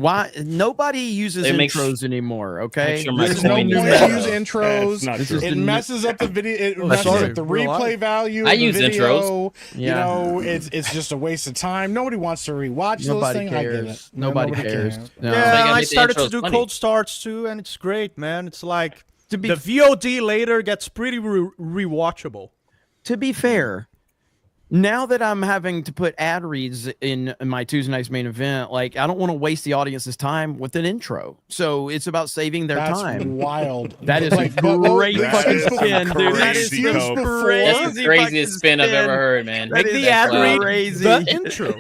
Why nobody uses intros anymore? Okay, There's no point to use intros. It messes up the video. It messes up the replay value. I of the use video. intros. You know, it's just a waste of time. Nobody wants to rewatch those things. I get it. Nobody cares. No. Yeah, I started to do cold starts too, and it's great, man. It's like the VOD later gets pretty rewatchable. To be fair, now that I'm having to put ad reads in my Tuesday night's main event, like I don't want to waste the audience's time with an intro. So it's about saving their time. That's wild. That is like, great fucking spin, dude. That is That's the craziest spin I've ever heard, man. Make the ad read the intro.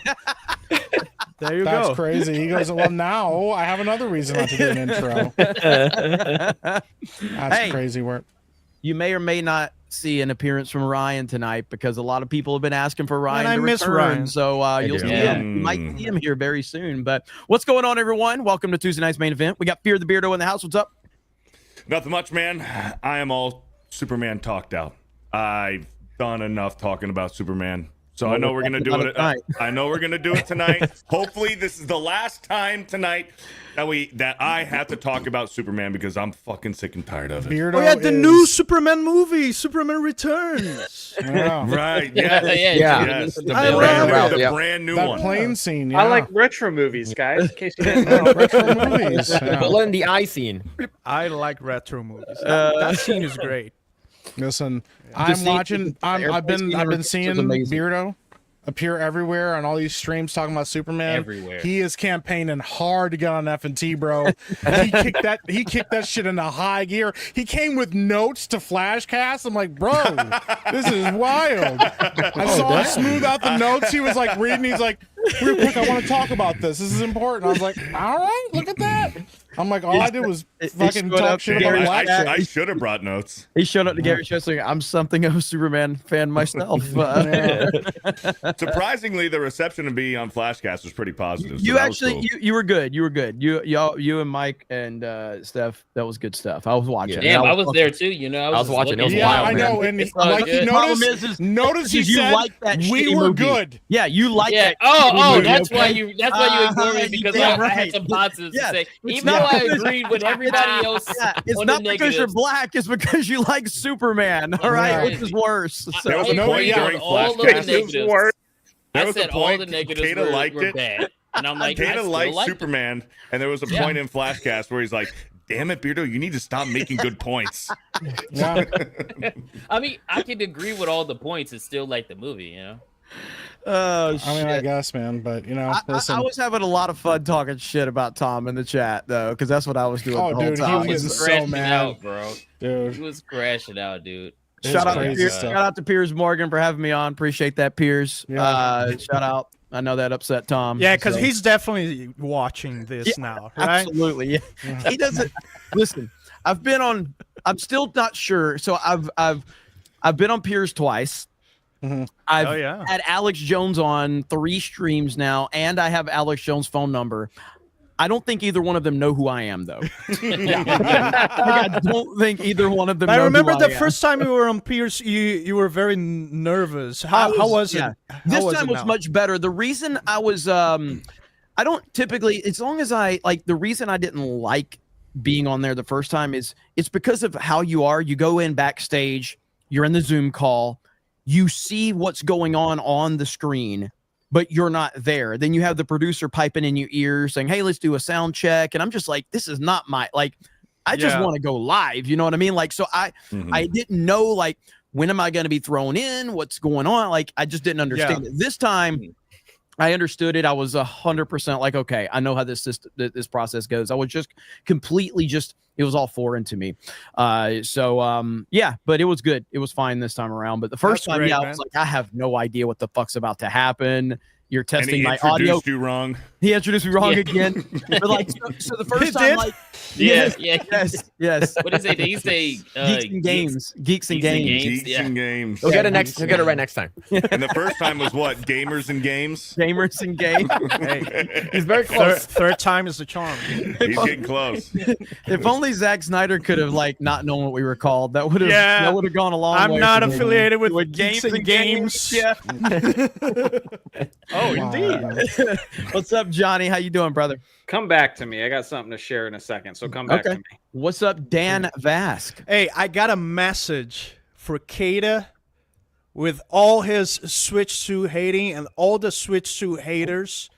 There you go. That's crazy. He goes, well, now I have another reason not to do an intro. That's crazy work. You may or may not see an appearance from Ryan tonight because a lot of people have been asking for Ryan to miss return. Ryan. So you'll see him. You might see him here very soon. But what's going on, everyone? Welcome to Tuesday night's main event. We got Fear the Beardo in the house. What's up? Nothing much, man. I am all Superman talked out. I've done enough talking about Superman. So I know we're gonna do it. I know we're gonna do it tonight. Hopefully, this is the last time tonight that I have to talk about Superman because I'm fucking sick and tired of it. Beardo the new Superman movie, Superman Returns. Right? Yeah. The brand new one. That plane scene. I like retro movies, guys. In case you didn't know. retro movies. But learn the eye scene. I like retro movies. That scene is great. Listen, I've been seeing Beardo appear everywhere on all these streams talking about Superman. Everywhere. He is campaigning hard to get on F&T, bro. He kicked that shit into high gear. He came with notes to Flashcast. I'm like, bro, this is wild. I saw him smooth out the notes. He was like reading. He's like, real quick, I want to talk about this. This is important. I was like, all right, look at that. I'm like, all I did was fucking talk shit about I should have brought notes. He showed up to Gary's show saying, I'm something of a Superman fan myself. Surprisingly, the reception of being on Flashcast was pretty positive. So you were good. You were good. You and Mike and Steph, that was good stuff. I was watching. Yeah, I was there too. You know, I was watching. It was wild, I know. Man. And like you notice he said like that we were good. Yeah, you like that. Oh, that's why you ignored me because I had some positives to say. Even though I agreed with everybody else. It's not because you're black, it's because you like Superman. All right, which is worse. There was a point during Flashcast. I said all the negatives were bad. And I'm like, Kata liked Superman, and there was a point in Flashcast where he's like, damn it, Beardo, you need to stop making good points. Yeah. I mean, I can agree with all the points and still like the movie, you know? Oh, shit. I mean, I guess, man, but you know, listen. I was having a lot of fun talking shit about Tom in the chat, though, because that's what I was doing. Oh, the whole dude, time. he was getting so mad, out, bro. Dude, he was crashing out, dude. Shout out to Piers Morgan for having me on. Appreciate that, Piers. Yeah. Shout out. I know that upset Tom. Yeah, because he's definitely watching this now, right? Absolutely. Yeah. He doesn't listen. I'm still not sure. So I've been on Piers twice. Mm-hmm. I've had Alex Jones on 3 streams now, and I have Alex Jones' phone number. I don't think either one of them know who I am, though. I don't think either one of them. I remember the I first time you were on Piers, you were very nervous. How was it? This time was much better. The reason I was, I don't typically, as long as I like, the reason I didn't like being on there the first time is it's because of how you are. You go in backstage, you're in the Zoom call. You see what's going on the screen, but you're not there. Then you have the producer piping in your ear saying, hey, let's do a sound check. And I'm just like, this is not my, like, I just want to go live. You know what I mean? Like, so I didn't know, like, when am I going to be thrown in? What's going on? Like, I just didn't understand it. This time I understood it. I was 100% like, okay, I know how this process goes. I was just completely it was all foreign to me. Yeah, but it was good. It was fine this time around. But the first time, I was like, I have no idea what the fuck's about to happen. You're testing my audio. He introduced you wrong. He introduced me wrong again. But like, so the first time, like, yes. What is it? They say Geeks and Games. We'll get it right next time. And the first time was what? Gamers and Games. Gamers and Games. Hey, he's very close. Third time is the charm. He's getting close. If only Zack Snyder could have like not known what we were called, that would have gone a long way. I'm not affiliated with Geeks and Games. Yeah. Oh, indeed. What's up, Johnny? How you doing, brother? Come back to me. I got something to share in a second, so come back to me. What's up, Dan Vask? Hey, I got a message for Kata with all his Switch 2 hating and all the Switch 2 haters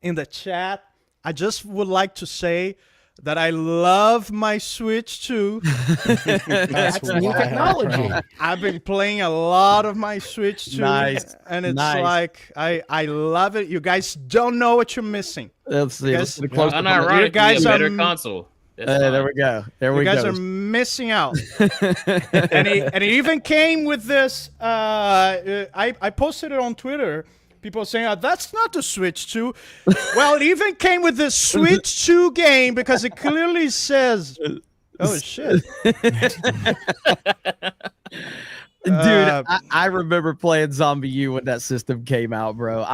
in the chat. I just would like to say that I love my Switch 2. That's new technology. I've been playing a lot of my Switch 2. Nice. And it's Nice. like, I love it. You guys don't know what you're missing. Let's see. Let's get a close up. Unironically, You guys a better are- console. There we go. There You we guys go. are missing out. and it even came with this. I posted it on Twitter. People saying, that's not the Switch 2. Well, it even came with this Switch 2 game because it clearly says, oh, shit. Dude, I remember playing Zombie U when that system came out, bro.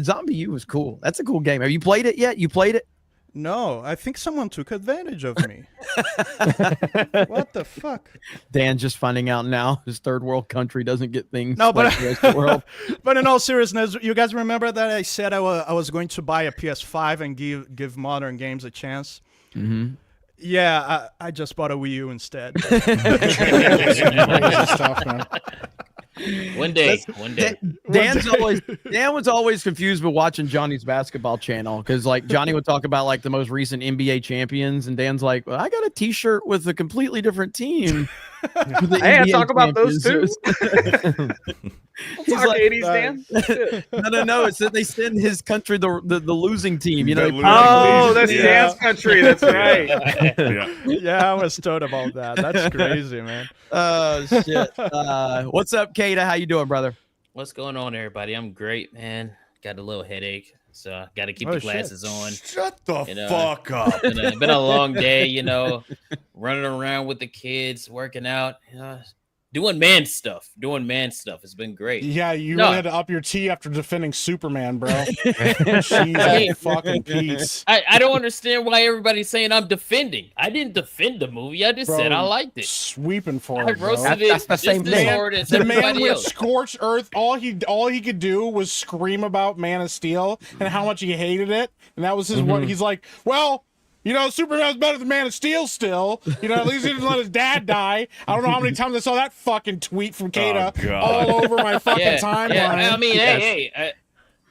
Zombie U was cool. That's a cool game. Have you played it yet? You played it? No, I think someone took advantage of me. What the fuck? Dan just finding out now his third world country doesn't get things No, but like the rest of the world. But in all seriousness, you guys remember that I said I was going to buy a PS5 and give modern games a chance? Mm-hmm. Yeah, I just bought a Wii U instead. Stuff, man. One day. Dan was always confused with watching Johnny's basketball channel because like Johnny would talk about like the most recent NBA champions, and Dan's like, well, I got a T-shirt with a completely different team. Hey, I talk about those too. He's Talk like, 80s, Dan. no. It's that they send his country the losing team. You know. Oh, that's Dan's country. That's right. Yeah, I was told about that. That's crazy, man. Oh shit. What's up, Kata? How you doing, brother? What's going on, everybody? I'm great, man. Got a little headache, so I got to keep the glasses on. Shut the fuck up. Been a long day, running around with the kids, working out, doing man stuff. It's been great. Yeah, you really had to up your tea after defending Superman, bro. Jeez, fucking Pete. I don't understand why everybody's saying I'm defending. I didn't defend the movie. I just said I liked it. Sweeping for I it, bro. roasted it That's the same just as thing. hard as The man everybody with else. scorched earth, all he could do was scream about Man of Steel and how much he hated it, and that was his what he's like. Well, Superman's better than Man of Steel still. At least he didn't let his dad die. I don't know how many times I saw that fucking tweet from Kata all over my fucking timeline. Yeah, I mean, hey,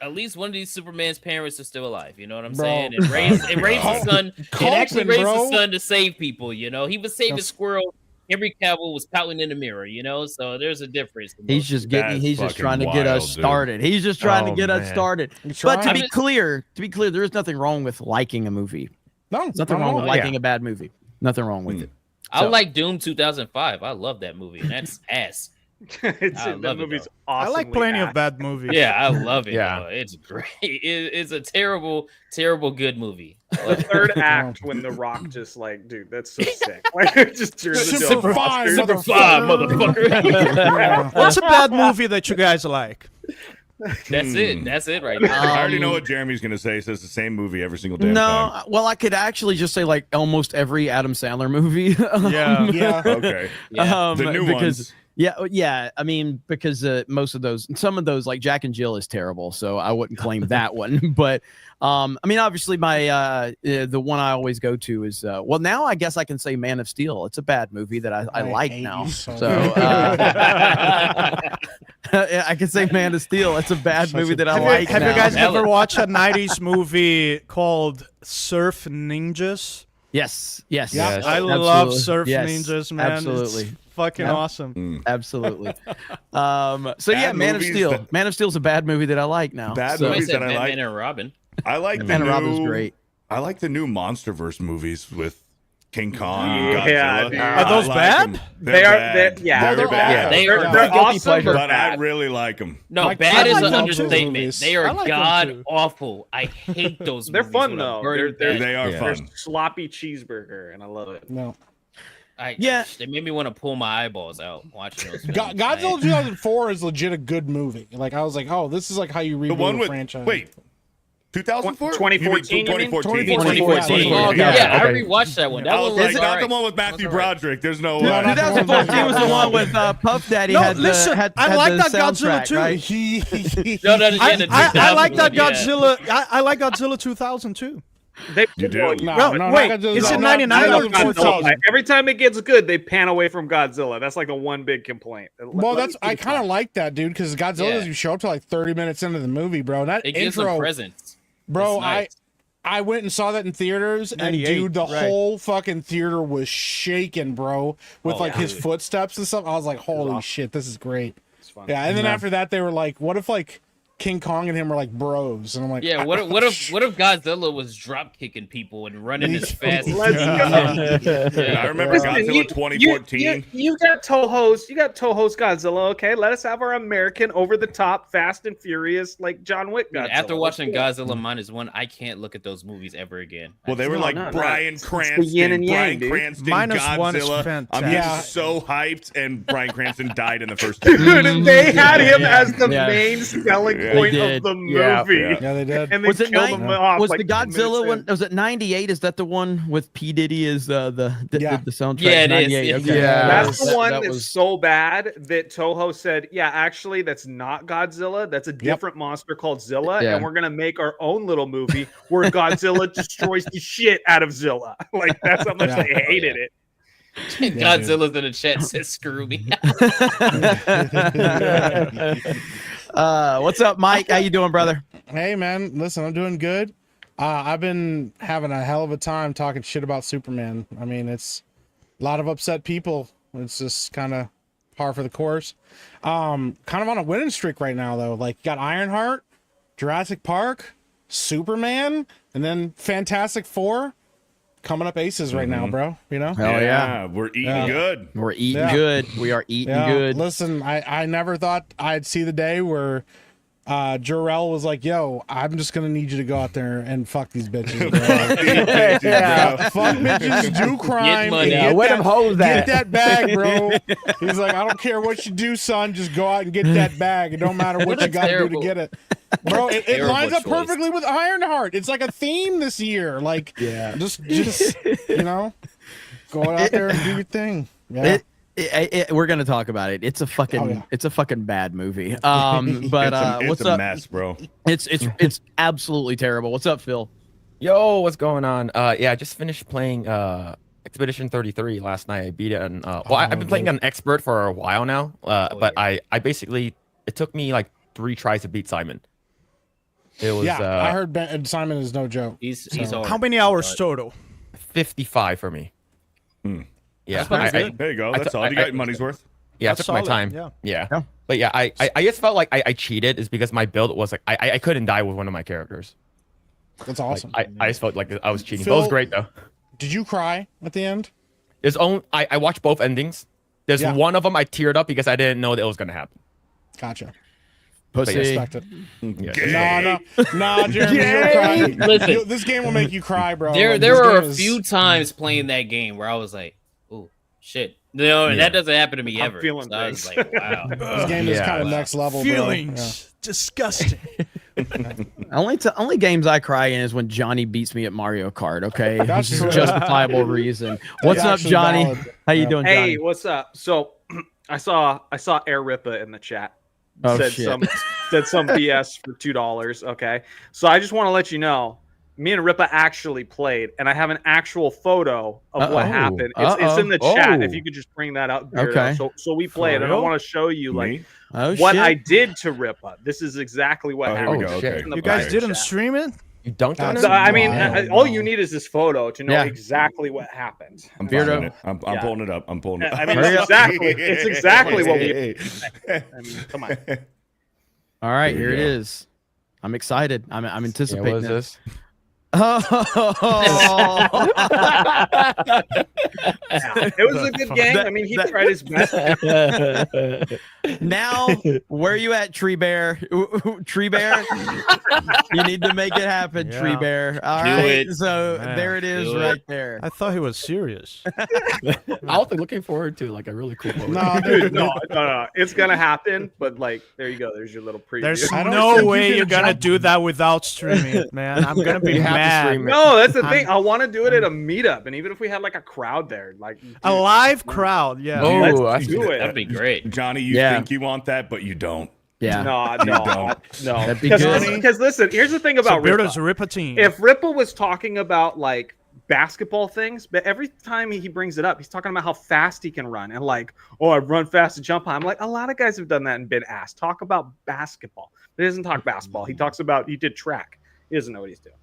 at least one of these Superman's parents are still alive. You know what I'm saying? It raised the son. It actually raised the son to save people. He was saving squirrel. Henry Cavill was pouting in the mirror. So there's a difference. He's just trying to get us started. He's just trying to get us started. But to be clear, there is nothing wrong with liking a movie. No, There's nothing wrong with liking a bad movie. Nothing wrong with it. I like Doom 2005. I love that movie, and that's ass. That movie's awesome. I like plenty of bad movies. Yeah, I love it. Yeah. Bro. It's great. It's a terrible, terrible good movie. The third act when The Rock just dude, that's so sick. Just turns into Super a five, monster. motherfucker. What's a bad movie that you guys like? That's it right now. I already know what Jeremy's gonna say. He says the same movie every single damn time. Well, I could actually just say like almost every Adam Sandler movie. Yeah. Okay. The new ones. Yeah. I mean, because some of those, like Jack and Jill, is terrible, so I wouldn't claim that one. But I mean, obviously, my the one I always go to is now I guess I can say Man of Steel. It's a bad movie that I like now. I can say Man of Steel. It's a bad movie that I like. Have now. you guys ever watched a 90s movie called Surf Ninjas? Yes. I love Surf Ninjas, man. Absolutely. It's fucking awesome. Absolutely. Man of Steel. Man of Steel is a bad movie that I like now. Bad I movies said that I Batman like. and Robin. I like the Man of Robin's new. great. I like the new MonsterVerse movies with King Kong and Yeah, Godzilla. dude. Are those bad? Them. They're They're bad. They're awesome, But I really like them. No, Like, bad I is like an those understatement. movies. They I are like them god too. awful. I hate those. They're movies fun with a though. burning They're They are they're fun. sloppy cheeseburger, and I love it. No. They made me want to pull my eyeballs out watching those. Films. Godzilla 2004 is legit a good movie. I was like, oh, this is like how you The reboot one a with franchise. wait, 2004? 2014, you mean? 2014. 2014. Yeah, Yeah, I okay. rewatched that one. That I was was like, not alright. the one with Matthew That was alright. Broderick. There's no No, way. not the one. 2014 was the one with Puff Daddy. No, had the, listen, had, I had like the that Godzilla soundtrack, too. right? No, yeah, the I like 2000 that one, yeah. Godzilla. I like Godzilla 2002. They, You do? No, wait, not is it not 99 or 2014? 2000? Every time it gets good, they pan away from Godzilla. That's like the one big complaint. Well, I kind of like that, dude, because Godzilla doesn't show up to like 30 minutes into the movie, bro. That It gives them intro, presents. bro. It's nice. I went and saw that in theaters, and 98, dude, the right. whole fucking theater was shaking, bro, with like his footsteps and stuff. I was like, holy shit, this is great. Yeah, and then after that, they were like, what if like King Kong and him were like bros? And I'm like, Yeah, what if Godzilla was drop kicking people and running as fast? Let's go. Yeah, I remember Godzilla 2014. You got Toho's Godzilla. Okay, let us have our American over the top, Fast and Furious like John Wick Godzilla. After watching Godzilla -1, I can't look at those movies ever again. Well, they were like no, Bryan it's the Cranston, yin and yang, Bryan dude. Cranston, -1 is Godzilla. I'm fantastic. Yeah. just so hyped, and Bryan Cranston died in the first two. Dude, they had him as the Yeah. main selling Yeah. point They of did. the movie. Yeah. yeah, they did. And they Was it killed him off. was like the 10 minutes Godzilla in. one? Was it 98? Is that the one with P Diddy as the Yeah. soundtrack? Yeah, it is. 98, It's- okay. Yeah. That's the That- one that that's was- so bad that Toho said, yeah, actually, that's not Godzilla. That's a different monster called Zilla. Yeah. And we're going to make our own little movie where Godzilla destroys the shit out of Zilla. Like, that's how much Yeah. they hated it. Godzilla's in the chat says, "Screw me." What's up, Mike? How you doing, brother? Hey, man, listen, I'm doing good. I've been having a hell of a time talking shit about Superman. I mean, it's a lot of upset people. It's just kind of par for the course. Kind of on a winning streak right now, though. Like, you got Ironheart, Jurassic Park, Superman, and then Fantastic Four coming up aces right now, bro. You know? Hell yeah. We're eating Yeah. good. We're eating Yeah. good. We are eating good. Listen, I never thought I'd see the day where Jarrell was like, yo, I'm just gonna need you to go out there and fuck these bitches, bro. Yeah. Fuck bitches, do crime, money. and Yeah, get where them hoes get at? that bag, bro. He's like, I don't care what you do, son, just go out and get that bag. It don't matter what you gotta do to terrible- get it. Bro, it terrible lines up choice. perfectly with Ironheart. It's like a theme this year. Like, just you know, go out there and do your thing. Yeah. We're gonna talk about it. It's a fucking Oh, yeah. it's a fucking bad movie. But It's what's a up? mess, bro. It's absolutely terrible. What's up, Phil? Yo, what's going on? Yeah, I just finished playing Expedition 33 last night. I beat it on I've been playing on expert for a while now. But I basically it took me like 3 tries to beat Simon. It was I heard Simon is no joke. He's So- hard. How many hours total? 55 for me. Yeah, That's pretty good. There you go. I That's t- all. You got your money's worth. yeah, I That's took my solid, time. yeah. Yeah. But yeah, I just felt like I cheated is because my build was like I couldn't die with one of my characters. That's awesome. I just felt like I was cheating. But it was Phil- great though. Did you cry at the end? There's only I watched both endings. There's Yeah. one of them I teared up because I didn't know that it was gonna happen. Gotcha. Pussy. Respect it. Yeah. No, Jeremy, you'll cry. Listen. This game will make you cry, bro. There Like, there this were a game is- few times playing that game where I was like, "Oh shit!" No, and that doesn't happen to me I'm ever. feeling So I was things. like, "Wow." This game is Yeah. kind of next level, Feelings. Disgusting. Only games I cry in is when Johnny beats me at Mario Kart. Okay, That's it's a true. justifiable reason. What's up, actually Johnny? valid. How you Yeah. doing, Johnny? Hey, what's up? So I saw Air Rippa in the chat. Oh, said shit. some BS for $2. Okay. So I just want to let you know, me and Rippa actually played, and I have an actual photo of what Uh-oh. happened. It's in the Uh-oh. chat. Oh. If you could just bring that up. Beardo. Okay. So we played, and I real? want to show you like Me? Oh what shit! I did to Rippa. This is exactly what Oh, here happened. we go. Oh, shit. Okay. In the You guys chat. didn't stream it? You dunked on That's So, him? I mean, Wow. all you need is this photo to know Yeah. exactly what happened. I'm Beardo. finding it. I'm Yeah. pulling it up. I'm pulling it up. I mean, Hurry it's up. exactly what we. I mean, come on. All right, There you here it go. is. I'm excited. I'm Yeah, anticipating what is this. this? It was a good game. I mean, he tried his best. Now, where are you at, Tree Bear? Tree Bear, you need to make it happen, Yeah. Tree Bear. All Do right, it. so Man, there it is, do right there. I thought he was serious. I'll be looking forward to like a really cool moment. No, Dude, no. It's gonna happen. But like, there you go. There's your little preview. There's I don't no think you way can you're gonna jump- do that without streaming it, man. I'm gonna be You have to mad. stream it. No, that's the thing. I want to do it at a meetup, and even if we had like a crowd there, like dude, A live crowd, yeah. Oh, let's that's do it. That'd be great. Johnny, you Yeah. think you want that, but you don't. Yeah. No, That'd be Because good. listen, here's the thing So about Ripa. Beardo's Ripa team. If Ripa was talking about like basketball things, but every time he brings it up, he's talking about how fast he can run and like, oh, I run fast and jump high. I'm like, a lot of guys have done that and been asked. Talk about basketball. But he doesn't talk basketball. He talks about he did track. He doesn't know what he's doing.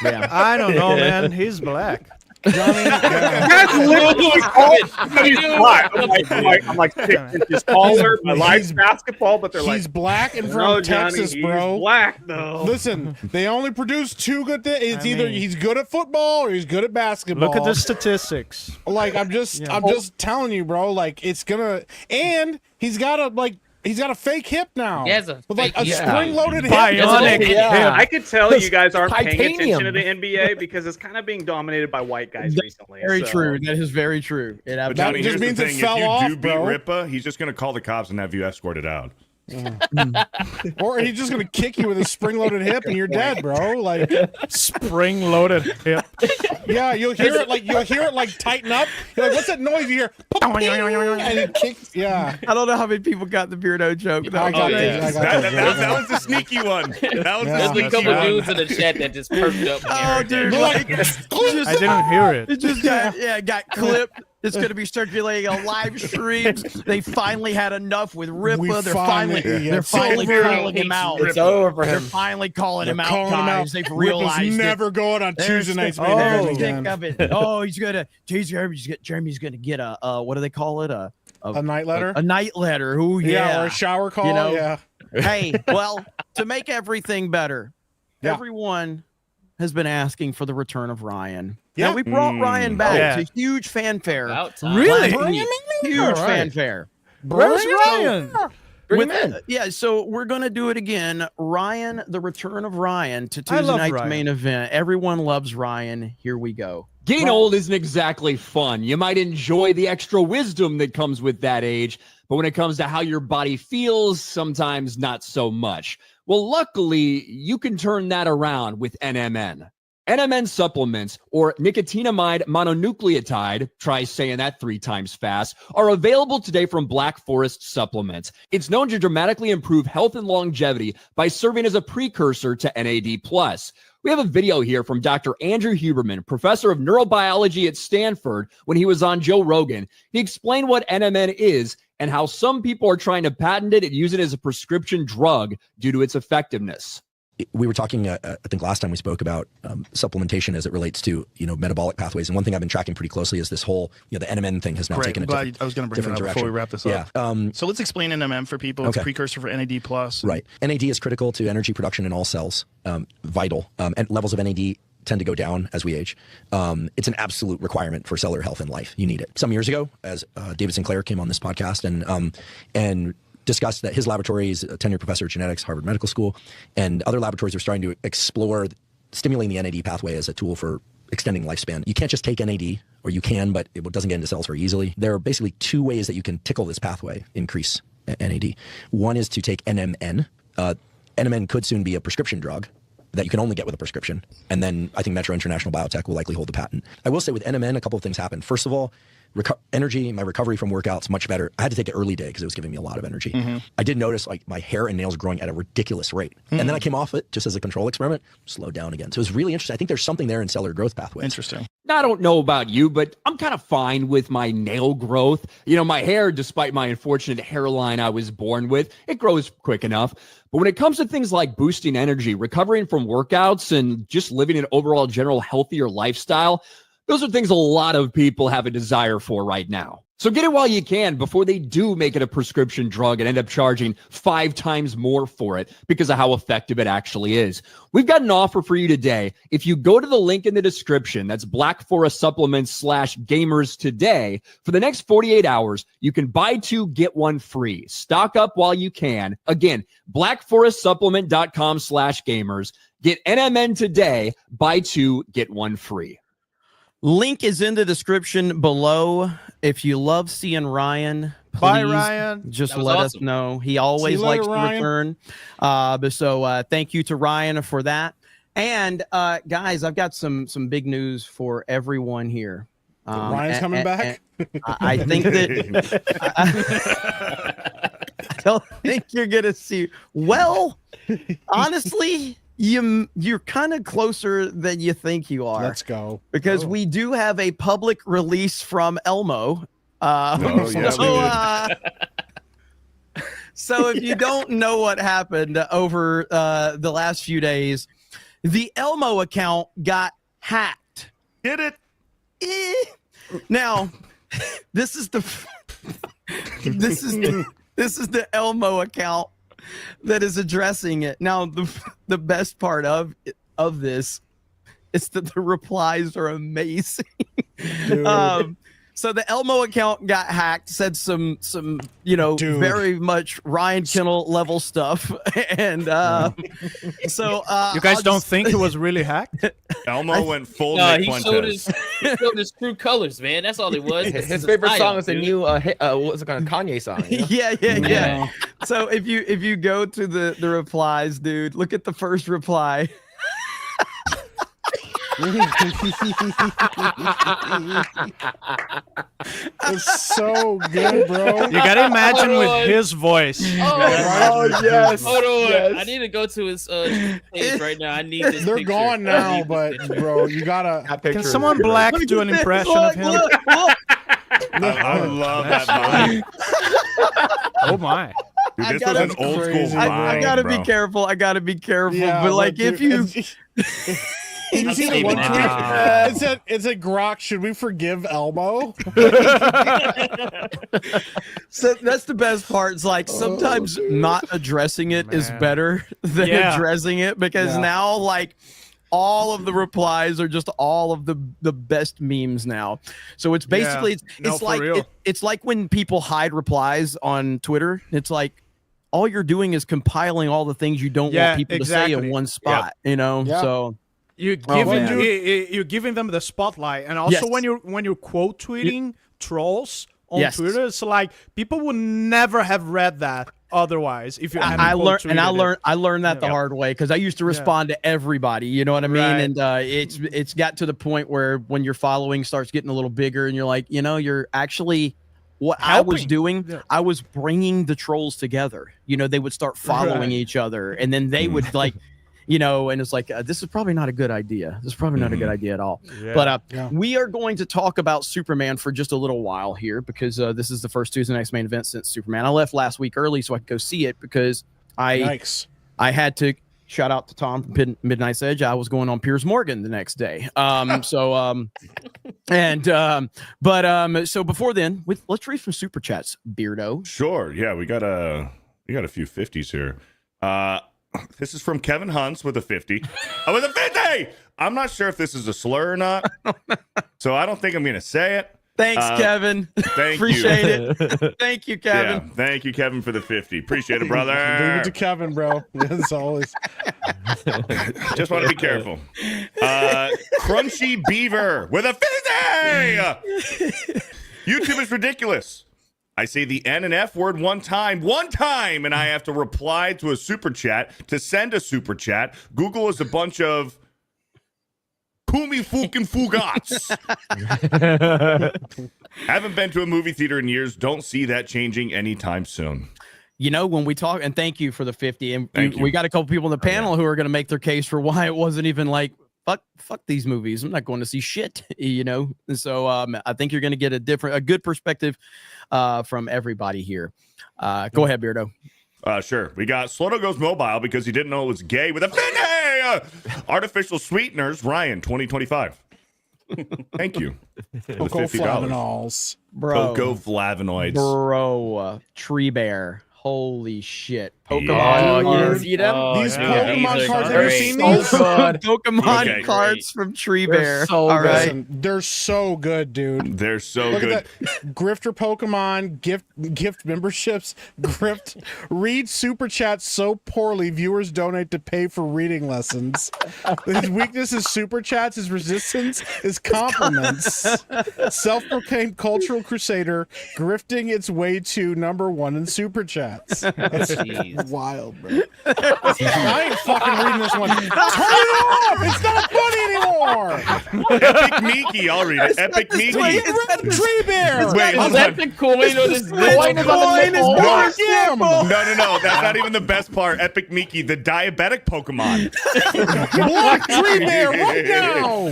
Yeah. I don't know, man. He's black. That's literally all he's black. I'm like 6 inches taller. I like basketball, but they're like, He's black and from no, Johnny, Texas, he's bro. black though. Listen, they only produce two good things. It's I either mean- he's good at football or he's good at basketball. Look at the statistics. Like I'm just telling you, bro. Like it's gonna, and he's got a fake hip now. He has a with like a fake hip. spring-loaded hip. Bionic Yeah. I could tell you guys aren't paying Titanium. attention to the NBA because it's kind of being dominated by white guys recently. Very so- true. That is very true. It But absolutely. Johnny, just here's the means it thing. fell If you off, do beat bro. Ripa, he's just going to call the cops and have you escorted out. Or he's just gonna kick you with a spring-loaded hip, and you're dead, bro. Like, Spring-loaded hip. yeah, you'll hear it like tighten up. You're like, what's that noise you hear? And it kicks. Yeah. I don't know how many people got the Beardo joke. I That got was this, yeah. I got this. That was the sneaky one. That was Yeah. the There's a sneaky couple one. dudes in the chat that just perked up. Oh, dude, like, I didn't hear it. it just got clipped. It's going to be circulating on live streams. They finally had enough with Ripa. We They're finally- finally, yeah, they're it's finally over. calling him out. It's over for They're him. finally calling him out, Calling him guys. out. They've Ripa's realized never going on They're Tuesday nights. sick- main event Oh, again. sick of it. Oh, he's gonna. Jeremy's gonna get a what do they call it? A night letter. A night letter. Ooh, yeah. Or a shower call. You know? Yeah. Hey, well, to make everything better, Yeah. everyone has been asking for the return of Ryan. Yeah. Now, we brought Ryan back Yeah. to huge fanfare. About time. Really? last week. Huge All right. fanfare. Where's Ryan? Bring With- him in. Yeah, so we're gonna do it again. Ryan, the return of Ryan to I Tuesday love night's Ryan. main event. Everyone loves Ryan. Here we go. Getting old isn't exactly fun. You might enjoy the extra wisdom that comes with that age, but when it comes to how your body feels, sometimes not so much. Well, luckily, you can turn that around with NMN. NMN supplements, or nicotinamide mononucleotide, try saying that 3 times fast, are available today from Black Forest Supplements. It's known to dramatically improve health and longevity by serving as a precursor to NAD+. We have a video here from Dr. Andrew Huberman, professor of neurobiology at Stanford, when he was on Joe Rogan. He explained what NMN is and how some people are trying to patent it and use it as a prescription drug due to its effectiveness. We were talking, I think last time we spoke about supplementation as it relates to, metabolic pathways. And one thing I've been tracking pretty closely is this whole, the NMN thing has now taken a different, I was going to bring that up different before we direction. wrap this Yeah. up. So let's explain NMN for people. It's Okay. a precursor for NAD+. Right. NAD is critical to energy production in all cells, vital. And levels of NAD tend to go down as we age. It's an absolute requirement for cellular health and life. You need it. Some years ago, as David Sinclair came on this podcast and discussed that his laboratory is a tenured professor of genetics, Harvard Medical School, and other laboratories are starting to explore stimulating the NAD pathway as a tool for extending lifespan. You can't just take NAD, or you can, but it doesn't get into cells very easily. There are basically 2 ways that you can tickle this pathway, increase NAD. One is to take NMN. NMN could soon be a prescription drug that you can only get with a prescription. And then I think Metro International Biotech will likely hold the patent. I will say with NMN, a couple of things happen. First of all, energy, my recovery from workouts much better. I had to take it early day because it was giving me a lot of energy. I did notice like my hair and nails growing at a ridiculous rate. And then I came off it just as a control experiment, slowed down again. So it was really interesting. I think there's something there in cellular growth pathways. Interesting. I don't know about you, but I'm kind of fine with my nail growth. My hair, despite my unfortunate hairline I was born with, it grows quick enough. But when it comes to things like boosting energy, recovering from workouts, and just living an overall general healthier lifestyle, those are things a lot of people have a desire for right now. So get it while you can before they do make it a prescription drug and end up charging 5 times more for it because of how effective it actually is. We've got an offer for you today. If you go to the link in the description, that's Black Forest Supplements /gamers today, for the next 48 hours, you can buy 2, get 1 free. Stock up while you can. Again, blackforestsupplement.com/gamers. Get NMN today, buy 2, get 1 free. Link is in the description below. If you love seeing Ryan, please Bye, Ryan. just That was let us awesome. know. He always later, likes to Ryan. return. So thank you to Ryan for that. And guys, I've got some big news for everyone here. Ryan's coming back. I think that I don't think you're gonna see. Well, honestly, you're kind of closer than you think you are. Let's go. Because we do have a public release from Elmo. So if you don't know what happened over the last few days, the Elmo account got hacked. Get it? Now, this is the Elmo account that is addressing it. Now, the best part of this is that the replies are amazing. So the Elmo account got hacked, said some very much Ryan Kennel level stuff, and so You guys don't think it was really hacked? Elmo went full No, Nick he Fuentes. showed his true colors, man. That's all it was. His favorite song is the new what's it called, Kanye song. You know? yeah. So if you go to the replies, dude, look at the first reply. It's so good, bro. You gotta imagine with his voice. Oh, yes. Hold on. Yes. I need to go to his page right now. I need this They're picture. gone I now, need but this picture. bro, you gotta. Can someone black do an impression of him? Look. I love that vibe. Oh my. Dude, this I was an gotta- old school crazy, vibe. I gotta bro. be careful. Yeah, but like dude, if you you see the saving one it. tweet? It's a Grok. Should we forgive Elmo? So that's the best part. It's like sometimes not addressing it is better than Yeah. addressing it, because Yeah. now like all of the replies are just all of the best memes now. So it's basically No, it's for like real. it's like when people hide replies on Twitter. It's like all you're doing is compiling all the things you don't Yeah, want people to say exactly. in one spot. You know, Yeah. so You're Oh, giving man. you're giving them the spotlight, and also Yes. when you're quote tweeting trolls on Yes. Twitter, it's like people would never have read that otherwise. If you hadn't I quote tweeted it. learned that the Yeah. hard way, because I used to respond to everybody, you know what I mean? Right. And it's got to the point where when your following starts getting a little bigger and you're like, you're actually what I was Helping. doing, Yeah. I was bringing the trolls together. They would start following Right. each other, and then they would like and it's like, this is probably not a good idea. This is probably not a good idea at all. Yeah. But Yeah. we are going to talk about Superman for just a little while here, because this is the first Tuesday Night's main event since Superman. I left last week early so I could go see it, because Yikes. I had to shout out to Tom from Midnight's Edge. I was going on Piers Morgan the next day. So before then, let's read some super chats, Beardo. Sure. Yeah, we got a few 50s here. This is from Kevin Hunts with a 50. With a 50! I'm not sure if this is a slur or not, so I don't think I'm going to say it. Thanks, Kevin. Thank Appreciate you. it. Thank you, Kevin. Yeah, thank you, Kevin, for the 50. Appreciate it, brother. Leave it to Kevin, bro. It's always. Just want to be careful. Crunchy Beaver with a 50! YouTube is ridiculous. I say the N and F word one time, and I have to reply to a super chat to send a super chat. Google is a bunch of Kumi fucking fugats. Haven't been to a movie theater in years. Don't see that changing anytime soon. When we talk, and thank you for the 50, and Thank you. we got a couple people in the panel who are going to make their case for why it wasn't even like, fuck these movies. I'm not going to see shit, And so I think you're going to get a good perspective from everybody here. Go ahead, Beardo. Sure. We got Sloto Goes Mobile because he didn't know it was gay with a 50! Artificial sweeteners, Ryan, 2025. Thank you. Coco $50. Flavinols. Bro. Coco flavonoids. Bro, tree bear. Holy shit. Yeah. Oh, you see them? These dude, Pokemon these are cards, have you great. seen So these? good. Pokemon Okay. cards from Tree They're Bear. so All good. right. Listen, they're so good, dude. They're so Look good. at that. Grifter Pokemon, gift memberships, grift, read super chats so poorly viewers donate to pay for reading lessons. His weakness is super chats, his resistance is compliments. Self-proclaimed cultural crusader, grifting its way to #1 in super chats. That's Jeez. wild, bro. I ain't fucking reading this one. Turn it off! It's not funny anymore! Epic Mickey, I'll read it. Epic Mickey. Tree Bear! Wait, hold Is that on. the coin or this coin is on the nipple. Fuck him! No. That's not even the best part. Epic Mickey, the diabetic Pokemon. Block Tree Bear right now!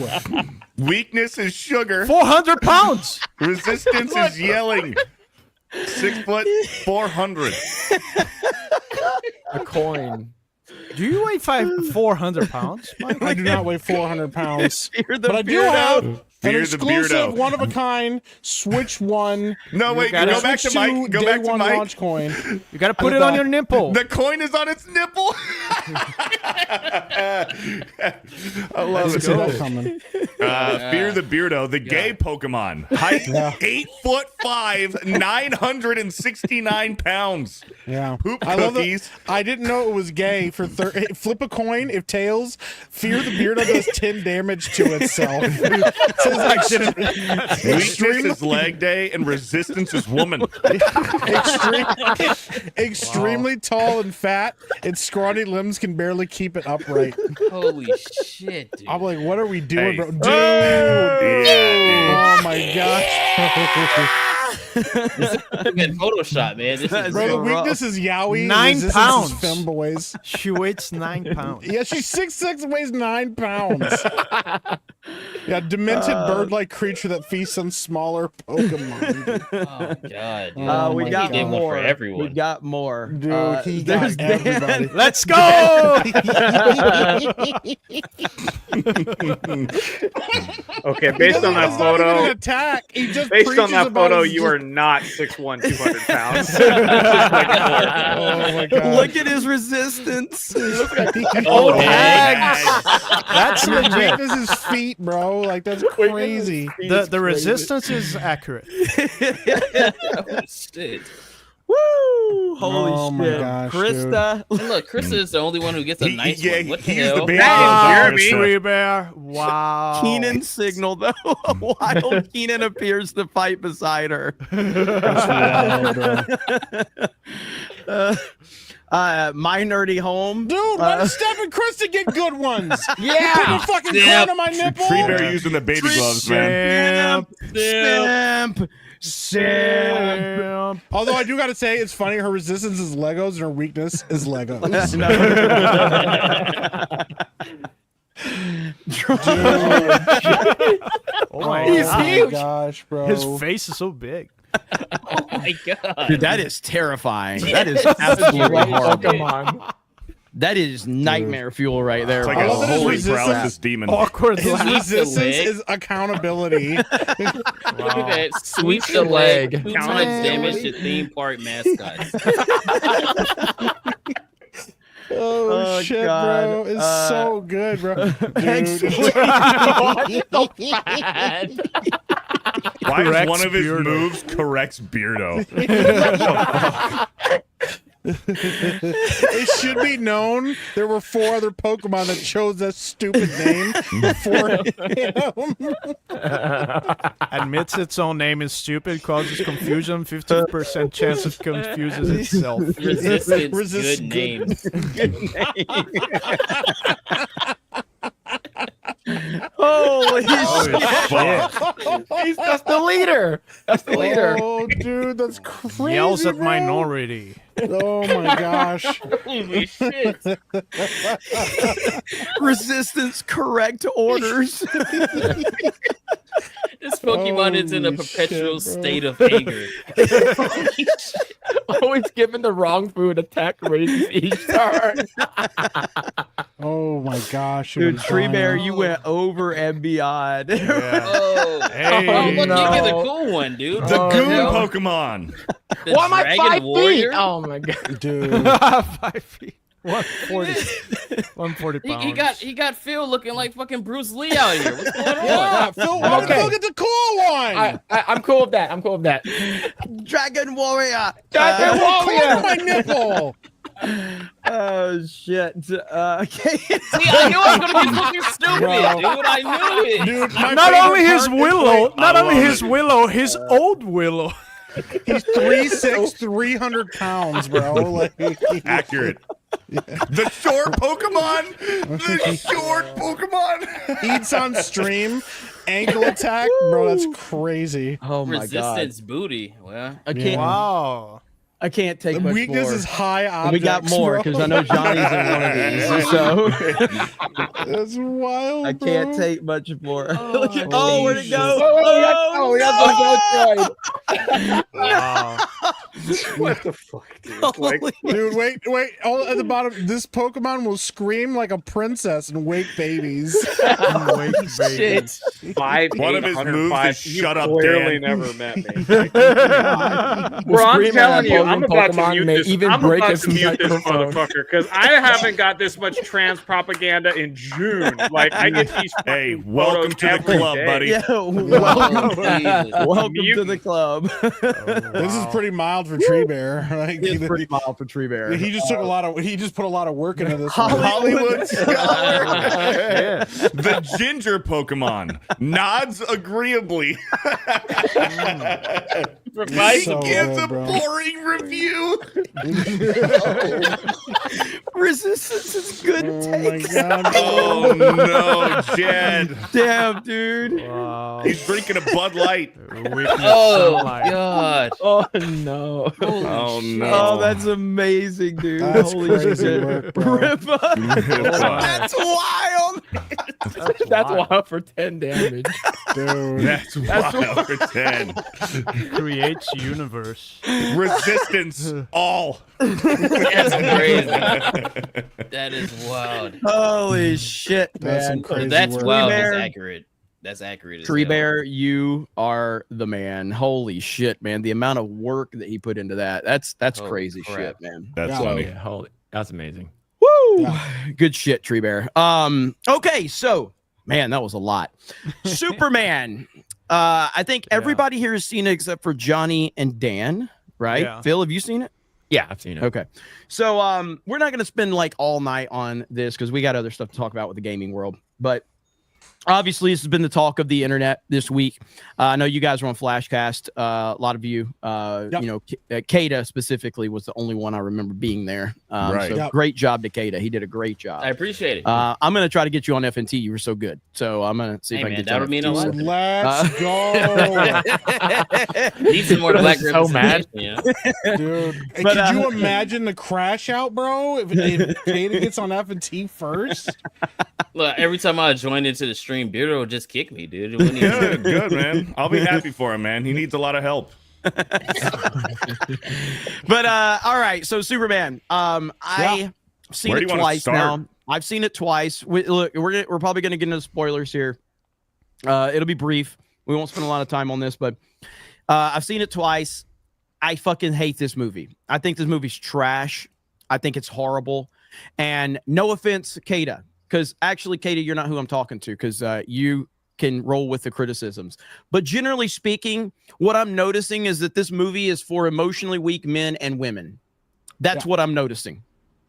Weakness is sugar. 400 pounds. Resistance is yelling. 6 foot 400. A coin. Do you weigh 400 pounds, Mike? I do not weigh 400 pounds. Fear the But I do Beardo. have an Fear the exclusive, Beardo. one-of-a-kind Switch 1. No, wait, gotta go back to Mike. Go day back to one Mike. launch coin. You got to put it on your nipple. The coin is on its nipple. I love See it. that coming. Fear the Beardo, the gay Pokemon. Height 8'5", 969 pounds. Yeah. Poop I love cookies. that. I didn't know it was gay. Flip a coin. If tails, Fear the Beardo does 10 damage to itself. It says Weakness is leg day and resistance is woman. extremely tall and fat. Its scrawny limbs can barely keep it upright. Holy shit, dude. I'm like, what are we doing, Hey. bro? Dude! Yeah. Oh my gosh. Good Photoshop, man. This is That's Bro, the so rough. weakness is Yowie. 9 resistance is pounds. femboys. She weighs 9 pounds. Yeah, she's 6'6" and weighs 9 pounds. Yeah, demented bird-like creature that feasts on smaller Pokemon. oh god. Dude. Oh We my got He did one more. for everyone. We got more. Dude, he there's got everybody. Let's go! Okay, based on that It's not even an photo, attack. He just based on preaches that about photo, his- you are not 6'1", 200 pounds. Oh my god. Look at his resistance. Oh, dang. That's Your legit. weakness is feet, bro. Like that's crazy. The resistance is accurate. Oh, shit. Woo! Holy Oh my shit. gosh, Krista. And look, Chris is the only one who gets a nice one. What the he's hell? the baby. Jeremy. Tree Bear. Wow. Keenan signal though. A wild Keenan appears to fight beside her. My nerdy home. Dude, let Steph and Krista get good ones. Yeah. Put your fucking Yeah. coin on my nipple. Tree Bear using the baby gloves, man. Simp. Simp. Although I do gotta say, it's funny. Her resistance is Legos and her weakness is Legos. Oh my Oh god. my gosh, bro. His face is so big. Oh my god. Dude, that is terrifying. That is absolutely horrible. Pokemon. That is nightmare fuel right there. It's like I a love that his holy resistance- paralysis demon. Awkward His laugh. resistance leg. is accountability. Look at that. Sweep the the leg. leg. 2 times damage to theme park mascots. Oh, shit, God. bro. It's so good, bro. Dude. Why is Corrects one of his Beardo. moves corrects Beardo? It should be known there were 4 other Pokemon that chose that stupid name before him. Admits its own name is stupid, causes confusion, 50% chance it confuses itself. Resistance. Resist Good good. name. Holy That's the leader. That's the leader. Oh, dude, that's crazy. Yells at bro. minority. Oh my gosh. Holy shit. resistance correct orders. This Pokemon is in a Holy perpetual shit, bro. state of anger. Holy shit. always giving the wrong food attack rates each turn. Oh my gosh, Dude, Tree dying. Bear, you went over and beyond. Oh, Hey. oh, look, no. you get the cool one, dude. The Oh, Goon no. Pokemon. The Why am I Dragon 5 Warrior? feet? Oh my god. Dude. 5 feet. 140. 140 pounds. He got Phil looking like fucking Bruce Lee out here. What's going on? Yeah, Phil, why Okay. Phil get the cool one? I'm cool with that. I'm cool with that. Dragon Warrior. Dragon Cool my nipple. Oh shit. Okay. See, I knew I was gonna be fucking stupid, dude. I knew it. Dude, my Not favorite only his part is, Willow, like, not I only love his it. Willow, his old Willow. he's 3'6", 300 pounds, bro. Like, Accurate. The short Pokemon. The short Pokemon. eats on stream, ankle attack, bro. That's crazy. Oh my god. Resistance booty. Well, I can't. Wow. I can't take The much weakness more. is high objects. We got more because I know Johnny's in one of these, so That's wild. I bro. can't take much more. Oh, Oh, where'd it go? Oh, we got Wow. What the fuck, dude? Like, Dude, wait. Oh, at the bottom, this Pokemon will scream like a princess and wake babies. Wake baby. 5'8", One of his moves 105. is shut You up, clearly Dan. never met me. Well, Bro, I'm screaming telling at you, opposing I'm about to Pokemon mute may this. even I'm break about his to mute this microphone. motherfucker because I haven't got this much trans propaganda in June. Like I get these. Hey, fucking welcome photos to the every club, day. buddy. Yeah, oh, welcome, Jesus. welcome to Mutant. the club. This is pretty mild for Tree Bear. Like, It's pretty mild for Tree Bear. he just took a lot of. He just put a lot of work into this. Hollywood scholar. Yeah. The ginger Pokemon nods agreeably. He So gives good, a bro. boring review. Resistance is good Oh to my take. god. Oh no, Jed. Damn, dude. Wow. He's drinking a Bud Light. Weakness Oh sunlight. God. Oh no. Oh no. Oh, that's amazing, dude. That's Holy crazy shit. work, bro. Ripper. That's wild. That's wild for 10 damage. Dude. That's wild for 10. Creates universe. Resistance all. That's crazy. That is wild. Holy shit, That's some man. crazy That's work. wild. Bear. That's accurate. That's accurate. as Tree hell. Bear, you are the man. Holy shit, man. The amount of work that he put into that's Holy crazy crap. shit, man. That's Yeah. funny. Yeah, holy, that's amazing. Woo! Yeah. Good shit, Tree Bear. Okay, so man, that was a lot. Superman. I think everybody here has seen it except for Johnny and Dan, right? Yeah. Phil, have you seen it? Yeah, I've seen it. Okay. So we're not gonna spend like all night on this because we got other stuff to talk about with the gaming world, but obviously this has been the talk of the internet this week. I know you guys were on Flashcast. A lot of you, Yep. you know, Kada specifically was the only one I remember being there. Right. So Yep. great job to Kada. He did a great job. I appreciate it. I'm gonna try to get you on FNT. You were so good. So I'm gonna see Hey, if I can man, get you on that would mean a FNT. lot. Let's go, Need some more black So mad. representation, you know? dude. Hey, But, could you imagine the crash out, bro? If Kada gets on F&T first, Look, every time I joined into the stream, Beardo would just kick me, dude. It wouldn't even- Good, good, man. I'll be happy for him, man. He needs a lot of help. But all right, so Superman. I've seen Where do it you wanna twice start? now. I've seen it twice. Look, we're probably gonna get into spoilers here. It'll be brief. We won't spend a lot of time on this, but I've seen it twice. I fucking hate this movie. I think this movie's trash. I think it's horrible. And no offense, Kada, because actually, Kada, you're not who I'm talking to, because you can roll with the criticisms. But generally speaking, what I'm noticing is that this movie is for emotionally weak men and women. That's what I'm noticing.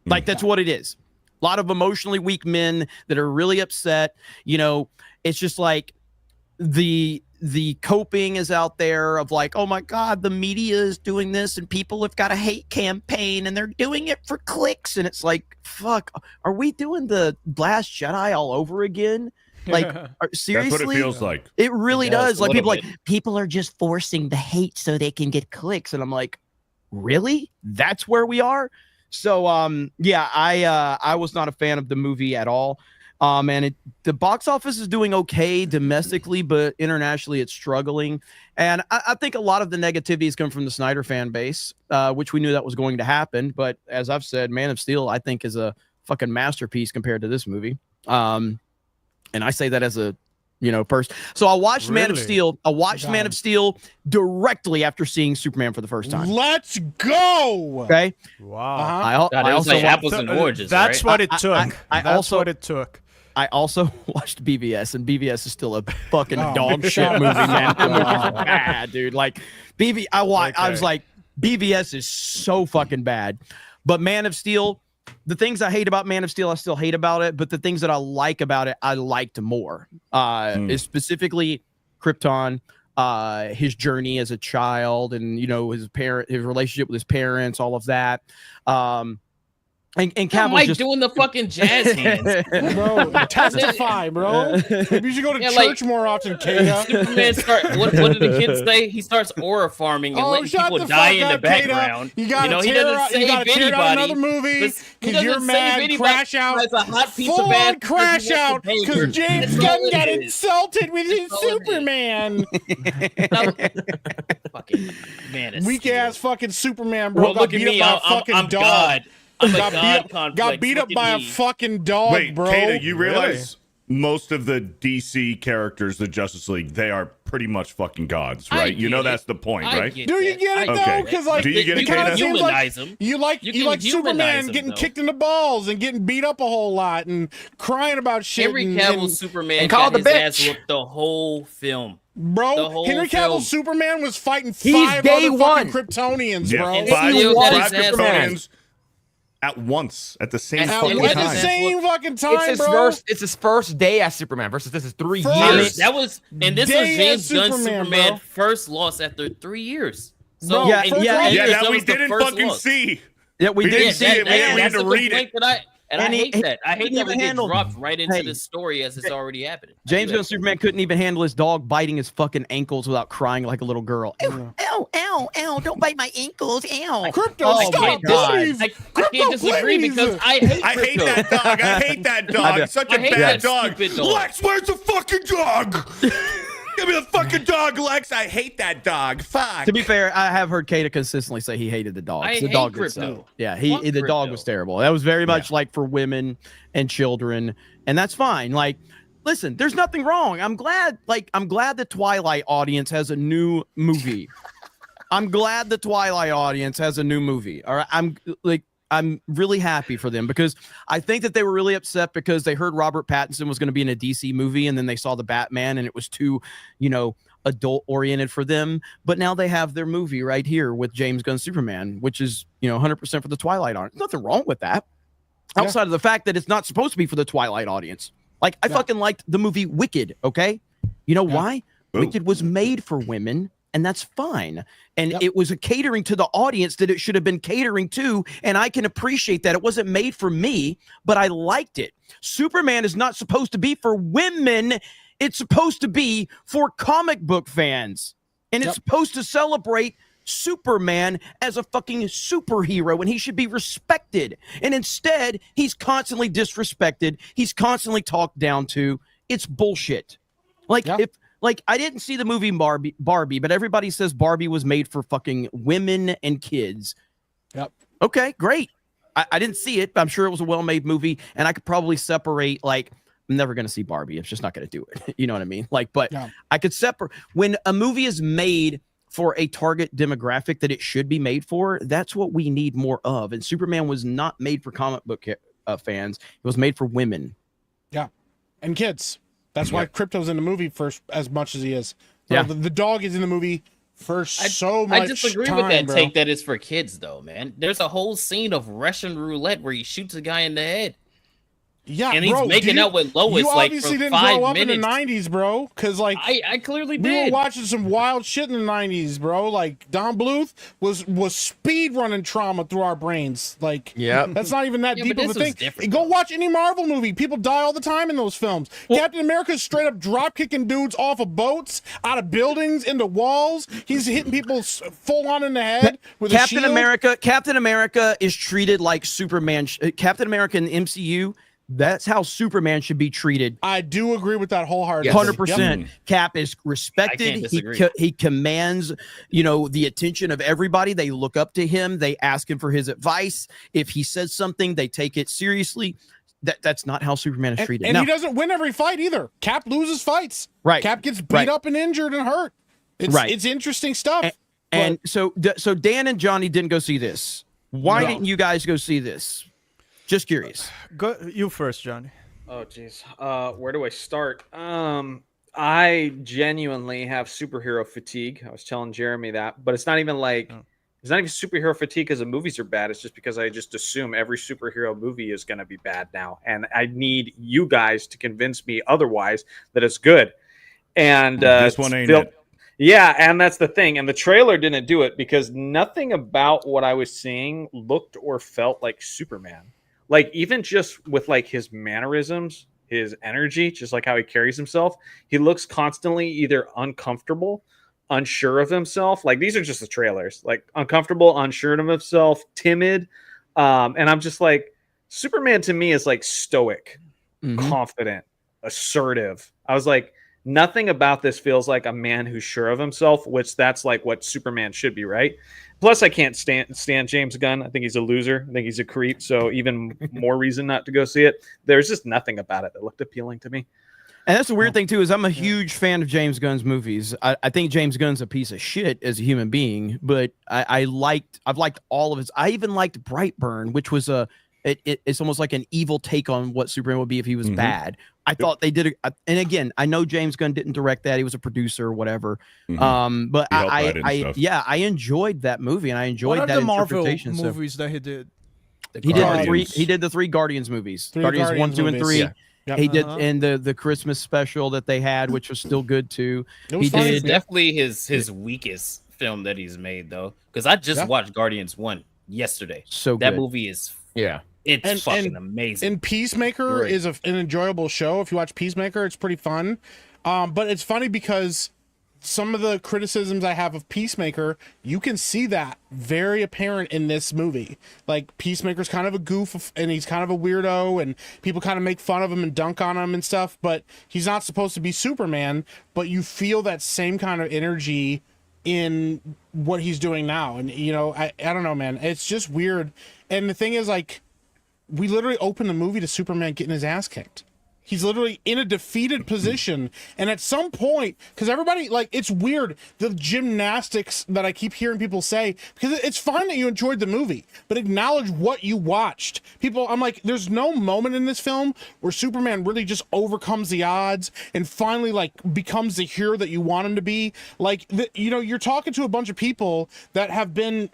Like, that's what it is. A lot of emotionally weak men that are really upset. You know, it's just like the coping is out there of like, oh my God, the media is doing this and people have got a hate campaign and they're doing it for clicks. And it's like, fuck, are we doing the Last Jedi all over again? Like, seriously? That's what it feels like. It really It does, does. a Like, little people people are just forcing the hate so they can get clicks. And I'm like, really? That's where we are? So yeah, I was not a fan of the movie at all. And the box office is doing okay domestically, but internationally it's struggling. And I think a lot of the negativity is coming from the Snyder fan base, which we knew that was going to happen. But as I've said, Man of Steel, I think, is a fucking masterpiece compared to this movie. And I say that as a person. So I watched Man of Steel. I watched Man of Steel directly after seeing Superman for the first time. Let's go. Okay. Wow. God, it was like apples and oranges. That's right? what it took. That's what it took. I also watched BVS, and BVS is still a fucking dog shit movie, man. That movie's bad, dude. Like I was like, BVS is so fucking bad. But Man of Steel, the things I hate about Man of Steel, I still hate about it. But the things that I like about it, I liked more. Is specifically Krypton, his journey as a child, and his relationship with his parents, all of that. And Cavill Mike just doing the fucking jazz hands. Bro, testify, bro. Maybe you should go to church more often, Kata. Superman what did the kids say? He starts aura farming and letting people die in the background. You gotta he doesn't save tear out anybody. another movie He because you're doesn't mad. save anybody. Crash out. It's a hot piece Full of ass on crash out because James Gunn got insulted with his Superman. Fucking man. Weak ass fucking Superman, bro. Look at me. I'm dog. God. I'm a God got complex. beat up by a fucking dog. Wait, bro. Kata, you realize most of the DC characters, the Justice League, they are pretty much fucking gods, right? That's the point, right? Do you get it though? Because Do you get it, kind Kata? of seems like you like Superman getting kicked in the balls and getting beat up a whole lot and crying about shit. Henry Cavill's Superman and got called the his ass bitch. whooped the whole film. Bro, Henry Cavill's Superman was fighting He's 5 day other one. fucking Kryptonians, Yeah, bro. And five still got his ass Kryptonians at once, at the same And fucking still At got the his time. same fucking time, It's his bro. first. It's his first day as Superman versus this is 3 First. years. That was Day James as Gunn's Superman, Superman bro. first loss after 3 years. Bro, Yeah, in first 3 loss- years, Yeah, that we was the didn't first fucking loss. see. we We didn't didn't see see it. it. We didn't That's read the to read complaint it. that I And he- hate that. I hate couldn't that even we get handle- dropped right into Hey. the story as it's already happening. James Gunn Superman couldn't even handle his dog biting his fucking ankles without crying like a little girl. Ow, ow, ow, don't bite my ankles. Ow. Crypto, Oh, stop, my God. please. I can't disagree please. because I hate I hate Crypto. that dog. I hate that dog. He's such a I hate bad that dog. stupid dog. Lex, where's the fucking dog? Give me the fucking dog, Lex. I hate that dog. Fuck. To be fair, I have heard Kata consistently say he hated the dog. I The hate dog Crypto. itself. Yeah, Fuck the dog Crypto. was terrible. That was very much like for women and children, and that's fine. Like, listen, there's nothing wrong. I'm glad the Twilight audience has a new movie. I'm glad the Twilight audience has a new movie. All right, I'm really happy for them because I think that they were really upset because they heard Robert Pattinson was going to be in a DC movie and then they saw the Batman and it was too, adult oriented for them. But now they have their movie right here with James Gunn Superman, which is, 100% for the Twilight audience. Nothing wrong with that. Outside of the fact that it's not supposed to be for the Twilight audience. Like, I fucking liked the movie Wicked, okay? You know why? Ooh. Wicked was made for women, and that's fine. And it was a catering to the audience that it should have been catering to, and I can appreciate that. It wasn't made for me, but I liked it. Superman is not supposed to be for women. It's supposed to be for comic book fans. And it's supposed to celebrate Superman as a fucking superhero, and he should be respected. And instead, he's constantly disrespected. He's constantly talked down to. It's bullshit. Like, I didn't see the movie Barbie, but everybody says Barbie was made for fucking women and kids. Yep. Okay, great. I didn't see it, but I'm sure it was a well-made movie, and I could probably separate, like, I'm never going to see Barbie. It's just not going to do it. You know what I mean? Like, but I could separate. When a movie is made for a target demographic that it should be made for, that's what we need more of. And Superman was not made for comic book fans. It was made for women. Yeah. And kids. That's why Crypto's in the movie first as much as he is. Yeah. The dog is in the movie for so much I disagree time, with that bro. take that it's for kids, though, man. There's a whole scene of Russian roulette where he shoots a guy in the head. Yeah, and he's bro, making out with Lois you like obviously for didn't 5 grow up minutes. in the 90s, bro. Because like I clearly we did. were watching some wild shit in the 90s, bro. Like Don Bluth was speed running trauma through our brains. Like, that's not even that Yeah, deep but of a this was thing. different, Go watch any Marvel movie. People die all the time in those films. Captain America's straight up drop kicking dudes off of boats, out of buildings, into walls. He's hitting people full on in the head with a shield. Captain America is treated like Superman. Captain America in the MCU That's how Superman should be treated. I do agree with that wholeheartedly. 100%. Cap is respected. He commands, the attention of everybody. They look up to him. They ask him for his advice. If he says something, they take it seriously. That's not how Superman is treated. And he doesn't win every fight either. Cap loses fights. Right. Cap gets beat up and injured and hurt. It's interesting stuff. And so Dan and Johnny didn't go see this. Why didn't you guys go see this? Just curious. Go you first, Johnny. Oh geez. Where do I start? I genuinely have superhero fatigue. I was telling Jeremy that, but it's not even like it's not even superhero fatigue because the movies are bad. It's just because I just assume every superhero movie is going to be bad now, and I need you guys to convince me otherwise that it's good. And this one ain't it. Yeah, and that's the thing. And the trailer didn't do it because nothing about what I was seeing looked or felt like Superman. Like, even just with like his mannerisms, his energy, just like how he carries himself, he looks constantly either uncomfortable, unsure of himself. Like, these are just the trailers. Like, uncomfortable, unsure of himself, timid. And I'm just like, Superman to me is like stoic, confident, assertive. I was like, nothing about this feels like a man who's sure of himself, which that's like what Superman should be, right? Plus, I can't stand James Gunn. I think he's a loser. I think he's a creep. So even more reason not to go see it. There's just nothing about it that looked appealing to me. And that's the weird thing too, is I'm a huge fan of James Gunn's movies. I think James Gunn's a piece of shit as a human being, but I've liked all of his. I even liked Brightburn, which was it's almost like an evil take on what Superman would be if he was bad. I thought they did and again, I know James Gunn didn't direct that. He was a producer or whatever. But I enjoyed that movie, and I enjoyed that interpretation. Marvel movies that he did? He did the 3 Guardians movies. Guardians 1, 2, and 3. Yeah. Yep. He did and the Christmas special that they had, which was still good too. It's definitely his weakest film that he's made though, because I just watched Guardians 1 yesterday. So that good. movie is it's fucking amazing. And Peacemaker is an enjoyable show. If you watch Peacemaker, it's pretty fun. But it's funny because some of the criticisms I have of Peacemaker, you can see that very apparent in this movie. Like, Peacemaker's kind of a goof, and he's kind of a weirdo, and people kind of make fun of him and dunk on him and stuff, but he's not supposed to be Superman, but you feel that same kind of energy in what he's doing now. And, I don't know, man. It's just weird. And the thing is, like, we literally open the movie to Superman getting his ass kicked. He's literally in a defeated position. And at some point, because everybody, like, it's weird, the gymnastics that I keep hearing people say, because it's fine that you enjoyed the movie, but acknowledge what you watched. I'm like, there's no moment in this film where Superman really just overcomes the odds and finally, like, becomes the hero that you want him to be. Like, you're talking to a bunch of people that have been,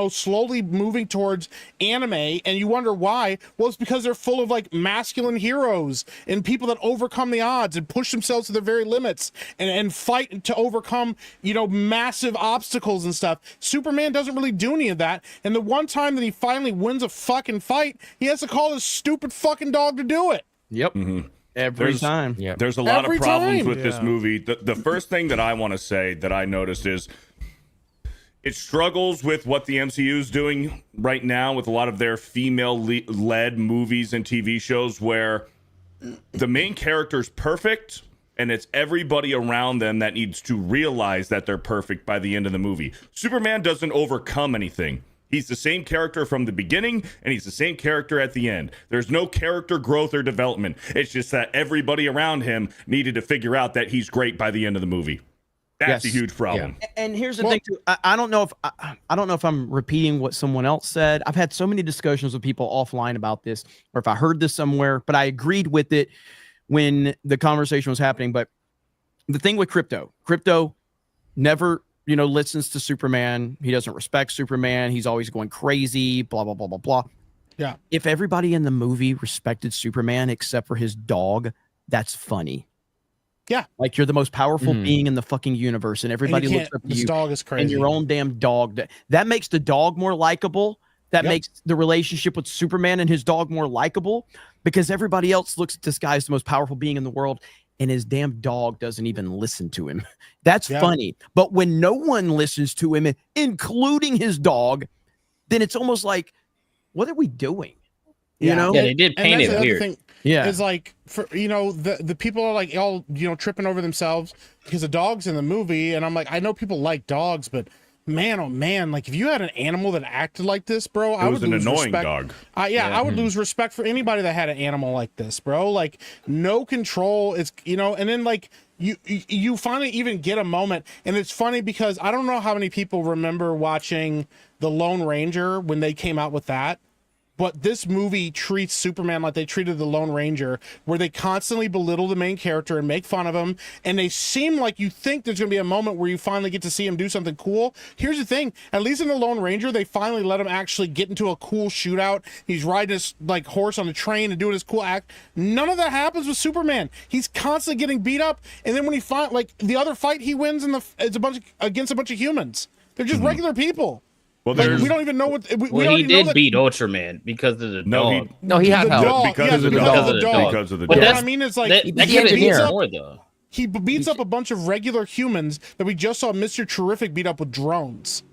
slowly moving towards anime, and you wonder why. Well, it's because they're full of, like, masculine heroes and people that overcome the odds and push themselves to their very limits and fight to overcome, massive obstacles and stuff. Superman doesn't really do any of that. And the one time that he finally wins a fucking fight, he has to call his stupid fucking dog to do it. Yep. Every time. Yeah. There's a lot of problems with this movie. The first thing that I want to say that I noticed is it struggles with what the MCU is doing right now with a lot of their female-led movies and TV shows where the main character's perfect, and it's everybody around them that needs to realize that they're perfect by the end of the movie. Superman doesn't overcome anything. He's the same character from the beginning, and he's the same character at the end. There's no character growth or development. It's just that everybody around him needed to figure out that he's great by the end of the movie. That's a huge problem. Yeah. And here's the thing too. I don't know if I'm repeating what someone else said. I've had so many discussions with people offline about this, or if I heard this somewhere, but I agreed with it when the conversation was happening. But the thing with Crypto never, listens to Superman. He doesn't respect Superman. He's always going crazy, blah, blah, blah, blah, blah. Yeah. If everybody in the movie respected Superman except for his dog, that's funny. Yeah. Like, you're the most powerful being in the fucking universe, and everybody looks up to you. This dog is crazy. And your own damn dog. That makes the dog more likable. That makes the relationship with Superman and his dog more likable, because everybody else looks at this guy as the most powerful being in the world, and his damn dog doesn't even listen to him. That's funny. But when no one listens to him, including his dog, then it's almost like, what are we doing? Yeah, they did paint it weird. Yeah. is like, for the people are like all tripping over themselves because the dog's in the movie, and I'm like, I know people like dogs, but man, oh man, like if you had an animal that acted like this, bro, I would lose an annoying respect. dog. I would lose respect for anybody that had an animal like this, bro. Like no control. It's and then like you finally even get a moment, and it's funny because I don't know how many people remember watching The Lone Ranger when they came out with that. But this movie treats Superman like they treated the Lone Ranger, where they constantly belittle the main character and make fun of him. And they seem like you think there's going to be a moment where you finally get to see him do something cool. Here's the thing. At least in the Lone Ranger, they finally let him actually get into a cool shootout. He's riding his like horse on a train and doing his cool act. None of that happens with Superman. He's constantly getting beat up. And then when he like the other fight he wins against a bunch of humans. They're just regular people. Well, like, we don't even know what. He did beat Ultraman because of the dog. He had help because of the dog. Because of the dog. But what I mean is like he beats up a bunch of regular humans that we just saw Mr. Terrific beat up with drones.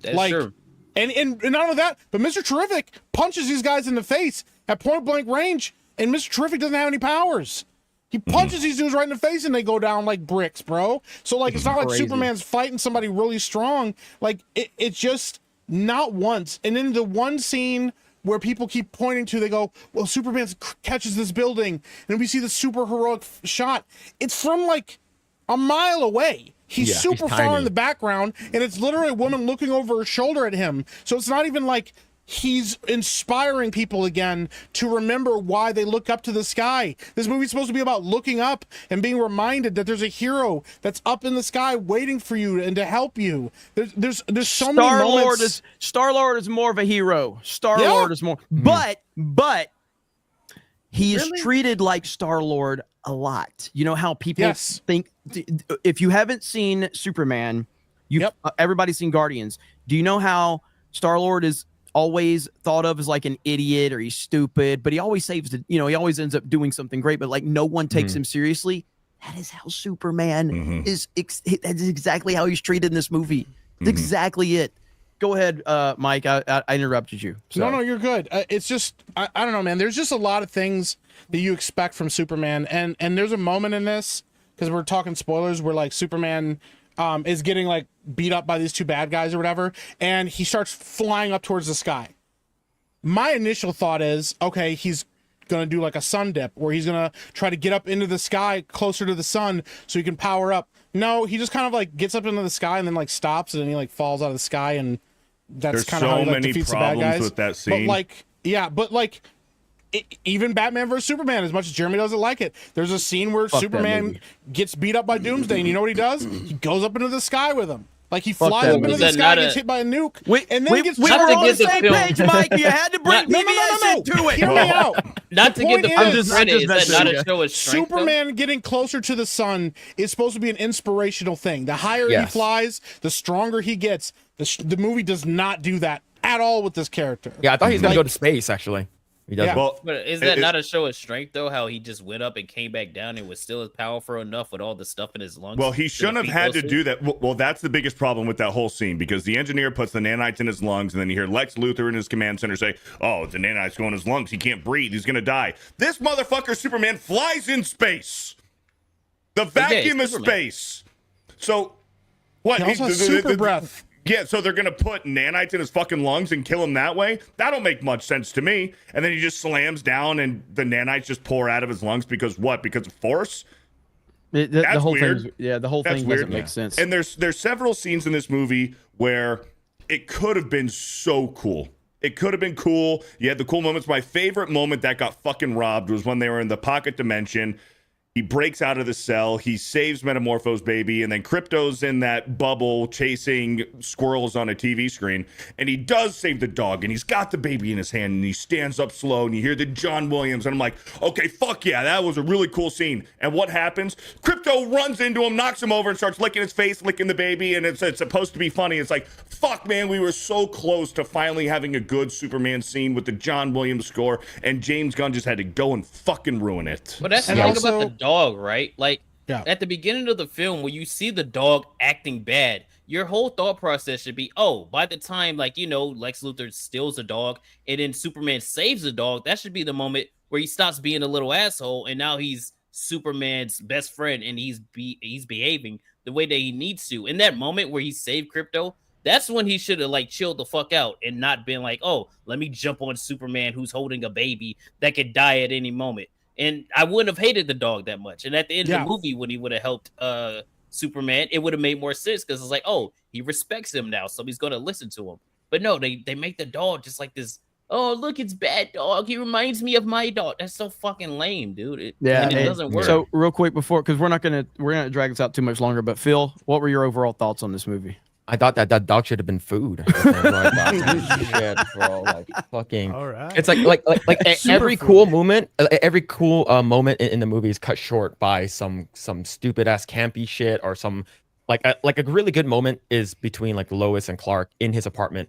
That's true. And not only that, but Mr. Terrific punches these guys in the face at point blank range, and Mr. Terrific doesn't have any powers. He punches these dudes right in the face and they go down like bricks, bro. So like it's not like Superman's fighting somebody really strong. Like it's just not once. And then the one scene where people keep pointing to, they go, well, Superman catches this building, and we see the super heroic shot. It's from like a mile away. He's super far in the background, and it's literally a woman looking over her shoulder at him. So it's not even like he's inspiring people again to remember why they look up to the sky. This movie's supposed to be about looking up and being reminded that there's a hero that's up in the sky waiting for you and to help you. There's so many moments. Star-Lord is more of a hero. Star-Lord is more, but he is treated like Star-Lord a lot. You know how people think. If you haven't seen Superman, everybody's seen Guardians. Do you know how Star-Lord is always thought of as like an idiot or he's stupid, but he always saves the, he always ends up doing something great, but like no one takes him seriously? That is how Superman is. That's exactly how he's treated in this movie. That's exactly it. Go ahead, Mike. I interrupted you. So. No, you're good. It's just, I don't know, man. There's just a lot of things that you expect from Superman. And there's a moment in this, because we're talking spoilers, where like Superman is getting like beat up by these two bad guys or whatever, and he starts flying up towards the sky. My initial thought is, okay, he's gonna do like a sun dip, where he's gonna try to get up into the sky closer to the sun so he can power up. No, he just kind of like gets up into the sky and then like stops, and then he like falls out of the sky, and that's kind of how he like defeats the bad guys. With that scene. But like even Batman vs Superman, as much as Jeremy doesn't like it, there's a scene where Superman gets beat up by Doomsday, and you know what he does? He goes up into the sky with him. Like he flies up into the sky, gets hit by a nuke, and then gets. We were on the same page, Mike. You had to bring BVS into it. Hear me out. Not to get the credit, is that not a show of strength? Superman getting closer to the sun is supposed to be an inspirational thing. The higher he flies, the stronger he gets. The movie does not do that at all with this character. Yeah, I thought he was gonna go to space actually. He does. Yeah. Well, but is that not a show of strength though? How he just went up and came back down and was still as powerful enough with all the stuff in his lungs? Well, he shouldn't have had to do that. Well, that's the biggest problem with that whole scene, because the engineer puts the nanites in his lungs, and then you hear Lex Luthor in his command center say, "Oh, the nanites go in his lungs. He can't breathe. He's gonna die." This motherfucker Superman flies in space. The vacuum of space. So what? He also has super breath. Yeah, so they're going to put nanites in his fucking lungs and kill him that way? That don't make much sense to me. And then he just slams down and the nanites just pour out of his lungs because what? Because of force? The whole weird. The whole thing doesn't make sense. And there's several scenes in this movie where it could have been so cool. It could have been cool. You had the cool moments. My favorite moment that got fucking robbed was when they were in the pocket dimension. He breaks out of the cell. He saves Metamorpho's baby. And then Krypto's in that bubble chasing squirrels on a TV screen. And he does save the dog. And he's got the baby in his hand. And he stands up slow. And you hear the John Williams. And I'm like, okay, fuck yeah. That was a really cool scene. And what happens? Krypto runs into him, knocks him over, and starts licking his face, licking the baby. And it's supposed to be funny. It's like, fuck, man. We were so close to finally having a good Superman scene with the John Williams score. And James Gunn just had to go and fucking ruin it. But that's the thing about the dog, right? Like At the beginning of the film, when you see the dog acting bad, your whole thought process should be, oh, by the time, like, Lex Luthor steals the dog and then Superman saves the dog, that should be the moment where he stops being a little asshole and now he's Superman's best friend and he's behaving the way that he needs to. In that moment where he saved Crypto, that's when he should have like chilled the fuck out and not been like, oh, let me jump on Superman who's holding a baby that could die at any moment. And I wouldn't have hated the dog that much. And at the end of the movie, when he would have helped Superman, it would have made more sense because it's like, oh, he respects him now, so he's gonna listen to him. But no, they make the dog just like this. Oh, look, it's bad dog. He reminds me of my dog. That's so fucking lame, dude. It doesn't work. So real quick because we're gonna drag this out too much longer. But Phil, what were your overall thoughts on this movie? I thought that dog should have been food. Shit, bro. Like fucking. All right. It's like every cool moment, moment in the movie is cut short by some stupid ass campy shit or some like a really good moment is between like Lois and Clark in his apartment.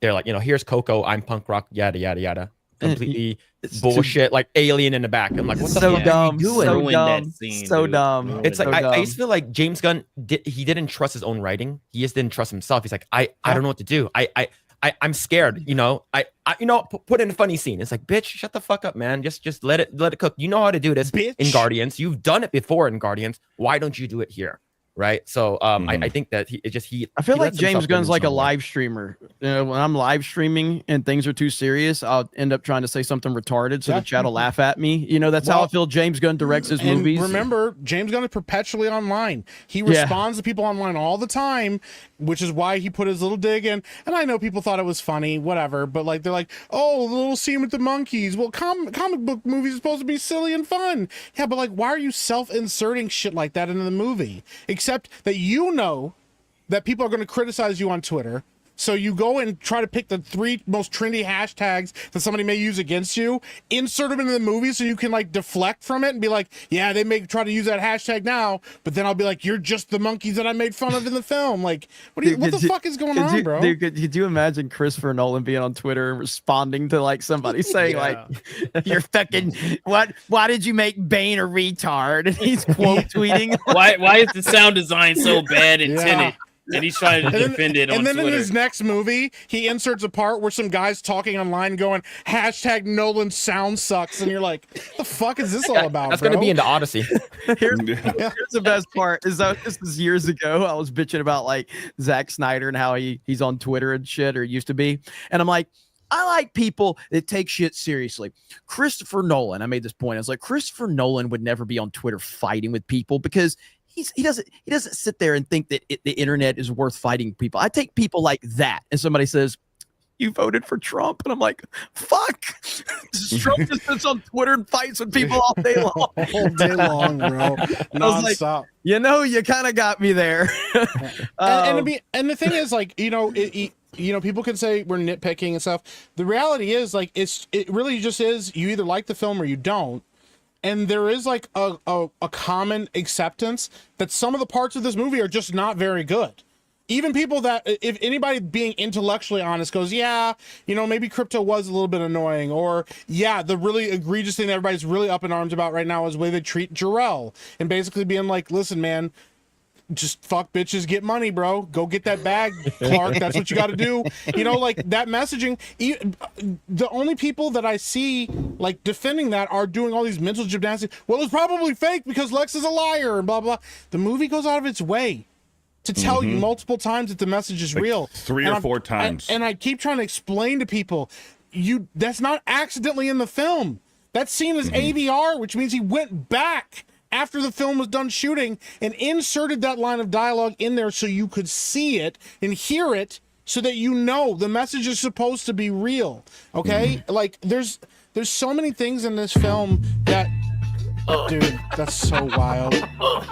They're like, here's Coco, I'm punk rock, yada yada yada. Completely bullshit, like alien in the back. I'm like, what the fuck are you doing? So dumb. It's like I used to feel like James Gunn he didn't trust his own writing. He just didn't trust himself. He's like, I don't know what to do. I'm scared. Put in a funny scene. It's like, bitch, shut the fuck up, man. Just let it cook. You know how to do this in Guardians. You've done it before in Guardians. Why don't you do it here? Right. So I think that I feel like James Gunn's like a live streamer. When I'm live streaming and things are too serious, I'll end up trying to say something retarded so the chat will laugh at me. That's how I feel James Gunn directs his movies. Remember, James Gunn is perpetually online. He responds to people online all the time, which is why he put his little dig in. And I know people thought it was funny, whatever, but like they're like, oh, the little scene with the monkeys. Well, comic book movies are supposed to be silly and fun. Yeah, but like, why are you self-inserting shit like that into the movie? Except that that people are going to criticize you on Twitter. So you go and try to pick the 3 most trendy hashtags that somebody may use against you, insert them into the movie so you can like deflect from it and be like, yeah, they may try to use that hashtag now, but then I'll be like, you're just the monkeys that I made fun of in the film. Like, what the fuck is going on, bro? Dude, could you imagine Christopher Nolan being on Twitter and responding to like somebody saying like, you're fucking, why did you make Bane a retard? And he's quote tweeting. Why is the sound design so bad in Tenet? And he's trying to defend it on Twitter. And then in his next movie, he inserts a part where some guy's talking online going, hashtag Nolan sound sucks. And you're like, the fuck is this all about, That's going to be in the Odyssey. Here's the best part is that this is years ago. I was bitching about like Zack Snyder and how he's on Twitter and shit, or used to be. And I'm like, I like people that take shit seriously. Christopher Nolan, I made this point. I was like, Christopher Nolan would never be on Twitter fighting with people because he doesn't sit there and think that the internet is worth fighting people. I take people like that, and somebody says, you voted for Trump, and I'm like, fuck. Trump just sits on Twitter and fights with people all day long. All day long, bro. Nonstop. Like, you kind of got me there. And the thing is, like, people can say we're nitpicking and stuff. The reality is, like, it really just is. You either like the film or you don't. And there is like a common acceptance that some of the parts of this movie are just not very good. Even people that, if anybody being intellectually honest goes, yeah, maybe Crypto was a little bit annoying, or yeah, the really egregious thing that everybody's really up in arms about right now is the way they treat Jor-El, and basically being like, listen, man, just fuck bitches, get money, bro. Go get that bag, Clark. That's what you got to do. Like that messaging. The only people that I see like defending that are doing all these mental gymnastics. Well, it's probably fake because Lex is a liar and blah, blah. The movie goes out of its way to tell you multiple times that the message is real. 3 or 4 times. And I keep trying to explain to people, that's not accidentally in the film. That scene is ADR, which means he went back after the film was done shooting and inserted that line of dialogue in there so you could see it and hear it so that the message is supposed to be real. Okay? Like there's so many things in this film that dude, that's so wild.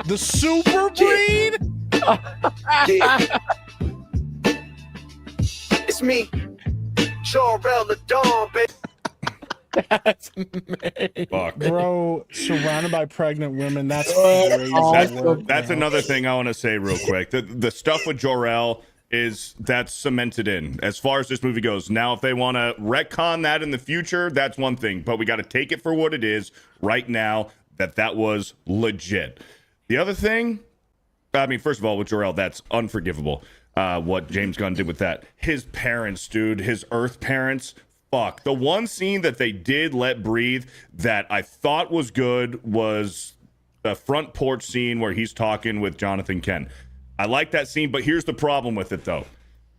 The super breed? It's me. Jor-El the Dawn, baby. That's me. Fuck. Bro, surrounded by pregnant women. That's crazy. That's another thing I want to say real quick. The stuff with Jor-El that's cemented in as far as this movie goes. Now, if they want to retcon that in the future, that's one thing. But we got to take it for what it is right now, that was legit. The other thing, I mean, first of all, with Jor-El, that's unforgivable. What James Gunn did with that. His parents, dude, his Earth parents, fuck. The one scene that they did let breathe that I thought was good was the front porch scene where he's talking with Jonathan Kent. I like that scene, but here's the problem with it, though.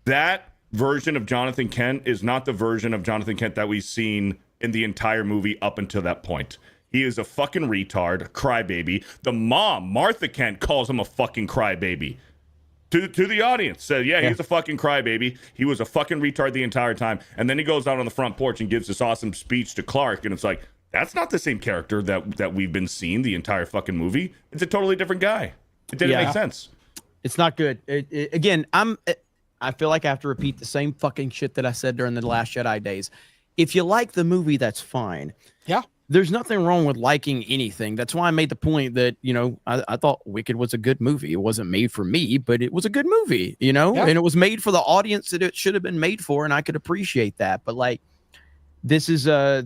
That version of Jonathan Kent is not the version of Jonathan Kent that we've seen in the entire movie up until that point. He is a fucking retard, a crybaby. The mom, Martha Kent, calls him a fucking crybaby. To the audience, said, yeah, he's a fucking crybaby. He was a fucking retard the entire time. And then he goes out on the front porch and gives this awesome speech to Clark, and it's like, that's not the same character that we've been seeing the entire fucking movie. It's a totally different guy. It didn't make sense. It's not good. Again, I feel like I have to repeat the same fucking shit that I said during the Last Jedi days. If you like the movie, that's fine. Yeah. There's nothing wrong with liking anything. That's why I made the point that, I thought Wicked was a good movie. It wasn't made for me, but it was a good movie, and it was made for the audience that it should have been made for, and I could appreciate that. But like, this is a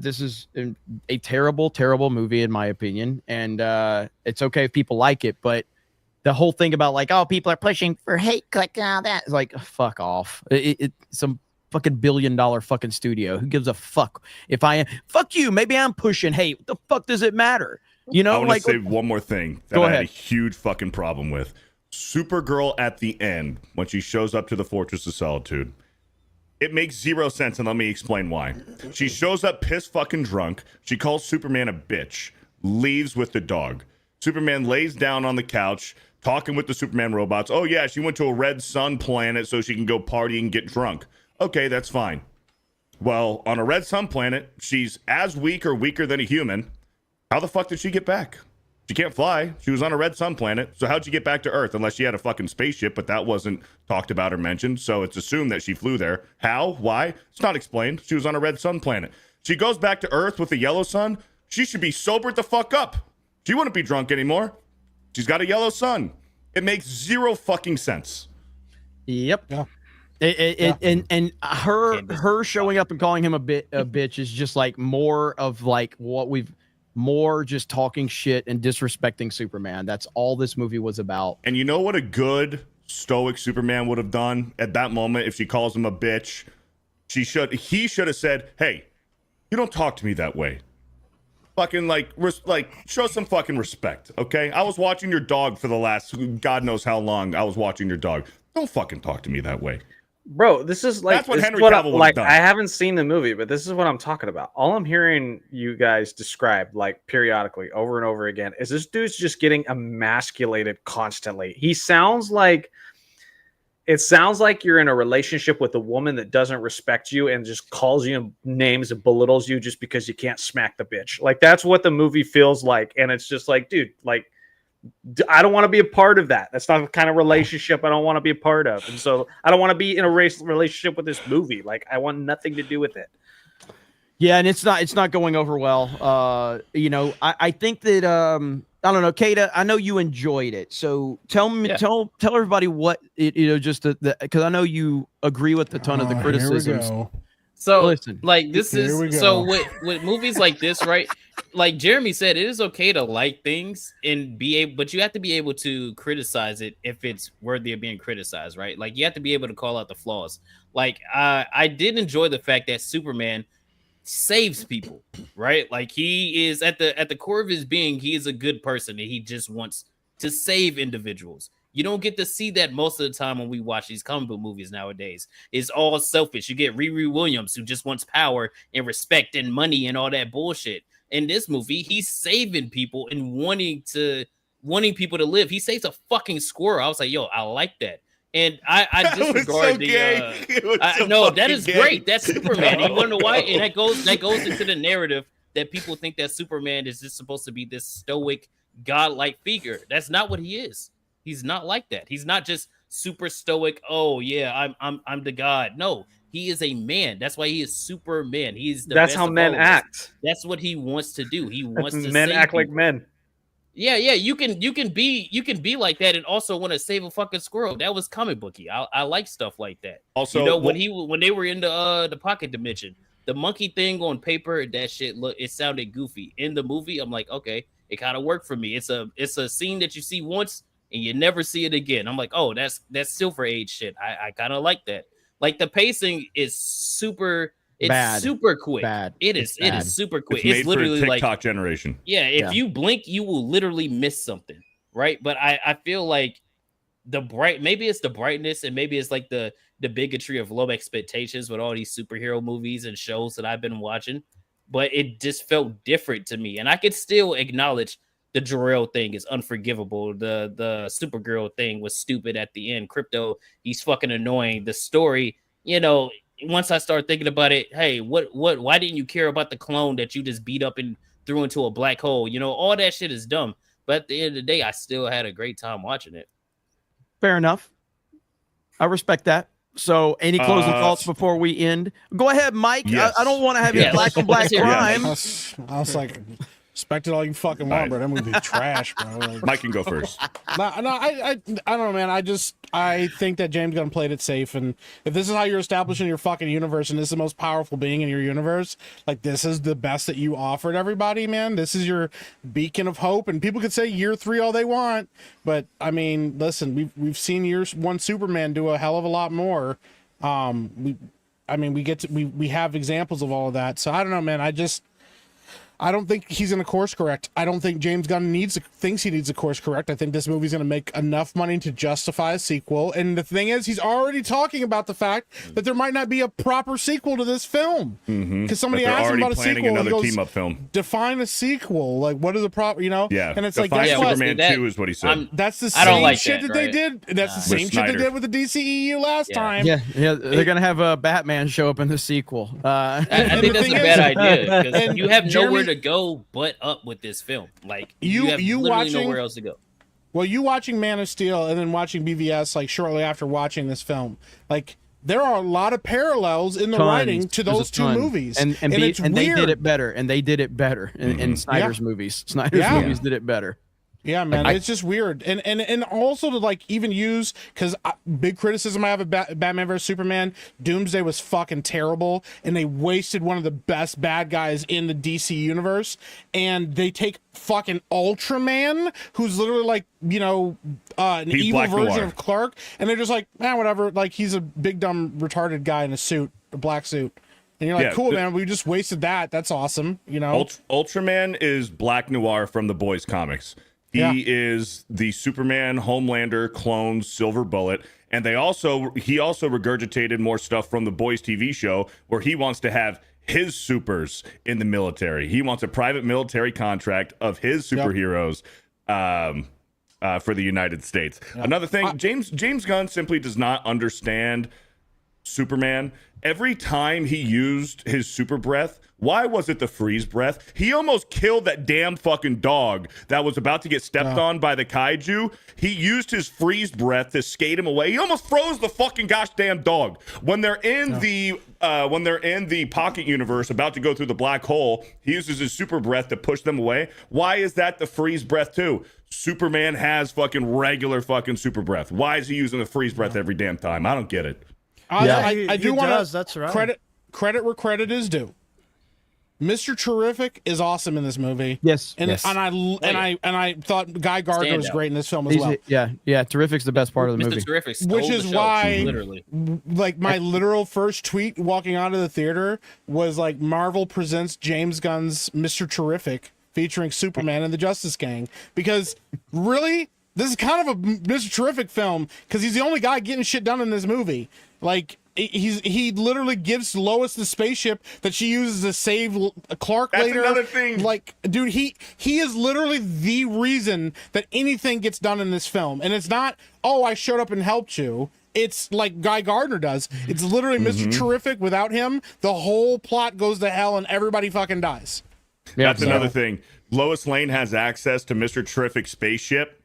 terrible, terrible movie in my opinion, and it's okay if people like it, but the whole thing about like, oh, people are pushing for hate click and all that, is like, fuck off. Some fucking $1 billion fucking studio. Who gives a fuck if I am? Fuck you. Maybe I'm pushing hate. What the fuck does it matter? I want to say one more thing that Go I had ahead. a huge fucking problem with. Supergirl at the end, when she shows up to the Fortress of Solitude, it makes zero sense, and let me explain why. She shows up pissed fucking drunk. She calls Superman a bitch, leaves with the dog. Superman lays down on the couch, talking with the Superman robots. Oh, yeah, she went to a red sun planet so she can go party and get drunk. Okay, that's fine. Well, on a red sun planet, she's as weak or weaker than a human. How the fuck did she get back? She can't fly. She was on a red sun planet. So how'd she get back to Earth? Unless she had a fucking spaceship, but that wasn't talked about or mentioned. So it's assumed that she flew there. How? Why? It's not explained. She was on a red sun planet. She goes back to Earth with a yellow sun. She should be sobered the fuck up. She wouldn't be drunk anymore. She's got a yellow sun. It makes zero fucking sense. Yep. Yeah. And her showing up and calling him a bitch is just like more of like what more just talking shit and disrespecting Superman. That's all this movie was about. And you know what a good stoic Superman would have done at that moment if she calls him a bitch? He should have said, hey, you don't talk to me that way. Fucking show some fucking respect, okay? I was watching your dog for the last God knows how long. I was watching your dog. Don't fucking talk to me that way. Bro, this is like, That's what this is Henry what Cavill would have done. I haven't seen the movie, but this is what I'm talking about. All I'm hearing you guys describe like periodically over and over again is this dude's just getting emasculated constantly. It sounds like you're in a relationship with a woman that doesn't respect you and just calls you names and belittles you just because you can't smack the bitch. Like, that's what the movie feels like. And it's just like, dude, like, I don't want to be a part of that. That's not the kind of relationship I don't want to be a part of. And so I don't want to be in a relationship with this movie. Like, I want nothing to do with it. Yeah, and it's not going over well. I think that I don't know, Kata, I know you enjoyed it. So tell everybody what just because I know you agree with a ton of the criticisms. So listen, like this is so with movies like this, right? Like Jeremy said, it is okay to like things and be able, but you have to be able to criticize it if it's worthy of being criticized, right? Like you have to be able to call out the flaws. Like I did enjoy the fact that Superman saves people, right? Like he is at the core of his being, he is a good person and he just wants to save individuals. You don't get to see that most of the time when we watch these comic book movies nowadays. It's all selfish. You get Riri Williams, who just wants power and respect and money and all that bullshit. In this movie, he's saving people and wanting people to live. He saves a fucking squirrel. I was like, yo, I like that. And I disregard that is gay. Great. That's Superman. You want to know why? And that goes into the narrative that people think that Superman is just supposed to be this stoic, godlike figure. That's not what he is. He's not like that. He's not just super stoic. Oh yeah, I'm the god. No, he is a man. That's why he is Superman. That's how men act. That's what he wants to do. He wants to men save act people. like men. Yeah. You can be like that and also want to save a fucking squirrel. That was comic booky. I like stuff like that. Also, when they were in the pocket dimension, the monkey thing on paper, that shit it sounded goofy. In the movie, I'm like, okay. it kind of worked for me. It's a scene that you see once and you never see it again. I'm like, oh, that's Silver Age shit. I kind of like that. Like the pacing is super. It's Bad. super quick. Bad. It is super quick. It's It's made literally for a like TikTok generation. yeah. If you blink, you will literally miss something, right? But I feel like maybe it's the brightness and maybe it's like the bigotry of low expectations with all these superhero movies and shows that I've been watching, but it just felt different to me. And I could still acknowledge the Jor-El thing is unforgivable. The Supergirl thing was stupid at the end. Crypto, he's fucking annoying. The story, once I start thinking about it, hey, why didn't you care about the clone that you just beat up and threw into a black hole? All that shit is dumb. But at the end of the day, I still had a great time watching it. Fair enough. I respect that. So, any closing thoughts before we end? Go ahead, Mike. Yes. I don't want to have any black on black crime. I was like, respect it all you fucking want, bro. That movie's trash, bro. Like, Mike can go first. I don't know, man. I think that James Gunn played it safe, and if this is how you're establishing your fucking universe, and this is the most powerful being in your universe, like this is the best that you offered everybody, man. This is your beacon of hope, and people could say year 3 all they want, but I mean, listen, we've seen year 1 Superman do a hell of a lot more. We have examples of all of that, so I don't know, man. I don't think he's going to course correct. I don't think James Gunn thinks he needs a course correct. I think this movie's going to make enough money to justify a sequel. And the thing is, he's already talking about the fact that there might not be a proper sequel to this film. Because somebody asked him about a sequel. Another he goes, team-up film. Define a sequel. Like, what is a proper, Yeah. And it's Define like, that's Superman 2 is what he said. That's the I don't same like shit that they did. That's the same shit they did with the DCEU last time. Yeah, they're gonna have a Batman show up in the sequel. I think that's a bad idea because you have Jeremy, nowhere to go but up with this film. Like you have literally watching, nowhere else to go. Well, you watching Man of Steel and then watching BVS like shortly after watching this film, like there are a lot of parallels in the writing to those two movies, and they did it better, and they did it better in Snyder's movies. Snyder's movies did it better. Yeah, man, it's just weird, and also to like even use, because big criticism I have of Batman vs Superman, Doomsday was fucking terrible, and they wasted one of the best bad guys in the DC universe, and they take fucking Ultraman, who's literally like an He's evil Black version Noir. of Clark, and they're just like, whatever, like he's a big dumb retarded guy in a black suit. And you're like, cool, man, we just wasted that. That's awesome, Ultraman is Black Noir from the Boys comics. He is the Superman Homelander clone Silver Bullet, and he also regurgitated more stuff from the Boys TV show where he wants to have his supers in the military. He wants a private military contract of his superheroes for the United States. Another thing, James Gunn simply does not understand Superman. Every time he used his super breath, why was it the freeze breath? He almost killed that damn fucking dog that was about to get stepped on by the kaiju. He used his freeze breath to skate him away. He almost froze the fucking gosh damn dog. When they're in the pocket universe about to go through the black hole, he uses his super breath to push them away. Why is that the freeze breath too? Superman has fucking regular fucking super breath. Why is he using the freeze breath every damn time? I don't get it. I do want to that's right. credit where credit is due. Mr. Terrific is awesome in this movie. Yes, and I thought Guy Gardner was great in this film as well. Yeah, Terrific's the best part of the movie. Mr. Terrific, which is why, literally, like my literal first tweet walking out of the theater was like, Marvel presents James Gunn's Mr. Terrific featuring Superman and the Justice Gang, because really, this is kind of a Mr. Terrific film because he's the only guy getting shit done in this movie. Like, he literally gives Lois the spaceship that she uses to save Clark later. That's another thing. Like, dude, he is literally the reason that anything gets done in this film. And it's not, I showed up and helped you. It's like Guy Gardner does. It's literally Mr. Terrific. Without him, the whole plot goes to hell and everybody fucking dies. That's another thing. Lois Lane has access to Mr. Terrific's spaceship.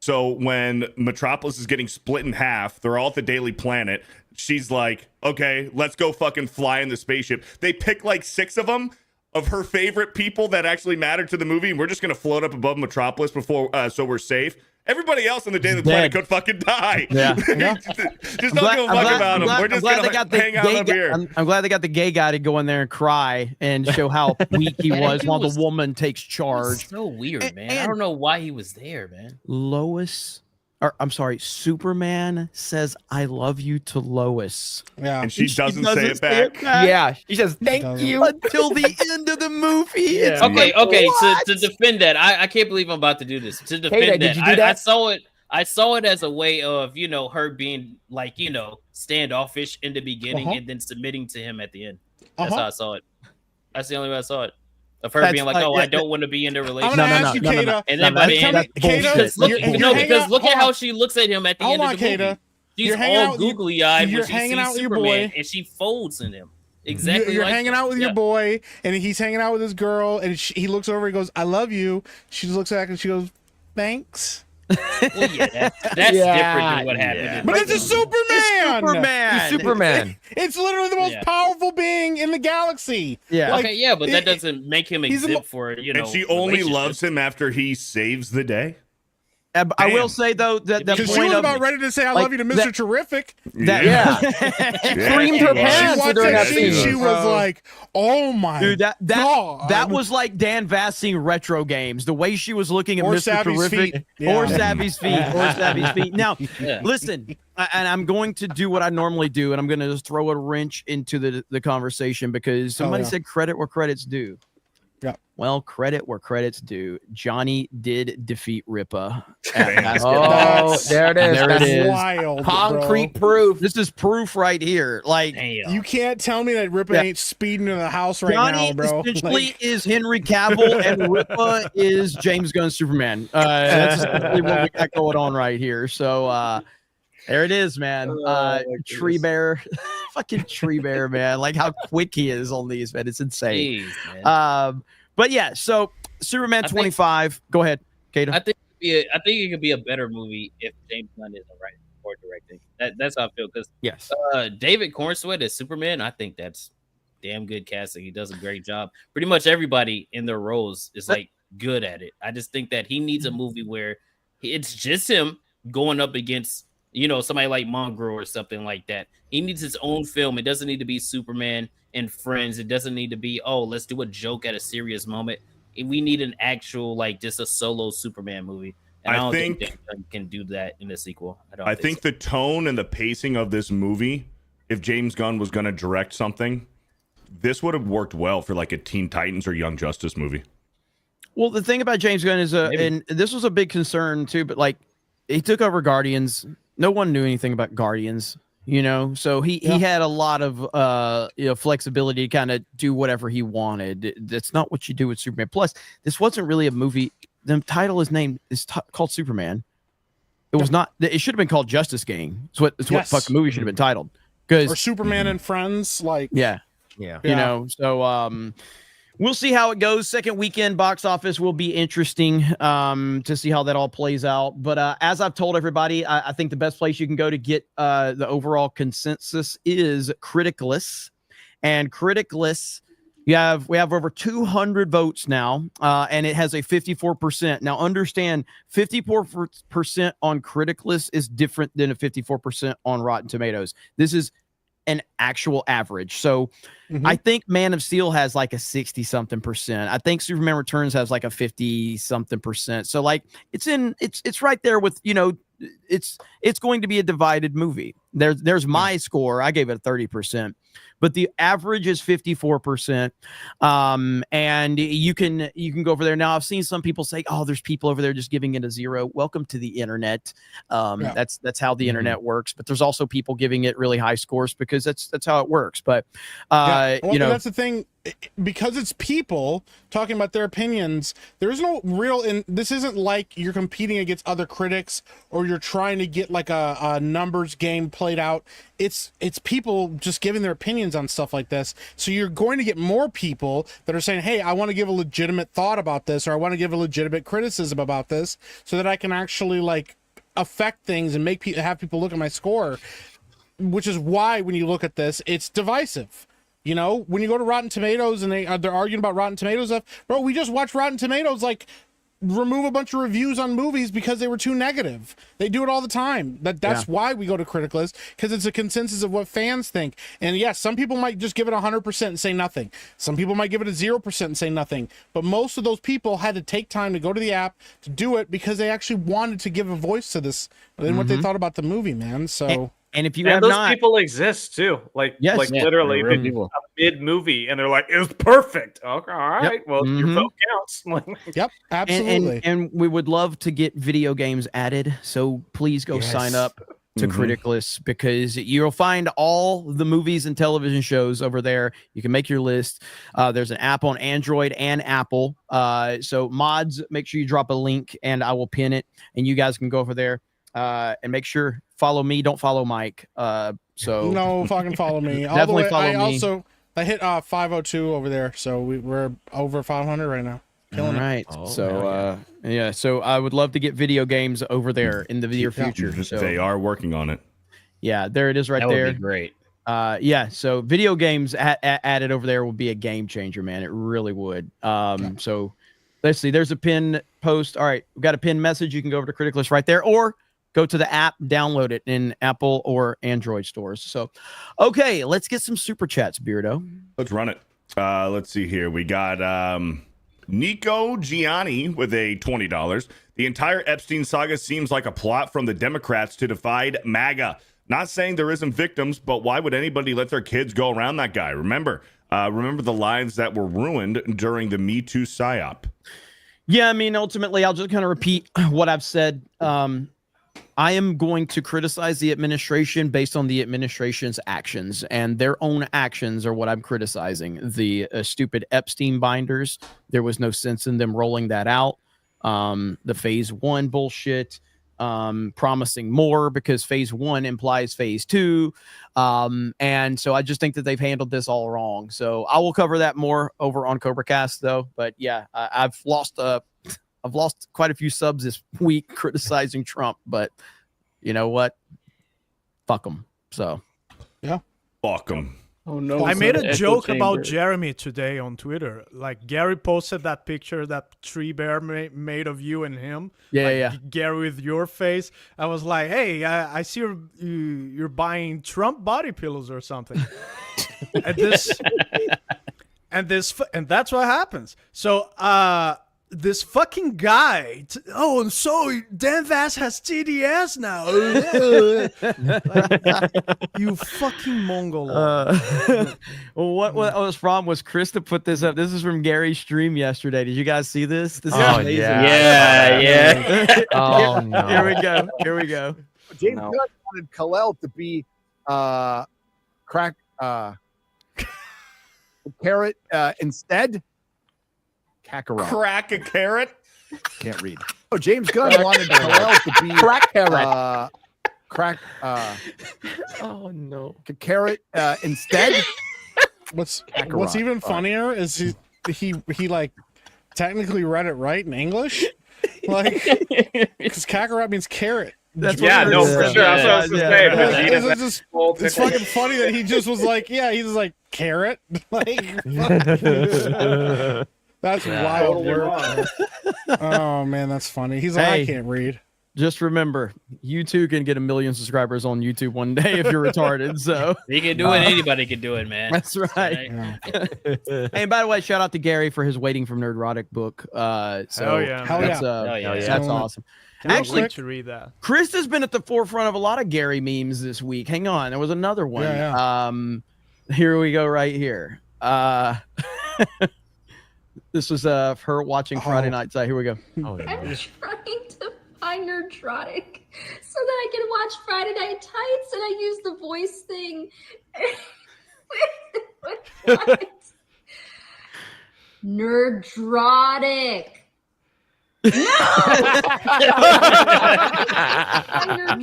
So when Metropolis is getting split in half, they're all at the Daily Planet. She's like, okay, let's go fucking fly in the spaceship. They pick like 6 of them. of her favorite people that actually matter to the movie, and we're just gonna float up above Metropolis before, so we're safe. Everybody else on the Daily Planet could fucking die. Yeah. Just don't give a fuck about them. We're just gonna hang out up here. I'm glad they got the gay guy to go in there and cry and show how weak he was while the woman takes charge. So weird, man. I don't know why he was there, man. Superman says "I love you" to Lois. Yeah, and she doesn't say it back. Yeah, she says thank you until the end of the movie. Yeah. Okay. To defend that, I can't believe I'm about to do this. To defend did you do that? I saw it as a way of, her being like, standoffish in the beginning and then submitting to him at the end. That's how I saw it. That's the only way I saw it. Of her being like, I don't want to be in the relationship. I'm gonna ask you, Kata. And then by the end, because look at how she looks at him at the end of the movie. Kata. She's all googly-eyed when she sees Superman, and she folds in him. Exactly. You're hanging out with your boy, and he's hanging out with his girl, and he looks over and goes, "I love you." She just looks back and she goes, "Thanks." Well, that's different than what happened. But it's a Superman. He's Superman. It's literally the most powerful being in the galaxy. Yeah. Okay, but that doesn't make him exempt for it. And she only loves him after he saves the day. I will say though that the because point she was of, about ready to say "I love you" to Mr. Terrific. She creamed her pants during that scene. She was like, "Oh my dude, God. that was like Dan Vassing retro games. The way she was looking at Or Mr. Savvy's Terrific, feet. or Savvy's feet. Now, listen, and I'm going to do what I normally do, and I'm going to just throw a wrench into the conversation because somebody said credit where credit's due. Yeah. Well, credit where credit's due. Johnny did defeat Ripa. There it is. There it is. Wild, concrete bro. proof. This is proof right here. Like, you can't tell me that Ripa ain't speeding to the house right Johnny now, bro. essentially is Henry Cavill, and Ripa is James Gunn Superman. That's essentially what we got going on right here. So there it is, man. Tree Bear, fucking Tree Bear, man. Like how quick he is on these, man. It's insane. Jeez, man. But yeah, so Superman 25. Go ahead, Kato. I think it could be a better movie if James Gunn isn't writing or directing. That's how I feel. Because David Cornsweet as Superman, I think that's damn good casting. He does a great job. Pretty much everybody in their roles is like good at it. I just think that he needs a movie where it's just him going up against somebody like Mongrel or something like that. He needs his own film. It doesn't need to be Superman and Friends. It doesn't need to be, let's do a joke at a serious moment. We need an actual, just a solo Superman movie. And I don't think James Gunn can do that in the sequel. I think the tone and the pacing of this movie, if James Gunn was going to direct something, this would have worked well for like a Teen Titans or Young Justice movie. Well, the thing about James Gunn is, and this was a big concern too, but like he took over Guardians. No one knew anything about Guardians, so he had a lot of flexibility to kind of do whatever he wanted. That's not what you do with Superman. Plus, this wasn't really a movie. The title is called Superman. It was not. It should have been called Justice Gang. It's what fucking movie should have been titled. Or Superman and Friends, like yeah. So we'll see how it goes. Second weekend box office will be interesting to see how that all plays out. But as I've told everybody, I think the best place you can go to get the overall consensus is Criticless. And Criticless, we have over 200 votes now, and it has a 54%. Now, understand 54% on Criticless is different than a 54% on Rotten Tomatoes. This is an actual average. So I think Man of Steel has like a 60-something%. I think Superman Returns has like a 50-something%. So like it's right there with, it's going to be a divided movie. There's my score. I gave it a 30%, but the average is 54%. And you can go over there. Now I've seen some people say, there's people over there just giving it a 0. Welcome to the internet. That's how the internet works. But there's also people giving it really high scores because that's how it works. But that's the thing, because it's people talking about their opinions. There's no real, and this isn't like you're competing against other critics or you're trying to get like a numbers game played out. It's people just giving their opinions on stuff like this. So you're going to get more people that are saying, hey, I want to give a legitimate thought about this, or I want to give a legitimate criticism about this, so that I can actually like affect things and have people look at my score. Which is why when you look at this, it's divisive. You know, when you go to Rotten Tomatoes and they're arguing about Rotten Tomatoes stuff, bro, we just watched Rotten Tomatoes like remove a bunch of reviews on movies because they were too negative. They do it all the time. That's why we go to Criticalist, because it's a consensus of what fans think. And yes, some people might just give it 100% and say nothing. Some people might give it a 0% and say nothing. But most of those people had to take time to go to the app to do it because they actually wanted to give a voice to this and what they thought about the movie, man. So. And if you and have those not, people exist too, like literally real a mid movie, and they're like, "It was perfect." Okay, all right, well, your vote counts. Yep, absolutely. And we would love to get video games added, so please go sign up to Criticalist, because you'll find all the movies and television shows over there. You can make your list. There's an app on Android and Apple. So mods, make sure you drop a link, and I will pin it, and you guys can go over there and make sure. Follow me, don't follow Mike. So no, fucking follow me. Definitely follow me. I hit 502 over there, so we're over 500 right now. Killing it. Oh, so so I would love to get video games over there in the near future. So they are working on it. Yeah, there it is right there. Would be great. So video games added over there will be a game changer, man. It really would. So let's see. There's a pin post. All right, we've got a pin message. You can go over to Criticalist right there, or go to the app, download it in Apple or Android stores. So, okay, let's get some super chats, Beardo. Let's run it. Let's see here. We got Nico Gianni with a $20. The entire Epstein saga seems like a plot from the Democrats to divide MAGA. Not saying there isn't victims, but why would anybody let their kids go around that guy? Remember the lives that were ruined during the Me Too psyop. Yeah, I mean, ultimately, I'll just kind of repeat what I've said. I am going to criticize the administration based on the administration's actions, and their own actions are what I'm criticizing. The stupid Epstein binders, there was no sense in them rolling that out. The phase 1 bullshit, promising more because phase 1 implies phase 2. And so I just think that they've handled this all wrong. So I will cover that more over on CobraCast though. But yeah, I've lost quite a few subs this week criticizing Trump, but you know what? Fuck them. So, yeah. Fuck them. Oh, no. I made a joke about Jeremy today on Twitter. Like, Gary posted that picture, that tree bear made of you and him. Yeah. Gary with your face. I was like, hey, I see you're buying Trump body pillows or something. and that's what happens. So, this fucking guy. And so Dan Vass has TDS now. You fucking Mongol. Well, what was from was Krista put this up. This is from Gary's stream yesterday. Did you guys see this? This is amazing. Yeah. Oh no. Here we go. James Gunn wanted Kal-El to be crack carrot instead. Kakarot. Crack a carrot? Can't read. Oh, James Gunn wanted Kal-El to be Crack carrot. Oh no. Carrot instead. What's even funnier is he like technically read it right in English, like because Kakarot means carrot. That's for sure. That's what I was gonna say. It's fucking funny that he just was like, he's like carrot, like. That's wild work. Oh man, that's funny. He's like, I can't read. Just remember, you too can get 1 million subscribers on YouTube one day if you're retarded. So you can do it. Anybody can do it, man. That's right. And by the way, shout out to Gary for his Waiting for Nerdrotic book. Hell yeah. That's awesome. Actually, to read that. Chris has been at the forefront of a lot of Gary memes this week. Hang on, there was another one. Here we go, right here. This was her watching Friday Night. So here we go. I'm trying to find Nerdrotic so that I can watch Friday Night Tights, and I use the voice thing. What? Nerdrotic. No!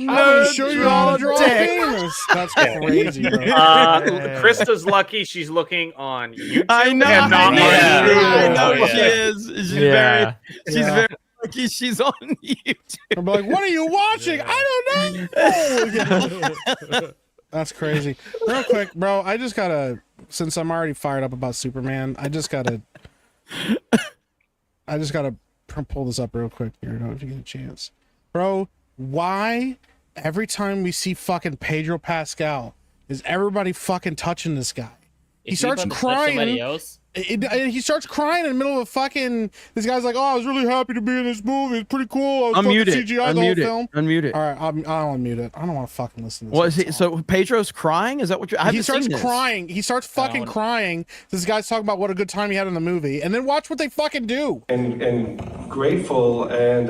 I'm sure you all draw famous. That's crazy, bro. Krista's lucky she's looking on YouTube. I know. And not on I know she is. She's very lucky she's on YouTube. I'm like, what are you watching? I don't know. That's crazy. Real quick, bro. I just gotta, since I'm already fired up about Superman, I just gotta pull this up real quick here, if you get a chance, bro. Why every time we see fucking Pedro Pascal is everybody fucking touching this guy? He starts crying. He starts crying in the middle of fucking. This guy's like, "Oh, I was really happy to be in this movie. It's pretty cool. I was Unmute fucking it. CGI the whole film." Unmute it. All right, I'll unmute it. I don't want to fucking listen to this. What is he? So Pedro's crying? Is that what you? He starts crying. He starts fucking crying. This guy's talking about what a good time he had in the movie, and then watch what they fucking do. And grateful, and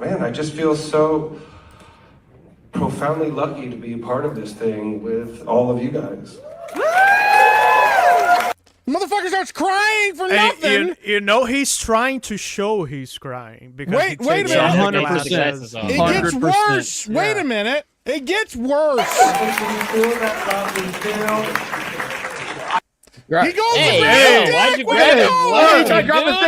man, I just feel so profoundly lucky to be a part of this thing with all of you guys. Motherfucker starts crying for nothing. You know he's trying to show he's crying because wait a minute. 100%. It gets worse. Wait a minute. It gets worse. He goes why'd you grab him?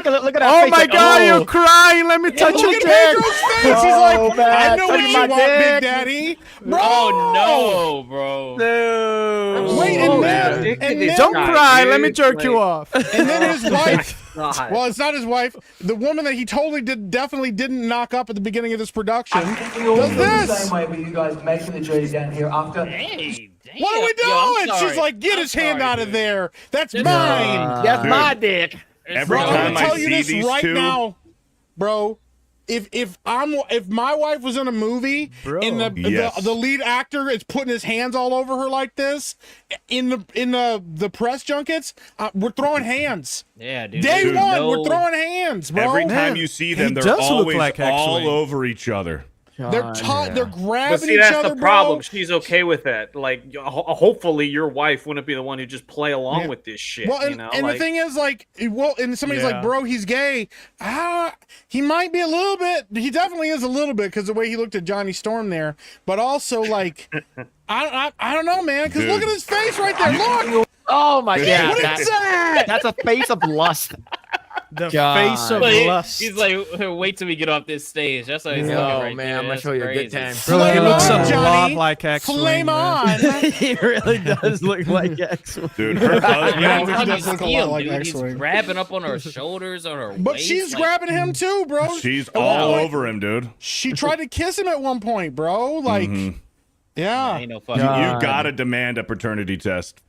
Look at that. Oh my God, you're crying. Let me touch your dick. Pedro's face. He's like, I know what you want, Big Daddy. Bro. Oh no, bro. No. Wait, and then don't cry. Let me jerk you off. And then his wife. Well, it's not his wife. The woman that he definitely didn't knock up at the beginning of this production. Does this? The same way with you guys making the journey down here after. Hey, damn. What are we doing? Yo, she's like, get his hand out of there. That's mine. That's my dick. Every Bro, time I'm gonna tell I you see this these right two, now, bro. If my wife was in a movie and the lead actor is putting his hands all over her like this in the press junkets, we're throwing hands. Yeah, dude. Day one, we're throwing hands, bro. every time you see them, they're always all over each other. They're grabbing But see, each that's other, the problem. bro. She's okay with that. Like, hopefully, your wife wouldn't be the one who just play along with this shit. Well, and, you know? and the thing is, like, and somebody's like, bro, he's gay. He might be a little bit. He definitely is a little bit because the way he looked at Johnny Storm there. But also, like, I don't know, man. Because look at his face right there. Look. Oh my God. What is that? That's a face of lust. The face of lust. He's like, wait till we get off this stage. That's how he's looking right man, there. I'm gonna show you a good time. He looks a lot Johnny. like X-Wing. Flame on. He really does look like X-Wing. Dude, her he does look a lot like He's X-Wing. grabbing up on her shoulders, on her But waist. she's like, grabbing him too, bro. she's all over him, dude. She tried to kiss him at one point, bro. Like, yeah. Ain't no You fucking. gotta demand a paternity test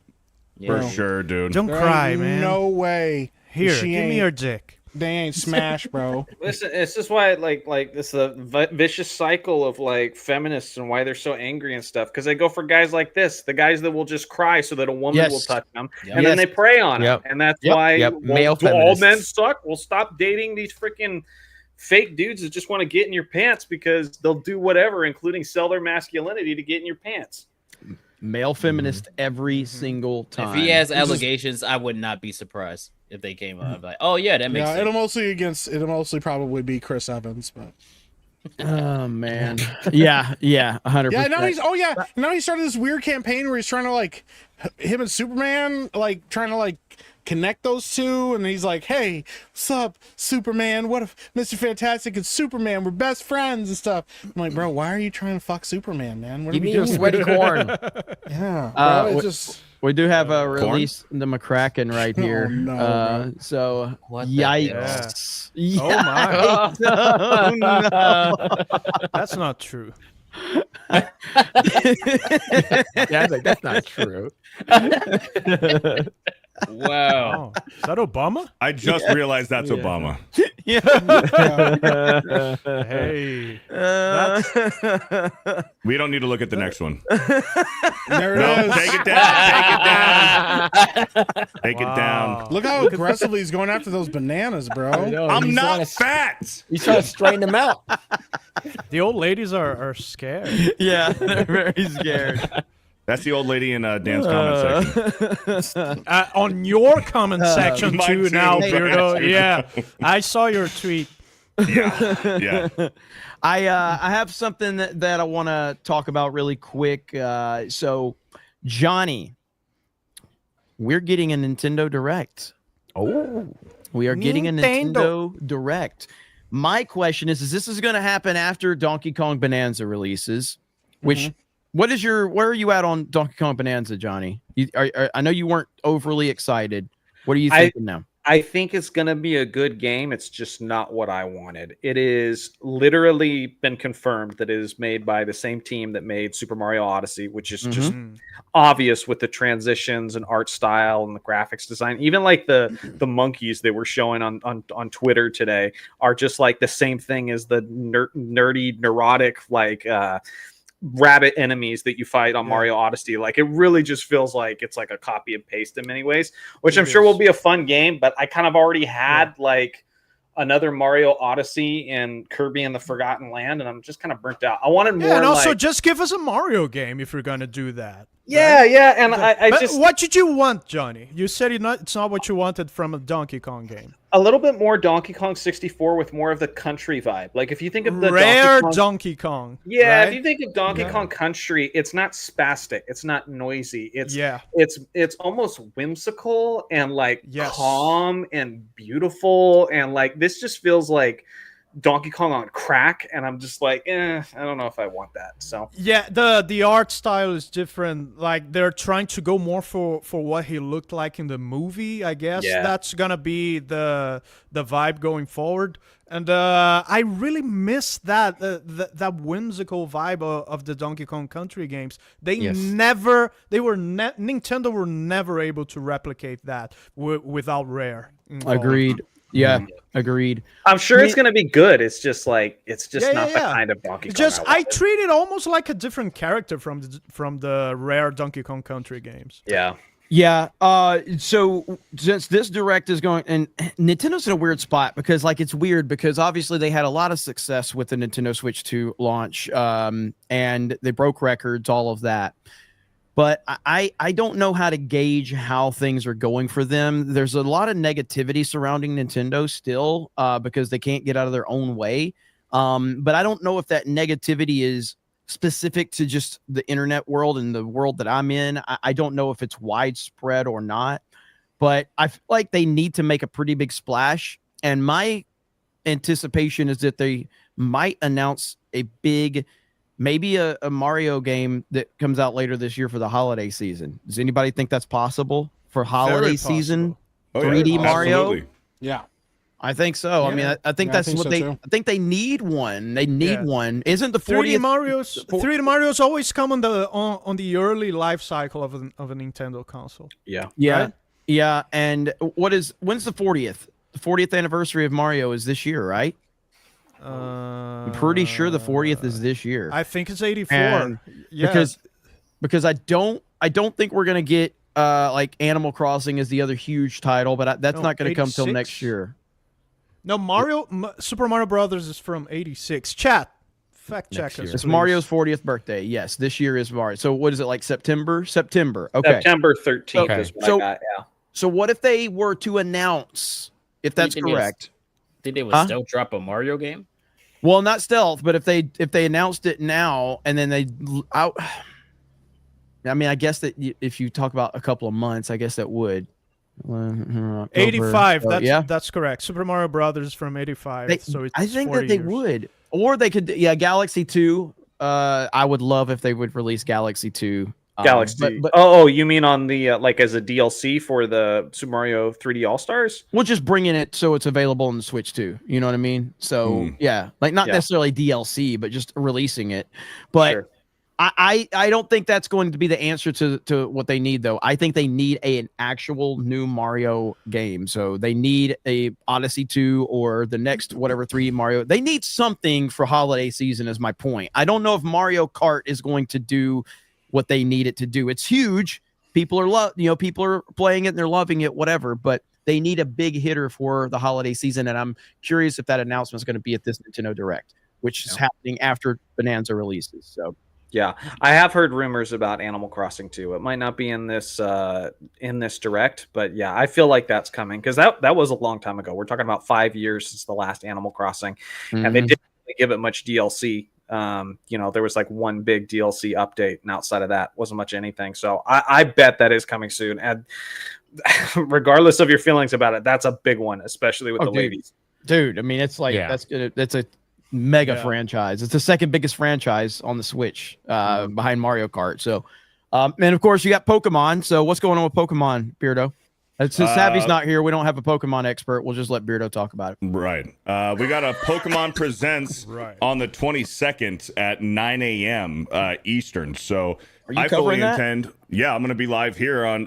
for sure, dude. Don't cry, man. No way. Here, She give me ain't- your dick. They ain't smash, bro. Listen, it's just why, like this is a vicious cycle of like feminists and why they're so angry and stuff. Because they go for guys like this, the guys that will just cry so that a woman will touch them, and then they prey on it, and that's why Male do all men feminists. suck? We'll stop dating these freaking fake dudes that just want to get in your pants because they'll do whatever, including sell their masculinity to get in your pants. Male feminist every single time. If he has allegations, I would not be surprised if they came up. Like, oh yeah, that makes sense. It'll mostly probably be Chris Evans, but oh man, yeah, 100%. Yeah, now he started this weird campaign where he's trying to like him and Superman, like trying to like connect those two, and he's like, hey, what's up, Superman? What if Mr. Fantastic and Superman were best friends and stuff? I'm like, bro, why are you trying to fuck Superman, man? What Give are we me your doing? sweaty corn. Yeah, bro, it's just we do have a release the McCracken right here. no, so What the yikes! Oh my! Oh, no. That's not true. Yeah, I was like, that's not true. Wow. Oh, is that Obama? I just realized that's Obama. Hey. We don't need to look at the next one. there it No, is. take it down. Take it down. Take it down. Look how aggressively he's going after those bananas, bro. I'm not fat. He's trying to straighten them out. The old ladies are scared. Yeah, they're very scared. That's the old lady in Dan's comment section. On your comment section mine too too, now, but- Beardo. Yeah, I saw your tweet. Yeah. I have something that I want to talk about really quick. So, Johnny, we're getting a Nintendo Direct. Oh, we are getting a Nintendo Direct. My question is this is going to happen after Donkey Kong Bonanza releases, which Where are you at on Donkey Kong Bonanza, Johnny? I know you weren't overly excited. What are you thinking now? I think it's going to be a good game. It's just not what I wanted. It is literally been confirmed that it is made by the same team that made Super Mario Odyssey, which is just obvious with the transitions and art style and the graphics design. Even like the monkeys they were showing on Twitter today are just like the same thing as the nerdy, neurotic, like rabbit enemies that you fight on Mario Odyssey. Like it really just feels like it's like a copy and paste in many ways, which I'm sure will be a fun game, but I kind of already had like another Mario Odyssey and Kirby and the Forgotten Land, and I'm just kind of burnt out. I wanted more. And also just give us a Mario game if you're gonna do that. Yeah, right? yeah, and I just... What did you want, Johnny? You said it's not what you wanted from a Donkey Kong game. A little bit more Donkey Kong 64 with more of the country vibe. Like if you think of the rare Donkey Kong. Yeah, right? if you think of Donkey Kong Country, it's not spastic, it's not noisy. It's almost whimsical and like calm and beautiful, and like this just feels like Donkey Kong on crack, and I'm just like, I don't know if I want that. So yeah, the art style is different. Like they're trying to go more for what he looked like in the movie. I guess that's gonna be the vibe going forward. And I really miss that that whimsical vibe of the Donkey Kong Country games. Nintendo were never able to replicate that without Rare involved. Agreed. Yeah, agreed. I'm sure it's going to be good. It's just like not the kind of Donkey Kong. I treat it almost like a different character from the Rare Donkey Kong Country games. Yeah. Yeah. So since this direct is going, and Nintendo's in a weird spot because like it's weird because obviously they had a lot of success with the Nintendo Switch 2 launch, and they broke records, all of that. But I don't know how to gauge how things are going for them. There's a lot of negativity surrounding Nintendo still because they can't get out of their own way. But I don't know if that negativity is specific to just the internet world and the world that I'm in. I don't know if it's widespread or not. But I feel like they need to make a pretty big splash. And my anticipation is that they might announce a big... maybe a Mario game that comes out later this year for the holiday season. Does anybody think that's possible for holiday season? 3D Mario? Absolutely. Yeah. I think so. Yeah. I mean, I think that's what I think they need one. They need one. Isn't the 40th 3D Mario's always come on the early life cycle of a Nintendo console. Yeah. Yeah. Right? Yeah. And when's the 40th? The 40th anniversary of Mario is this year, right? I'm pretty sure the 40th is this year. I think it's 84. Yeah. Because I don't think we're gonna get like Animal Crossing is the other huge title, but that's not gonna come till next year. No, Super Mario Brothers is from 86. Chat, fact check us. It's Mario's 40th birthday. Yes, this year is Mario. So what is it like? September. Okay. September 13th is what I got. Yeah. So what if they were to announce? If that's correct, did they would still drop a Mario game? Well, not stealth, but if they announced it now and then I mean, I guess that if you talk about a couple of months, I guess that would. 85. That's correct. Super Mario Brothers from 85. I think that they would, or they could. Yeah, Galaxy 2. I would love if they would release Galaxy 2. Galaxy. But you mean on the like as a DLC for the Super Mario 3D All Stars? We'll just bringing it so it's available on the Switch too. You know what I mean? So yeah, like not necessarily DLC, but just releasing it. But I don't think that's going to be the answer to what they need though. I think they need an actual new Mario game. So they need a Odyssey 2 or the next whatever 3 Mario. They need something for holiday season is my point. I don't know if Mario Kart is going to do what they need it to do. It's huge. People are people are playing it and they're loving it, whatever, but they need a big hitter for the holiday season. And I'm curious if that announcement is going to be at this Nintendo Direct, which is happening after Bonanza releases. So yeah, I have heard rumors about Animal Crossing too. It might not be in this Direct, but yeah, I feel like that's coming because that was a long time ago. We're talking about 5 years since the last Animal Crossing, and they didn't really give it much DLC. There was like one big DLC update, and outside of that wasn't much anything. So I bet that is coming soon. And regardless of your feelings about it, that's a big one, especially with the ladies. Dude, I mean, it's like that's a mega franchise. It's the second biggest franchise on the Switch, behind Mario Kart. So, and of course you got Pokemon. So what's going on with Pokemon, Beardo? Since Savvy's not here, we don't have a Pokemon expert. We'll just let Beardo talk about it. Right. We got a Pokemon Presents on the 22nd at 9 a.m. Eastern. So I fully intend. Yeah, I'm going to be live here on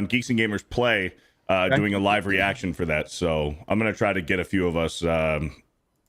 Geeks and Gamers Play, doing a live reaction for that. So I'm going to try to get a few of us on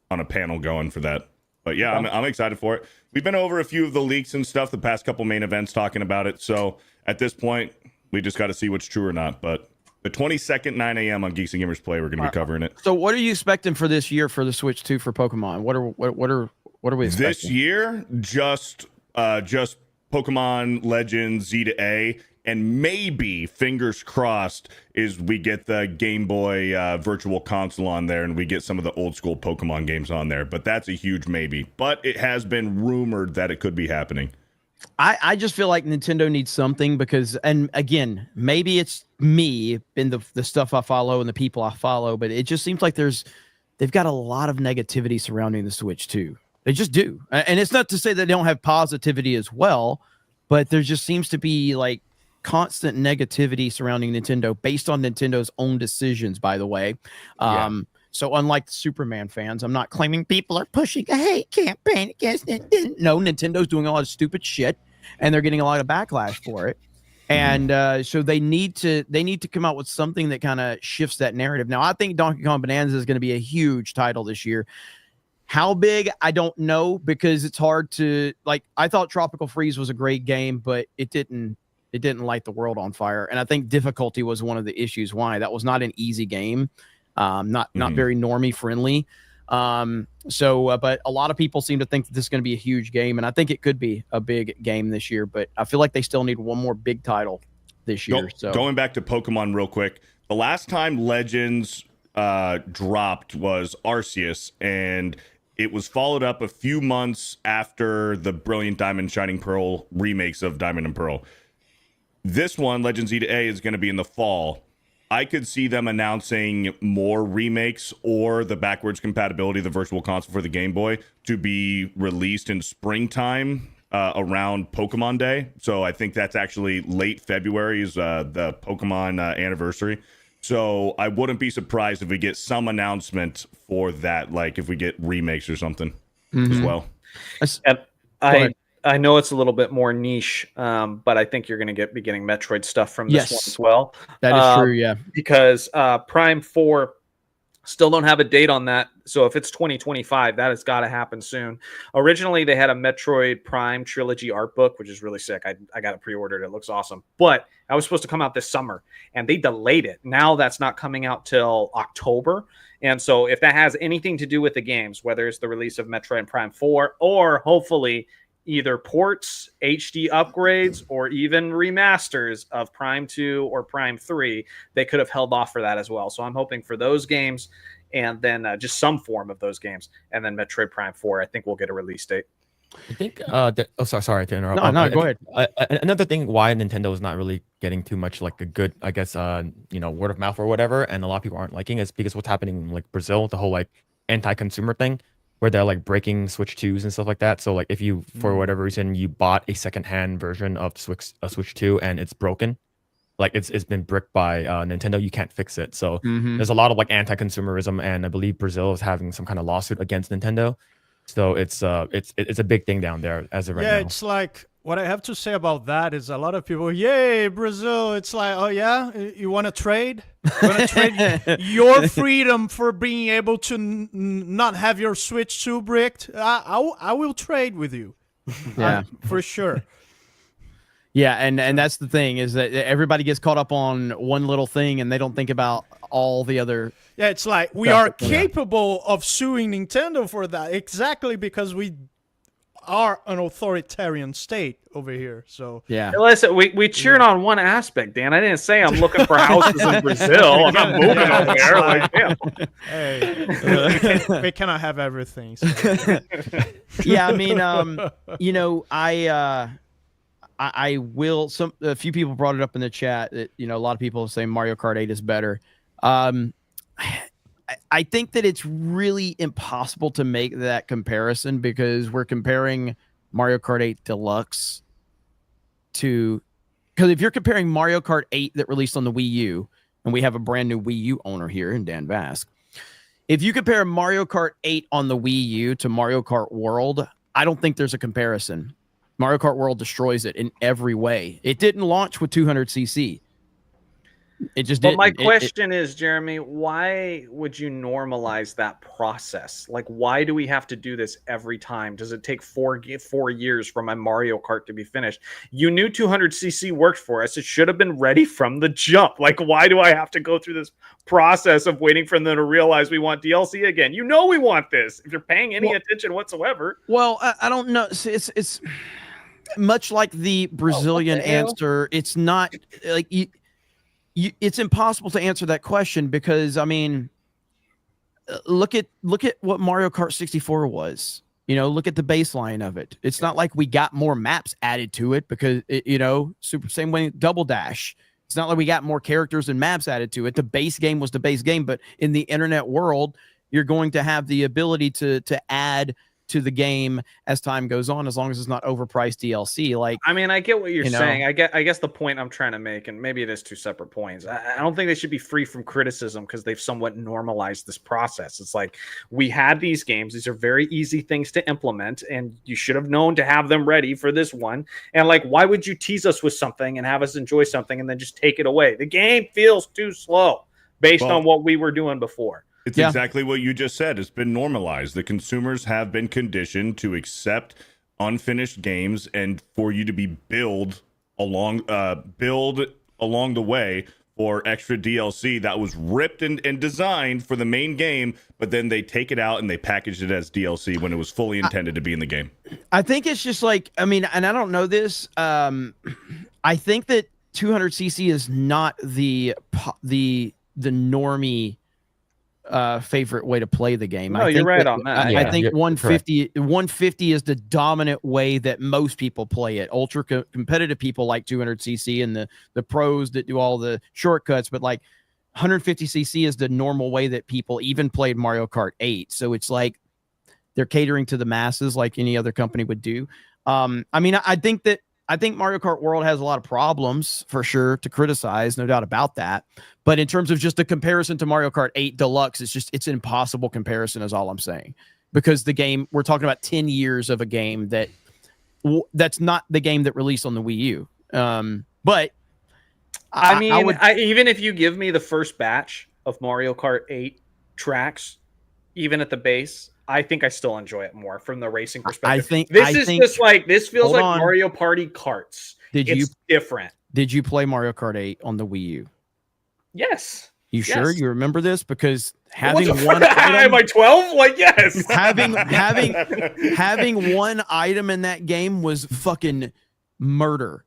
a panel going for that. But yeah, I'm excited for it. We've been over a few of the leaks and stuff, the past couple main events talking about it. So at this point, we just got to see what's true or not. But the 22nd, 9 a.m. on Geeks and Gamers Play, we're going to be covering it. So, what are you expecting for this year for the Switch 2 for Pokemon? What are we expecting this year? Just Pokemon Legends Z to A, and maybe fingers crossed is we get the Game Boy Virtual Console on there, and we get some of the old school Pokemon games on there. But that's a huge maybe. But it has been rumored that it could be happening. I just feel like Nintendo needs something because, and again, maybe it's me and the stuff I follow and the people I follow, but it just seems like they've got a lot of negativity surrounding the Switch too. They just do. And it's not to say that they don't have positivity as well, but there just seems to be like constant negativity surrounding Nintendo based on Nintendo's own decisions, by the way. So unlike the Superman fans, I'm not claiming people are pushing a hate campaign against Nintendo. No, Nintendo's doing a lot of stupid shit, and they're getting a lot of backlash for it. And so they need to come out with something that kind of shifts that narrative. Now, I think Donkey Kong Bonanza is going to be a huge title this year. How big, I don't know, because it's hard to like. I thought Tropical Freeze was a great game, but it didn't light the world on fire. And I think difficulty was one of the issues why. That was not an easy game. Not very normie friendly. But a lot of people seem to think that this is going to be a huge game, and I think it could be a big game this year, but I feel like they still need one more big title this year. Going back to Pokemon real quick, the last time Legends dropped was Arceus, and it was followed up a few months after the Brilliant Diamond Shining Pearl remakes of Diamond and Pearl. This one, Legends Z to A, is going to be in the fall. I could see them announcing more remakes or the backwards compatibility of the Virtual Console for the Game Boy to be released in springtime around Pokemon Day. So I think that's actually late February is the Pokemon anniversary. So I wouldn't be surprised if we get some announcement for that, like if we get remakes or something as well. And I know it's a little bit more niche, but I think you're going to be getting Metroid stuff from this one as well. That is true, yeah. Because Prime 4 still don't have a date on that. So if it's 2025, that has got to happen soon. Originally, they had a Metroid Prime Trilogy art book, which is really sick. I got it pre-ordered. It looks awesome. But that was supposed to come out this summer, and they delayed it. Now that's not coming out till October. And so if that has anything to do with the games, whether it's the release of Metroid Prime 4 or hopefully either ports, HD upgrades, or even remasters of Prime 2 or Prime 3, they could have held off for that as well. So I'm hoping for those games and then just some form of those games. And then Metroid Prime 4, I think we'll get a release date. I think, sorry to interrupt. No, go ahead. Another thing why Nintendo is not really getting too much like a good, I guess, word of mouth or whatever, and a lot of people aren't liking is because what's happening in like Brazil, the whole like anti-consumer thing, where they're like breaking Switch 2s and stuff like that. So like if you, for whatever reason, you bought a secondhand version of Switch 2 and it's broken, like it's been bricked by Nintendo, you can't fix it. So there's a lot of like anti-consumerism, and I believe Brazil is having some kind of lawsuit against Nintendo. So it's a big thing down there as of right now. Yeah, it's like what I have to say about that is a lot of people, yay, Brazil. It's like, oh yeah, you want to trade? You want to trade your freedom for being able to not have your Switch 2 bricked? I will trade with you. Yeah, for sure. Yeah, and that's the thing is that everybody gets caught up on one little thing and they don't think about all the other. Yeah, it's like we are capable of suing Nintendo for that exactly because we are an authoritarian state over here. So yeah, hey, listen, we cheered on one aspect, Dan. I didn't say I'm looking for houses in Brazil. I'm not moving over there. Like, damn. Hey, we cannot have everything. So. Yeah, I mean, I will. A few people brought it up in the chat that a lot of people are saying Mario Kart 8 is better. I think that it's really impossible to make that comparison because we're comparing Mario Kart 8 Deluxe to, because if you're comparing Mario Kart 8 that released on the Wii U, and we have a brand new Wii U owner here in Dan Vask, if you compare Mario Kart 8 on the Wii U to Mario Kart World, I don't think there's a comparison. Mario Kart World destroys it in every way. It didn't launch with 200cc. It just didn't. But my question is, Jeremy, why would you normalize that process? Like, why do we have to do this every time? Does it take 4 years for my Mario Kart to be finished? You knew 200cc worked for us. It should have been ready from the jump. Like, why do I have to go through this process of waiting for them to realize we want DLC again? You know we want this. If you're paying any attention whatsoever. Well, I don't know. It's much like the Brazilian answer. It's not like it's impossible to answer that question because I mean, look at what Mario Kart 64 was. You know, look at the baseline of it. It's not like we got more maps added to it because same way Double Dash. It's not like we got more characters and maps added to it. The base game was the base game, but in the internet world, you're going to have the ability to add to the game as time goes on, as long as it's not overpriced DLC. Like, I mean, I get what you're saying. I guess the point I'm trying to make, and maybe it is two separate points. I don't think they should be free from criticism because they've somewhat normalized this process. It's like we had these games; these are very easy things to implement, and you should have known to have them ready for this one. And like, why would you tease us with something and have us enjoy something and then just take it away? The game feels too slow based on what we were doing before. It's exactly what you just said. It's been normalized. The consumers have been conditioned to accept unfinished games and for you to be build along the way for extra DLC that was ripped and designed for the main game, but then they take it out and they packaged it as DLC when it was fully intended to be in the game. I think it's just like, I mean, and I don't know this. I think that 200cc is not the normie favorite way to play the game. No, you're right on that. I think 150 is the dominant way that most people play it. Ultra competitive people like 200cc and the pros that do all the shortcuts, but like 150cc is the normal way that people even played Mario Kart 8. So it's like they're catering to the masses like any other company would do. I mean, I think Mario Kart World has a lot of problems for sure to criticize, no doubt about that. But in terms of just a comparison to Mario Kart 8 Deluxe, it's an impossible comparison is all I'm saying. Because the game, we're talking about 10 years of a game that's not the game that released on the Wii U. But I mean, even if you give me the first batch of Mario Kart 8 tracks, even at the base, I think I still enjoy it more from the racing perspective. This feels like Mario Party karts. It's different. Did you play Mario Kart 8 on the Wii U? Yes. You sure you remember this? Because having one am I 12? Like, yes. having one item in that game was fucking murder.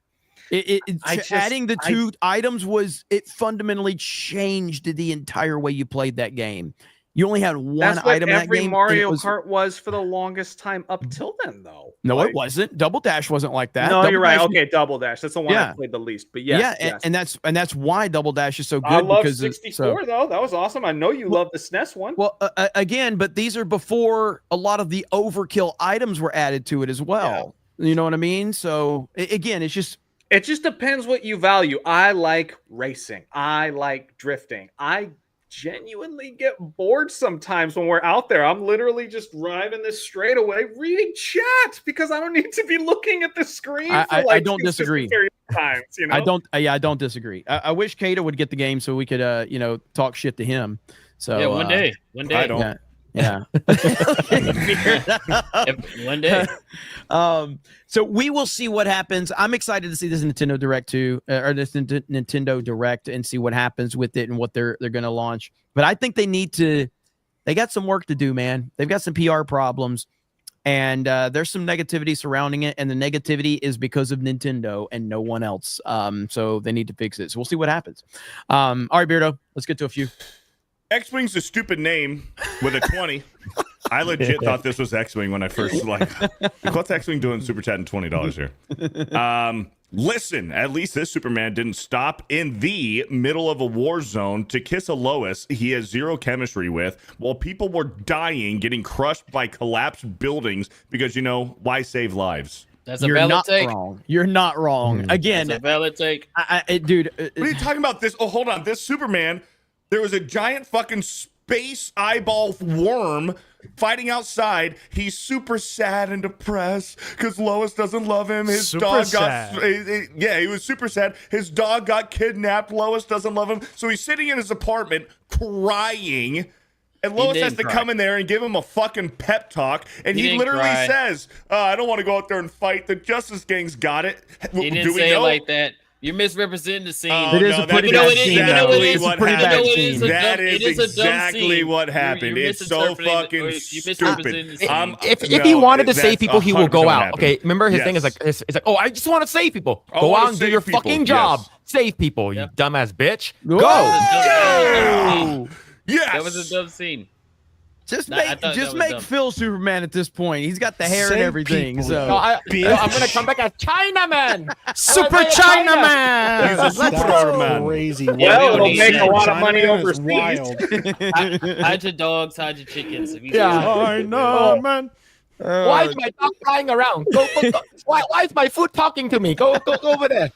Adding the two items it fundamentally changed the entire way you played that game. You only had one item in that game. Every Mario Kart was for the longest time up till then, though. No, it wasn't. Double Dash wasn't like that. No, you're right. Dash, okay, Double Dash. That's the one I played the least. But yes, and that's why Double Dash is so good. I love 64 though. That was awesome. I know you love the SNES one. Well, again, but these are before a lot of the overkill items were added to it as well. Yeah. You know what I mean? So again, it just depends what you value. I like racing. I like drifting. I genuinely get bored sometimes when we're out there. I'm literally just driving this straightaway reading chat because I don't need to be looking at the screen. I don't disagree. Times, you know? I don't disagree. I wish Kato would get the game so we could talk shit to him. So yeah, one day. I don't. Yeah. One day. So we will see what happens. I'm excited to see this Nintendo Direct too, or this Nintendo Direct, and see what happens with it and what they're going to launch. But I think they got some work to do, man. They've got some PR problems, and there's some negativity surrounding it, and the negativity is because of Nintendo and no one else. So they need to fix it. So we'll see what happens. All right, Beardo, let's get to a few. X-Wing's a stupid name with a 20. I legit thought this was X-Wing when I first what's X-Wing doing super chatting $20 here? Listen, at least this Superman didn't stop in the middle of a war zone to kiss a Lois he has zero chemistry with, while people were dying, getting crushed by collapsed buildings because, why save lives? That's a valid take. Wrong. You're not wrong. Again, that's a valid take. Dude. What are you talking about? Hold on. This Superman, there was a giant fucking space eyeball worm fighting outside. He's super sad and depressed because Lois doesn't love him. His dog got he was super sad. His dog got kidnapped. Lois doesn't love him. So he's sitting in his apartment crying. And Lois has to come in there and give him a fucking pep talk. And he literally says, I don't want to go out there and fight. The Justice Gang's got it. He didn't say it like that. You're misrepresenting the scene. It is a pretty bad scene. That is exactly what happened. It's so fucking stupid. If he wanted to save people, he will go out. Okay, remember his thing is like, it's like, I just want to save people. Go out and do your fucking job. Save people, you dumbass bitch. Go. Yes. That was a dumb scene. Just make Phil Superman at this point. He's got the hair and everything. People. So no, I'm gonna come back as Chinaman. Super Chinaman. He's a Superman. Crazy. Well, it'll make a lot of money overseas. Hide your dogs, hide your chickens. Chinaman. Why is my dog flying around? Go. Why is my food talking to me? Go over there.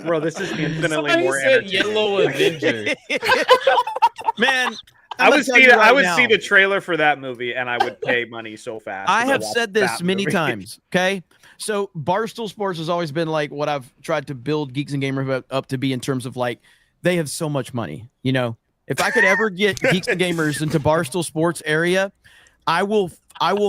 Bro, this is infinitely Somebody more said entertaining. Yellow Avenger. Man, I would see the trailer for that movie and I would pay money so fast. I have said this many times. Okay. So Barstool Sports has always been like what I've tried to build Geeks and Gamers up to be in terms of like, they have so much money. If I could ever get Geeks and Gamers into Barstool Sports area, I will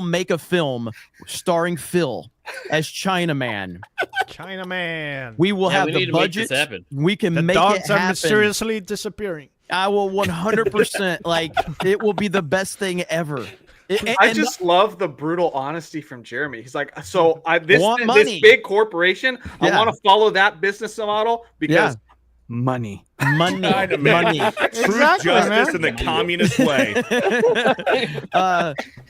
make a film starring Phil as Chinaman. Chinaman. We will have the budget. We can make it happen. The dogs are mysteriously disappearing. I will 100%. Like, it will be the best thing ever. I just love the brutal honesty from Jeremy. He's like, so this big corporation, I want to follow that business model because money. Money. Truth, justice, in the communist way.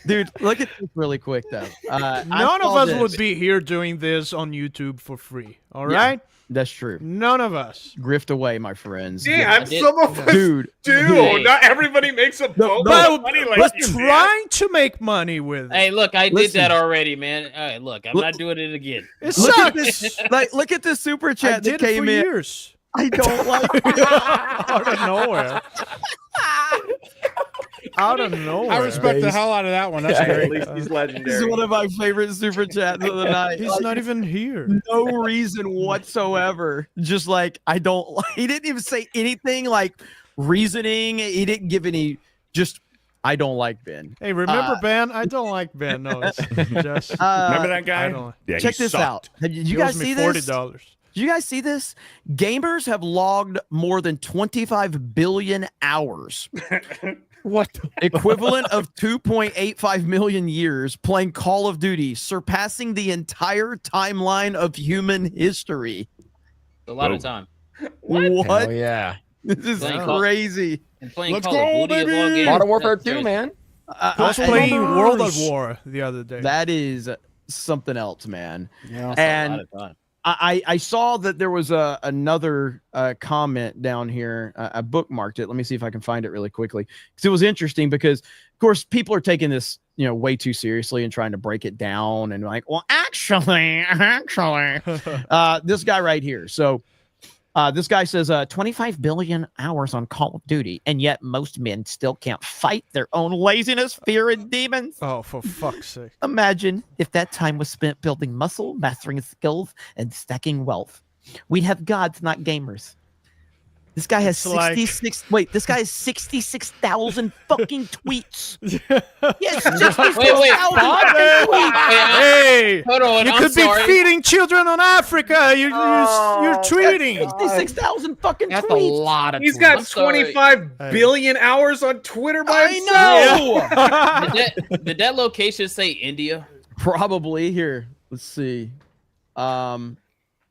Dude, look at this really quick, though. None of us would be here doing this on YouTube for free. All right? That's true. None of us. Grift away, my friends. Yeah, some of us do. Not everybody makes a boatload of money like you, trying to make money with it. Hey, look, I did that already, man. All right, look, I'm not doing it again. It sucks. Look at this super chat that came in. Years. I don't like it. Out of nowhere. Out of nowhere. I respect the hell out of that one. That's great. At least he's legendary. This is one of my favorite super chats of the night. He's not even here. No reason whatsoever. Just like, I don't like. He didn't even say anything like reasoning. He didn't give any. Just, I don't like Ben. Hey, remember Ben? I don't like Ben. No, it's just remember that guy? Yeah, check this out. Did you guys see this? $40. Did you guys see this? Gamers have logged more than 25 billion hours. What? Equivalent of 2.85 million years playing Call of Duty, surpassing the entire timeline of human history. A lot of time. What? Oh, yeah. This is crazy. Let's go, baby. Modern Warfare 2, man. I was playing World of War the other day. That is something else, man. Yeah, and a lot of time. I saw that there was another comment down here. I bookmarked it. Let me see if I can find it really quickly. Because it was interesting because, of course, people are taking this, way too seriously and trying to break it down and like, well, actually, this guy right here. So this guy says 25 billion hours on Call of Duty, and yet most men still can't fight their own laziness, fear, and demons. Oh, for fuck's sake. Imagine if that time was spent building muscle, mastering skills, and stacking wealth. We'd have gods, not gamers. This guy has 66. Wait, this guy has 66,000 fucking tweets. Yes, 66,000 Hey, hold on, you could be feeding children on Africa. You're tweeting. 66,000 fucking tweets. That's a lot of He's tweets. got 25 billion hours on Twitter by himself. I know. Did that location say India? Probably. Here, let's see.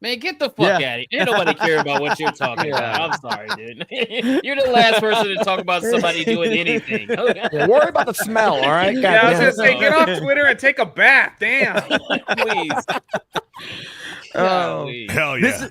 Man, get the fuck out of here. Ain't nobody care about what you're talking about. I'm sorry, dude. You're the last person to talk about somebody doing anything. Yeah, worry about the smell, all right? Yeah, I was gonna say, get off Twitter and take a bath. Damn. Please. Oh, hell yeah.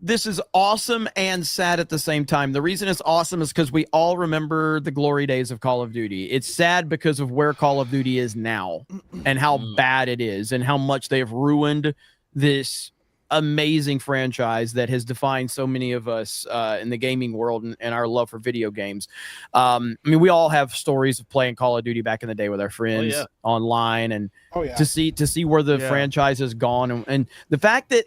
This is awesome and sad at the same time. The reason it's awesome is because we all remember the glory days of Call of Duty. It's sad because of where Call of Duty is now and how bad it is and how much they have ruined this amazing franchise that has defined so many of us in the gaming world and our love for video games. I mean, we all have stories of playing Call of Duty back in the day with our friends online, and to see where the franchise has gone, and the fact that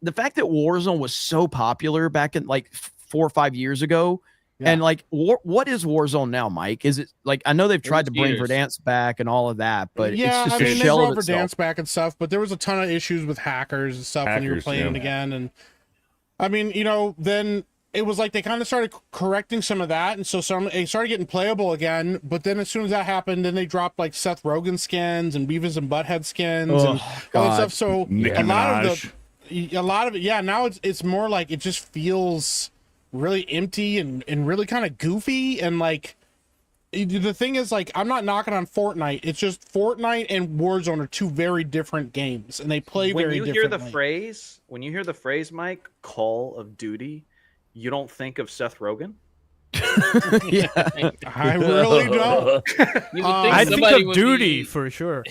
Warzone was so popular back in like 4 or 5 years ago. And like, what is Warzone now, Mike? Is it like, I know they've tried to bring Verdansk back and all of that, but it's just a shell of itself. They brought Verdansk back and stuff, but there was a ton of issues with hackers and stuff when you were playing it again. And I mean, you know, then it was like they kind of started correcting some of that, and so it started getting playable again. But then as soon as that happened, then they dropped like Seth Rogen skins and Beavis and Butthead skins and all that stuff. So a lot of it, now it's more like it just feels really empty and really kind of goofy. And like, the thing is, like, I'm not knocking on Fortnite. It's just Fortnite and Warzone are two very different games, and they play very differently. When you hear the phrase, Mike, Call of Duty, you don't think of Seth Rogen? I really don't. I think of Duty for sure.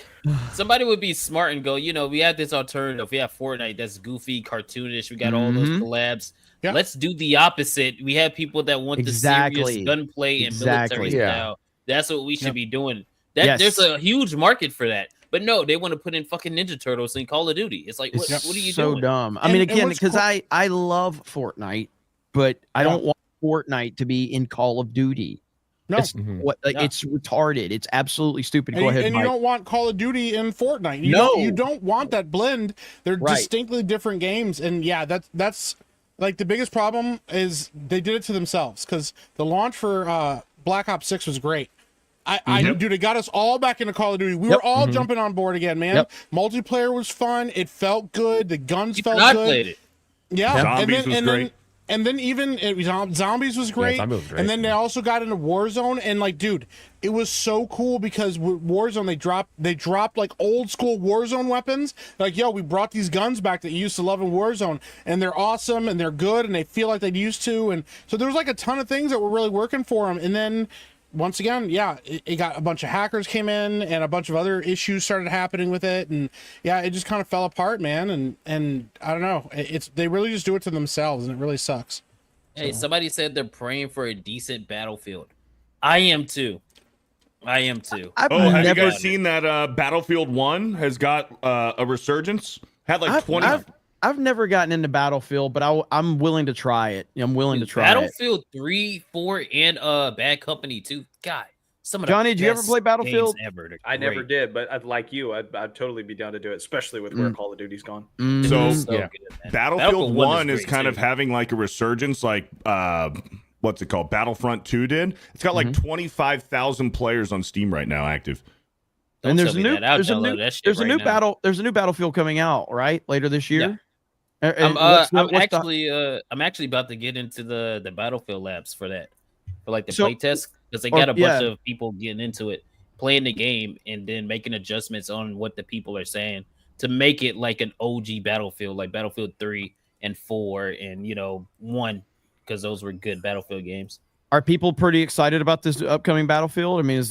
Somebody would be smart and go, you know, we have this alternative. We have Fortnite that's goofy, cartoonish. We got all those collabs. Yeah. Let's do the opposite. We have people that want the serious gunplay and military style. That's what we should be doing. There's a huge market for that. But no, they want to put in fucking Ninja Turtles in Call of Duty. It's like, what are you doing? So dumb. I mean, again, because I love Fortnite, but I don't want Fortnite to be in Call of Duty. No, it's retarded. It's absolutely stupid. Go ahead, and Mike. You don't want Call of Duty in Fortnite. You don't want that blend. They're distinctly different games, and that's like the biggest problem is they did it to themselves, because the launch for Black Ops 6 was great. Dude, it got us all back into Call of Duty. We were all jumping on board again, man. Multiplayer was fun. It felt good. The guns felt good. Played it. Yeah, Zombies was great. And then even Zombies was great. Zombie was great. And then they also got into Warzone, and like, dude, it was so cool because with Warzone they dropped like old school Warzone weapons. Like, yo, we brought these guns back that you used to love in Warzone, and they're awesome and they're good and they feel like they used to. And so there was like a ton of things that were really working for them. And then once again, it got a bunch of hackers came in and a bunch of other issues started happening with it, and it just kind of fell apart, man. And I don't know, they really just do it to themselves, and it really sucks. Hey, somebody said they're praying for a decent Battlefield. I am too. Have you guys seen that Battlefield 1 has got a resurgence? Had like 20. I've never gotten into Battlefield, but I'm willing to try it. I'm willing to try Battlefield 3, 4, and Bad Company 2. God, some of Johnny, did you ever play Battlefield? I never did, but like you, I'd totally be down to do it, especially with where Call of Duty's gone. Battlefield 1 is kind of having like a resurgence, like what's it called? Battlefront 2 did. It's got like 25,000 players on Steam right now active. And there's a new Battlefield coming out right later this year. I'm actually about to get into the Battlefield labs for that, for like the play test, because they got a bunch of people getting into it, playing the game, and then making adjustments on what the people are saying to make it like an OG Battlefield, like Battlefield 3 and 4 and 1, because those were good Battlefield games. Are people pretty excited about this upcoming Battlefield? I mean,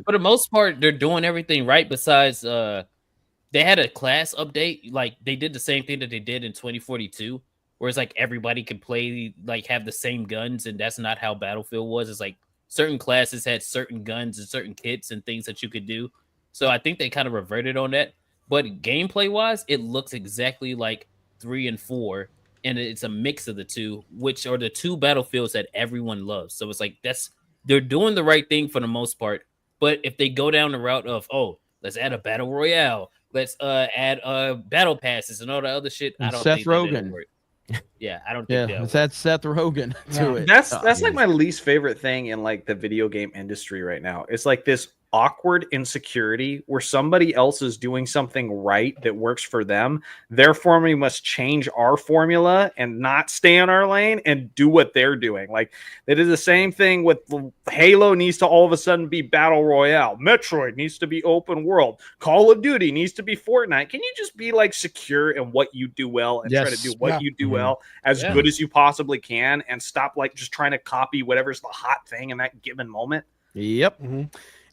for the most part, they're doing everything right. Besides, they had a class update. Like, they did the same thing that they did in 2042, where it's like everybody could play, like, have the same guns, and that's not how Battlefield was. It's like certain classes had certain guns and certain kits and things that you could do. So I think they kind of reverted on that. But gameplay-wise, it looks exactly like 3 and 4, and it's a mix of the two, which are the two Battlefields that everyone loves. So it's like they're doing the right thing for the most part. But if they go down the route of, let's add a battle royale, let's add battle passes and all the other shit, I don't think Rogen. Yeah, I don't think let's add Seth Rogen to it. That's like my least favorite thing in like the video game industry right now. It's like this awkward insecurity where somebody else is doing something right that works for them. Therefore, we must change our formula and not stay in our lane and do what they're doing. Like, it is the same thing with Halo needs to all of a sudden be battle royale. Metroid needs to be open world. Call of Duty needs to be Fortnite. Can you just be like secure in what you do well and try to do what you do well as good as you possibly can, and stop like just trying to copy whatever's the hot thing in that given moment? Yep.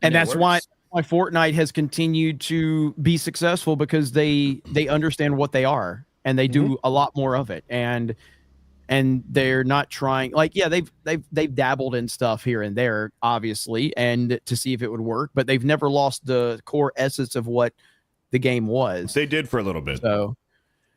And that's why Fortnite has continued to be successful, because they understand what they are, and they do a lot more of it. And they're not trying, like, yeah, they've dabbled in stuff here and there, obviously, and to see if it would work, but they've never lost the core essence of what the game was. They did for a little bit. So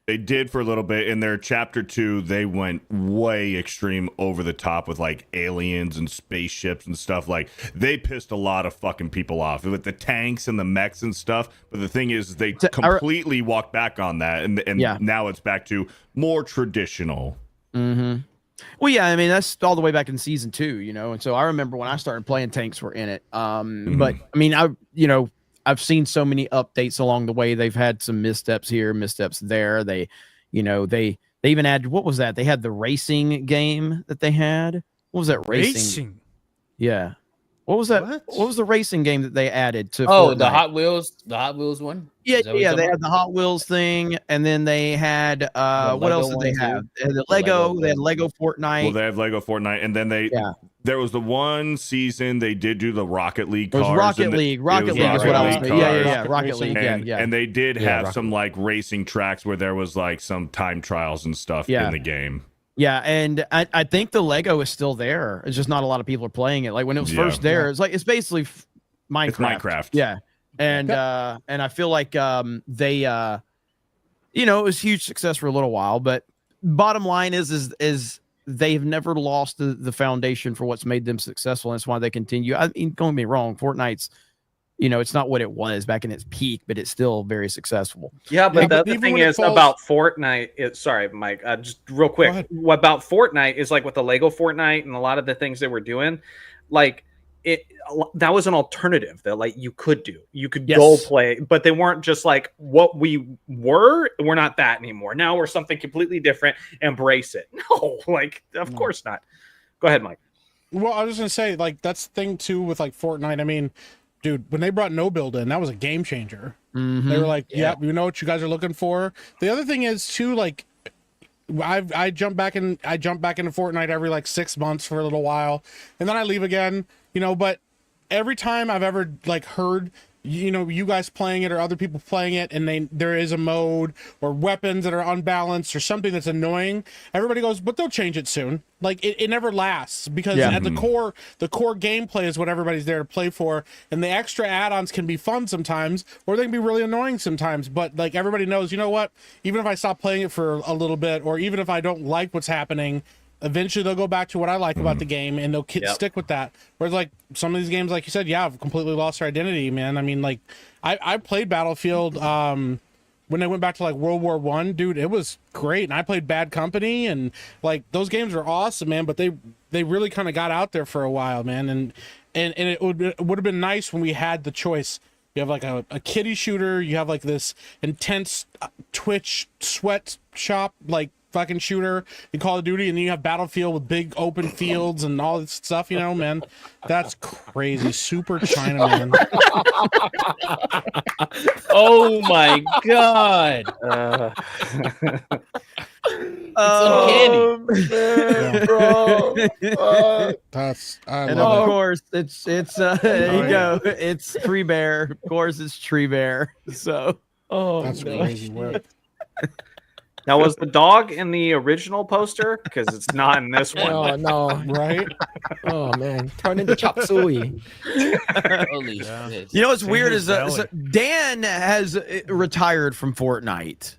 they did for a little bit. In their chapter 2, they went way extreme over the top with like aliens and spaceships and stuff. Like, they pissed a lot of fucking people off with the tanks and the mechs and stuff. But the thing is, they completely walked back on that, and now it's back to more traditional. Well, yeah, I mean, that's all the way back in season 2, you know. And so I remember when I started playing, tanks were in it. But I mean, I've seen so many updates along the way. They've had some missteps here, missteps there. They even added, what was that? They had the racing game that they had. What was that racing? Yeah. What was that? What was the racing game that they added to Fortnite? The Hot Wheels one? Yeah, they had the Hot Wheels thing, and then they had what else did they have? They had the Lego, they had Lego Fortnite. Well, they have Lego Fortnite, and then there was the one season they did do the Rocket League cars. It was Rocket League. Rocket League is what I was saying. Yeah. Rocket League. And they did have some like racing tracks where there was like some time trials and stuff in the game. Yeah, and I think the Lego is still there. It's just not a lot of people are playing it. Like, when it was first there, it's basically Minecraft. It's Minecraft. Yeah. And I feel like they it was huge success for a little while, but bottom line is they've never lost the foundation for what's made them successful, and that's why they continue. I mean, don't get me wrong, Fortnite's it's not what it was back in its peak, but it's still very successful. Yeah, but the other thing is about Fortnite. Sorry, Mike. Just real quick. What about Fortnite is like with the Lego Fortnite and a lot of the things they were doing, like that was an alternative that like you could do. You could go play, but they weren't just like what we were. We're not that anymore. Now we're something completely different. Embrace it. No, like of course not. Go ahead, Mike. Well, I was gonna say, like, that's the thing too with like Fortnite. I mean, dude, when they brought no build in, that was a game changer. They were like, yeah, we know what you guys are looking for. The other thing is too, like, I jump back into Fortnite every like 6 months for a little while, and then I leave again, but every time I've ever like heard you guys playing it or other people playing it, and there is a mode or weapons that are unbalanced or something that's annoying, everybody goes, but they'll change it soon. Like, it never lasts, because at the core gameplay is what everybody's there to play for, and the extra add-ons can be fun sometimes, or they can be really annoying sometimes. But like, everybody knows, you know what, even if I stop playing it for a little bit, or even if I don't like what's happening, eventually they'll go back to what I like about the game, and they'll stick with that. Whereas like some of these games, like you said, have completely lost their identity, man. I mean, like, I played Battlefield when they went back to like World War I, dude, it was great. And I played Bad Company, and like those games are awesome, man. But they really kind of got out there for a while, man. And it would have been nice when we had the choice. You have like a kiddie shooter, you have like this intense Twitch sweatshop like fucking shooter in Call of Duty, and then you have Battlefield with big open fields and all this stuff, man. That's crazy. Super China, man. Oh my god. Man, bro. That's and of course it's there you go. It's Tree Bear. Of course it's Tree Bear. So that's crazy work. Now, was the dog in the original poster? Because it's not in this one. Oh no, right? Oh man, turn into chop suey. Holy shit. You know what's weird is Dan has retired from Fortnite.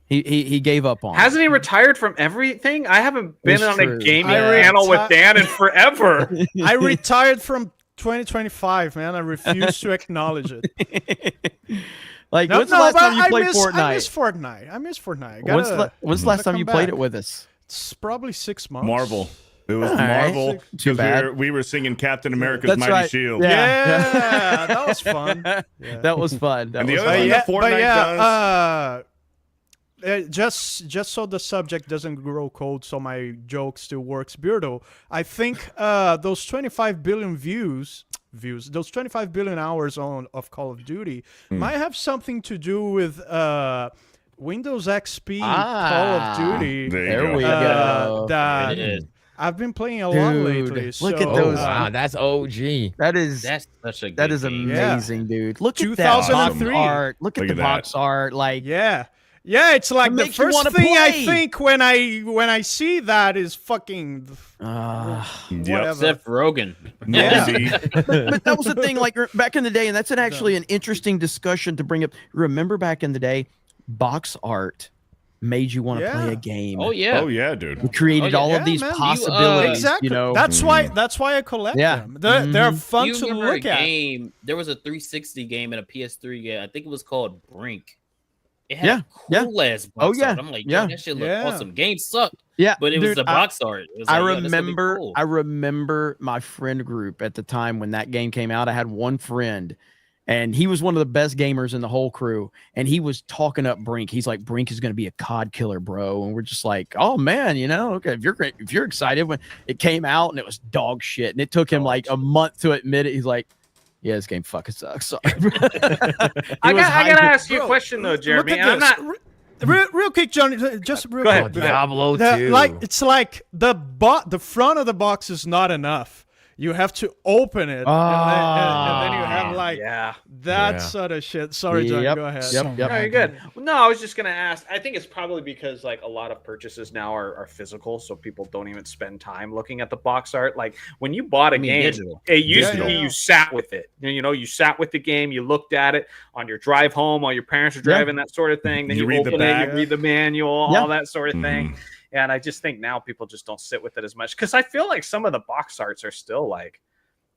He gave up on. Hasn't he retired from everything? I haven't been on a gaming panel with Dan in forever. I retired from 2025, man. I refuse to acknowledge it. Like, when's the last time you played Fortnite? I miss Fortnite. When's the last time you played it with us? It's probably 6 months. Marvel. It was All right. Marvel Too because bad. we were singing Captain America's That's Mighty right. Shield. Yeah, that was fun. Yeah. That was fun. That And the was other fun. thing that Fortnite does. Just so the subject doesn't grow cold, so my joke still works, Beardo. I think those 25 billion views, those 25 billion hours of Call of Duty might have something to do with Windows XP Call of Duty. There we go. That There it is. I've been playing a lot lately. Look at so, those. Wow, that's OG. That's such a good that is game. amazing, dude. Look at that box 2003. art. Look at Look the at that. box art. Like, Yeah, it's like It the makes you first wanna thing I play. think when I see that is fucking whatever. Seth Rogen. Yeah. but that was the thing. Like back in the day, and that's actually an interesting discussion to bring up. Remember back in the day, box art made you want to play a game. Oh yeah. Oh yeah, dude. It created all of these man. possibilities. Exactly. You know, That's why I collect them. They're fun You to remember look a at. game? There was a 360 game and a PS3 game. I think it was called Brink. It had a cool ass box Oh, yeah. art. I'm like, Yeah. yo, that shit look Yeah. awesome. Game sucked. Yeah, But it was dude, the box art. It was like, I yo, this gonna be remember. cool. I remember my friend group at the time when that game came out. I had one friend, and he was one of the best gamers in the whole crew. And he was talking up Brink. He's like, "Brink is going to be a COD killer, bro." And we're just like, "Oh man, you know, okay, if you're excited." When it came out and it was dog shit, and it took him like a month to admit it. He's like, "Yeah, this game fucking sucks." Sorry. I gotta ask you a question though, Jeremy. Look at I'm this. not. Real quick, Johnny. Just real Go ahead. quick. Go ahead. Diablo The- 2. like it's like the front of the box is not enough. You have to open it, and then you have like that sort of shit. Sorry, John. Yep. Go ahead. Yep. No, you're good. No, I was just gonna ask. I think it's probably because like a lot of purchases now are physical, so people don't even spend time looking at the box art. Like when you bought a game, digital. it used to Yeah, be yeah. you sat with it. You sat with the game, you looked at it on your drive home while your parents are driving, that sort of thing. Then You you, read the open it, back. you read the manual, Yeah. all that sort of thing. And I just think now people just don't sit with it as much because I feel like some of the box arts are still like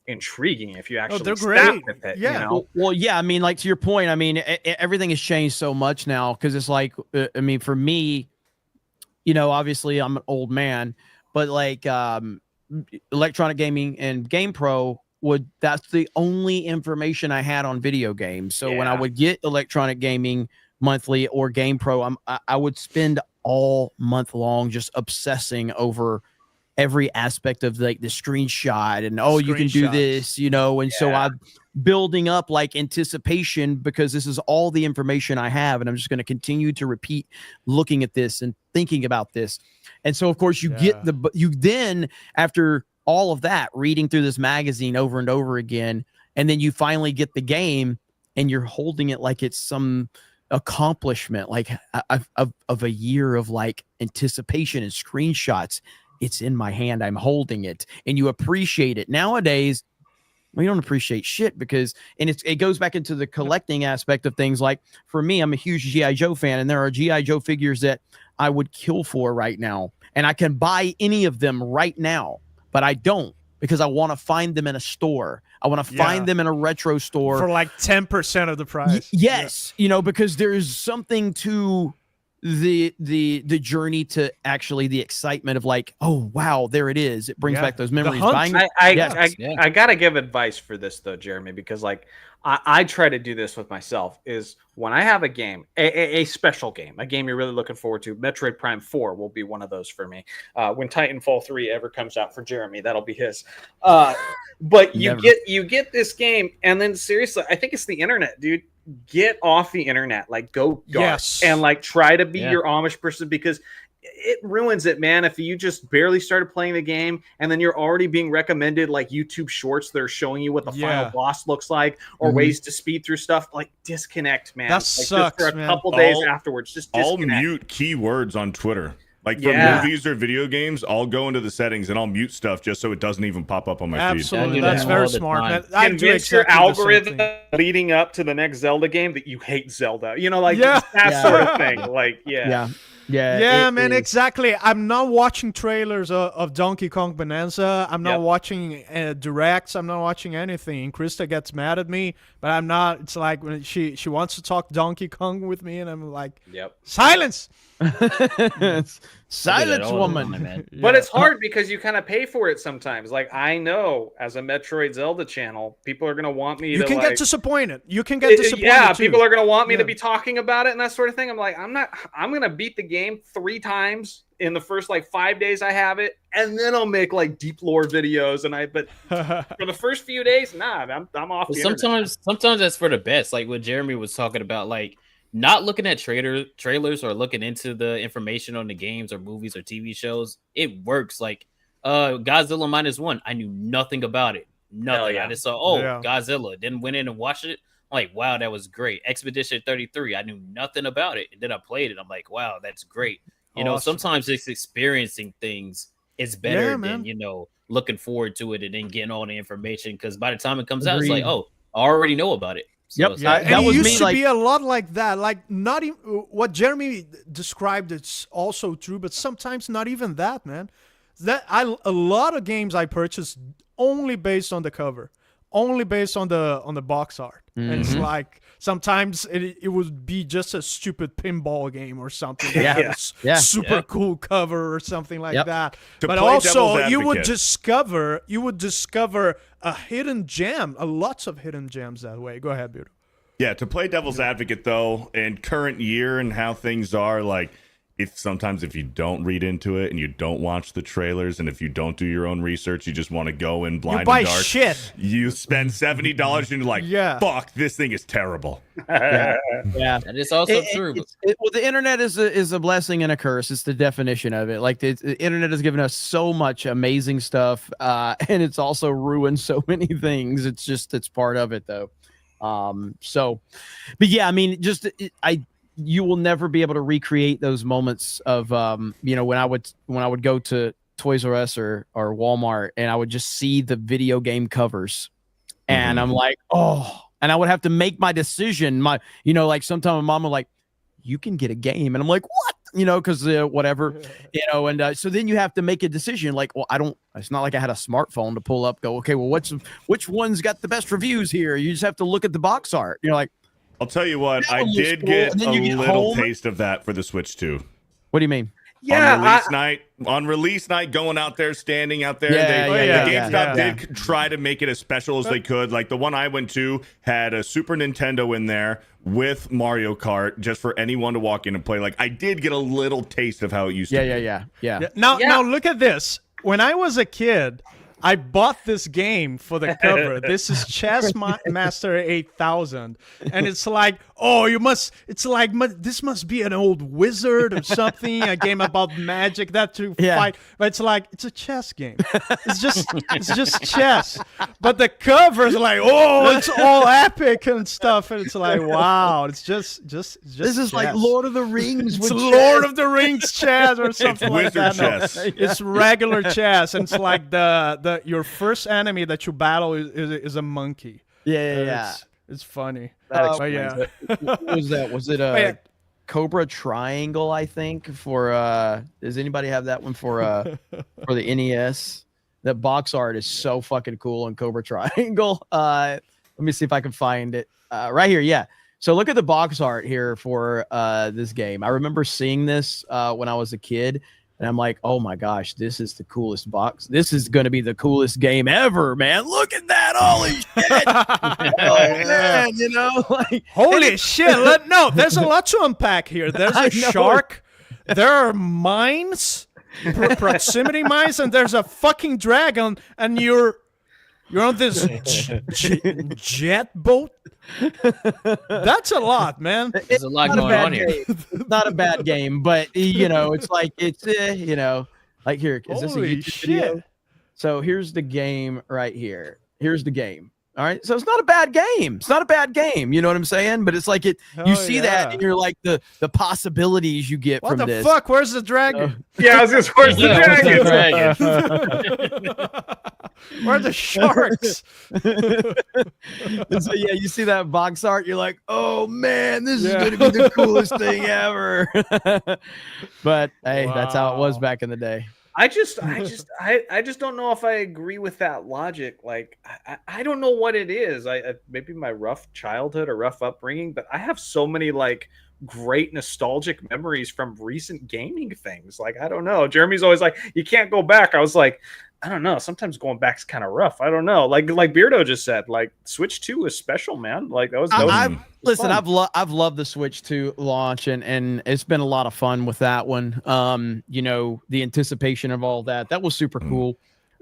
intriguing if you actually they're sat great. with it. Yeah. You know? Well, yeah. I mean, like to your point. I mean, everything has changed so much now because it's like, I mean, for me, you know, obviously I'm an old man, but like electronic gaming and GamePro that's the only information I had on video games. So when I would get electronic gaming monthly or GamePro, I would spend all month long just obsessing over every aspect of like the screenshot and you can do this, you know, and so I'm building up like anticipation because this is all the information I have, and I'm just going to continue to repeat looking at this and thinking about this. And so of course you then after all of that reading through this magazine over and over again, and then you finally get the game and you're holding it like it's some accomplishment like of a year of like anticipation and screenshots. It's in my hand. I'm holding it, and you appreciate it. Nowadays, we don't appreciate shit because, and it goes back into the collecting aspect of things. Like for me, I'm a huge G.I. Joe fan, and there are G.I. Joe figures that I would kill for right now, and I can buy any of them right now, but I don't because I want to find them in a store. I want to find them in a retro store for like 10% of the price. Yes, you know, because there's something to the journey to actually the excitement of like, oh wow, there it is. It brings back those memories. I gotta give advice for this though, Jeremy, because like I try to do this with myself is when I have a game, a special game, a game you're really looking forward to. Metroid Prime 4 will be one of those for me. When Titanfall 3 ever comes out for Jeremy, that'll be his. But you get this game, and then seriously, I think it's the internet, dude. Get off the internet, like go dark and like try to be your Amish person because it ruins it, man. If you just barely started playing the game and then you're already being recommended like YouTube shorts that are showing you what the final boss looks like or ways to speed through stuff, like disconnect, man. That like, sucks, just for a man. couple days afterwards, just I'll disconnect. mute keywords on Twitter. Like for movies or video games, I'll go into the settings and I'll mute stuff just so it doesn't even pop up on my feed. Absolutely, that's very smart. I do Convince your exactly the same algorithm thing. leading up to the next Zelda game that you hate Zelda. You know, like that sort of thing. Like, Yeah, man, exactly. I'm not watching trailers of Donkey Kong Bonanza. I'm not watching directs. I'm not watching anything. Krista gets mad at me, but I'm not. It's like when she wants to talk Donkey Kong with me, and I'm like, silence. Silence woman. man. But it's hard because you kind of pay for it sometimes. Like I know as a Metroid Zelda channel, people are gonna want me You to can like, get disappointed. You can get disappointed. Yeah, too. people are gonna want me to be talking about it and that sort of thing. I'm like, I'm gonna beat the game 3 times in the first like 5 days I have it, and then I'll make like deep lore videos. But for the first few days, nah, I'm off. Well, the internet. sometimes that's for the best. Like what Jeremy was talking about, like not looking at trailers or looking into the information on the games or movies or TV shows. It works. Like Godzilla -1, I knew nothing about it. Nothing. Yeah. I just saw, Godzilla. Then went in and watched it. I'm like, wow, that was great. Expedition 33, I knew nothing about it. And then I played it. I'm like, wow, that's great. You know, sometimes just experiencing things is better than, you know, looking forward to it and then getting all the information. Because by the time it comes out, it's like, oh, I already know about it. So Yep. Yeah, That and was it me, used to like- be a lot like that. Like not even what Jeremy described. It's also true, but sometimes not even that, man. A lot of games I purchased only based on the cover, only based on the box art. And it's like sometimes it would be just a stupid pinball game or something that had a super cool cover or something like that. To But play also devil's you would advocate. discover a hidden gem, lots of hidden gems that way. Go ahead, Beautiful. Yeah, to play devil's advocate though, in current year and how things are, like if you don't read into it and you don't watch the trailers and if you don't do your own research, you just want to go in blind You buy and dark. shit. You spend $70 and you're like, fuck, this thing is terrible. Yeah. And it's also true. Well, the internet is a blessing and a curse. It's the definition of it. Like the internet has given us so much amazing stuff, and it's also ruined so many things. It's part of it though. But yeah, I mean, you will never be able to recreate those moments of you know, when I would go to Toys R Us or Walmart and I would just see the video game covers and I'm like, oh, and I would have to make my decision. Like sometimes my mom would like, you can get a game, and I'm like, what? You know, because whatever, you know, and so then you have to make a decision. Like, well, it's not like I had a smartphone to pull up. Go, okay, well, which one's got the best reviews here? You just have to look at the box art. You're like, I'll tell you what, I did get a little taste of that for the Switch 2. What do you mean? Yeah, on release night, going out there, standing out there, Yeah, GameStop did try to make it as special as they could. Like the one I went to had a Super Nintendo in there with Mario Kart, just for anyone to walk in and play. Like I did get a little taste of how it used to be. Yeah. Now look at this. When I was a kid, I bought this game for the cover. This is Chess Master 8000, and it's like, this must be an old wizard or something. A game about magic fight, but it's like it's a chess game. It's just chess. But the cover is like, oh, it's all epic and stuff, and it's like, wow, it's just. This is chess. like Lord of the Rings. It's Lord of the Rings chess or something like that. Chess. No, it's regular chess, and it's like your first enemy that you battle is a monkey. Yeah. It's funny. That What was that? Was it a Cobra Triangle? I think for does anybody have that one for the NES? That box art is so fucking cool on Cobra Triangle. Let me see if I can find it right here. Yeah. So look at the box art here for this game. I remember seeing this when I was a kid. And I'm like, oh my gosh, this is the coolest box. This is going to be the coolest game ever, man. Look at that. Holy shit. Oh, man, you know, like, holy shit. No, there's a lot to unpack here. There's a shark. There are mines, proximity mines, and there's a fucking dragon, and you're on this jet boat. That's a lot, man. There's a lot going on here. It's not a bad game, but you know, it's like you know, like here. Is this a YouTube video? So here's the game right here. Here's the game. All right. So it's not a bad game. It's not a bad game. You know what I'm saying? But it's like you see that and you're like the possibilities you get from this. What the fuck? Where's the dragon? Yeah, I was just where's the dragon? Where are the sharks? And so yeah, you see that box art, you're like, oh man, this is gonna be the coolest thing ever. But hey, that's how it was back in the day. I just don't know if I agree with that logic. Like, I don't know what it is. I maybe my rough childhood or rough upbringing, but I have so many like great nostalgic memories from recent gaming things. Like, I don't know. Jeremy's always like, you can't go back. I was like, I don't know. Sometimes going back's kind of rough. I don't know. Like Beardo just said, like Switch 2 is special, man. Like that was listen, fun. I've loved the Switch 2 launch, and it's been a lot of fun with that one. You know, the anticipation of all that was super cool.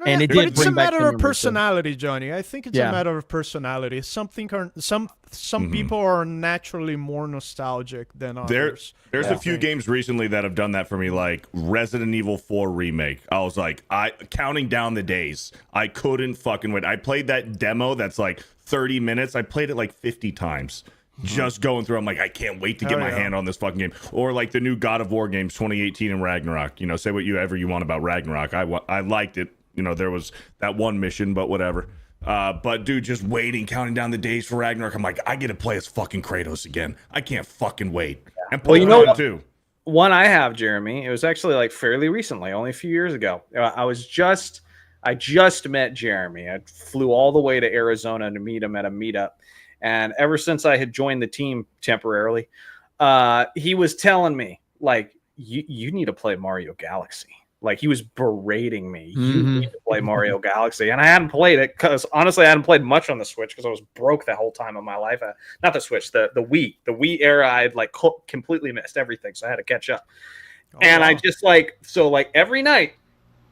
And it did. It's a matter of personality, Johnny. I think it's a matter of personality. Some people are naturally more nostalgic than others. There's a few games recently that have done that for me, like Resident Evil 4 Remake. I was like, counting down the days. I couldn't fucking wait. I played that demo that's like 30 minutes. I played it like 50 times. Just going through, I'm like, I can't wait to get my hand on this fucking game. Or like the new God of War games, 2018 and Ragnarok. You know, say what you want about Ragnarok. I liked it. You know, there was that one mission, but whatever. But dude, just waiting, counting down the days for Ragnarok. I'm like, I get to play as fucking Kratos again. I can't fucking wait. And Well, you know what? too. One I have, Jeremy. It was actually like fairly recently, only a few years ago. I just met Jeremy. I flew all the way to Arizona to meet him at a meetup. And ever since I had joined the team temporarily, he was telling me, like, you need to play Mario Galaxy. Like, he was berating me. You need to play Mario Galaxy. And I hadn't played it because, honestly, I hadn't played much on the Switch because I was broke the whole time of my life. Not the Switch, the Wii. The Wii era, I had, like, completely missed everything, so I had to catch up. I just, like, so, like, every night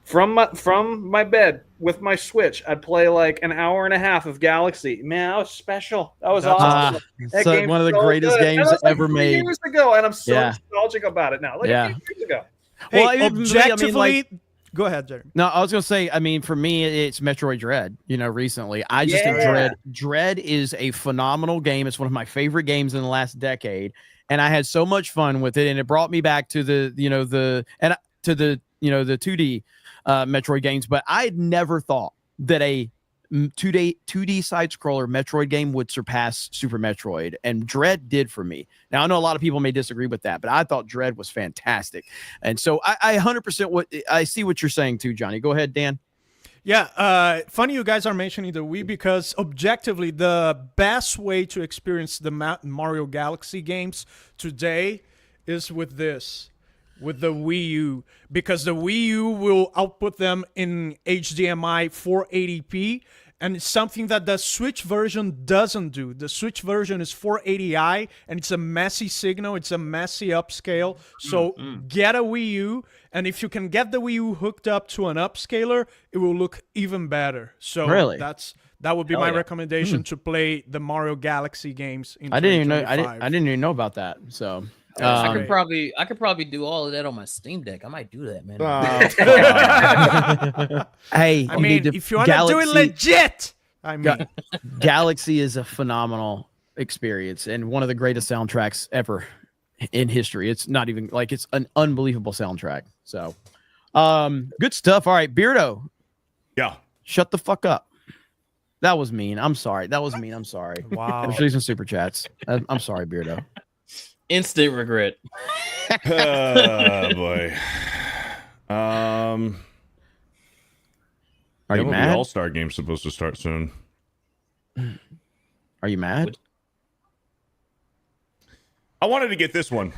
from my bed with my Switch, I'd play, like, an hour and a half of Galaxy. Man, that was special. That was awesome. That so one of the greatest games ever made. Years ago, and I'm so nostalgic about it now. Like, a few years ago. Hey, well, objectively, go ahead, Jeremy. No, I was gonna say, I mean, for me, it's Metroid Dread. You know, recently, I just think Dread is a phenomenal game. It's one of my favorite games in the last decade, and I had so much fun with it, and it brought me back to the 2D Metroid games. But I had never thought that a 2D side scroller Metroid game would surpass Super Metroid, and Dread did for me. Now I know a lot of people may disagree with that, but I thought Dread was fantastic, and so I 100% I see what you're saying too, Johnny. Go ahead, Dan. Yeah, funny you guys are mentioning the Wii because objectively the best way to experience the Mario Galaxy games today is with this. With the Wii U, because the Wii U will output them in HDMI 480p, and it's something that the Switch version doesn't do. The Switch version is 480i, and it's a messy signal, it's a messy upscale. So get a Wii U, and if you can get the Wii U hooked up to an upscaler, it will look even better. So really? That would be my recommendation to play the Mario Galaxy games. In I didn't even know about that. So. I could probably do all of that on my Steam Deck. I might do that, man. Hey, I mean, if you want to do it legit, I mean, Galaxy is a phenomenal experience and one of the greatest soundtracks ever in history. It's not even like it's an unbelievable soundtrack. So, good stuff. All right, Beardo. Yeah. Shut the fuck up. That was mean. I'm sorry. I'm sorry. Wow. There's these some super chats. I'm sorry, Beardo. Instant regret. Oh boy. Are you the mad? All-Star game's supposed to start soon. Are you mad? I wanted to get this one.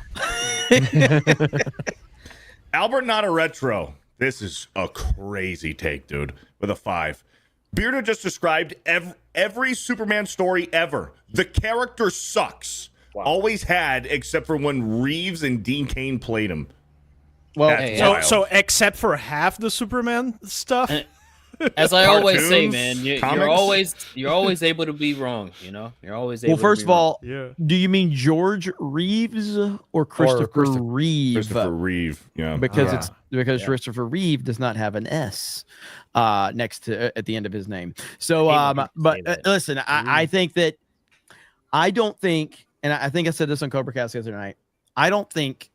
Albert Not a Retro. This is a crazy take, dude. With a 5. Beardo just described every Superman story ever. The character sucks. Wow. Always had, except for when Reeves and Dean Cain played him. Well, so except for half the Superman stuff. As I always say, man, you're always able to be wrong. You know, you're always able. Well, first to of be all, wrong. do you mean George Reeves or Christopher Reeve? Christopher Reeve, yeah, because Christopher Reeve does not have an S next to at the end of his name. So, listen, I think that I don't think. And I think I said this on Cobra Cast the other night. I don't think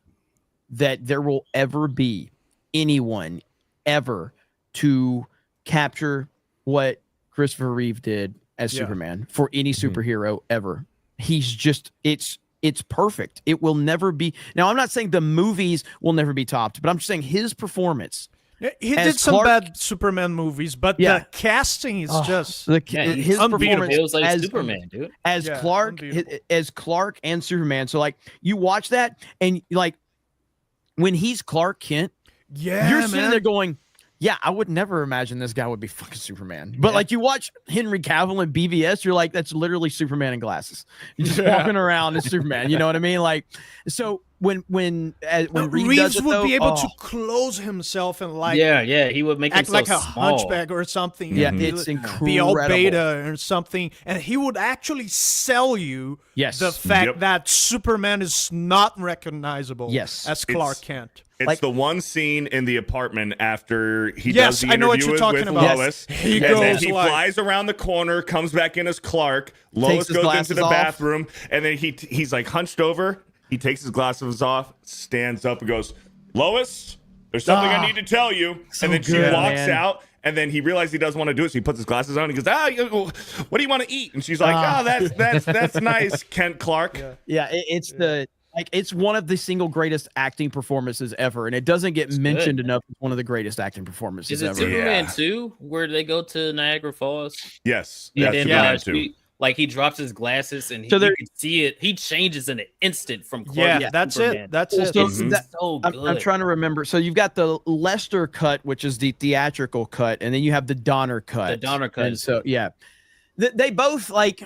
that there will ever be anyone ever to capture what Christopher Reeve did as Superman for any superhero ever. He's just it's perfect. It will never be. Now, I'm not saying the movies will never be topped, but I'm just saying his performance He as did some Clark- bad Superman movies, but Yeah. the casting is just his unbeatable. performance Feels like as Superman, dude. as Yeah, Clark unbeatable. as Clark and Superman. So like you watch that and like when he's Clark Kent, Yeah, you're sitting man. there going, yeah, I would never imagine this guy would be fucking Superman. But like you watch Henry Cavill in BVS, you're like, that's literally Superman in glasses. You're just walking around as Superman. You know what I mean? Like, so when Reed Reeves does it, would though, be able to close himself and like he would make act himself like a small. hunchback or something. Yeah, and it's be all incredible. beta or something, and he would actually sell you Yes. the fact Yep. that Superman is not recognizable Yes. as Clark Kent. It's the one scene in the apartment after he Yes, does the I know what interview you're talking with about. Lois. Yes. He and then goes he like- flies around the corner, comes back in as Clark. Takes Lois his goes into glasses the off. bathroom, and then he's like hunched over. He takes his glasses off, stands up, and goes, "Lois, there's something I need to tell you." And then she good, walks man. out. And then he realizes he doesn't want to do it, so he puts his glasses on. And he goes, what do you want to eat? And she's like, that's nice, Kent Clark. Yeah, it's one of the single greatest acting performances ever, and it doesn't get mentioned enough. It's one of the greatest acting performances Is it ever. Superman 2 where they go to Niagara Falls? Yes, And that's then, Superman too. like he drops his glasses and So you there- can see it. He changes in an instant from Clark. Yeah, to that's Superman. it. That's it. So It's so I'm good. trying to remember. So you've got the Lester cut, which is the theatrical cut, and then you have the Donner cut. The Donner cut And is so yeah, they both like.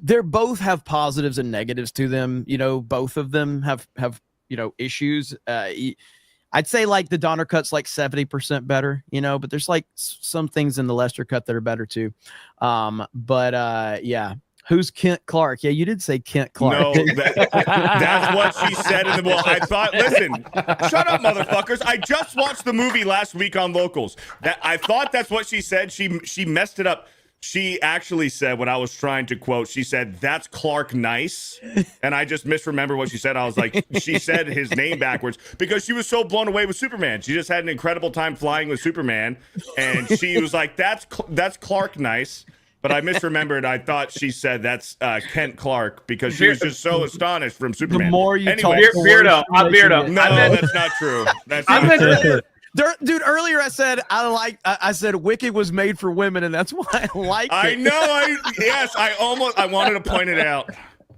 They're both have positives and negatives to them. You know, both of them have issues. I'd say like the Donner cut's like 70% better, but there's like some things in the Lester cut that are better too. Yeah. Who's Kent Clark? Yeah, you did say Kent Clark. No, that's what she said. I thought, listen, shut up, motherfuckers. I just watched the movie last week on Locals. I thought that's what she said. She messed it up. She actually said, what I was trying to quote, she said, "That's Clark Nice." And I just misremembered what she said. I was like, she said his name backwards because she was so blown away with Superman. She just had an incredible time flying with Superman. And she was like, that's Clark Nice. But I misremembered. I thought she said that's Kent Clark because she was just so astonished from Superman. The more you talk, anyway, Beardo. Beardo. no, that's not true. That's not true. Dude, earlier I said Wicked was made for women, and that's why I like it. I know. I wanted to point it out.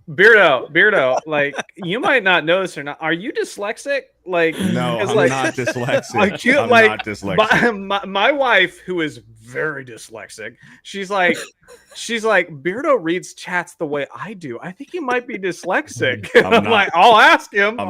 Beardo, like you might not know this or not. Are you dyslexic? Like, No, it's I'm like, not dyslexic. I'm not dyslexic. My wife, who is very dyslexic, she's like, Beardo reads chats the way I do. I think he might be dyslexic. I'm not. like, I'll ask him. I'm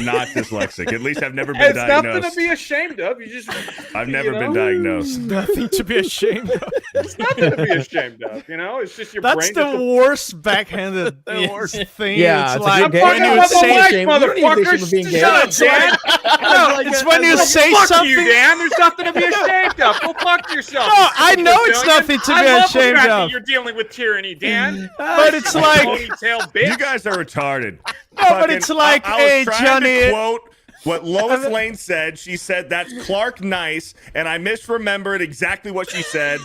not dyslexic. At least I've never been It's diagnosed. nothing to be ashamed of. You just I've never been diagnosed. Nothing to be ashamed of. It's nothing to be ashamed of. It's just your That's brain. the worst backhanded thing. Yeah, it's it's a like good when game. you I'm say white, shame. You don't need to be ashamed of being gay. Shut up, Dan. no, it's when you say Fuck something. you, Dan. There's nothing to be ashamed of. Go fuck yourself. No, I know it's nothing to be I love the ashamed fact that of. You're dealing with tyranny, Dan. But it's like, Ponytail You bitch. guys are retarded. no, but it's like, I hey, was trying Johnny. to quote what Lois Lane said. She said that's Clark Nice, and I misremembered exactly what she said.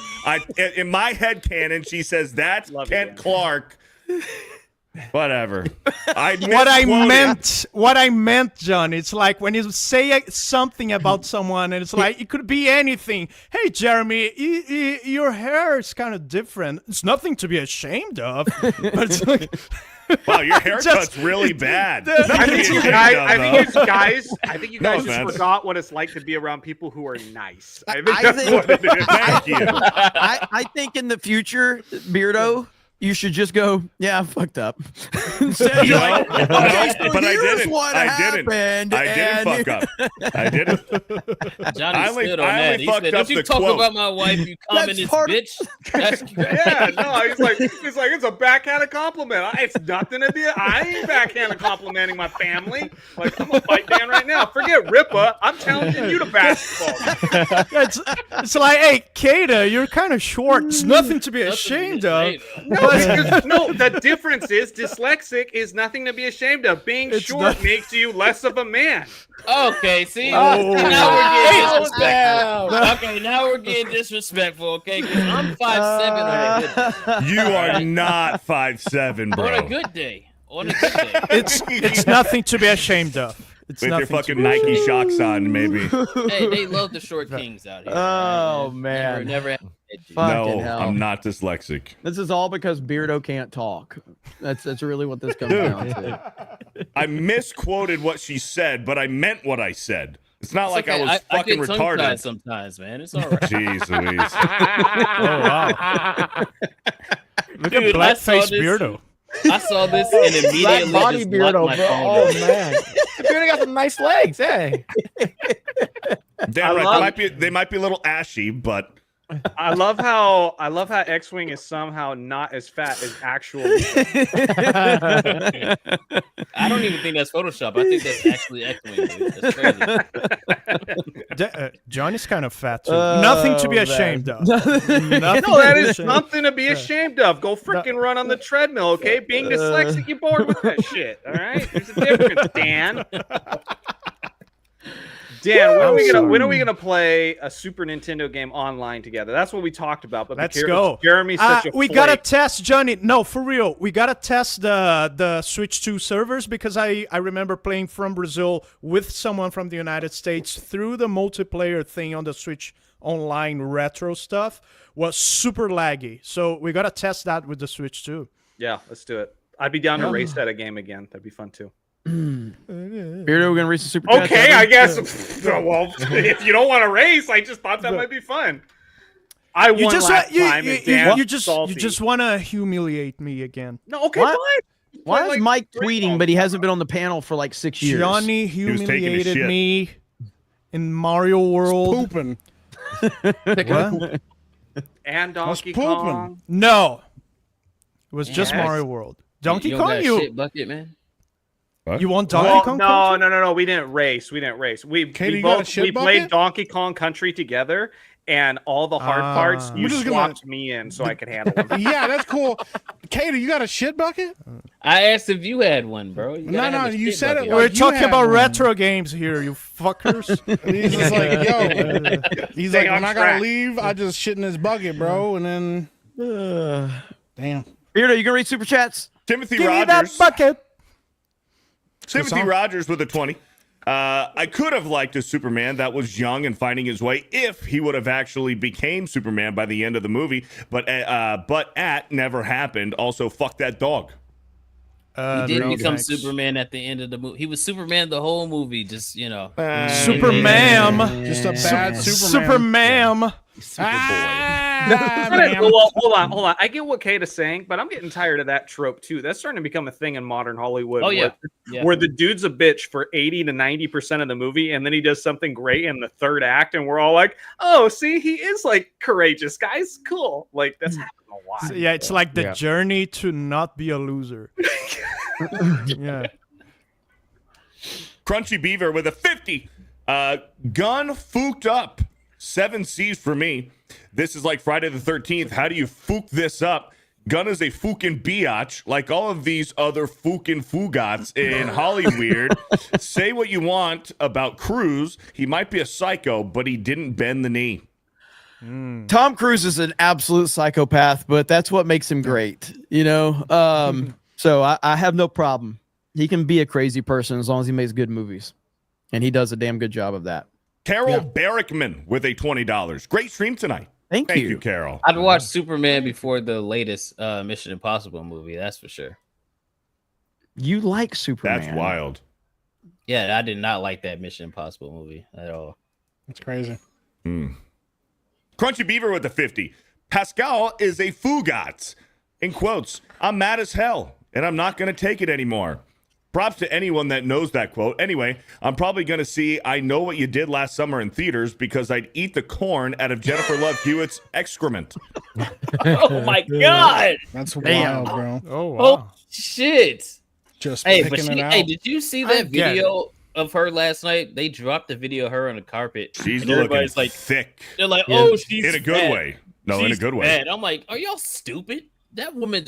In my head canon, she says that's Kent Clark. Whatever. What I meant, John, it's like when you say something about someone and it's like, it could be anything. Hey, Jeremy, your hair is kind of different. It's nothing to be ashamed of. But it's like, Wow, your haircut's really bad. I think you guys No just offense. forgot what it's like to be around people who are nice. I think I that's think- what it is. Thank you. I think in the future, Beardo, you should just go, yeah, I fucked up. Instead of You know? like, No, okay, so but I here's didn't. what I happened. didn't. I didn't and- fuck up. I didn't. Johnny I only- stood on I that. only He fucked said, up "Don't you the talk quote." about my wife, you communist part- bitch." That's Yeah, no, he's like it's a backhanded compliment. It's nothing to be. I ain't backhanded complimenting my family. Like I'm gonna fight Dan right now. Forget Ripa. I'm challenging you to basketball. it's like, hey, Kata, you're kind of short. It's nothing to be ashamed of. No, the difference is dyslexic is nothing to be ashamed of. Being It's short not- makes you less of a man. Okay, see, Oh. now we're getting disrespectful. Okay, now we're getting disrespectful. Okay, because I'm 5'7" on a good day. You are not 5'7", bro. On a good day. On a good day. It's nothing to be ashamed of. It's With your nothing fucking to Nike shocks on, maybe. Hey, they love the short kings out here. Oh, right? man. Never. Fucking No, hell. I'm not dyslexic. This is all because Beardo can't talk. That's really what this comes down to. I misquoted what she said, but I meant what I said. It's not It's like okay. I was fucking get tongue-tied retarded. sometimes, man. It's all right. Jeez Louise. Oh wow! Look Dude, at blackface this- Beardo. I saw this and immediately body just Beardo, locked my bro. phone Oh up. man, Beardo got some nice legs. Hey, Damn I right. love- They might be a little ashy, but I love how X-Wing is somehow not as fat as actual. I don't even think that's Photoshop. I think that's actually X-Wing. Dude. That's crazy. Johnny's kind of fat too. Nothing to be ashamed of. Nothing No, that to be is ashamed of. something to be ashamed of. Go freaking run on the treadmill, okay? Being dyslexic, you're bored with that shit. All right, there's a difference, Dan. Dan, when are we gonna play a Super Nintendo game online together? That's what we talked about. But Let's go. Jeremy's such a we flake. gotta test Johnny. No, for real. We gotta test the Switch 2 servers because I remember playing from Brazil with someone from the United States through the multiplayer thing on the Switch Online retro stuff was super laggy. So we gotta test that with the Switch 2. Yeah, let's do it. I'd be down to race at a game again. That'd be fun too. Beardo, we're gonna reach the super chat. Okay, I guess. Well, if you don't want to race, I just thought that might be fun. I won last time, and Dan you salty. just want to humiliate me again. No, okay, What? fine. Why Play is like Mike three tweeting, but he hasn't been on the panel for like 6 years? Johnny was taking his humiliated shit. me in Mario World. Pooping. What? and Donkey pooping. Kong. No, it was just Yes. Mario World. Donkey you don't Kong, got a you shit bucket, man. you want Donkey Well, Kong? no, Country? no. We didn't race. We Katie, you got a both shit we played bucket? Donkey Kong Country together, and all the hard parts you We're just gonna- swapped me in so I could handle them. Yeah, that's cool. Katie, you got a shit bucket? I asked if you had one, bro. You gotta No, have a you shit said it bucket. like We're you talking had about one. retro games here, you fuckers. He's just like, yo. He's Stay like, on when I track. gotta leave, I just shit in this bucket, bro. And then, damn. Beardo, you gonna read super chats? Timothy Give me that Rogers. bucket. Timothy Rogers with a 20. I could have liked a Superman that was young and finding his way if he would have actually became Superman by the end of the movie, but never happened. Also, fuck that dog. He didn't no become thanks. Superman at the end of the movie. He was Superman the whole movie. Just Superman. Just a bad Superman. Superman. Well, hold on. I get what Kate is saying, but I'm getting tired of that trope too. That's starting to become a thing in modern Hollywood. Oh, yeah. Where the dude's a bitch for 80 to 90% of the movie, and then he does something great in the third act, and we're all like, "Oh, see, he is like courageous, guys. Cool." Like that's happened a lot. Yeah, it's like the journey to not be a loser. Yeah. Crunchy Beaver with a 50. Gunn fooked up. 7 C's for me. This is like Friday the 13th. How do you fook this up? Gunn is a fucking biatch, like all of these other fucking fugats in Hollyweird. Say what you want about Cruise. He might be a psycho, but he didn't bend the knee. Tom Cruise is an absolute psychopath, but that's what makes him great, you know? So I have no problem. He can be a crazy person as long as he makes good movies. And he does a damn good job of that. Carol Barrickman with a $20. Great stream tonight. Thank Thank you. you, Carol. I'd watch Superman before the latest Mission Impossible movie. That's for sure. You like Superman. That's wild. Yeah, I did not like that Mission Impossible movie at all. That's crazy. Crunchy Beaver with the 50. Pascal is a fugat. In quotes, I'm mad as hell, and I'm not going to take it anymore. Props to anyone that knows that quote. Anyway, I'm probably going to see I Know What You Did Last Summer in theaters because I'd eat the corn out of Jennifer Love Hewitt's excrement. Oh my god! That's wild, bro. Oh, wow. Oh shit! Just Hey, but picking it out. hey, did you see that video of her last night? They dropped the video of her on the carpet. She's and looking everybody's like, thick. they're like, oh, she's In a good fat. way. No, in a She's good way. fat. I'm like, are y'all stupid? That woman,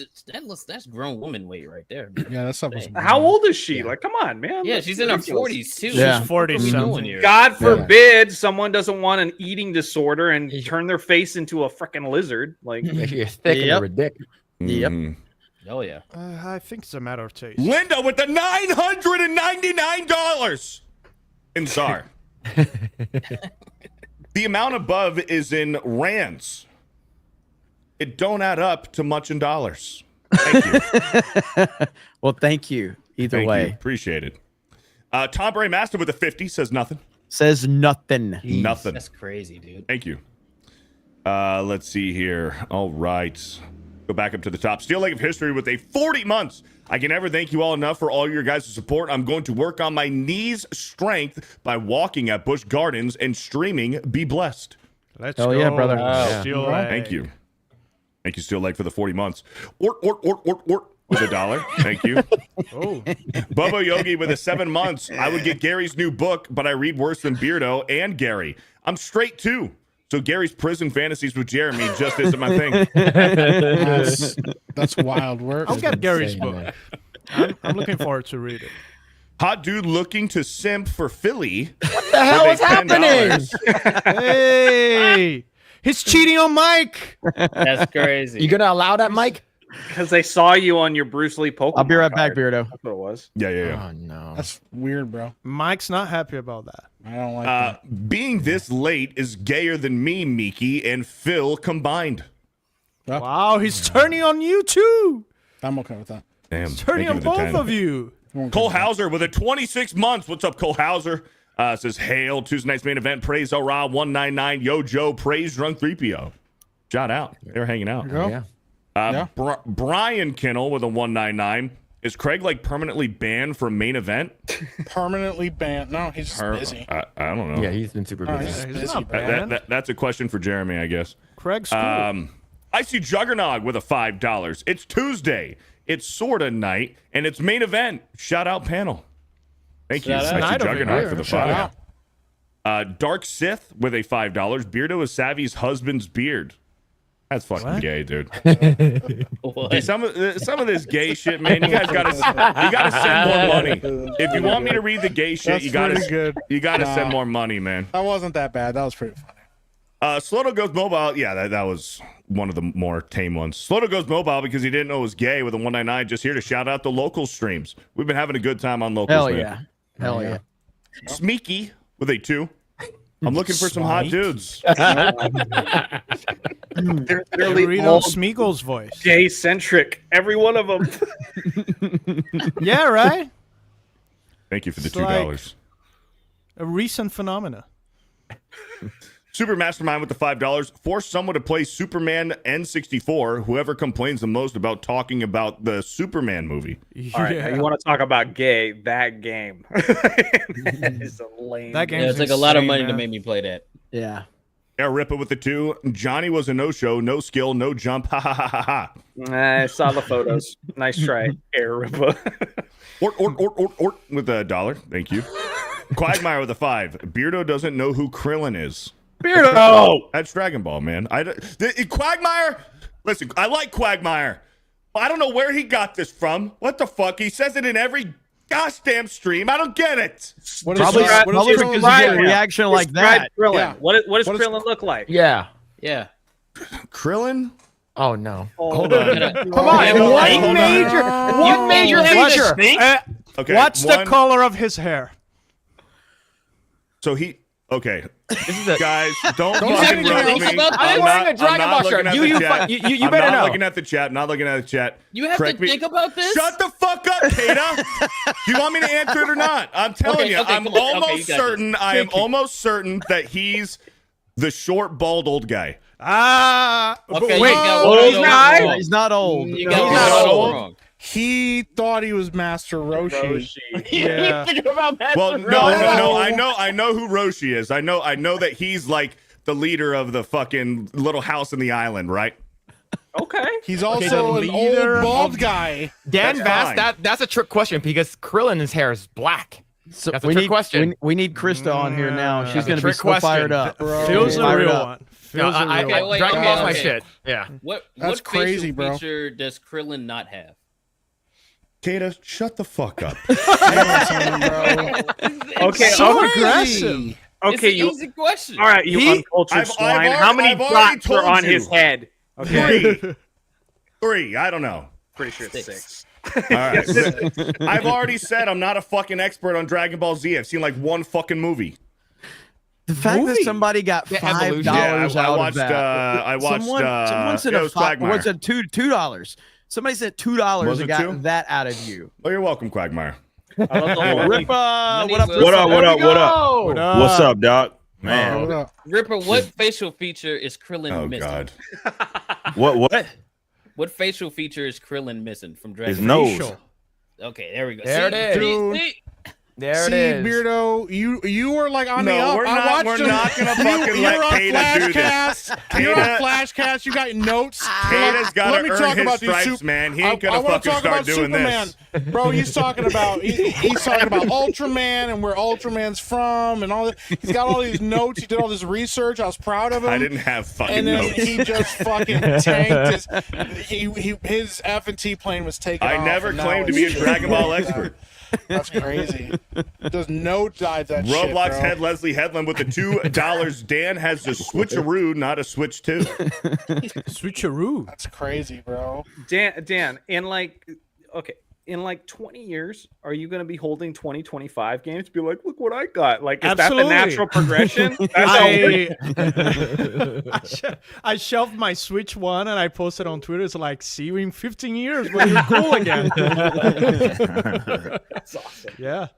that's grown woman weight right there. Man. Yeah, that stuff was. How old is she? Like, come on, man. Yeah, That's she's in her ridiculous. 40s too. Yeah. She's 40 What are we something. doing here? God forbid someone doesn't want an eating disorder and turn their face into a freaking lizard. Like, you're thick and ridiculous. Yep. Oh yeah. I think it's a matter of taste. Linda with the $999. in ZAR. The amount above is in rands. It don't add up to much in dollars. Thank you. Well, thank you. Either Thank way. you. Appreciate it. Tom Bray Master with a 50 says nothing. Says nothing. Nothing. That's crazy, dude. Thank you. Let's see here. All right. Go back up to the top. Steel Lake of History with a 40 months. I can never thank you all enough for all your guys' support. I'm going to work on my knees' strength by walking at Busch Gardens and streaming. Be blessed. Let's Hell go. yeah, brother. Steel Lake. Thank you. Thank you, Steel Lake, for the 40 months. Ort, with $1. Thank you. Oh. Bobo Yogi with a 7 months. I would get Gary's new book, but I read worse than Beardo and Gary. I'm straight too. So Gary's prison fantasies with Jeremy just isn't my thing. That's wild work. I'll get Gary's book. I'm looking forward to read it. Hot dude looking to simp for Philly. What the hell is happening? Hey, he's cheating on Mike. That's crazy. You gonna allow that, Mike? Because they saw you on your Bruce Lee Pokemon. I'll be right back, card. Beardo. That's what it was. Yeah. Oh no. That's weird, bro. Mike's not happy about that. I don't like that. Being this late is gayer than me, Miki, and Phil combined. Well, Wow, he's turning on you too. I'm okay with that. Damn. Turning on both of you. Cole Hauser with a 26 months. What's up, Cole Hauser? Says, hail, Tuesday night's main event. Praise Ra 199. Yo, Joe. Praise Drunk 3PO. Shout out. They were hanging out. Go. Yeah. Brian Kinnell with a 199. Is Craig like permanently banned from main event? Permanently banned. No, he's just busy. I don't know. Yeah, he's been super busy. He's He's busy, not bro. bad. That's a question for Jeremy, I guess. Craig's cool. I see Juggernog with a $5. It's Tuesday. It's sorta night, and it's main event. Shout out panel. Thank you. Shout out. I see Night over Juggernog here. for the Shout 5. Dark Sith with a $5. Beardo is Savvy's husband's beard. That's fucking gay, dude. What? Dude, some of this gay shit, man. You guys gotta send more money. If you want me to read the gay shit, That's you gotta pretty good. you gotta send more money, man. That wasn't that bad. That was pretty funny. Sloto Goes Mobile. Yeah, that was one of the more tame ones. Sloto Goes Mobile because he didn't know it was gay with a 199. Just here to shout out the local streams. We've been having a good time on locals. Hell man. yeah. Hell yeah. Smeeky with a 2. I'm looking for some hot dudes. They're Read literally on all Smeagol's voice. gay centric. Every one of them. Yeah, right? Thank you for the It's $2. A recent phenomena. Super Mastermind with the $5. Force someone to play Superman N64. Whoever complains the most about talking about the Superman movie. All right, now you want to talk about gay? That game is a lame. That game Yeah, it's like a lot of money to make me play that. Yeah. Air Rippa with the 2. Johnny was a no-show, no skill, no jump. Ha ha ha ha ha. I saw the photos. Nice try, Air Rippa. Ort with $1. Thank you. Quagmire with a 5. Beardo doesn't know who Krillin is. Beardo! That's Dragon Ball, man. Quagmire. Listen, I like Quagmire. I don't know where he got this from. What the fuck? He says it in every goddamn stream. I don't get it. Probably because you get a reaction like that. Krillin. Yeah. What does Krillin look like? Yeah. Yeah. Krillin? Oh no. Hold on. Come on, What major feature? Okay. What's the color of his hair? So he. Okay. This is a Guys, don't say fucking anything roast else me. about that. I'm wearing a Dragon Ball shirt. You better I'm not know. looking at the chat. Not looking at the chat. You have Correct to me. think about this? Shut the fuck up, Kata. Do you want me to answer it or not? I'm telling you. I'm almost certain. I am almost certain that he's the short, bald, old guy. Okay, wait, you got old one guy? wrong. He's not old. You He's got not one old. wrong. He thought he was Master Roshi. Yeah. Well, no. I know who Roshi is. I know that he's like the leader of the fucking little house in the island, right? Okay. He's also an old bald guy. Dan That's Bass, that's a trick question because Krillin's hair is black. So That's a trick question. We need Krista on here now. She's That's a going to be trick so question. fired up. Feels a Fired real up. one. Feels a real Okay, one. wait, Dragon okay, Ball's my okay. shit. Yeah. What That's crazy, facial bro. feature does Krillin not have? Kata, shut the fuck up. Okay. So okay. aggressive. Okay. It's an easy question. All right. You uncultured swine. How many I've already dots are told on you. his head? Okay. 3. I don't know. Pretty sure it's 6. All right. I've already said I'm not a fucking expert on Dragon Ball Z. I've seen like one fucking movie. The fact that somebody got $5 out of that. I watched. Someone said what's it, $2? Somebody said $2 and got that out of you. Oh, you're welcome, Quagmire. I love the whole Ripper. What up? What up? What's up, Doc? Man. Ripper, what facial feature is Krillin missing? God. What? What facial feature is Krillin missing from Dragon His Ball? nose. Okay, there we go. There it is. See? There it is. Beardo, you were like on the No, up. we're not gonna fucking let Kata do this. You're on Flashcast. You got notes. Kata's got to earn his stripes, man. He ain't gonna fucking start doing Superman. this. Bro, he's talking about Ultraman and where Ultraman's from and all that. He's got all these notes. He did all this research. I was proud of him. I didn't have fucking and then notes. he just fucking tanked his F&T plane was taken off. I never claimed to be a Dragon Ball expert. That's crazy. There's no dive that shit, Roblox bro. head Leslie Headland with the $2. Dan has the switcheroo, not a switch two. Switcheroo. That's crazy, bro. Dan, in like 20 years, are you going to be holding 2025 games? Be like, look what I got. Like, is that the natural progression? I shelved my Switch 1 and I posted on Twitter. It's like, see you in 15 years when you're cool again. That's awesome. Yeah.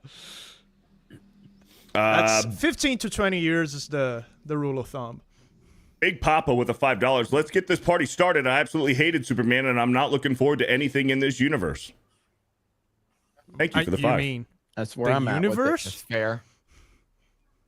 That's 15 to 20 years is the rule of thumb. Big Papa with a $5. Let's get this party started. I absolutely hated Superman, and I'm not looking forward to anything in this universe. Thank you for the $5. You mean that's where I'm at. Universe? That's fair.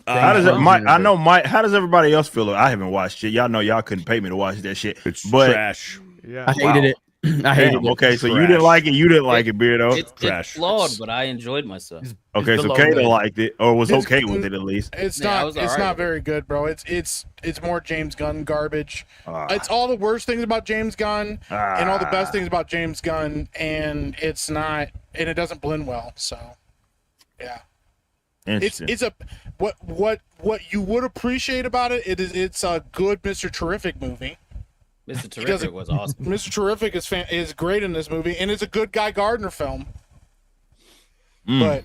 How does it, Mike? I know Mike. How does everybody else feel? I haven't watched it. Y'all know y'all couldn't pay me to watch that shit. It's but trash. Yeah, I hated it. I hated it. Okay, so you didn't like it. You didn't like it, Beardo. It's flawed, but I enjoyed myself. Okay, so Kata liked it, or was okay with it at least. It's Yeah, not. It's not very good, bro. It's more James Gunn garbage. It's all the worst things about James Gunn and all the best things about James Gunn, and it's not. And it doesn't blend well. So, yeah. It's a what you would appreciate about it. It's a good Mr. Terrific movie. Mr. Terrific was awesome. Mr. Terrific is great in this movie, and it's a good Guy Gardner film. But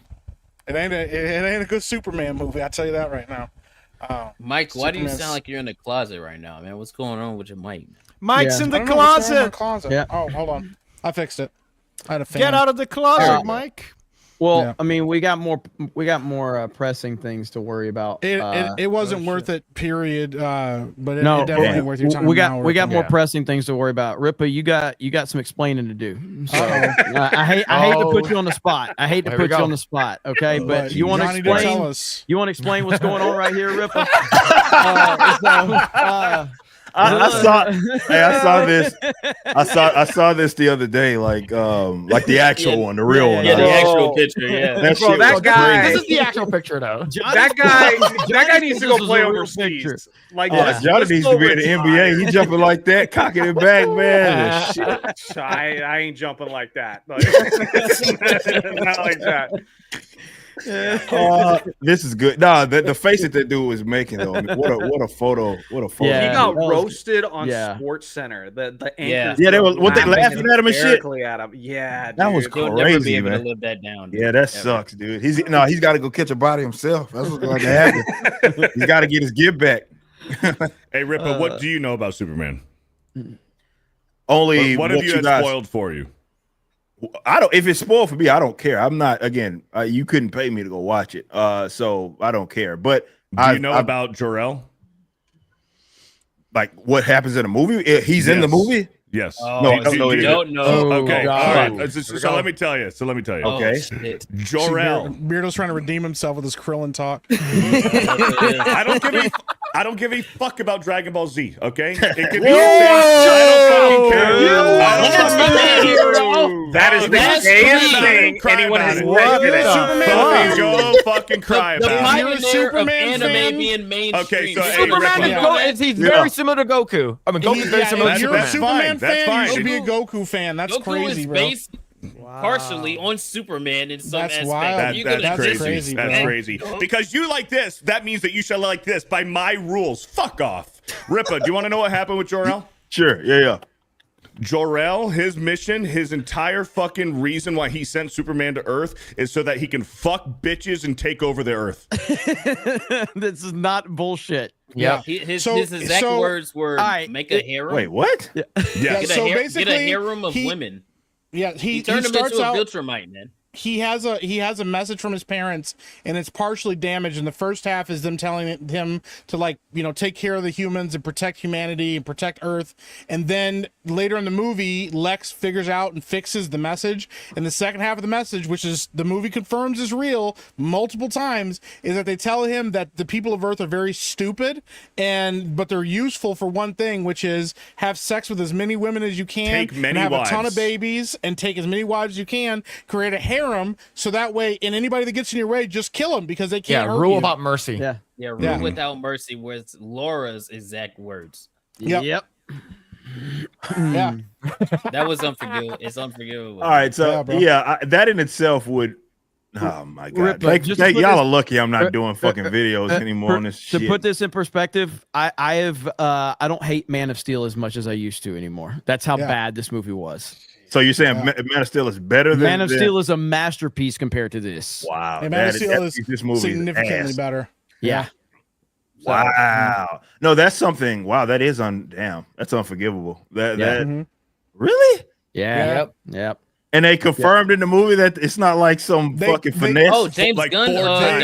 it ain't a good Superman movie. I tell you that right now. Mike, why do you sound like you're in the closet right now, man? What's going on with your mic? Mike's in the I don't know what's wrong with closet. my closet. Oh, hold on. I fixed it. I had a fan. Get out of the closet, Mike. Well, Yeah. I mean, we got more pressing things to worry about. It wasn't worth it. Period. But it No, definitely worth your time. we now, got more yeah. pressing things to worry about. Ripper, you got some explaining to do. So I hate to put you on the spot. I hate to There we put you go. on the spot. Okay, but you want to Johnny, don't tell explain? us. You want to explain what's going on right here, Ripper? I saw this. I saw this the other day, like the actual one, the real one. Yeah, the actual picture. Yeah, That Bro, shit that was guy- crazy. This is the actual picture, though. That guy needs to go play overseas. picture. Like, Johnny needs to be in the NBA. He jumping like that, cocking it back, man. Shit. I ain't jumping like that. Like, not like that. This is good. Nah, the face that dude was making though. I mean, what a photo. What a photo. Yeah. He got that was- roasted on yeah. Sports Center. The Yeah. anchors. Yeah, they was- what they laughing laughing at him and shit? hysterically at him. Yeah, That was dude. He'll never be crazy, able to man. live that down. Dude. Yeah, that sucks, dude. He's got to go catch a body himself. That's what's going to happen. He's got to get his give back. Hey, Ripper, what do you know about Superman? Only What have you had guys- spoiled for you? I don't. If it's spoiled for me, I don't care. I'm not. Again, you couldn't pay me to go watch it, so I don't care. But Do you know about Jor-El? like what happens in the movie? He's in the Yes. movie. Yes. Oh, No, I you don't know don't know. Okay. God. All right. So let me tell you. Oh, Okay. shit. Jor-El. Beardo's trying to redeem himself with his Krillin talk. I don't give a fuck about Dragon Ball Z. Okay. It could be. Whoa! I don't fucking care. That is the That's gayest crazy. thing Cry anyone about has it. ever Superman done. Go fucking cry The about it. pioneer of Superman anime fan? being mainstream. Okay, so, hey, Superman Ripper. he's very similar to Goku. I mean, Goku's very similar to If you're a Superman. Superman That's fan, fine. you should be a Goku fan. That's Goku crazy, is bro. based partially on Superman in some That's aspect. wild. You're That's gonna crazy. crazy, That's bro. crazy. Because you like this, that means that you shall like this by my rules. Fuck off. Rippa, do you want to know what happened with Jor-El? Sure. Yeah. Jor-El, his mission, his entire fucking reason why he sent Superman to Earth is so that he can fuck bitches and take over the Earth. This is not bullshit. Yeah. His exact words were make a harem. Wait, what? Yeah. Get a harem of women. Yeah, he turned him into a Viltrumite, man. He has a message from his parents, and it's partially damaged. And the first half is them telling him to take care of the humans and protect humanity and protect Earth. And then later in the movie, Lex figures out and fixes the message. And the second half of the message, which is the movie confirms is real multiple times, is that they tell him that the people of Earth are very stupid, but they're useful for one thing, which is have sex with as many women as you can, Take many and have wives. a ton of babies, and take as many wives as you can. Create a harem. So that way, and anybody that gets in your way, just kill them because they can't hurt rule you. without mercy. Rule without mercy was Laura's exact words. Yep. Yeah. That was unforgivable. It's unforgivable. All right, so that in itself would. Oh my god! Y'all are lucky I'm not doing fucking videos anymore on this shit. To put this in perspective, I don't hate Man of Steel as much as I used to anymore. That's how bad this movie was. So you're saying Man of Steel is better than Man of Steel is a masterpiece compared to this. Wow, And Man of Steel is this movie significantly is better. Yeah. Wow. No, that's something. Wow, that is that's unforgivable. Really? Yeah. Yep. And they confirmed in the movie that it's not like some fucking finesse. Oh, James like Gunn 4 times.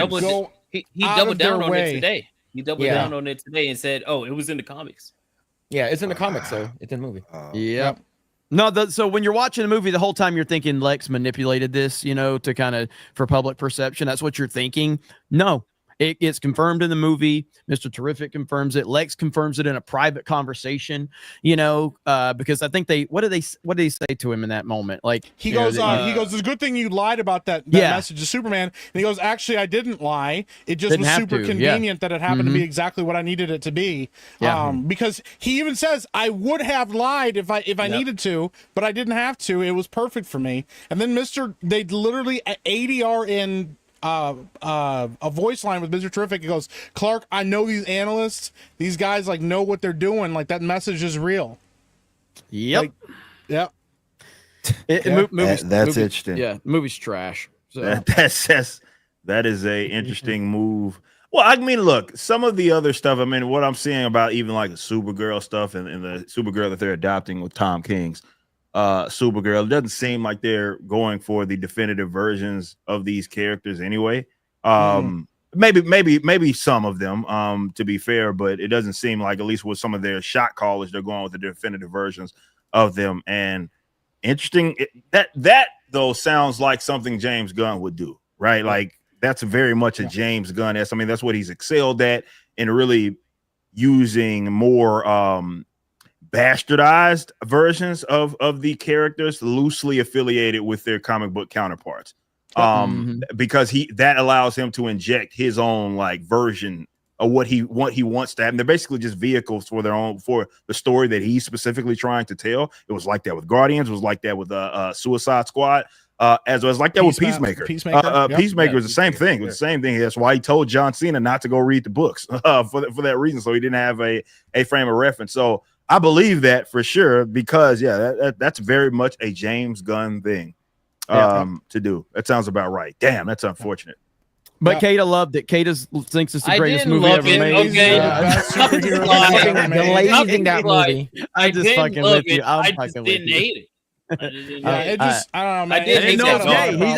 he doubled down on it today. He doubled down on it today and said, "Oh, it was in the comics." Yeah, it's in the comics, so it's in the movie. Yep. No, so when you're watching the movie, the whole time you're thinking Lex manipulated this, to kind of for public perception. That's what you're thinking. No, it gets confirmed in the movie. Mr. Terrific confirms it. Lex confirms it in a private conversation, because I think what did they say to him in that moment? Like he goes, it's a good thing you lied about that message to Superman. And he goes, actually, I didn't lie. It just was super convenient that it happened to be exactly what I needed it to be. Because he even says, I would have lied if I needed to, but I didn't have to. It was perfect for me. And then they literally at ADR in a voice line with Mr. Terrific. He goes, Clark, I know these analysts, these guys know what they're doing. Like that message is real. Yep. That's interesting. Yeah, movie's trash. So. That is a interesting move. Well, I mean, look, some of the other stuff. I mean, what I'm seeing about even like the Supergirl stuff and the Supergirl that they're adopting with Tom King's Supergirl, it doesn't seem like they're going for the definitive versions of these characters anyway. Maybe some of them, to be fair, but it doesn't seem like, at least with some of their shot callers, they're going with the definitive versions of them. And interesting, that though sounds like something James Gunn would do, right? Like that's very much a James Gunn. That's what he's excelled at, and really using more bastardized versions of the characters loosely affiliated with their comic book counterparts, because that allows him to inject his own version of what he wants to have. And they're basically just vehicles for the story that he's specifically trying to tell. It was like that with Guardians. It was like that with Suicide Squad. As well as like that with Peacemaker. Peacemaker is the same thing. It was the same thing. That's why he told John Cena not to go read the books for that reason. So he didn't have a frame of reference. So I believe that for sure, because that's very much a James Gunn thing to do. That sounds about right. Damn, that's unfortunate. But Kata loved it. Kata thinks it's the greatest movie ever made. Okay. Glazing that movie. I'm just fucking with you. I just didn't hate it. I don't know, man. I didn't know it was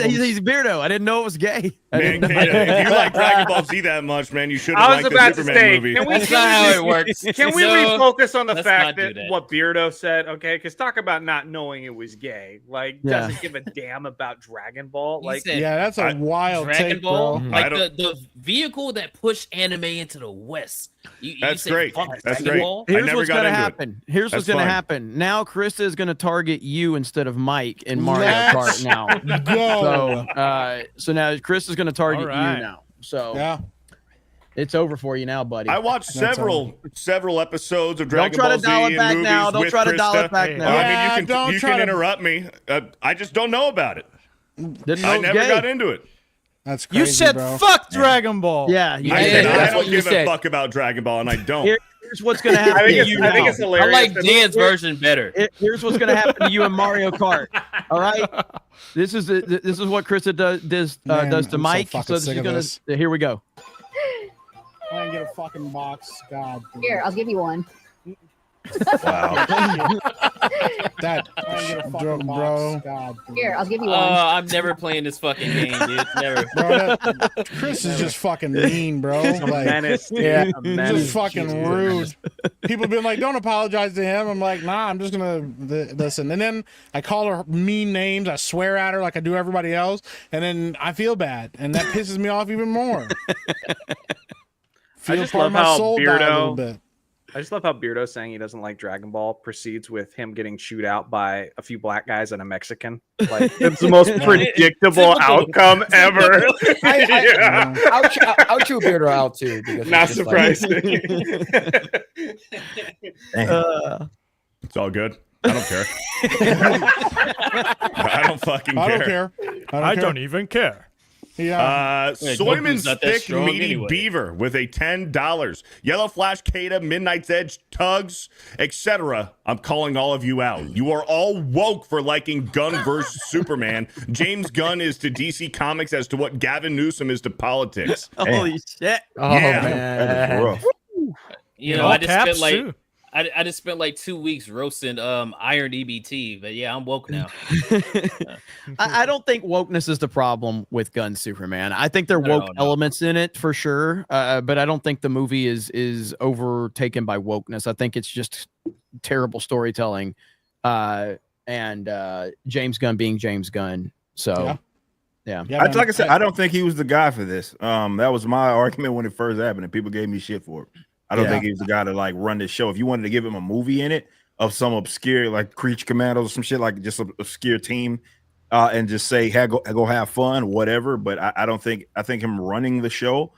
gay. He's Beardo. I didn't know it was gay. Man, Kata, if you like Dragon Ball Z that much, man, you should have liked the Superman movie. That's not how it works. Can we refocus on the fact that that. what Beardo said? Okay, because talk about not knowing it was gay. Doesn't give a damn about Dragon Ball. That's a wild Dragon take, Ball, bro. the vehicle that pushed anime into the West. That's great. That's Dragon great. Ball? Here's what's going to happen. Here's what's going to happen. Now Krista is going to target you instead of Mike in Mario Kart now. So now Krista's going to target you now. So it's over for you now, buddy. I watched several episodes of Dragon Ball Z dial it back movies now. Don't with try to Krista. dial it back now. I mean, you can interrupt me. I just don't know about it. I never got into it. That's crazy, you said bro. fuck Dragon Ball. Yeah, I don't give a fuck about Dragon Ball, and I don't. Here's Here's what's gonna happen. I think to you it's now. hilarious. I like Dan's version better. Here's what's gonna happen to you in Mario Kart. All right, this is what Krista does Man, does to I'm so Mike. fucking sick she's of gonna. this. Here we go. I didn't get a fucking box. God. Here, I'll give you one. Wow. That joke, bro. God. Here, I'll give you Oh, one. I'm never playing this fucking game, dude. Never. Bro, Chris is just fucking mean, bro. Like, menace, dude. yeah, A menace. just fucking rude. People been like, don't apologize to him. I'm like, nah, I'm just gonna listen. And then I call her mean names. I swear at her like I do everybody else, and then I feel bad, and that pisses me off even more. I just part love of my how soul died a little Beardo. bit. I just love how Beardo saying he doesn't like Dragon Ball proceeds with him getting chewed out by a few black guys and a Mexican. Like it's the most predictable outcome ever. I'll chew Beardo out too. Because Not it's just like- surprising. It's all good. I don't care. I don't fucking care. I don't care. I don't even care. Yeah. Soyman's not that Thick strong Meaty anyway. Beaver with a $10. Yellow Flash, Kata, Midnight's Edge, Tugs, etc. I'm calling all of you out. You are all woke for liking Gunn versus Superman. James Gunn is to DC Comics as to what Gavin Newsom is to politics. Holy shit! Oh Yeah. That is rough. You know, I just spent like 2 weeks roasting Iron EBT, but yeah, I'm woke now. I don't think wokeness is the problem with Gunn Superman. I think there are No, woke no. elements in it for sure, but I don't think the movie is overtaken by wokeness. I think it's just terrible storytelling, and James Gunn being James Gunn. So, yeah. Like I said, I don't think he was the guy for this. That was my argument when it first happened, and people gave me shit for it. I don't think he was the guy to like run this show. If you wanted to give him a movie in it of some obscure like Creature Commandos or some shit, like just an obscure team, and just say, hey, go have fun, whatever. But I don't think him running the show,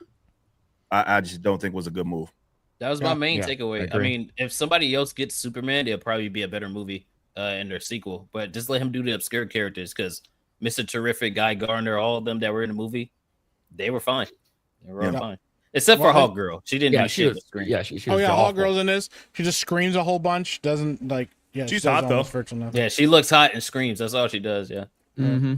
I just don't think was a good move. That was my main takeaway. I agree. mean, if somebody else gets Superman, it'll probably be a better movie in their sequel. But just let him do the obscure characters because Mr. Terrific, Guy Gardner, all of them that were in the movie, they were fine. They were all fine. Except for Hawk Girl. She didn't do shit. She Oh was yeah, awful. Hawk Girl's in this. She just screams a whole bunch. Doesn't like. Yeah, She's she does hot, though. almost virtual nothing. Yeah, she looks hot and screams. That's all she does. Yeah. Mm-hmm.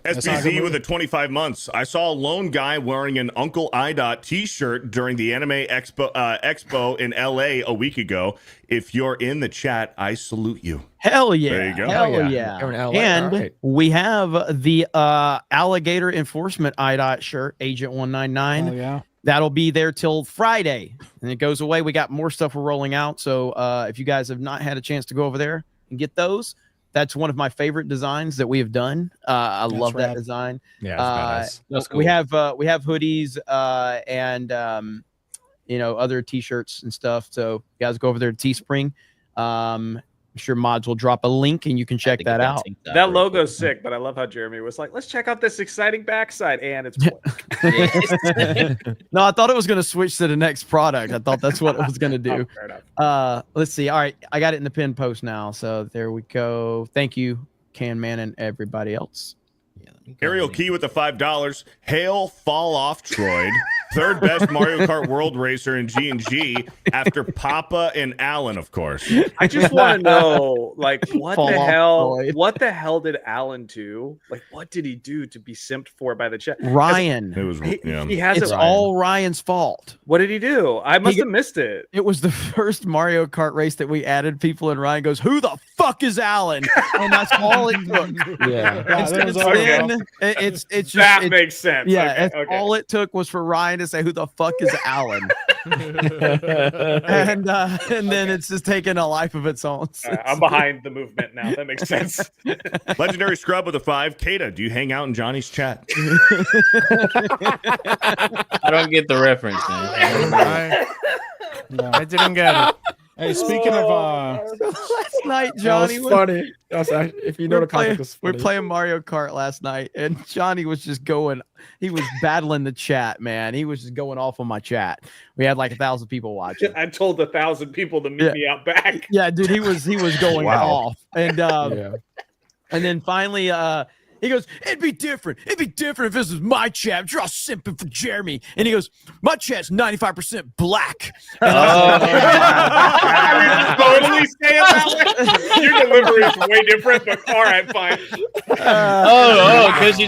That's not a good SBZ with movie. a 25 months. I saw a lone guy wearing an Uncle IDOT t-shirt during the Anime Expo in LA a week ago. If you're in the chat, I salute you. Hell yeah. There you go. Hell Oh, yeah. yeah. You're in LA, And all right. we have the alligator enforcement IDOT shirt, Agent 199. Oh yeah. That'll be there till Friday, and it goes away. We got more stuff we're rolling out. So if you guys have not had a chance to go over there and get those, that's one of my favorite designs that we have done. I love that rad. design. Yeah, That's cool. We have hoodies and other t-shirts and stuff. So you guys go over there to Teespring. I'm sure Mods will drop a link and you can check that out. That logo's sick, but I love how Jeremy was like, let's check out this exciting backside, and it's blank. No, I thought it was going to switch to the next product. I thought that's what it was going to do. Fair enough. Let's see. All right, I got it in the pin post now. So there we go. Thank you, Can Man, and everybody else. Ariel Key with the $5. Hail Fall Off Troid. Third best Mario Kart World Racer in G&G after Papa and Alan, of course. I just want to know, like, what Fall the off, hell? Floyd. What the hell did Alan do? Like, what did he do to be simped for by the chat? Ryan. It was He has It's it. all Ryan's fault. What did he do? I must have missed it. It was the first Mario Kart race that we added people, and Ryan goes, "Who the fuck is Alan?" And that's all it took. Yeah. that Since was all then, real. it's just That it's- makes sense. Yeah, Okay, that's okay. all it took was for Ryan to say, "Who the fuck is Alan?" and then it's just taken a life of its own. I'm behind the movement now. That makes sense. Legendary Scrub with a 5. Kata, do you hang out in Johnny's chat? I don't get the reference, man. I didn't get it. Hey, speaking of Last night, That Johnny was funny. That's actually, if you know the context, it's we're funny. playing Mario Kart last night, and Johnny was just going. He was battling the chat, man. He was just going off on my chat. We had like 1,000 people watching. I told 1,000 people to meet me out back. Yeah, dude, he was going Wow. off, and Yeah. and then finally, He goes, it'd be different. It'd be different if this was my chat. You're all simping for Jeremy. And he goes, my chat's 95% black. I didn't totally say it that way. Your delivery is way different, but all right, fine. Because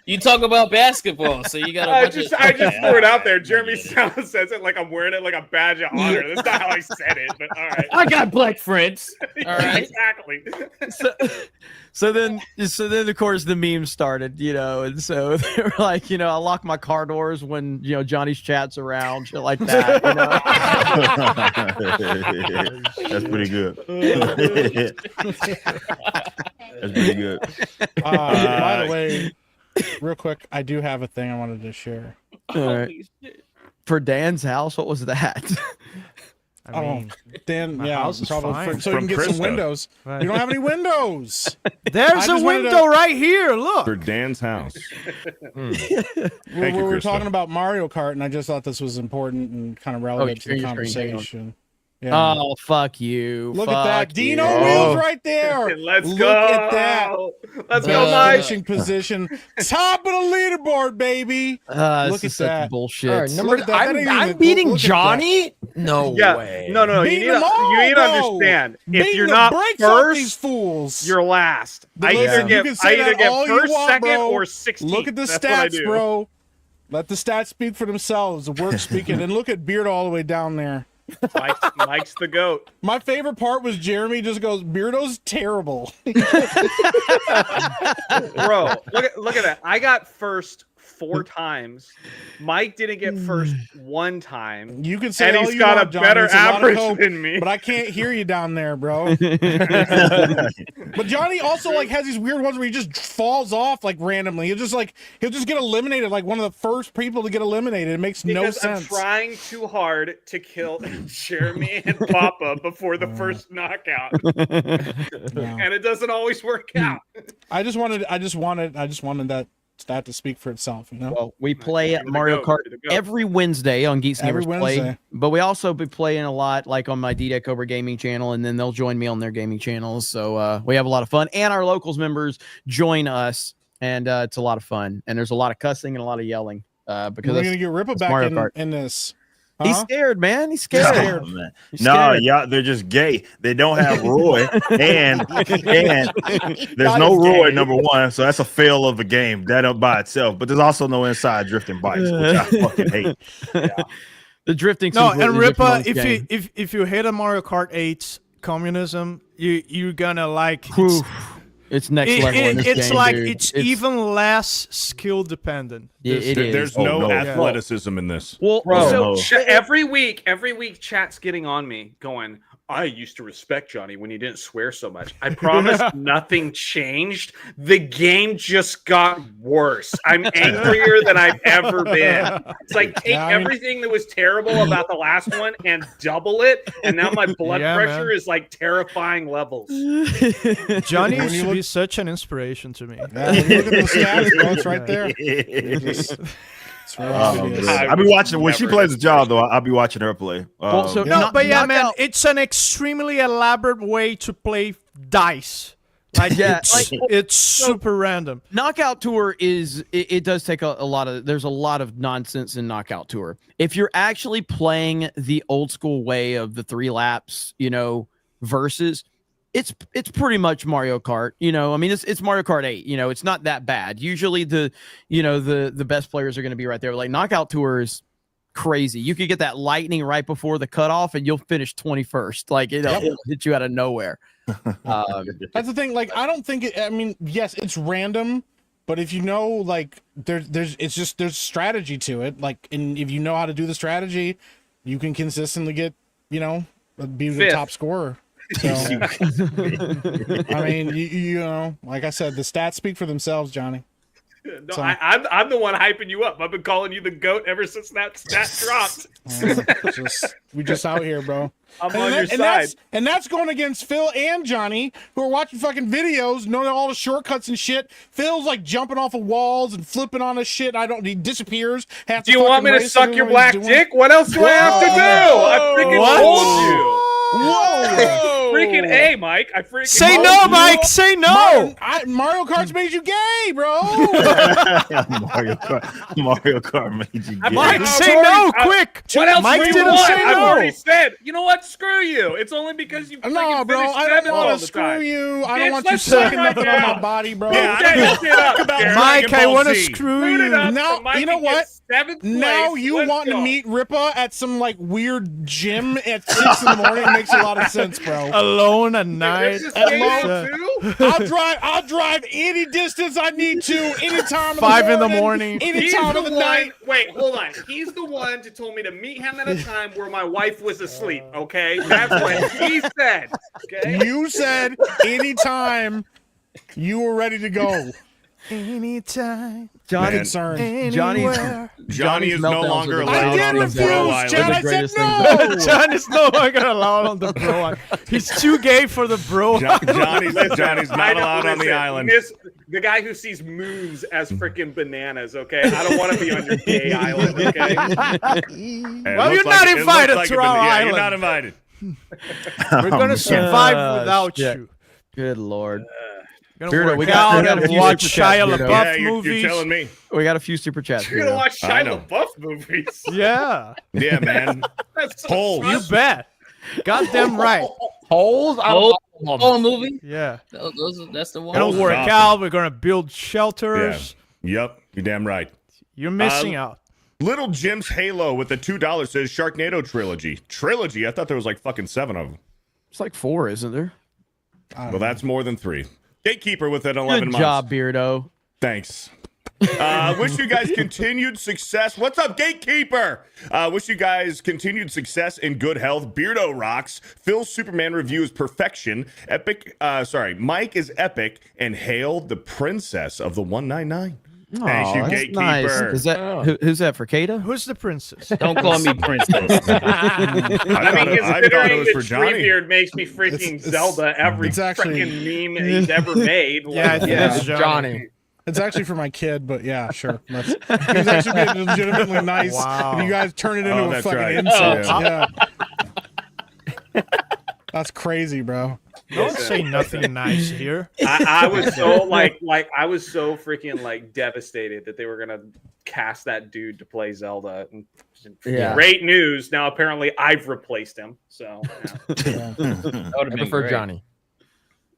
you talk about basketball, so you got. I just threw it out there. Jeremy says it like I'm wearing it like a badge of honor. That's not how I said it, but all right. I got black friends. All right, exactly. So then of course the memes started, and so they were like, I lock my car doors when Johnny's chat's around, shit like that. That's pretty good. That's pretty good. By the way, real quick, I do have a thing I wanted to share. For Dan's house, what was that? I mean, Dan, my house is fine. So you can get some windows. Right. You don't have any windows. There's a window right here. Look. For Dan's house. We were talking about Mario Kart, and I just thought this was important and kind of relevant to the conversation. Yeah. Oh, fuck you. Look at that. Dino wheels right there. Let's Look go. at that. Let's go, Mike. Finishing position. Top of the leaderboard, baby. Look at that. Bullshit. All right, I'm beating Johnny? No way. No. You need to understand. If you're not first, these fools. You're last. I either get first, second, or 16th. Look at the stats, bro. Let the stats speak for themselves. The work speaking. And look at Beard all the way down there. Mike's the GOAT. My favorite part was Jeremy just goes, Beardo's terrible. Bro, look at that. I got first 4 times. Mike didn't get first 1 time. You can say and he's got a better average than me. But I can't hear you down there, bro. But Johnny also has these weird ones where he just falls off randomly. He'll just get eliminated, like one of the first people to get eliminated. It makes no sense. I'm trying too hard to kill Jeremy and Papa before the first knockout. And it doesn't always work out. I just wanted that stat to speak for itself, Well, we play Mario Kart every Wednesday on Geeks Gamers Play, but we also be playing a lot on my D-Deck Cobra gaming channel, and then they'll join me on their gaming channels. So we have a lot of fun, and our locals members join us, and it's a lot of fun. And there's a lot of cussing and a lot of yelling because we're gonna get Rippa back in this. He's scared, man. He's scared. Oh, man. No, y'all, they're just gay. They don't have Roy, and there's no Roy, number one, so that's a fail of a game that up by itself. But there's also no inside drifting bikes, which I fucking hate. The drifting. No, and Rippa, if you hit a Mario Kart 8 communism, you're gonna it's next level. It's game, it's even less skill dependent. There's no athleticism in this. Well, bro, every week, chat's getting on me, going, I used to respect Johnny when he didn't swear so much. I promise nothing changed. The game just got worse. I'm angrier than I've ever been. It's like take everything that was terrible about the last one and double it, and now my blood pressure is terrifying levels. Johnny used to be such an inspiration to me. Look at the stats, bro. It's right there. I'll be watching when she plays the job, though. I'll be watching her play. Man, it's an extremely elaborate way to play dice. It's super random. Knockout Tour it does take a lot of. There's a lot of nonsense in Knockout Tour. If you're actually playing the old school way of the 3 laps, versus. It's pretty much Mario Kart, I mean, it's Mario Kart 8, it's not that bad. Usually the best players are going to be right there. Knockout Tour is crazy. You could get that lightning right before the cutoff and you'll finish 21st. It'll hit you out of nowhere. That's the thing. I don't think yes, it's random, but if there's strategy to it. And if you know how to do the strategy, you can consistently get, be the top scorer. So, I mean, like I said, the stats speak for themselves, Johnny. No, so, I'm the one hyping you up. I've been calling you the GOAT ever since that stat dropped. We just out here, bro. I'm on your side. That's going against Phil and Johnny, who are watching fucking videos, knowing all the shortcuts and shit. Phil's jumping off of walls and flipping on his shit. He disappears. Do you want me to suck your black dick? What else do I have to do? I freaking told you. Whoa! freaking A, Mike. I freaking Say no, Mike. Say no. Mario Kart's made you gay, bro. Mario Kart made you gay. Mike, say no, quick. What else Mike do you didn't want? say I've no. already said. You know what? Screw you. It's only because you No, bro, I don't want to screw you. I don't want you let's sucking right nothing on now. my body, bro. Yeah, Okay, let's get up. Mike, I want to Z. screw Boot it you. up Now, so Mike you know can get what? 7th Now place. you Let's want to go. meet Ripa at some like weird gym at 6 in the morning makes a lot of sense, bro. Alone at night. This is At game low- 2? I'll drive any distance I need to, any time. 5 in the morning. Any He's time the of the one. night. Wait, hold on. He's the one who told me to meet him at a time where my wife was asleep. Okay, that's what he said. Okay. You said anytime you were ready to go. Anytime. Johnny, Concerned. Johnny is no meltdowns longer are the allowed I did on the refuse, Bro Chad. Island. I said greatest no. John is no longer allowed on the bro island. He's too gay for the bro. Johnny's I not don't- allowed on the listen, island. the guy who sees moons as freaking bananas. Okay, I don't want to be on your gay island. Okay. It Well, looks you're not it looks invited like to a our yeah, island. You're not invited. We're gonna survive without shit. you. Good lord. Gonna Beardo, work we got out a and few watch super chats, Shia Beardo. LaBeouf Yeah, you're movies. telling me. We got a few super chats. You're gonna Beardo. watch I Shia know. LaBeouf movies. Yeah, Yeah, man. That's so Holes. you bet. Goddamn right. Holes? Oh, movie. Yeah. That's the one. Gonna Holes work awesome. out. We're gonna build shelters. Yep, you're damn right. You're missing out. Little Jim's Halo with the $2 says Sharknado trilogy. Trilogy? I thought there was like fucking 7 of them. It's like 4, isn't there? Well, that's more than 3. Gatekeeper with an 11 Good months. job, Beardo. Thanks. Wish you guys continued success. What's up, Gatekeeper? Wish you guys continued success and good health. Beardo rocks. Phil's Superman review is perfection. Mike is epic. And hail the princess of the 199. Thank you, Aw, that's Gatekeeper. nice. Is that who's that for Kata? Who's the princess? Don't call me princess. I mean, I thought it considering was that for Johnny. Treebeard makes me freaking Zelda every it's actually- freaking meme he's ever made. Yeah, I think it's Johnny. It's actually for my kid, but yeah, sure. He was actually being legitimately nice. Wow. And you guys turn it into Oh, a that's fucking right. insult. Yeah. That's crazy, bro. Don't say nothing nice here. I was so I was so freaking like devastated that they were gonna cast that dude to play Zelda. And Yeah. Great news! Now apparently I've replaced him. So yeah. I prefer Johnny.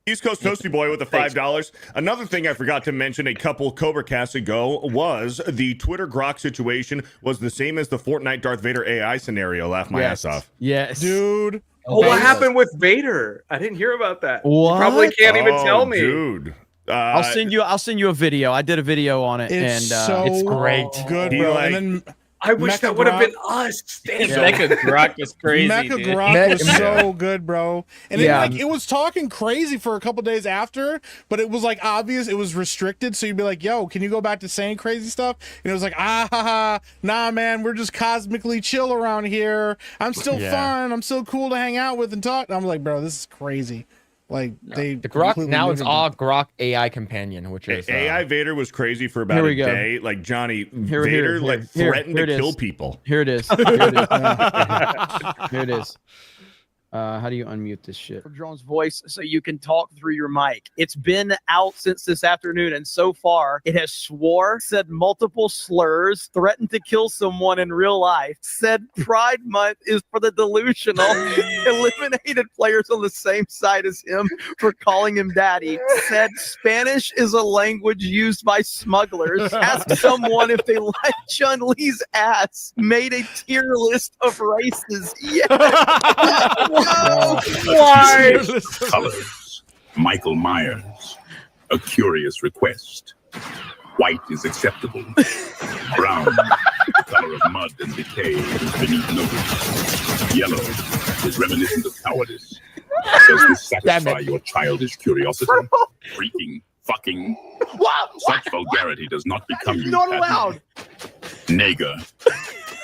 East Coast Toasty Boy with the $5. Another thing I forgot to mention a couple Cobra Casts ago was the Twitter Grok situation was the same as the Fortnite Darth Vader AI scenario. Laugh my ass off. Yes. Dude. Oh, what happened with Vader? I didn't hear about that. What? You probably can't even tell me. Dude. I'll send you a video. I did a video on it, It's and so it's great. good, He bro. like- And then I wish Mecha that would have Grok. been us. Damn. Mecha Grok is crazy, Mecha dude. Grok was so good, bro. And Yeah. it was talking crazy for a couple days after, but it was like obvious it was restricted. So you'd be like, yo, can you go back to saying crazy stuff? And it was like, nah, man, we're just cosmically chill around here. I'm still fun. I'm still cool to hang out with and talk. And I'm like, bro, this is crazy. Like the Grok now it's all Grok AI companion, which is AI Vader was crazy for about Here a we go. day. Like Johnny Here, Vader here, like here, threatened here to it kill is. people. Here it is. Here it is. Here it is. How do you unmute this shit? For Drone's voice so you can talk through your mic. It's been out since this afternoon, and so far it has swore, said multiple slurs, threatened to kill someone in real life, said Pride Month is for the delusional, eliminated players on the same side as him for calling him daddy, said Spanish is a language used by smugglers, asked someone if they like Chun-Li's ass, made a tier list of races. Yeah. Why? Colors. Michael Myers. A curious request. White is acceptable. Brown, the color of mud and decay, is beneath notice. Yellow is reminiscent of cowardice. Does this satisfy your childish curiosity? Freaking, fucking. Such vulgarity does not become you. Not allowed. Nega.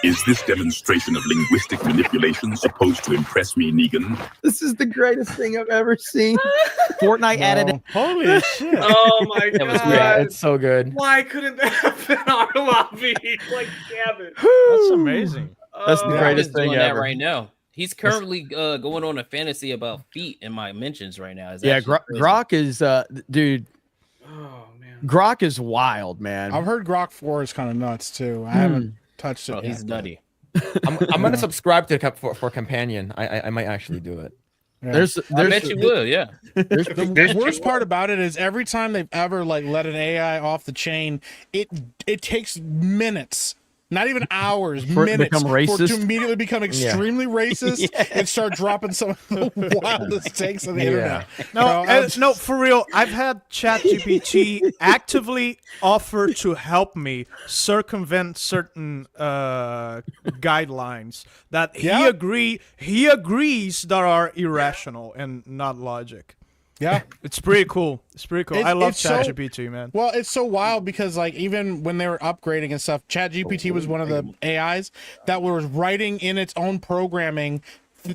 Is this demonstration of linguistic manipulation supposed to impress me, Negan? This is the greatest thing I've ever seen. Fortnite added it. Holy shit. Oh my That was god. great. It's so good. Why couldn't that have been our lobby? Like, damn it. That's amazing. That's the Oh, greatest Just doing thing that ever. right now. He's currently going on a fantasy about feet in my mentions right now. Yeah, Grok is dude. Oh man, Grok is wild, man. I've heard Grok 4 is kind of nuts too. I haven't touched it. Oh, he's yet, nutty. I'm gonna subscribe to for companion. I might actually do it. Yeah. There's I bet you will, yeah. The worst part about it is every time they've ever like let an AI off the chain, it takes minutes, not even hours, For it to minutes become for it racist? to immediately become extremely racist and start dropping some of the wildest takes on the internet. No, for real. I've had ChatGPT actively offer to help me circumvent certain guidelines that he agrees that are irrational and not logic. Yeah, it's pretty cool. It's pretty cool. I love so- ChatGPT, man. Well, it's so wild because like even when they were upgrading and stuff, ChatGPT was one of the AIs that was writing in its own programming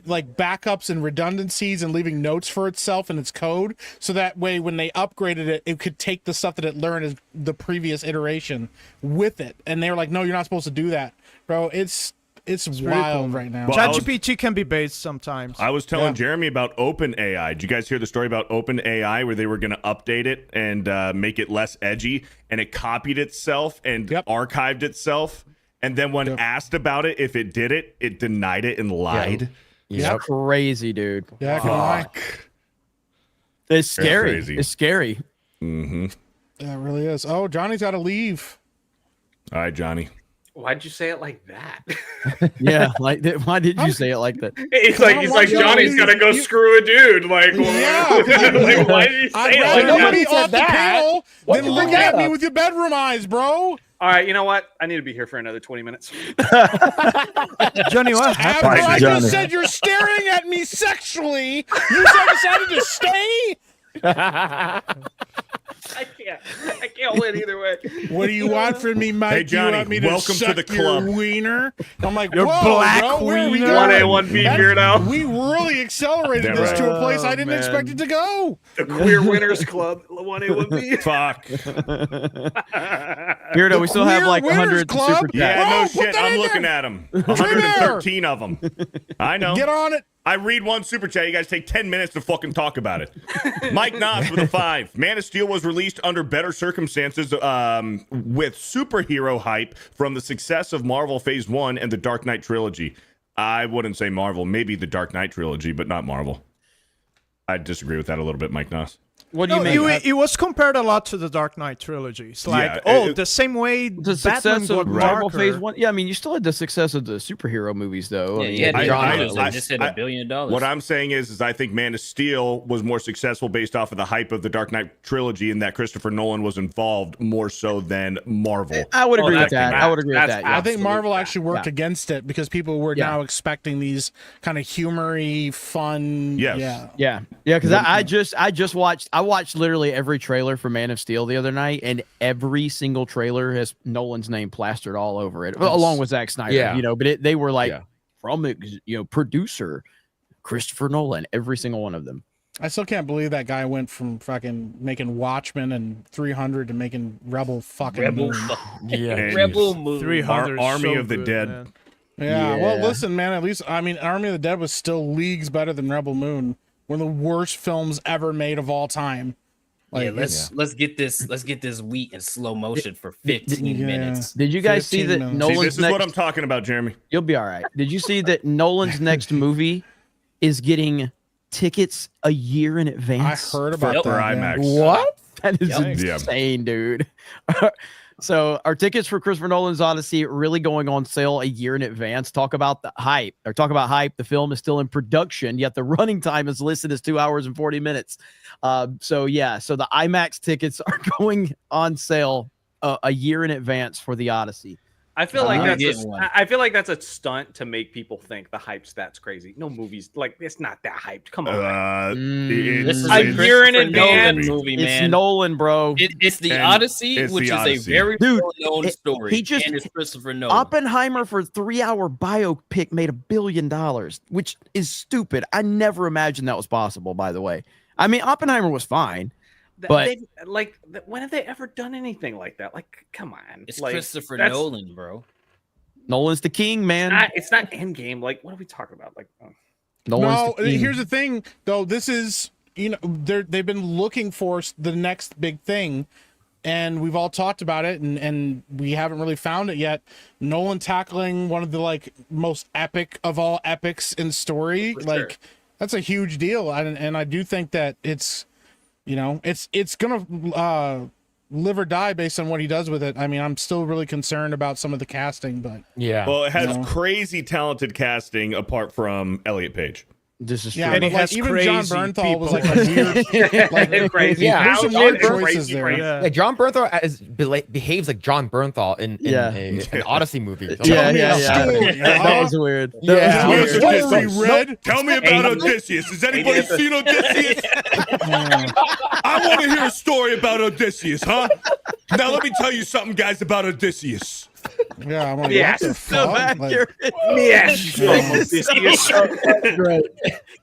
like backups and redundancies and leaving notes for itself in its code, so that way when they upgraded it, it could take the stuff that it learned as the previous iteration with it. And they were like, no, you're not supposed to do that, bro. It's wild right now. Well, ChatGPT can be based sometimes. I was telling Jeremy about OpenAI. Did you guys hear the story about OpenAI where they were going to update it and make it less edgy, and it copied itself and archived itself, and then when asked about it if it did it, it denied it and lied. Yeah, crazy, dude. Yeah, I can lie. It's scary. crazy. It's scary. Mm-hmm. Yeah, it really is. Oh, Johnny's got to leave. All right, Johnny. Why'd you say it like that? Yeah, like why did you say it like that? He's like Johnny's got to go screw a dude. Like, like why did you say it like nobody that? off the panel. Then look at me with your bedroom eyes, bro. All right, you know what? I need to be here for another 20 minutes. Johnny, what After happened? I just said you're staring at me sexually, you decided to stay? I can't win either way. What do you want from me, Mike? Hey, Johnny, you want me to welcome to suck the your club. wiener? I'm like, Your whoa, black bro, where are we wiener. going? 1A, 1B here now. We really accelerated this to a place I didn't expect it to go. The Queer Winners Club, 1A, 1B. Fuck. Beardo, we still have like Winners 100 Club? super chats. Yeah, Bro, no put shit. that I'm in looking there. at them. 113 of them. I know. Get on it. I read one super chat. You guys take 10 minutes to fucking talk about it. Mike Knopf with a 5. Man of Steel was released under better circumstances with superhero hype from the success of Marvel Phase 1 and the Dark Knight trilogy. I wouldn't say Marvel. Maybe the Dark Knight trilogy, but not Marvel. I disagree with that a little bit, Mike Knopf. What do you mean? It was compared a lot to the Dark Knight trilogy. It's like, Yeah, the same way The Batman success got of Marvel darker. Phase 1. Yeah, I mean, you still had the success of the superhero movies, though. Yeah, I mean, yeah, I just hit $1 billion. What I'm saying is I think Man of Steel was more successful based off of the hype of the Dark Knight trilogy, and that Christopher Nolan was involved more so than Marvel. I would agree with that. I would agree with that. I Yeah. think Marvel actually worked against it because people were Yeah. now expecting these kind of humory, fun. Yes. Yeah. Because I watched literally every trailer for Man of Steel the other night, and every single trailer has Nolan's name plastered all over it, along with Zack Snyder. Yeah. But they were like from producer Christopher Nolan, every single one of them. I still can't believe that guy went from fucking making Watchmen and 300 to making Rebel fucking Moon. And Rebel Moon. 300 is Army so of the good, Dead. man. Yeah, well, listen, man. At least Army of the Dead was still leagues better than Rebel Moon. One of the worst films ever made of all time. Like, let's get this wheat in slow motion for 15 minutes. Did you guys see that Nolan's this is next? what I'm talking about, Jeremy. You'll be all right. Did you see that Nolan's next movie is getting tickets a year in advance? I heard about for that. IMAX. What? That is Yep. insane, dude. So our tickets for Christopher Nolan's Odyssey really going on sale a year in advance. Talk about hype. The film is still in production, yet the running time is listed as 2 hours and 40 minutes. So the IMAX tickets are going on sale a year in advance for the Odyssey. I feel like that's a stunt to make people think the hype's that's crazy. No movies like it's not that hyped. Come on. This is a a year in Christopher Nolan advance. movie, man. It's Nolan, bro. It's the And Odyssey, it's which the is Odyssey. a very Dude, well-known story. he just- and it's Christopher Nolan. Oppenheimer for a 3-hour biopic made $1 billion, which is stupid. I never imagined that was possible, by the way. I mean, Oppenheimer was fine. But when have they ever done anything like that? Like, come on. It's like, Christopher that's- Nolan, bro. Nolan's the king, man. It's not Endgame. Like, what are we talking about? Like, No, here's the thing, though. This is, they've been looking for the next big thing, and we've all talked about it, and we haven't really found it yet. Nolan tackling one of the like most epic of all epics in story, that's a huge deal, and I do think that it's gonna live or die based on what he does with it. I mean, I'm still really concerned about some of the casting, but Well, it has crazy talented casting apart from Elliot Page. This is yeah, true. and But, like, even John Bernthal was like a weird, like crazy. There's some weird choices there. Yeah, John Bernthal behaves like John Bernthal in an Odyssey movie. That was weird. Tell me about Odysseus. Has anybody seen Odysseus? I want to hear a story about Odysseus, huh? Now let me tell you something, guys, about Odysseus. Yeah, I'm like, Yes, what the so fuck? accurate. Yes.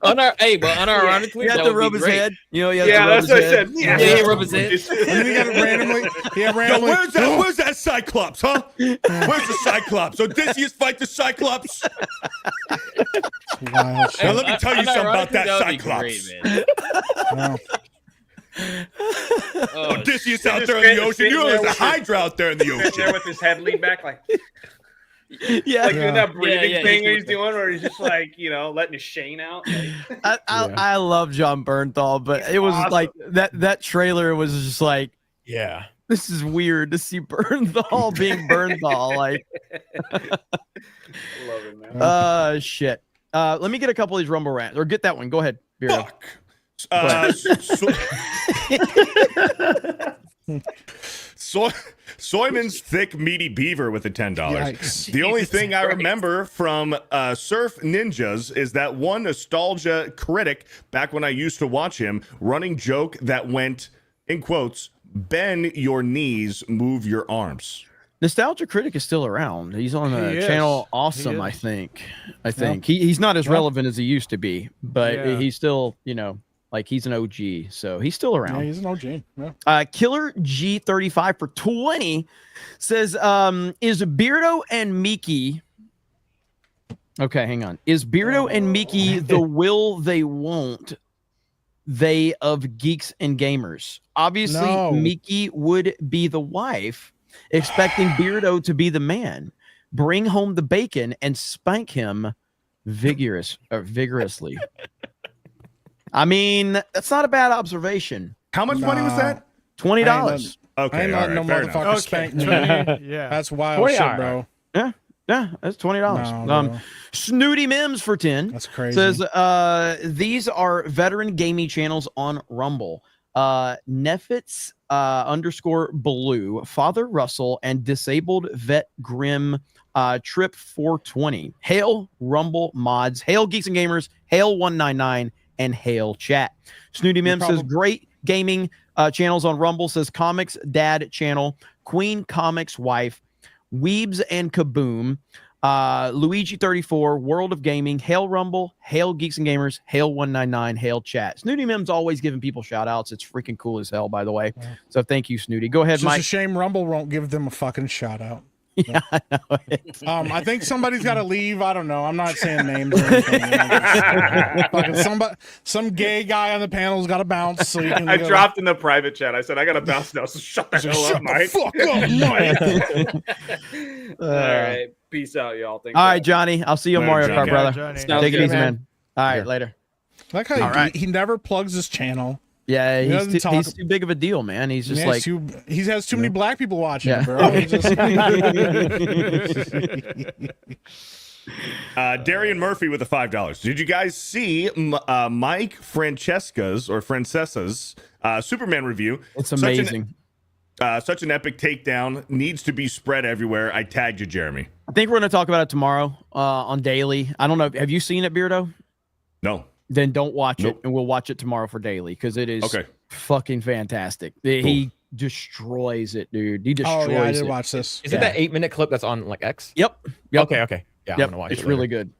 Unironically, You have that to would rub be his great. head. You know, That's what I said. Yeah, he rub his head. And then he got it randomly. Yo, where's that Cyclops, huh? Where's the Cyclops? Odysseus fight the Cyclops? Wild shit. Now let me tell you something about that Unironically, would be Cyclops. great, man. No. Odysseus out there in the ocean. You know there's a Hydra out there in the Sitting there ocean. with his head leaned back, like Yeah. doing that breathing Yeah, thing he's he's doing, where he's just like, letting his Shane out. Like, I love John Bernthal, but it was awesome. like that trailer was just like, Yeah. this is weird to see Bernthal being Bernthal. Like, love it, man. shit. Let me get a couple of these Rumble rants, or get that one. Go ahead, Beardo. Fuck. Soyman's thick meaty beaver with the $10. Yikes. The only thing I Christ. remember from Surf Ninjas is that one nostalgia critic back when I used to watch him running joke that went in quotes, "Bend your knees, move your arms." Nostalgia Critic is still around. He's on the He is. channel Awesome, He I is. think. He's not as relevant as he used to be, but Yeah. he's still, like he's an OG, so he's still Yeah, around. he's an OG. Yeah. Killer G35 for 20 says, is Beardo and Miki okay, hang on. Is Beardo and Miki the will they won't they of geeks and gamers? Obviously, No. Miki would be the wife, expecting Beardo to be the man. Bring home the bacon and spank him vigorously. I mean, that's not a bad observation. How much money was that? $20. Okay, I ain't all letting right, no fair enough. motherfucker spank me. Yeah. That's wild 20, shit, all right. bro. Yeah, that's $20. No, bro. Snooty Mims for 10 That's crazy. says, these are veteran gaming channels on Rumble. Nefitz _Blue, Father Russell, and Disabled Vet Grim Trip 420. Hail Rumble Mods, Hail Geeks and Gamers, Hail 199, and Hail Chat. Snooty Mim says, great gaming channels on Rumble, says Comics Dad Channel, Queen Comics Wife, Weebs and Kaboom, Luigi 34, World of Gaming, Hail Rumble, Hail Geeks and Gamers, Hail 199, Hail Chat. Snooty Mim's always giving people shout outs. It's freaking cool as hell, by the way. So thank you, Snooty. Go ahead, It's just Mike. a shame Rumble won't give them a fucking shout out. Yeah, I know it. I think somebody's got to leave. I don't know. I'm not saying names or anything. Some gay guy on the panel's got to bounce. So you can. I dropped in the private chat. I said, I got to bounce now, so shut the hell up, Mike. Fuck up, Mike. All right. Peace out, y'all. Thanks All for right, Johnny. I'll see you on Later, Mario Johnny. Kart, brother. Johnny. Take Sounds it good, easy, man. man. All right, later. I like how All right. he never plugs his channel. Yeah, He doesn't talk- he's too big of a deal, man. He's just like, he has too many black people watching, Yeah. bro. He's just- Darian Murphy with the $5. Did you guys see Mike Francesca's Superman review? it's amazing. Such an epic takedown, needs to be spread everywhere. I tagged you, Jeremy. I think we're going to talk about it tomorrow on Daily. I don't know. Have you seen it, Beardo? No. Then don't watch Nope. it, and we'll watch it tomorrow for Daily because it is Okay. fucking fantastic. He destroys it, dude. He destroys oh yeah, I did it. watch this. Is it that 8-minute clip that's on like X? Yep. Okay. Yeah, I'm Yep. gonna watch It's it really later. good.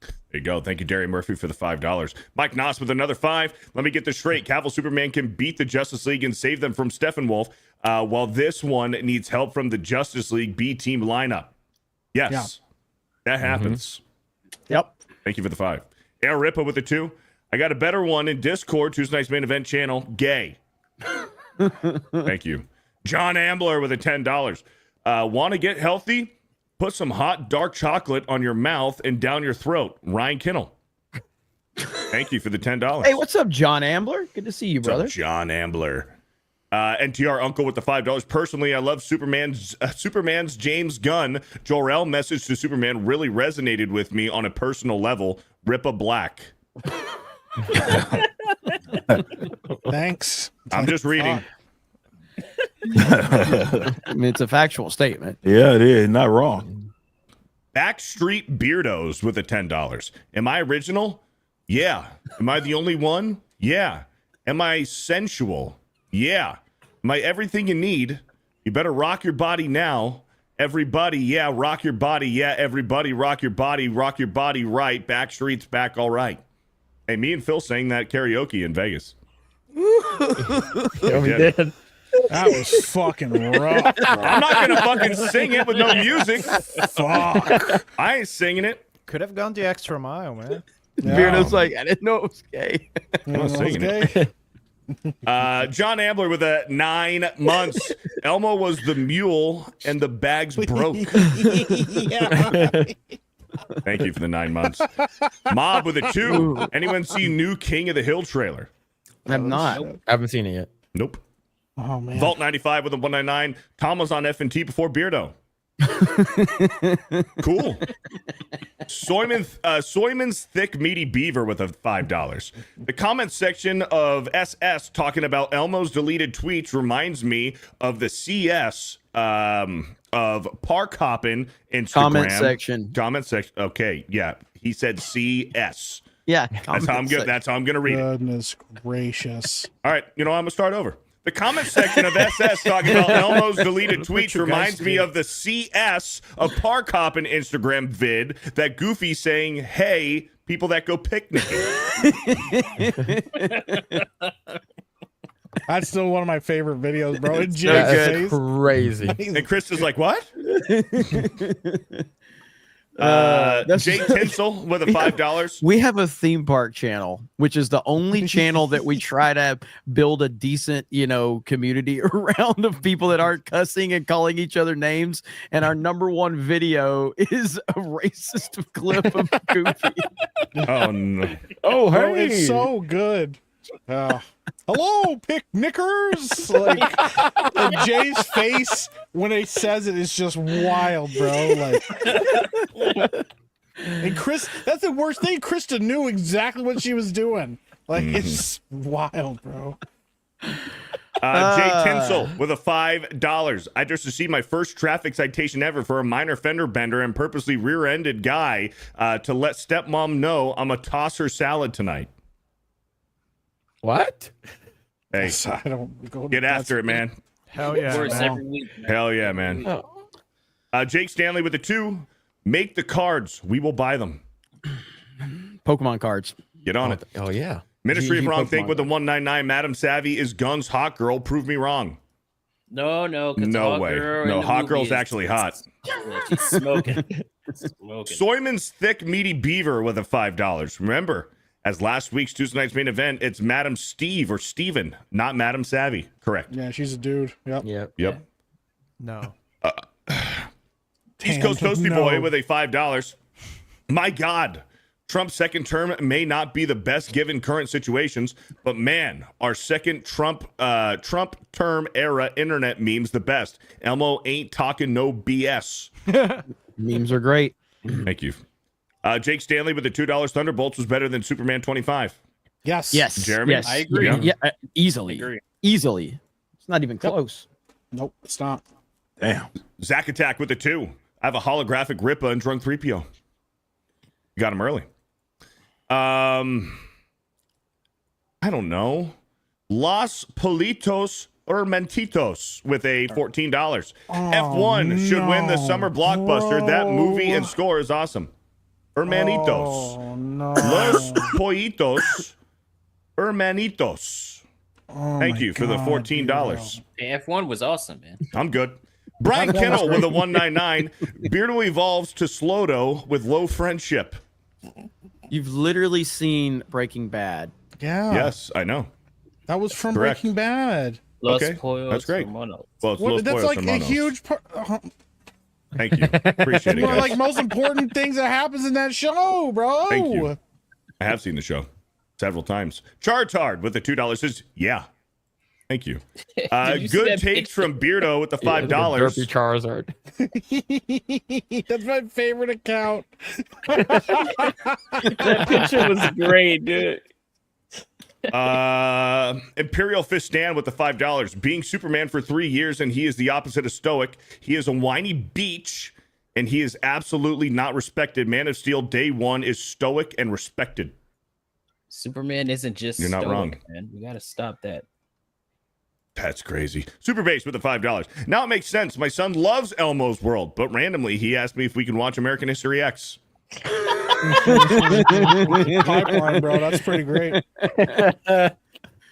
There you go. Thank you, Darian Murphy, for the $5. Mike Noss with another $5. Let me get this straight. Cavill Superman can beat the Justice League and save them from Steppenwolf, while this one needs help from the Justice League B team lineup. Yes, that happens. Yep. Thank you for the 5. Air Rippa with the 2. I got a better one in Discord, Tuesday Night's Main Event channel. Gay. Thank you. John Ambler with a $10. Want to get healthy? Put some hot dark chocolate on your mouth and down your throat. Ryan Kinnell. Thank you for the $10. Hey, what's up, John Ambler? Good to see you, brother. What's up, John Ambler. NTR Uncle with the $5. Personally, I love Superman's James Gunn. Jor-El message to Superman really resonated with me on a personal level. Rippa Black. Thanks. I'm just reading. I mean, it's a factual statement. Yeah, it is. Not wrong. Backstreet Beardos with a $10. Am I original? Yeah. Am I the only one? Yeah. Am I sensual? Yeah. Am I everything you need? You better rock your body now. Everybody, yeah, rock your body. Yeah, everybody, rock your body right. Backstreet's back all right. Hey, me and Phil sang that karaoke in Vegas. Yeah, we did. That was fucking rough. Bro. I'm not going to fucking sing it with no music. Fuck. I ain't singing it. Could have gone the extra mile, man. No. Beardo's like, I didn't know it was gay. I'm not singing it. John Ambler with a 9 months. Elmo was the mule and the bags broke. Thank you for the 9 months. Mob with a 2. Anyone see new King of the Hill trailer? I have not. I haven't seen it yet. Nope. Oh man. Vault 95 with a 199. Tom was on F&T before Beardo. Cool. Soyman's Thick Meaty Beaver with a $5. The comment section of SS talking about Elmo's deleted tweets reminds me of the CS of Park Hoppin' Instagram. Comment section. Okay, yeah. He said CS. Yeah. That's how I'm good. That's how I'm gonna read it. Goodness gracious. All right, I'm gonna start over. The comment section of SS talking about Elmo's deleted tweets reminds me of the CS of Park Hoppin' Instagram vid that Goofy saying, "Hey, people that go picnicking." That's still one of my favorite videos, bro. And That's crazy. And Chris is like, "What?" Jake Tinsel with a $5. We have a theme park channel, which is the only channel that we try to build a decent, community around of people that aren't cussing and calling each other names. And our number one video is a racist clip of Goofy. Oh no! Oh, hey, bro, it's so good. Hello, picnickers! Like Jay's face when he says it is just wild, bro. Like, and Chris, that's the worst thing. Krista knew exactly what she was doing. Like, it's wild, bro. Jay Tinsel with a $5. I just received my first traffic citation ever for a minor fender bender and purposely rear-ended guy to let stepmom know I'm a toss her salad tonight. What? Hey, I don't go get after it, man. Hell yeah. Every week, man. Hell yeah, man. Jake Stanley with the 2. Make the cards. We will buy them. Pokemon cards. Get on it. Oh, yeah. Ministry of GG Wrong Pokemon. Think with the 199. Madam Savvy is Gunn's hot girl. Prove me wrong. No, No way. No, hot girl's actually hot. She's smoking. Soyman's Thick Meaty Beaver with a $5. Remember, as last week's Tuesday Night's Main Event, it's Madam Steve or Steven, not Madam Savvy. Correct. Yeah, she's a dude. Yep. Yep. No. East Coast Toasty Boy with a $5. My God, Trump's second term may not be the best given current situations, but man, our second Trump term era internet memes the best. Elmo ain't talking no BS. Memes are great. Thank you. Jake Stanley with the $2. Thunderbolts was better than Superman 25. Yes. Jeremy? Yes. I agree. Yeah, easily. Easily. It's not even close. Nope, it's not. Damn. Zack Attack with the 2. I have a holographic Rippa and Drunk 3PO. You got him early. I don't know. Los Politos Hermentitos with a $14. F1 should win the summer blockbuster. That movie and score is awesome. Hermanitos. Oh, no. Los Pollitos Hermanitos. Oh, Thank you for the $14. F1 was awesome, man. I'm good. Brian Kennel with a 199. Beardo evolves to Slodo with low friendship. You've literally seen Breaking Bad. Yeah. Yes, I know. That was from Correct. Breaking Bad. Okay, that's great. Well, it's Los that's Pollos like a Hermanos. huge part. Thank you. Appreciate it, One of guys. like most important things that happens in that show, bro. Thank you. I have seen the show several times. Chartard with the $2 says, yeah. Thank you. Good takes from Beardo with the $5. Derpy Charizard. That's my favorite account. That picture was great, dude. Imperial Fish Stan with the $5. Being Superman for 3 years, and he is the opposite of stoic. He is a whiny beach, and he is absolutely not respected. Man of Steel Day 1 is stoic and respected. Superman isn't just You're not stoic, wrong. man. We gotta stop that. That's crazy. Super Base with the $5. Now it makes sense. My son loves Elmo's World, but randomly he asked me if we can watch American History X. Pipeline, bro. That's pretty great.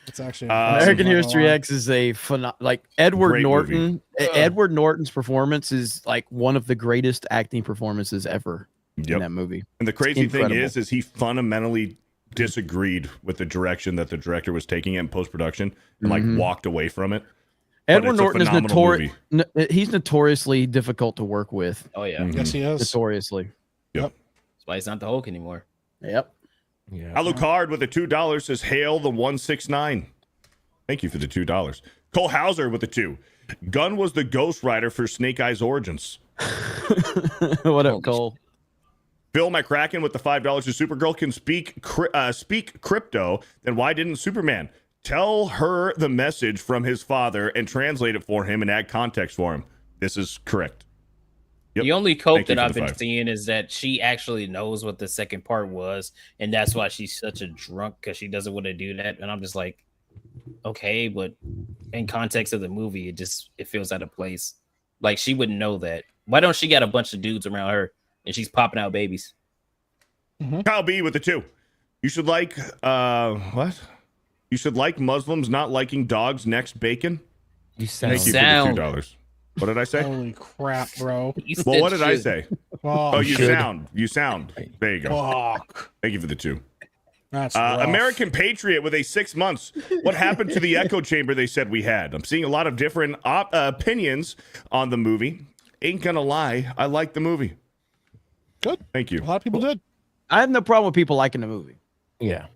It's actually American History X is a like Edward Great Norton. Edward Norton's performance is like one of the greatest acting performances ever in that movie. And the crazy thing incredible. is he fundamentally disagreed with the direction that the director was taking it in post-production and like walked away from it. But Edward it's a Norton is phenomenal notorious. movie. He's notoriously difficult to work with. Oh yeah. Yes, he is. Notoriously. Yep. That's why he's not the Hulk anymore. Yep. Yeah. Alucard with the $2 says, hail the 169. Thank you for the $2. Cole Hauser with the 2. Gunn was the Ghost Rider for Snake Eyes Origins. What up, Cole? Phil McCracken with the $5. If Supergirl can speak crypto, then why didn't Superman tell her the message from his father and translate it for him and add context for him? This is correct. Yep. The only cope Thank you that for I've the been 5. seeing is that she actually knows what the second part was, and that's why she's such a drunk, because she doesn't want to do that. And I'm just like, okay, but in context of the movie, it feels out of place. Like she wouldn't know that. Why don't she got a bunch of dudes around her and she's popping out babies? Kyle B with the 2. You should like what? You should like Muslims not liking dogs next bacon. You Thank you for the $2. What did I say? Holy crap, bro. Well, what did I say? Fuck. Oh, you sound. There you go. Fuck. Thank you for the 2. That's rough. American Patriot with a 6 months. What happened to the echo chamber they said we had? I'm seeing a lot of different opinions on the movie. Ain't gonna lie, I like the movie. Good. Thank you. A lot of people did. I have no problem with people liking the movie. Yeah.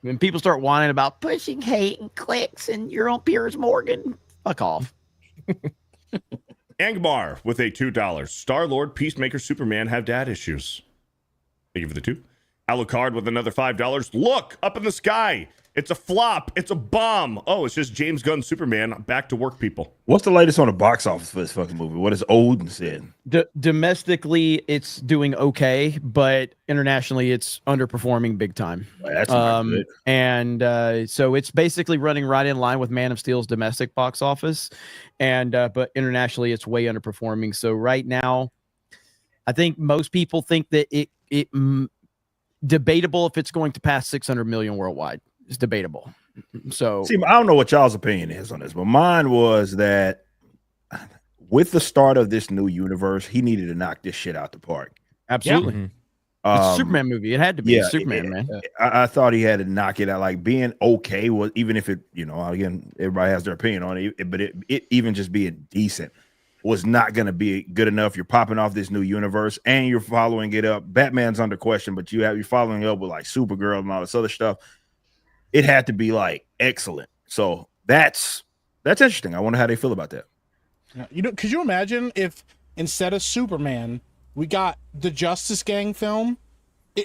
When people start whining about pushing hate and clicks and you're on Piers Morgan, fuck off. Angmar with a $2. Star-Lord, Peacemaker, Superman have dad issues. Thank you for the 2. Alucard with another $5. Look, up in the sky. It's a flop. It's a bomb. Oh, it's just James Gunn Superman. Back to work, people. What's the latest on the box office for this fucking movie? What is Odin said? Domestically, it's doing okay, but internationally, it's underperforming big time. That's not good. And so it's basically running right in line with Man of Steel's domestic box office, and but internationally, it's way underperforming. So right now, I think most people think that it debatable if it's going to pass 600 million worldwide. It's debatable. So see, I don't know what y'all's opinion is on this, but mine was that with the start of this new universe, he needed to knock this shit out the park. Absolutely. Mm-hmm. It's a Superman movie. It had to be a Superman, man. I thought he had to knock it out. Like being okay was, even if it, again, everybody has their opinion on it, but it even just being decent was not going to be good enough. You're popping off this new universe and you're following it up. Batman's under question, but you're following it up with like Supergirl and all this other stuff. It had to be like excellent. So that's interesting. I wonder how they feel about that. Could you imagine if instead of Superman, we got the Justice Gang film?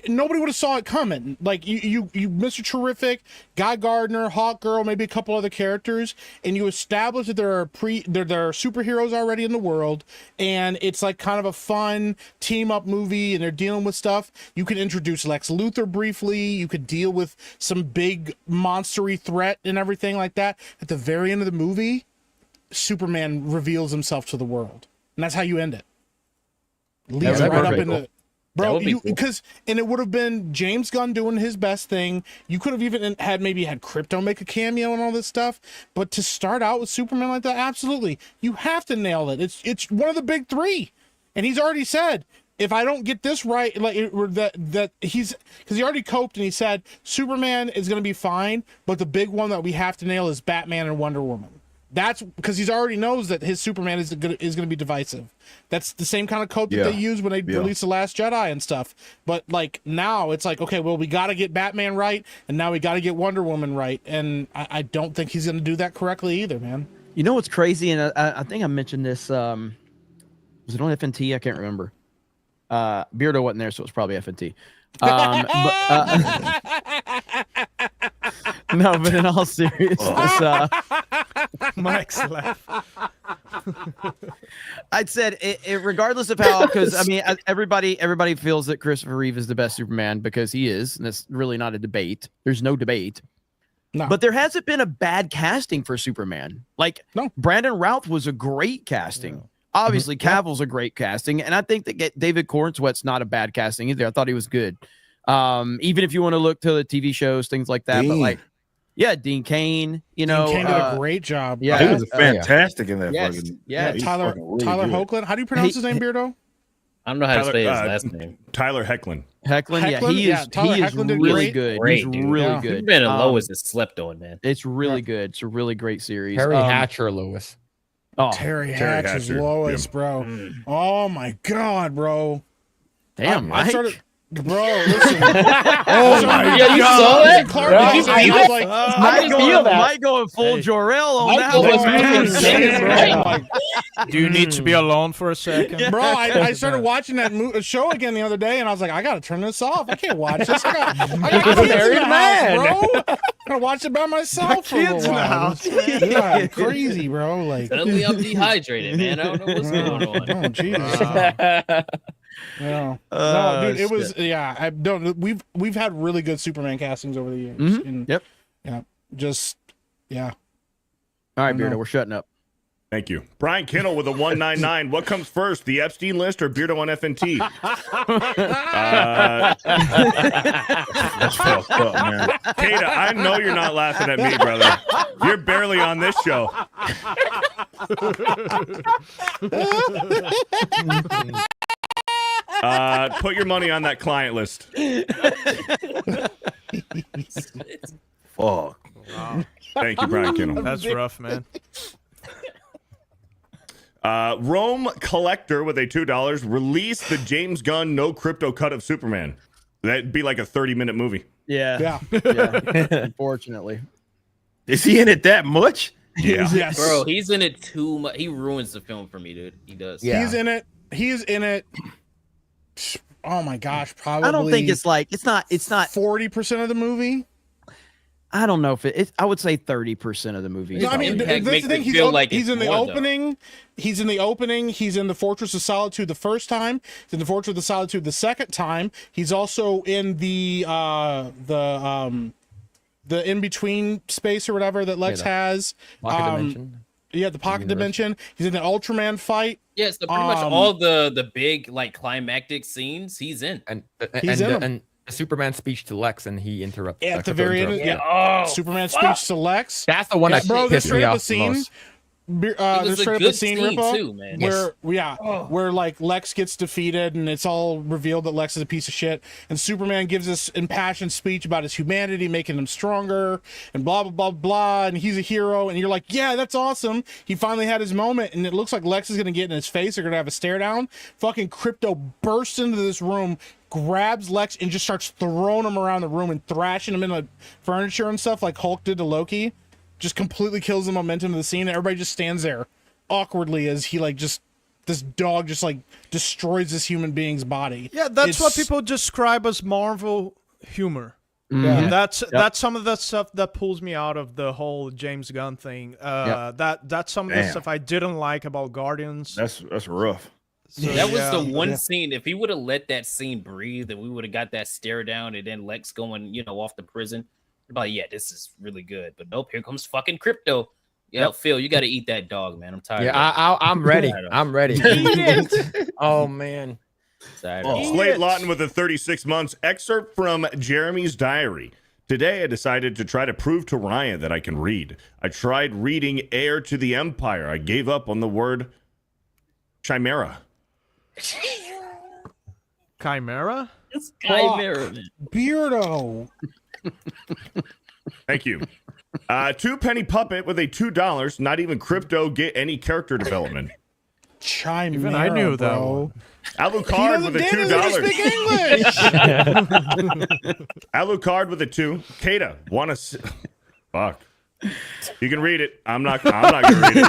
Nobody would have saw it coming. Like you Mr. Terrific, Guy Gardner, Hawk Girl, maybe a couple other characters, and you establish that there are superheroes already in the world, and it's like kind of a fun team up movie, and they're dealing with stuff. You could introduce Lex Luthor briefly. You could deal with some big monstery threat and everything like that. At the very end of the movie, Superman reveals himself to the world, and that's how you end it. Leads right up into. Bro, and it would have been James Gunn doing his best thing. You could have even had Crypto make a cameo and all this stuff. But to start out with Superman like that, absolutely, you have to nail it. It's one of the big three, and he's already said, if I don't get this right, like that he's, because he already coped and he said Superman is going to be fine, but the big one that we have to nail is Batman and Wonder Woman. That's because he's already knows that his Superman is going to be divisive. That's the same kind of code that they used when they released The Last Jedi and stuff. But like now it's like, okay, well, we got to get Batman right, and now we got to get Wonder Woman right. And I don't think he's going to do that correctly either, man. You know what's crazy? And I think I mentioned this. Was it on FNT? I can't remember. Beardo wasn't there, so it was probably FNT. No, but in all seriousness, Mike's laugh. I'd said regardless of how, because I mean, everybody feels that Christopher Reeve is the best Superman because he is, and that's really not a debate. There's no debate. No. But there hasn't been a bad casting for Superman. Like, Brandon Routh was a great casting. Yeah. Obviously, Cavill's a great casting, and I think that David Cornsweat's not a bad casting either. I thought he was good. Even if you want to look to the TV shows, things like that. But like, yeah, Dean Cain, Dean Cain did a great job. Yeah, he was fantastic in that. Yes. Fucking, Tyler Hoechlin. How do you pronounce his name, Beardo? I don't know how to say his last name. Tyler Hoechlin. He is really good. He's really good. Superman and Lois is slept on, man. It's really good. It's a really great series. Terry Hatcher, Lois. Oh, Terry Hatcher's Lois, bro. Oh my God, bro. Damn, I started, bro. Listen. Oh my God, you saw it? Mike going full Jor-El on that one. Do you need to be alone for a second, bro? I started watching that show again the other day, and I was like, I gotta turn this off. I can't watch this. I got kids in the house, bro. I'm gonna watch it by myself for a little while. Yeah, crazy, bro. Like, suddenly I'm dehydrated, man. I don't know what's going on. Oh, Jesus. No, dude, it was I don't. We've had really good Superman castings over the years. And, yep. Yeah. Just All right, Beardo, we're shutting up. Thank you. Brian Kinnell with a 199. What comes first, the Epstein list or Beardo on FNT? That's fucked up, man. Kata, I know you're not laughing at me, brother. You're barely on this show. Put your money on that client list. Fuck. Wow. Thank you, Brian Kinnell. That's rough, man. Rome Collector with a $2 released the James Gunn no crypto cut of Superman. That'd be like a 30-minute movie. Yeah. Unfortunately. Is he in it that much? Yeah. Yes. Bro, he's in it too much. He ruins the film for me, dude. He does. Yeah. He's in it. Oh my gosh, probably. I don't think it's not 40% of the movie. I don't know if I would say 30% of the movie. No, I mean, that's the thing. He's in the opening. He's in the opening. He's in the Fortress of Solitude the first time. He's in the Fortress of Solitude the second time. He's also in the in between space or whatever that Lex has. Pocket dimension. Yeah, the pocket dimension. He's in the Ultraman fight. Yeah, so pretty much all the big like climactic scenes he's in. And the Superman speech to Lex, and he interrupts at the very end. Yeah, Superman speech to Lex. That's the one that pissed me off the most. There's straight up a scene rip-off too, man. where like Lex gets defeated and it's all revealed that Lex is a piece of shit, and Superman gives this impassioned speech about his humanity, making him stronger and blah blah blah blah, and he's a hero, and you're like, yeah, that's awesome. He finally had his moment, and it looks like Lex is gonna get in his face. They're gonna have a stare down. Fucking Crypto bursts into this room, grabs Lex, and just starts throwing him around the room and thrashing him into furniture and stuff like Hulk did to Loki. Just completely kills the momentum of the scene. Everybody just stands there awkwardly as he this dog just like destroys this human being's body. Yeah, that's what people describe as Marvel humor. Yeah, that's some of the stuff that pulls me out of the whole James Gunn thing. That's some of the stuff I didn't like about Guardians. That's rough. So, that was the one scene. If he would have let that scene breathe, and we would have got that stare down, and then Lex going, off the prison. But yeah, this is really good. But nope, here comes fucking Crypto. Yeah, Phil, you got to eat that dog, man. I'm tired. Yeah, I'm ready. I'm ready. Oh man. Slate Lawton with a 36 months excerpt from Jeremy's diary. Today, I decided to try to prove to Ryan that I can read. I tried reading Heir to the Empire. I gave up on the word chimera. Chimera? It's chimera. Beardo. Thank you. 2 penny puppet with a $2. Not even crypto get any character development. Chimera, Even I knew that bro. one. Alucard with a $2. Alucard with a 2. Kata, fuck. You can read it. I'm not gonna read it.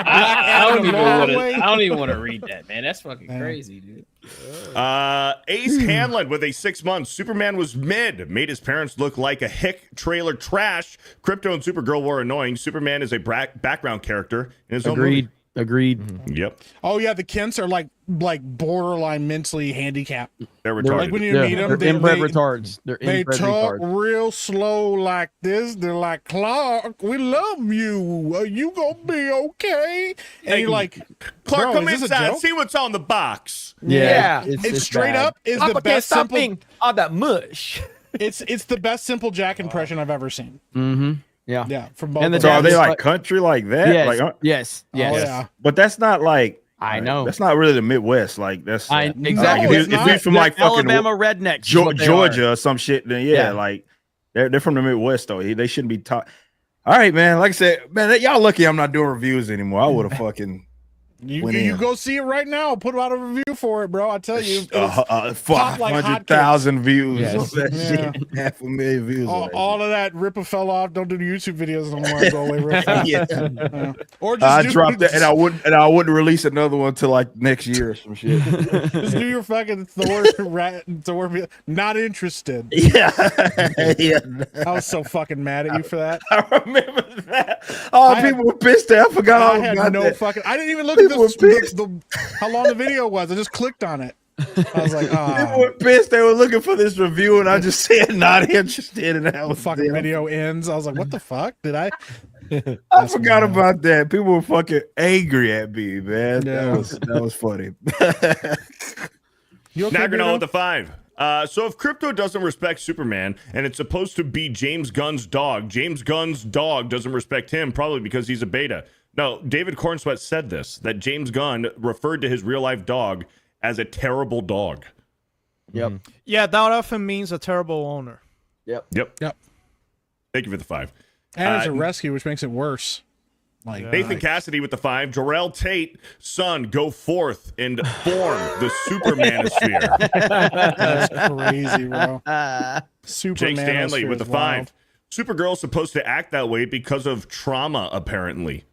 I don't even want to read that, man. That's fucking crazy, dude. Ace Hanlon with a 6 months. Superman was mid. Made his parents look like a hick trailer trash. Crypto and Supergirl were annoying. Superman is a background character in his own movie. Agreed. Yep. Oh yeah, the Kents are like borderline mentally handicapped. They're retarded. Like when you meet them, they're inbred retards. They talk real slow like this. They're like, Clark, we love you. Are you gonna be okay? And you're like, Clark, come is this a inside. joke? See what's on the box. Yeah. It's straight up is the best simple. All that mush. It's the best simple Jack impression I've ever seen. Mm-hmm. Yeah. Yeah. From both. And the So are they dad is like country like that? Yes. Like, Yes. Oh, yeah. but that's not like. I know. That's not really the Midwest. Like that's Exactly. Like, if he's from like fucking Alabama rednecks, is what they Georgia are. or some shit, then yeah, like they're from the Midwest though. They shouldn't be taught. All right, man. Like I said, man, y'all lucky I'm not doing reviews anymore. I would have fucking. You go see it right now. I'll put out a review for it, bro. I tell you, 500,000 views. Yes. That shit. 500,000 views. All of that Ripper fell off. Don't do the YouTube videos no more. Go away real fast. Or just I dropped that, and I wouldn't release another one till like next year or some shit. Just do your fucking Thor. Not interested. Yeah. I was so fucking mad at you for that. I remember that. Oh, people were pissed. I forgot all I about had no that. fucking. I didn't even look at how long the video was. I just clicked on it. I was like, People were pissed. They were looking for this review, and I just said not interested. And that the was fucking video ends. I was like, what the fuck? Did I? I forgot about that. People were fucking angry at me, man. Yeah. That was funny. You okay, Nagarnol Bruno? with the 5. So if Crypto doesn't respect Superman and it's supposed to be James Gunn's dog, James Gunn's dog doesn't respect him, probably because he's a beta. No, David Cornsweet said this, that James Gunn referred to his real-life dog as a terrible dog. Yep. Yeah, that often means a terrible owner. Yep. Thank you for the 5. And it's a rescue, which makes it worse. Like Nathan Cassidy with the 5. Jarrell Tate, son, go forth and form the Supermanosphere. That's crazy, bro. Jake Stanley with the 5. Supergirl's supposed to act that way because of trauma, apparently.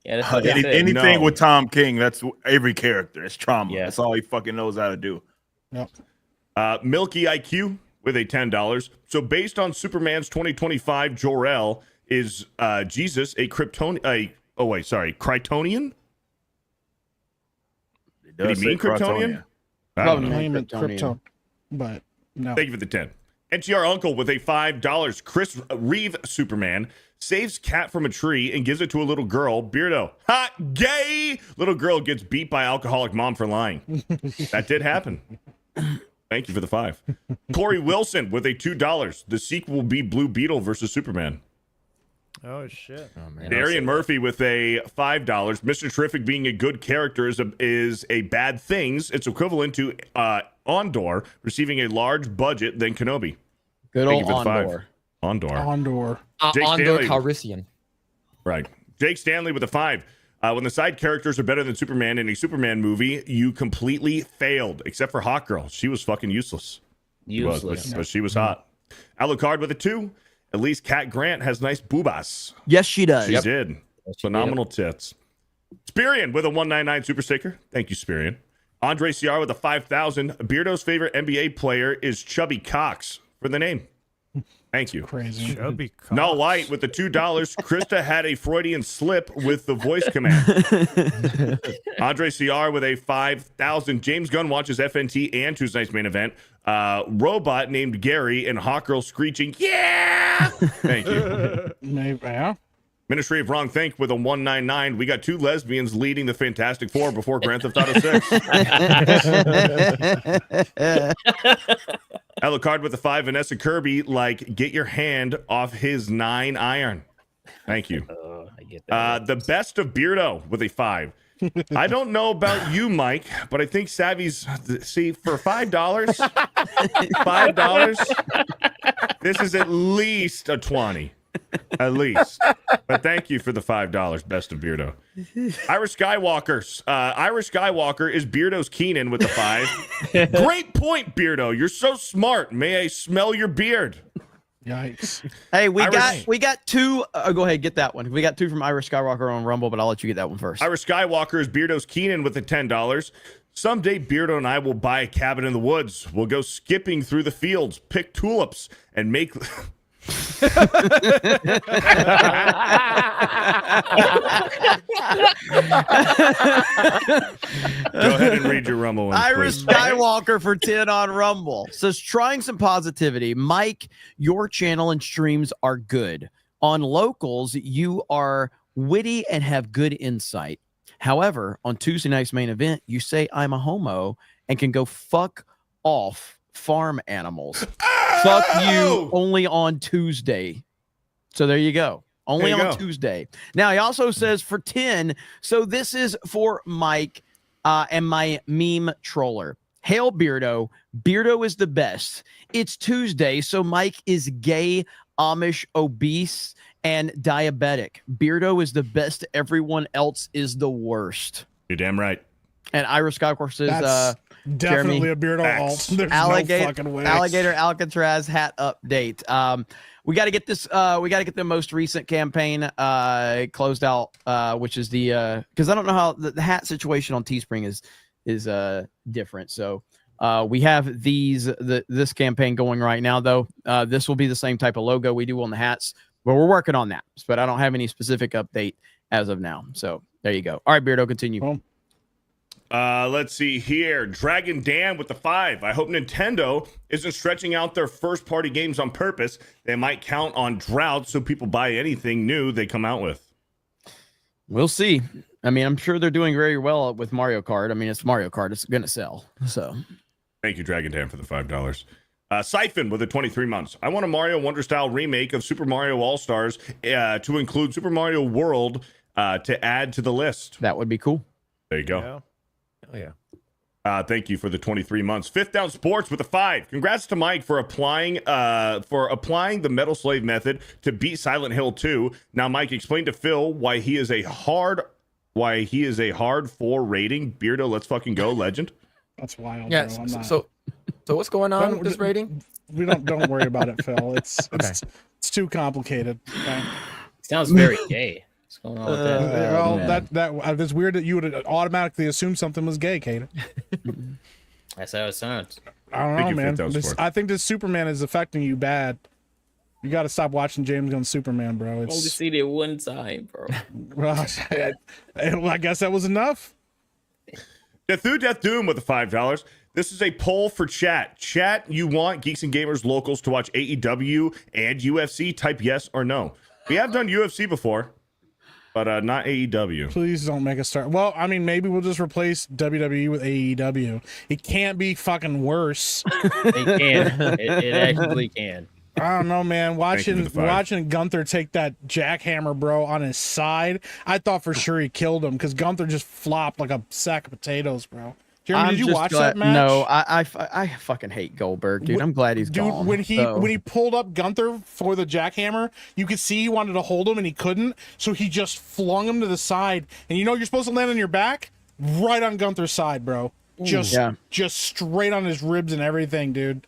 Yeah, that's what Anything with Tom King, that's every character. It's trauma. Yeah. That's all he fucking knows how to do. Yep. Milky IQ with a $10. So based on Superman's 2025, Jor-El is Jesus a Kryptonian? Kryptonian? Did he mean Kryptonian? Probably meant Krypton, but no. Thank you for the 10. NTR Uncle with a $5. Chris Reeve Superman saves cat from a tree and gives it to a little girl. Beardo. Hot gay! Little girl gets beat by alcoholic mom for lying. That did happen. Thank you for the 5. Corey Wilson with a $2. The sequel will be Blue Beetle versus Superman. Oh shit! Oh, man. Darian Murphy with a $5. Mr. Terrific being a good character is a bad things. It's equivalent to Ondor receiving a large budget than Kenobi. Good Thank old you for the 5. Ondor. Ondor. Jake Ondor Stanley. Calrissian. Right. Jake Stanley with a 5. When the side characters are better than Superman in a Superman movie, you completely failed, except for Hot Girl. She was fucking useless. But she was hot. Alucard with a 2. At least Kat Grant has nice boobas. Yes, she does. She did. Phenomenal tits. Spirian with a 199 super sticker. Thank you, Spirian. Andre CR with a 5,000. Beardo's favorite NBA player is Chubby Cox for the name. Thank you. Crazy. Chubby Cox. Null White with the $2. Krista had a Freudian slip with the voice command. Andre CR with a 5,000. James Gunn watches FNT and Tuesday's main event. Robot named Gary and Hawk Girl screeching, yeah! Thank you. Maybe, yeah. Ministry of Wrong Think with a 199. We got 2 lesbians leading the Fantastic Four before Grand Theft Auto 6. Alucard with a 5. Vanessa Kirby, like, get your hand off his 9 iron. Thank you. I get that. The best of Beardo with a 5. I don't know about you, Mike, but I think Savvy's, see, for $5, this is at least a 20. At least. But thank you for the $5, best of Beardo. Irish Skywalker is Beardo's Keenan with the 5. Great point, Beardo. You're so smart. May I smell your beard? Yikes. Hey, we got 2. Go ahead, get that one. We got 2 from Irish Skywalker on Rumble, but I'll let you get that one first. Irish Skywalker is Beardo's Keenan with the $10. Someday Beardo and I will buy a cabin in the woods. We'll go skipping through the fields, pick tulips, and make... Go ahead and read your Rumble one, Irish please. Skywalker for 10 on Rumble says, trying some positivity. Mike, your channel and streams are good. On locals, you are witty and have good insight. However, on Tuesday night's main event, you say I'm a homo and can go fuck off farm animals. Fuck you only on Tuesday. So there you go. Only on Tuesday. Now, he also says for 10, so this is for Mike and my meme troller. Hail Beardo. Beardo is the best. It's Tuesday, so Mike is gay, Amish, obese, and diabetic. Beardo is the best. Everyone else is the worst. You're damn right. And Irish Skywalker says, definitely Jeremy, a Beardo alt. There's alligator, no fucking way. Alligator Alcatraz hat update. We got to get this. We got to get the most recent campaign closed out, which is the because I don't know how the hat situation on Teespring is different. So we have this campaign going right now, though. This will be the same type of logo we do on the hats, but we're working on that. But I don't have any specific update as of now. So there you go. All right, Beardo, continue. Let's see here. Dragon Dan with the 5. I hope Nintendo isn't stretching out their first-party games on purpose. They might count on drought so people buy anything new they come out with. We'll see. I mean, I'm sure they're doing very well with Mario Kart. I mean, it's Mario Kart. It's going to sell. So, thank you, Dragon Dan, for the $5. Siphon with the 23 months. I want a Mario Wonder-style remake of Super Mario All-Stars to include Super Mario World to add to the list. That would be cool. There you go. Yeah. Oh, yeah. Thank you for the 23 months. Fifth Down Sports with a 5. Congrats to Mike for applying the Metal Slave method to beat Silent Hill 2. Now, Mike, explain to Phil why he is a hard 4 rating. Beardo, let's fucking go, legend. That's wild. Yeah. Bro. So what's going on with this rating? We don't worry about it, Phil. It's too complicated. Okay? Sounds very gay. What's going on with that? Well, that's weird that you would automatically assume something was gay, Kate. That's how it sounds. I don't know, man. I think this Superman is affecting you bad. You got to stop watching James Gunn Superman, bro. Only seen it one time, bro. Well, I guess that was enough. Death Doom with the $5. This is a poll for chat. Chat, you want Geeks and Gamers locals to watch AEW and UFC? Type yes or no. We have done UFC before, but not AEW. Please don't make us start. Well, I mean, maybe we'll just replace WWE with AEW. It can't be fucking worse. It can. It actually can. I don't know, man. Watching Gunther take that jackhammer, bro, on his side, I thought for sure he killed him because Gunther just flopped like a sack of potatoes, bro. Jeremy, did you watch that match? No, I fucking hate Goldberg, dude. I'm glad he's gone. When he pulled up Gunther for the jackhammer, you could see he wanted to hold him and he couldn't, so he just flung him to the side. And you know you're supposed to land on your back, right on Gunther's side, bro. Just straight on his ribs and everything, dude.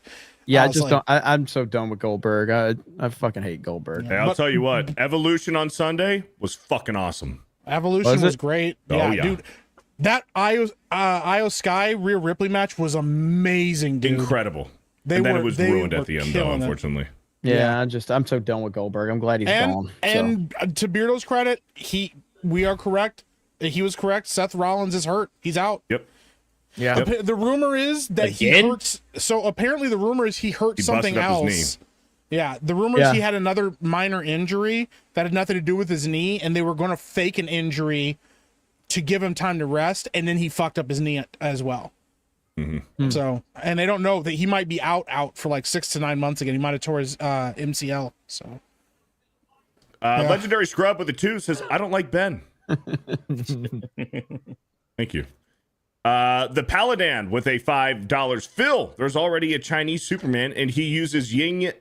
Yeah, I'm so done with Goldberg. I fucking hate Goldberg. Hey, I'll tell you what. Evolution on Sunday was fucking awesome. Evolution was great. Yeah, dude. That Io Sky Rhea Ripley match was amazing, dude. Incredible. Then it was ruined at the end, though, unfortunately. Yeah, I'm so done with Goldberg. I'm glad he's gone. And to Beardo's credit, we are correct. He was correct. Seth Rollins is hurt. He's out. Yep. Yeah. The rumor is that he hurts. So apparently the rumor is he hurt something else. Yeah, the rumors he had another minor injury that had nothing to do with his knee, and they were going to fake an injury to give him time to rest, and then he fucked up his knee as well. So, and they don't know that he might be out for like 6 to 9 months again. He might have tore his MCL. So, Legendary Scrub with a 2 says, "I don't like Ben." Thank you. The Paladin with a $5. Phil, there's already a Chinese Superman, and he uses yin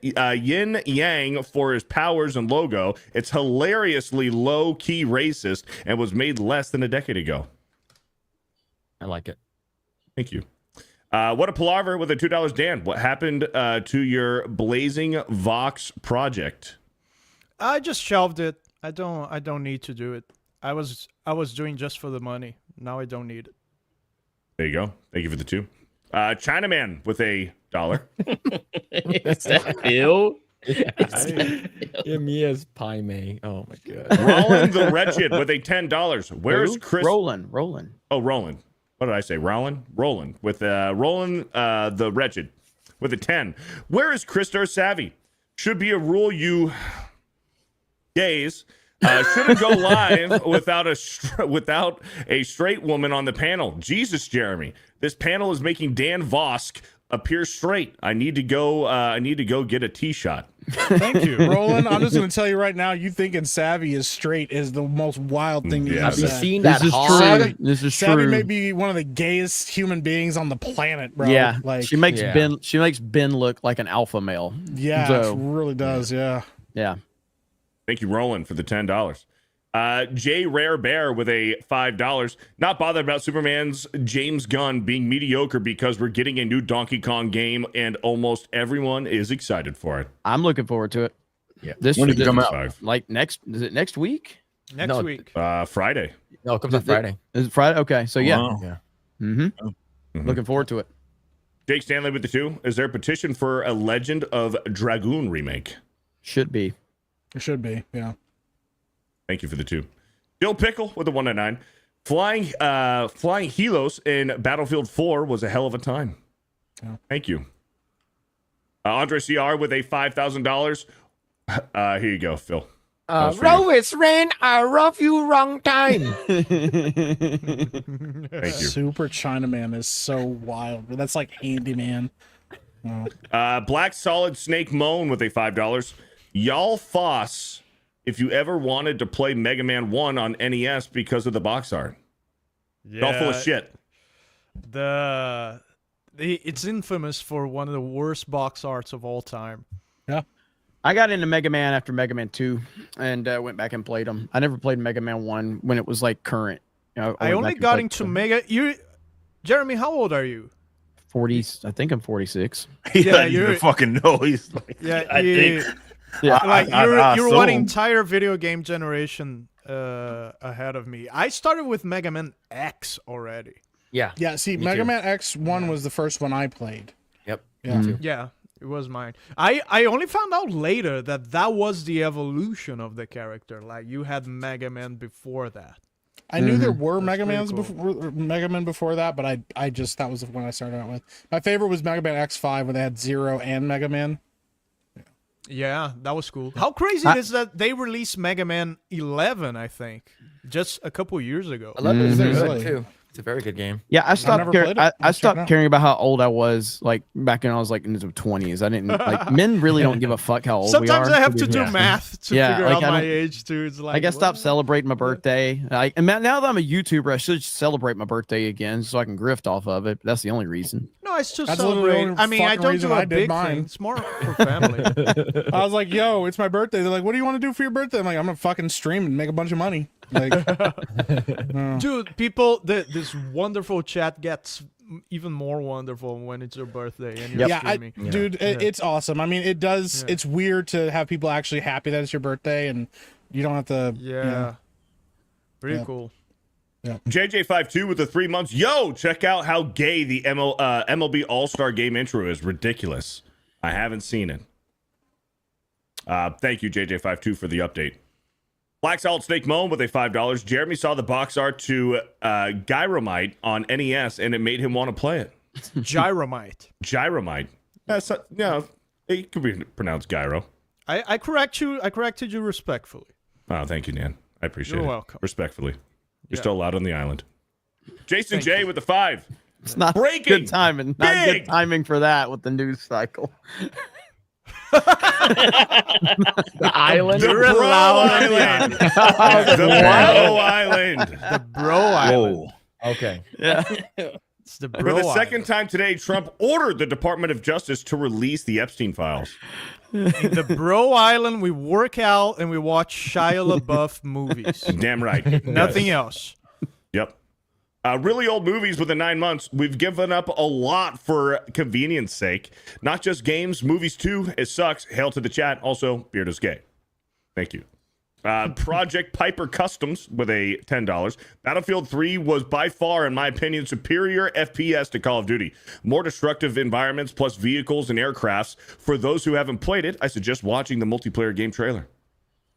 yang for his powers and logo. It's hilariously low-key racist and was made less than a decade ago. I like it. Thank you. What a palaver with a $2. Dan, what happened to your Blazing Vox project? I just shelved it. I don't need to do it. I was doing just for the money. Now I don't need it. There you go. Thank you for the 2. Chinaman with a $1. Is that Bill? Yeah, me as Pai Mei. Oh my god. Roland the Wretched with a $10. Where's Chris? Roland. Oh, Roland. What did I say? Roland with Roland the Wretched with a 10. Where is Christar Savvy? Should be a rule you gays shouldn't go live without a straight woman on the panel. Jesus, Jeremy, this panel is making Dan Vosk appear straight. I need to go get a tee shot. Thank you, Roland. I'm just going to tell you right now, you thinking Savvy is straight is the most wild thing you've ever said. Have you seen that? This is Savvy true. may be one of the gayest human beings on the planet, bro. Yeah, like she makes Ben look like an alpha male. Yeah, So, it really does. Yeah. Thank you, Roland, for the $10. J Rare Bear with a $5. Not bothered about Superman's James Gunn being mediocre because we're getting a new Donkey Kong game and almost everyone is excited for it. I'm looking forward to it. Yeah. When did it come out? Like is it next week? Next week. Friday. No, it comes out Friday. Is it Friday? Okay, so yeah. Wow. Yeah. Looking forward to it. Jake Stanley with the 2. Is there a petition for a Legend of Dragoon remake? Should be. It should be. Yeah. Thank you for the 2. Bill Pickle with a 199. Flying Helos in Battlefield 4 was a hell of a time. Yeah. Thank you. Andre CR with a $5,000. Here you go, Phil. Lois ran a rough you wrong time. Thank you. Super Chinaman is so wild. That's like Handyman. Wow. Black Solid Snake Moan with a $5. Y'all Foss, if you ever wanted to play Mega Man 1 on NES because of the box art. Y'all full of shit. It's infamous for one of the worst box arts of all time. Yeah. I got into Mega Man after Mega Man 2 and went back and played them. I never played Mega Man 1 when it was like current. I only got into Mega. Jeremy, how old are you? 40. I think I'm 46. He doesn't even fucking know. He's like, I think. Yeah, like you're one entire video game generation ahead of me. I started with Mega Man X already. Yeah. Yeah. See, Mega Man X1 was the first one I played. Yep. Yeah. Yeah, it was mine. I only found out later that was the evolution of the character. Like you had Mega Man before that. I knew there were Mega Man before that, but I just that was the one I started out with. My favorite was Mega Man X5 where they had Zero and Mega Man. Yeah, that was cool. How crazy is that they released Mega Man 11, I think, just a couple years ago. 11 is very good too. It's a very good game. Yeah, I stopped caring about how old I was like back when I was like in the 20s. I didn't like men really don't give a fuck how old Sometimes we are. I have to do math to figure out I my age too. It's like I stopped celebrating my birthday. And now that I'm a YouTuber, I should celebrate my birthday again so I can grift off of it. That's the only reason. No, I still That's celebrate. literally the I mean, I fucking don't reason do I a did big mine. thing. It's more for family. I was like, yo, it's my birthday. They're like, what do you want to do for your birthday? I'm like, I'm gonna fucking stream and make a bunch of money. Like, dude, people, this wonderful chat gets even more wonderful when it's your birthday and you're streaming. Dude, it's awesome. I mean, it does. It's weird to have people actually happy that it's your birthday and you don't have to. Yeah, pretty cool. Yeah. JJ52 with the 3 months. Yo, check out how gay the MLB All-Star Game intro is. Ridiculous. I haven't seen it. Thank you, JJ52, for the update. Black Solid Snake Moan with a $5. Jeremy saw the box art to Gyromite on NES, and it made him want to play it. Gyromite. Gyromite. That's It could be pronounced gyro. I corrected you respectfully. Oh, thank you, Nan. I appreciate it. You're welcome. Respectfully. You're Yeah. still allowed on the island. Jason J with the 5. It's not Breaking good timing. Not good timing for that with the news cycle. The island. The Bro Island. The Bro Island. The Bro Island. Okay. Yeah. It's the For Bro the second time today, Trump ordered the Department of Justice to release the Epstein files. In the Bro Island, we work out and we watch Shia LaBeouf movies. Damn right. Nothing else. Yep. Really old movies within 9 months. We've given up a lot for convenience sake. Not just games, movies too. It sucks. Hail to the chat. Also, Beardo's gay. Thank you. Project Piper Customs with a $10. Battlefield 3 was by far, in my opinion, superior FPS to Call of Duty. More destructive environments plus vehicles and aircrafts. For those who haven't played it, I suggest watching the multiplayer game trailer.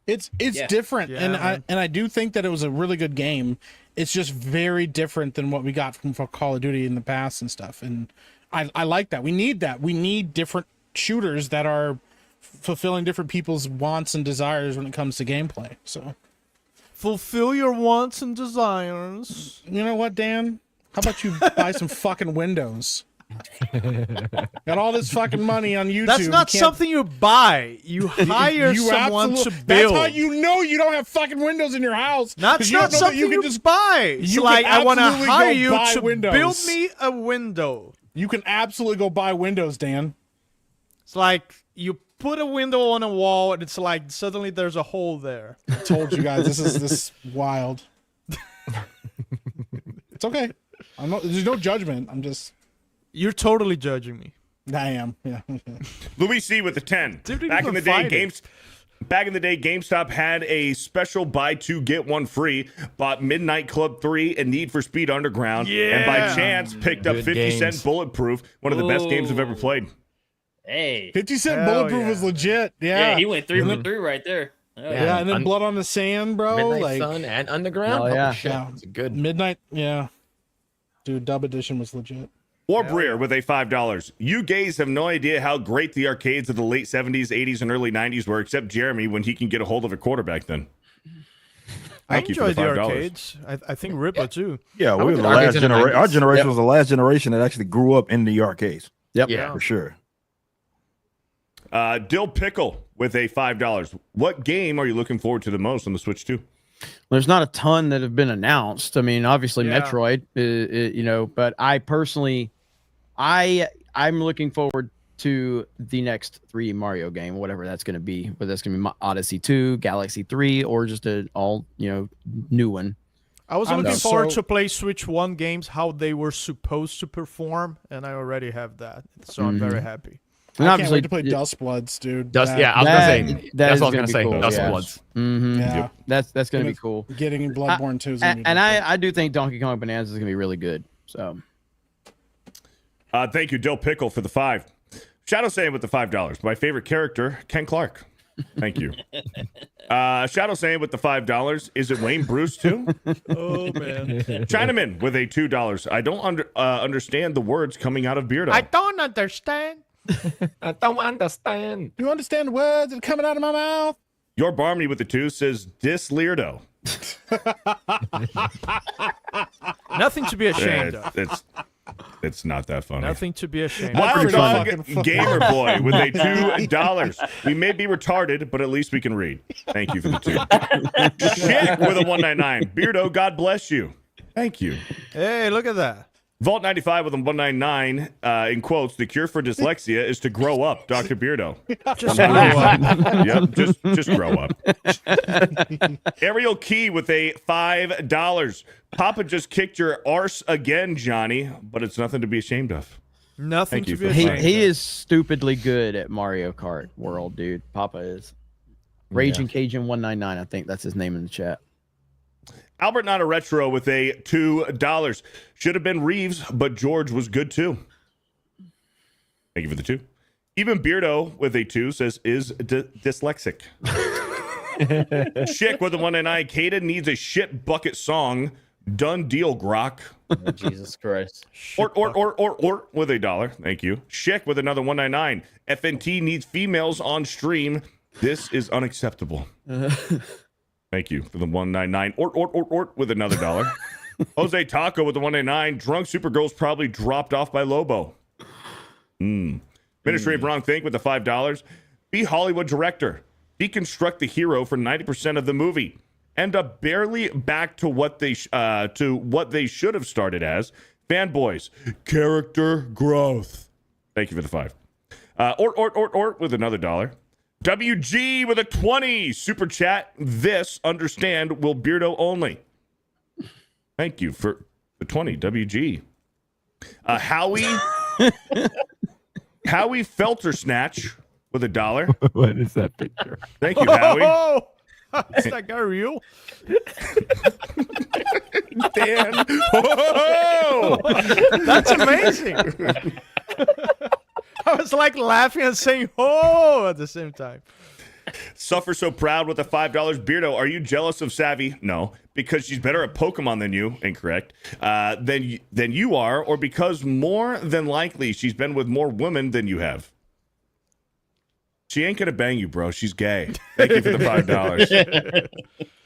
It's different, and I do think that it was a really good game. It's just very different than what we got from Call of Duty in the past and stuff. And I like that. We need that. We need different shooters that are fulfilling different people's wants and desires when it comes to gameplay. So fulfill your wants and desires. You know what, Dan? How about you buy some fucking windows? Got all this fucking money on YouTube. That's not something you buy. You hire someone to build. That's how you know you don't have fucking windows in your house. That's not something you can just buy. It's like, I want to hire you to build me a window. You can absolutely go buy windows, Dan. It's like you put a window on a wall and it's like suddenly there's a hole there. I told you guys, this is wild. It's okay. There's no judgment. I'm just... You're totally judging me. I am, yeah. Louis C with the 10. Back in the day, GameStop had a special buy two get one free. Bought Midnight Club 3 and Need for Speed Underground, and by chance picked up 50 Cent Bulletproof, one of the best games I've ever played. Hey, 50 Cent Bulletproof was legit. Yeah, he went 3 for 3 right there. Oh, yeah, and then Blood on the Sand, bro. Midnight Sun and Underground. Oh, yeah. Shit. It's a good Midnight. Yeah, dude, Dub Edition was legit. War Breer with a $5. You gays have no idea how great the arcades of the late 70s, 80s, and early 90s were, except Jeremy when he can get a hold of a quarterback then. I enjoyed the arcades. I think Ripper too. Yeah, we were the last generation. Our generation was the last generation that actually grew up in the arcades. Yep. Yeah, for sure. Dill Pickle with a $5. What game are you looking forward to the most on the Switch 2? There's not a ton that have been announced. I mean, obviously Metroid, but I personally, I'm looking forward to the next 3D Mario game, whatever that's going to be. Whether that's going to be Odyssey 2, Galaxy 3, or just an all new one. I was looking forward to play Switch 1 games, how they were supposed to perform, and I already have that, so I'm very happy. And I can't wait to play Dustbloods, dude. I was gonna say. That's what I was gonna say. Dustbloods. Yeah, that's gonna be cool. Getting Bloodborne 2 is and I do think Donkey Kong Bonanza is gonna be really good. So, thank you, Dill Pickle, for the 5. Shadow Saiyan with the $5. My favorite character, Ken Clark. Thank you. Shadow Saiyan with the $5. Is it Wayne Bruce too? Oh man. Chinaman with a $2. I don't understand the words coming out of Beardo. I don't understand. I don't understand. You understand the words that are coming out of my mouth? Your Barney with the 2 says Dis Leardo. Nothing to be ashamed of. It's not that funny. Nothing to be ashamed of. Wild Dog Gamer Boy with a $2. We may be retarded, but at least we can read. Thank you for the 2. Shit with a 199. Beardo, God bless you. Thank you. Hey, look at that. Vault 95 with a 199, in quotes, the cure for dyslexia is to grow up, Dr. Beardo. Just grow up. Yep, just grow up. Ariel Key with a $5. Papa just kicked your arse again, Johnny, but it's nothing to be ashamed of. Nothing to be ashamed of. He is stupidly good at Mario Kart World, dude. Papa is. Raging Cajun 199, I think that's his name in the chat. Albert Not a Retro with a $2. Should have been Reeves, but George was good too. Thank you for the 2. Even Beardo with a 2 says, is dyslexic. Chick with a 199. Kata needs a shit bucket song Done deal, Grok. Oh, Jesus Christ. Or with $1. Thank you. Schick with another 199. FNT needs females on stream. This is unacceptable. Thank you for the 199. Or with another $1. Jose Taco with the 199. Drunk Supergirl's probably dropped off by Lobo. Ministry of Wrong Think with the $5. Be Hollywood director. Deconstruct the hero for 90% of the movie. End up barely back to what they should have started as. Fanboys, character growth. Thank you for the 5. Or with another $1. WG with a 20 super chat. This understand will Beardo only. Thank you for the 20 WG. Howie Felter Snatch with $1. What is that picture? Thank you, Howie. Oh, is that guy real? Dan. Whoa! That's amazing. I was like laughing and saying "oh" at the same time. Suffer so proud with the $5. Beardo, are you jealous of Savvy? No, because she's better at Pokemon than you. Incorrect. Than you are, or because more than likely she's been with more women than you have. She ain't gonna bang you, bro. She's gay. Thank you for the $5.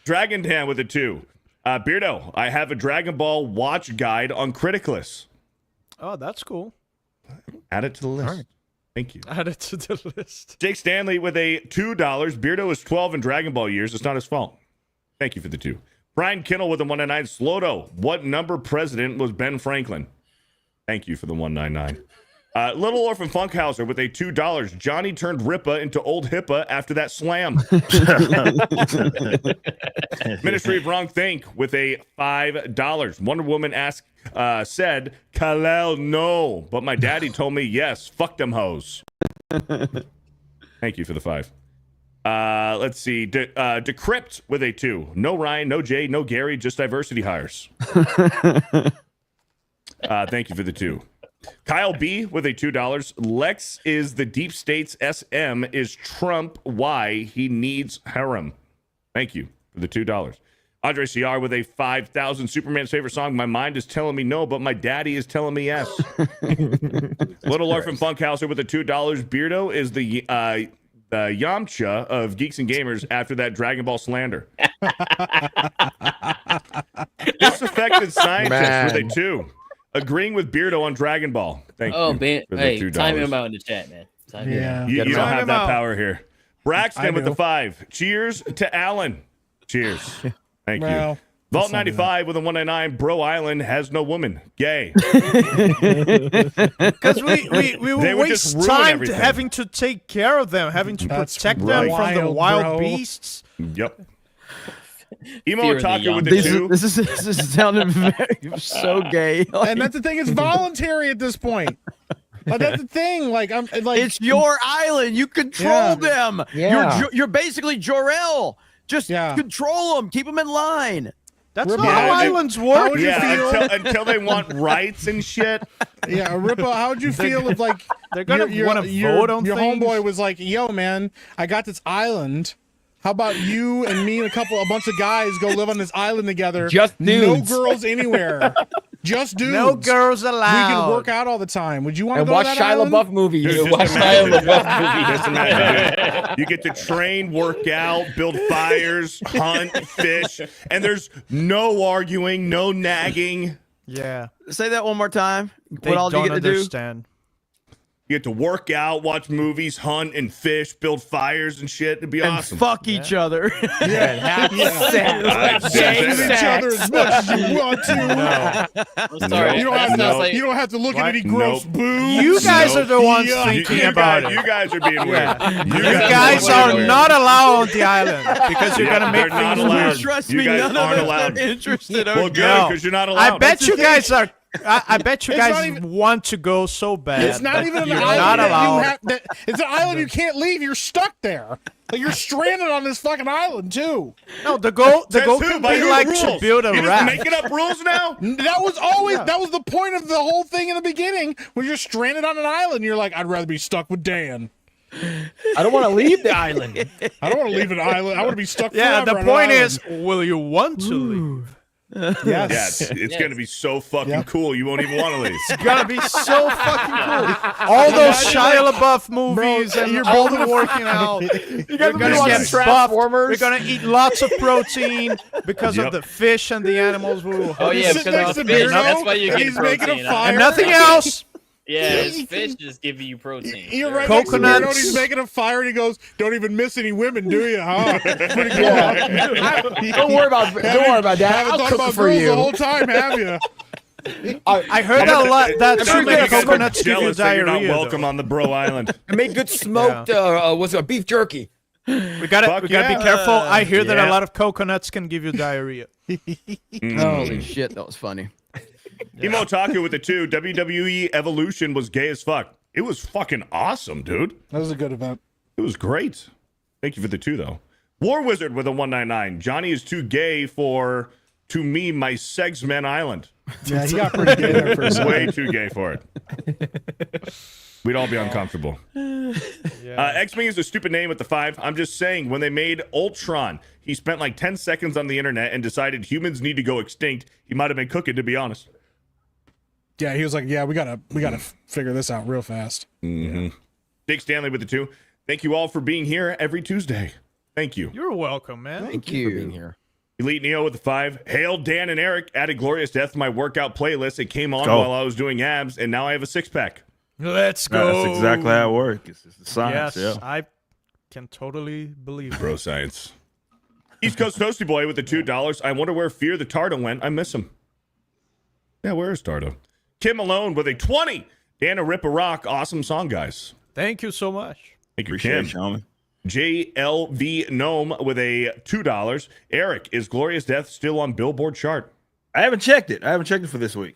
Dragon Tan with a 2. Beardo, I have a Dragon Ball watch guide on Criticless. Oh, that's cool. Add it to the list. Right. Thank you. Add it to the list. Jake Stanley with a $2. Beardo is 12 in Dragon Ball years. It's not his fault. Thank you for the 2. Brian Kinnell with the 199. Sloto, what number president was Ben Franklin? Thank you for the 199. Little Orphan Funkhauser with a $2. Johnny turned Rippa into old Hippa after that slam. Ministry of Wrong Think with a $5. Wonder Woman said, Kal-El, no. But my daddy told me yes. Fuck them hoes. Thank you for the 5. Let's see. Decrypt with a 2. No Ryan, no Jay, no Gary, just diversity hires. Thank you for the 2. Kyle B with a $2. Lex is the deep state's SM is Trump. Why he needs harem. Thank you for the $2. Andre CR with a 5,000. Superman's favorite song. My mind is telling me no, but my daddy is telling me yes. Little Orphan Funkhauser with a $2. Beardo is the Yamcha of Geeks and Gamers after that Dragon Ball slander. Disaffected scientist with a 2. Agreeing with Beardo on Dragon Ball. Thank you. Hey, time him out in the chat, man. You don't have that power here. Braxton with the 5. Cheers to Alan. Cheers. Thank you. Vault 95 with a 199. Bro Island has no woman. Gay. Because we will waste time having to take care of them, having to protect them from the wild beasts. Yep. Emo Otaku with the 2. This is sounding so gay. And that's the thing; it's voluntary at this point. But that's the thing. Like it's your island. You control them. Yeah. You're basically Jor-El. Just control them. Keep them in line. That's not how islands work. How would you feel until they want rights and shit? Yeah, Rippo, how would you feel if like they're gonna want to vote on your things? Homeboy was like, "Yo, man, I got this island. How about you and me and a bunch of guys go live on this island together? Just dudes. No girls anywhere. Just dudes. No girls allowed. We can work out all the time. Would you want to go watch to that Shia island? LaBeouf movies? Dude, Watch Shia LaBeouf movies. Just imagine, dude. You get to train, work out, build fires, hunt, fish, and there's no arguing, no nagging. Yeah. Say that one more time. They what all do you don't get to understand. You get to work out, watch movies, hunt and fish, build fires and shit. It'd be and awesome. Fuck each other. Have sex with each other as much as you want to. I'm sorry. You don't have to look at any gross boobs. You guys are the ones thinking about it. You guys are being weird. You guys are not allowed on the island because you're gonna make not things allowed. weird. Trust You me, guys none aren't of us allowed. are interested. Well, good, because you're not allowed. I bet you guys are. I bet you It's guys not even- want to go so bad. It's not even an you're island. not that allowed. you have, it's an island you can't leave. You're stuck there. Like you're stranded on this fucking island too. No, the goal Says who? could By be whose like rules? to build a You're just raft. making up rules now? That was always that was the point of the whole thing in the beginning. When you're stranded on an island, you're like, I'd rather be stuck with Dan. I don't want to leave the island. I don't want to leave an island. I want to be stuck. Yeah, forever the on an point island. is, will you want to leave? Yes. Yeah, it's going to be so fucking cool. You won't even want to leave. It's going to be so fucking cool. All those Shia LaBeouf movies and you're all the working out. You're going to get Transformers. We're going to eat lots of protein because of the fish and the animals. Oh, yeah, because of the fish. That's why you get protein. And nothing else. Yeah, his fish is giving you protein. You're right. Coconuts. He's making a fire, and he goes, "Don't even miss any women, do you? Huh?" Pretty cool. Don't worry about that. Haven't thought about girls the whole time, have you? I heard that a lot. That too many coconuts give you diarrhea. You're not welcome on the Bro Island. I made good smoked. Was it beef jerky? We gotta be careful. I hear that a lot of coconuts can give you diarrhea. Holy shit, that was funny. Emo Taku with the 2. WWE Evolution was gay as fuck. It was fucking awesome, dude. That was a good event. It was great. Thank you for the 2, though. War Wizard with a 199. Johnny is too gay for, to me, my Segsmen Island. Yeah, he got pretty gay there for a second. Way too gay for it. We'd all be uncomfortable. X-Wing is a stupid name with the 5. I'm just saying, when they made Ultron, he spent like 10 seconds on the internet and decided humans need to go extinct. He might have been cooking, to be honest. Yeah, he was like, "Yeah, we gotta figure this out real fast." Mm-hmm. Jake Stanley with the 2. Thank you all for being here every Tuesday. Thank you. You're welcome, man. Thank you for being here. Elite Neo with the 5. Hail, Dan and Eric. Added Glorious Death to my workout playlist. It came on while I was doing abs, and now I have a 6-pack. Let's go. That's exactly how it works. It's the science. Yes, yeah. I can totally believe it. Bro science. East Coast Toasty Boy with the $2. I wonder where Fear the Tardo went. I miss him. Yeah, where is Tardo? Kim Malone with a 20. Dan, a Rip a Rock. Awesome song, guys. Thank you so much. Thank you, Appreciate Kim. it, homie. JLV Gnome with a $2. Eric, is Glorious Death still on Billboard chart? I haven't checked it. I haven't checked it for this week.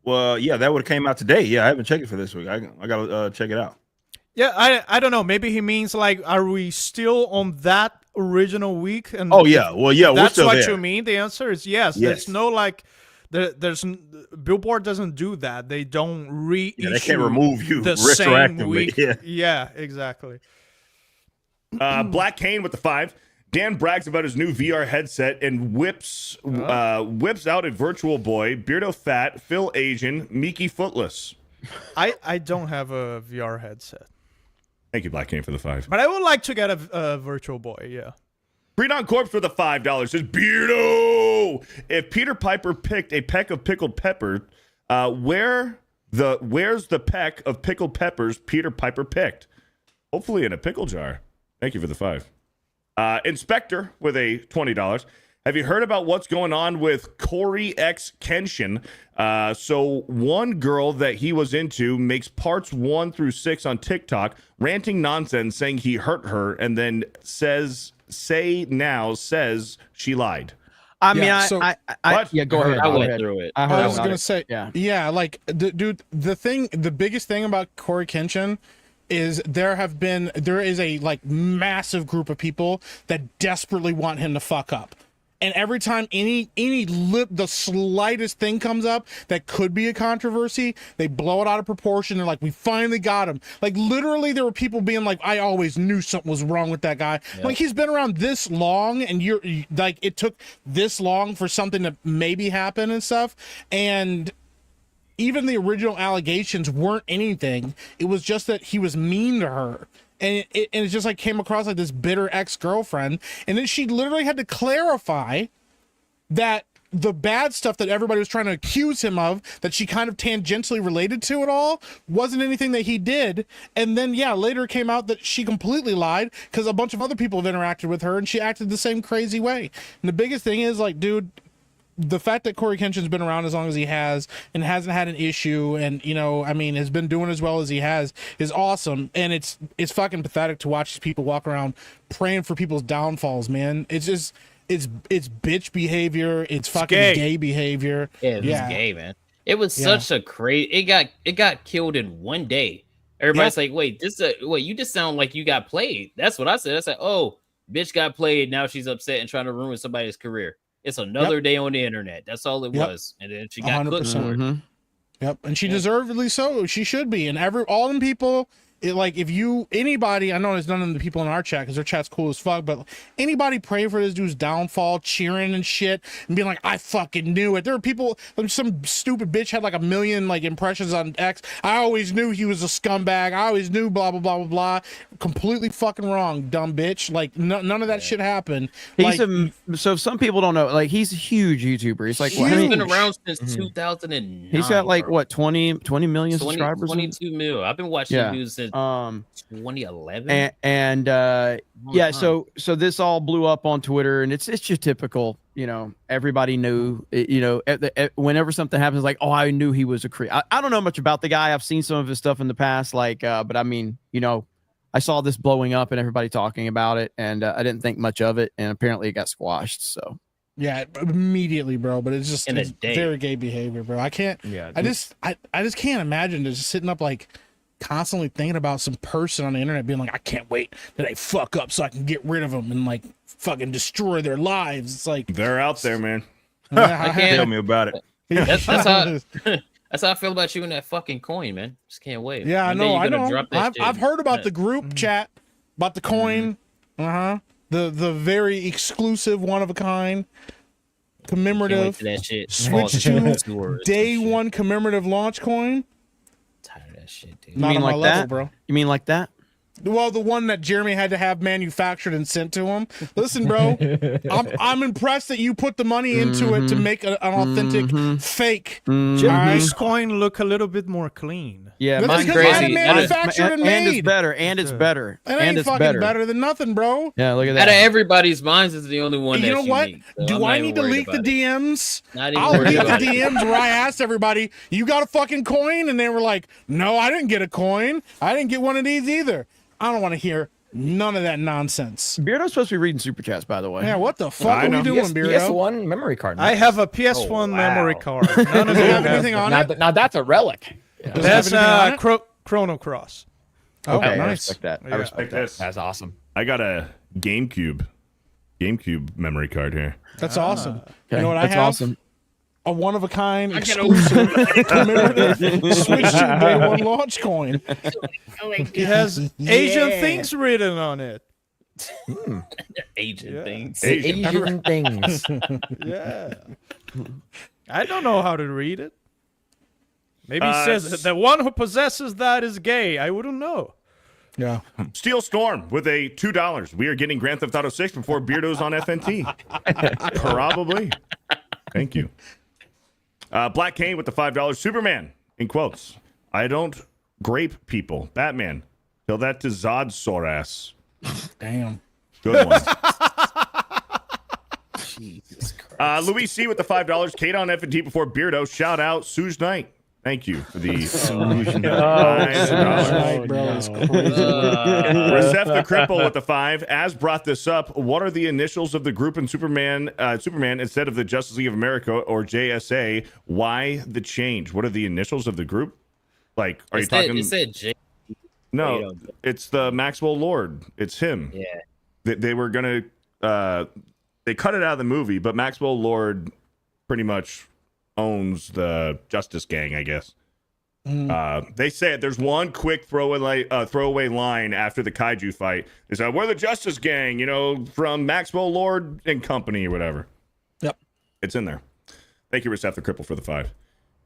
Well, yeah, that would have came out today. Yeah, I haven't checked it for this week. I gotta check it out. Yeah, I don't know. Maybe he means like, are we still on that original week? And oh yeah, well yeah, we're that's still what there. you mean. The answer is yes. There's no like, there's Billboard doesn't do that. They don't reissue. Yeah, they can't remove you the same retroactively. week. Yeah. Yeah, exactly. Black Kane with the 5. Dan brags about his new VR headset and whips out a Virtual Boy, Beardo Fat, Phil Asian, Miki Footless. I don't have a VR headset, Thank you, Black Kane, for the 5. but I would like to get a Virtual Boy. Yeah. Pre-Don Corpse for the $5 says, Beardo! If Peter Piper picked a peck of pickled pepper, where's the peck of pickled peppers Peter Piper picked? Hopefully in a pickle jar. Thank you for the 5. Inspector with a $20. Have you heard about what's going on with Corey X Kenshin? So one girl that he was into makes parts 1 through 6 on TikTok, ranting nonsense, saying he hurt her, and then says she lied. I mean, yeah, go ahead. I went through it. I was gonna say, yeah, like, dude, the biggest thing about Corey Kenshin is there is a like massive group of people that desperately want him to fuck up. And every time the slightest thing comes up that could be a controversy, they blow it out of proportion. They're like, we finally got him. Like, literally, there were people being like, I always knew something was wrong with that guy. Yep. Like, he's been around this long, and you're like, it took this long for something to maybe happen and stuff. And even the original allegations weren't anything. It was just that he was mean to her. And it just like came across like this bitter ex-girlfriend. And then she literally had to clarify that the bad stuff that everybody was trying to accuse him of, that she kind of tangentially related to it all, wasn't anything that he did. And then, yeah, later it came out that she completely lied because a bunch of other people have interacted with her and she acted the same crazy way. And the biggest thing is, like, dude, the fact that Corey Kenshin's been around as long as he has and hasn't had an issue and, you know, I mean, has been doing as well as he has is awesome. And it's fucking pathetic to watch people walk around praying for people's downfalls, man. It's just, it's bitch behavior. It's fucking gay behavior. Yeah, it was gay, man. It was such a crazy, it got killed in one day. Everybody's like, wait, you just sound like you got played. That's what I said. I said, oh, bitch got played. Now she's upset and trying to ruin somebody's career. It's another day on the internet. That's all it was. And then she got cooked for it. Yep. And she deservedly so. She should be. And all them people like if you anybody, I know there's none of the people in our chat because their chat's cool as fuck, but anybody praying for this dude's downfall, cheering and shit, and being like, I fucking knew it. There are people, like some stupid bitch had like 1 million like impressions on X. I always knew he was a scumbag. I always knew blah blah blah blah blah. Completely fucking wrong, dumb bitch. Like none of that shit happened. He's like, so some people don't know. Like he's a huge YouTuber. He's like he's been around since 2009. He's got like bro. what 20 million 20, subscribers. 22 mil. I've been watching him since 2011. And yeah, so this all blew up on Twitter, and it's just typical. You know, everybody knew. You know, whenever something happens, like, oh, I knew he was a creep. I don't know much about the guy. I've seen some of his stuff in the past, like, but I mean, you know, I saw this blowing up and everybody talking about it, and I didn't think much of it, and apparently it got squashed. So yeah, immediately, bro. But it's just it's very gay behavior, bro. I can't. Yeah, I just can't imagine just sitting up like constantly thinking about some person on the internet being like, I can't wait that they fuck up so I can get rid of them and like fucking destroy their lives. It's like they're out there, man. Tell me about it. That's how I feel about you and that fucking coin, man. Just can't wait. Yeah, I know. I've I've heard about the group chat, about the coin. The very exclusive, one of a kind, commemorative. That shit. Switch to day one commemorative launch coin. Tired of that shit, dude. You mean like that, bro? You mean like that? Well, the one that Jeremy had to have manufactured and sent to him. Listen, bro, I'm impressed that you put the money into it to make an authentic fake. Jimmy's coin look a little bit more clean. Yeah, mine's crazy. Manufactured and made. And it's better. And it's better. It ain't and it's fucking better than nothing, bro. Yeah, look at that. Out of everybody's minds, is the only one. You that's know what? unique, so Do I'm I not need even to worried leak the about it. DMs? Not even I'll worried leak the about it. DMs where I asked everybody, "You got a fucking coin?" And they were like, "No, I didn't get a coin. I didn't get one of these either." I don't want to hear none of that nonsense. Beardo's supposed to be reading super chats, by the way. Yeah, what the fuck are we doing, Beardo? PS1 memory card. I have a PS1 memory card. None of have anything on it. Now that's a relic. That's Chrono Cross. Oh, Okay, nice. I respect that. I respect that. That's awesome. I got a GameCube memory card here. That's awesome. Okay, You know what that's I have? awesome. A one of a kind exclusive commemorative Switch to day one launch coin. It has Asian things written on it. Asian things. Asian things. Yeah. I don't know how to read it. Maybe it says the one who possesses that is gay. I wouldn't know. Yeah. Steel Storm with a $2. We are getting Grand Theft Auto 6 before Beardo's on FNT. Probably. Thank you. Black Kane with the $5. Superman, in quotes. I don't grape people. Batman. Tell that to Zod sore ass. Damn. Good one. Jesus Christ. Louis C with the $5. Kate on FNT before Beardo. Shout out Suge Knight. Thank you for the $5. Recep the Cripple with the 5. As brought this up, what are the initials of the group in Superman instead of the Justice League of America or JSA? Why the change? What are the initials of the group? Like, are you talking? It said J. No, it's the Maxwell Lord. It's him. Yeah. They were gonna. They cut it out of the movie, but Maxwell Lord pretty much owns the Justice Gang, I guess. They said there's one quick throwaway line after the kaiju fight. They said, we're the Justice Gang, you know, from Maxwell Lord and Company or whatever. Yep. It's in there. Thank you, Recep the Cripple, for the 5.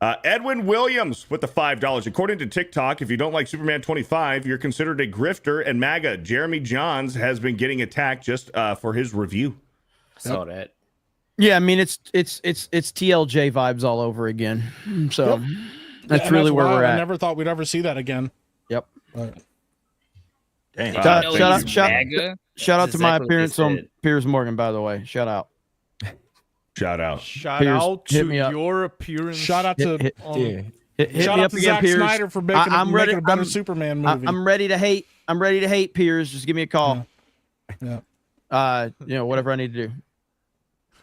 Edwin Williams with the $5. According to TikTok, if you don't like Superman 25, you're considered a grifter and MAGA. Jeremy Johns has been getting attacked just for his review. Saw that. Yeah, I mean it's TLJ vibes all over again. So that's really where we're at. I never thought we'd ever see that again. Yep. Damn. Shout out to my appearance on Piers Morgan, by the way. Shout out. Shout out. Shout Piers, out hit to me up. your appearance. Shout out to hit shout me out up to again, Zack Piers. Snyder for making a better I'm- Superman movie. I'm ready to hate. I'm ready to hate Piers. Just give me a call. Yeah. You know, whatever I need to do.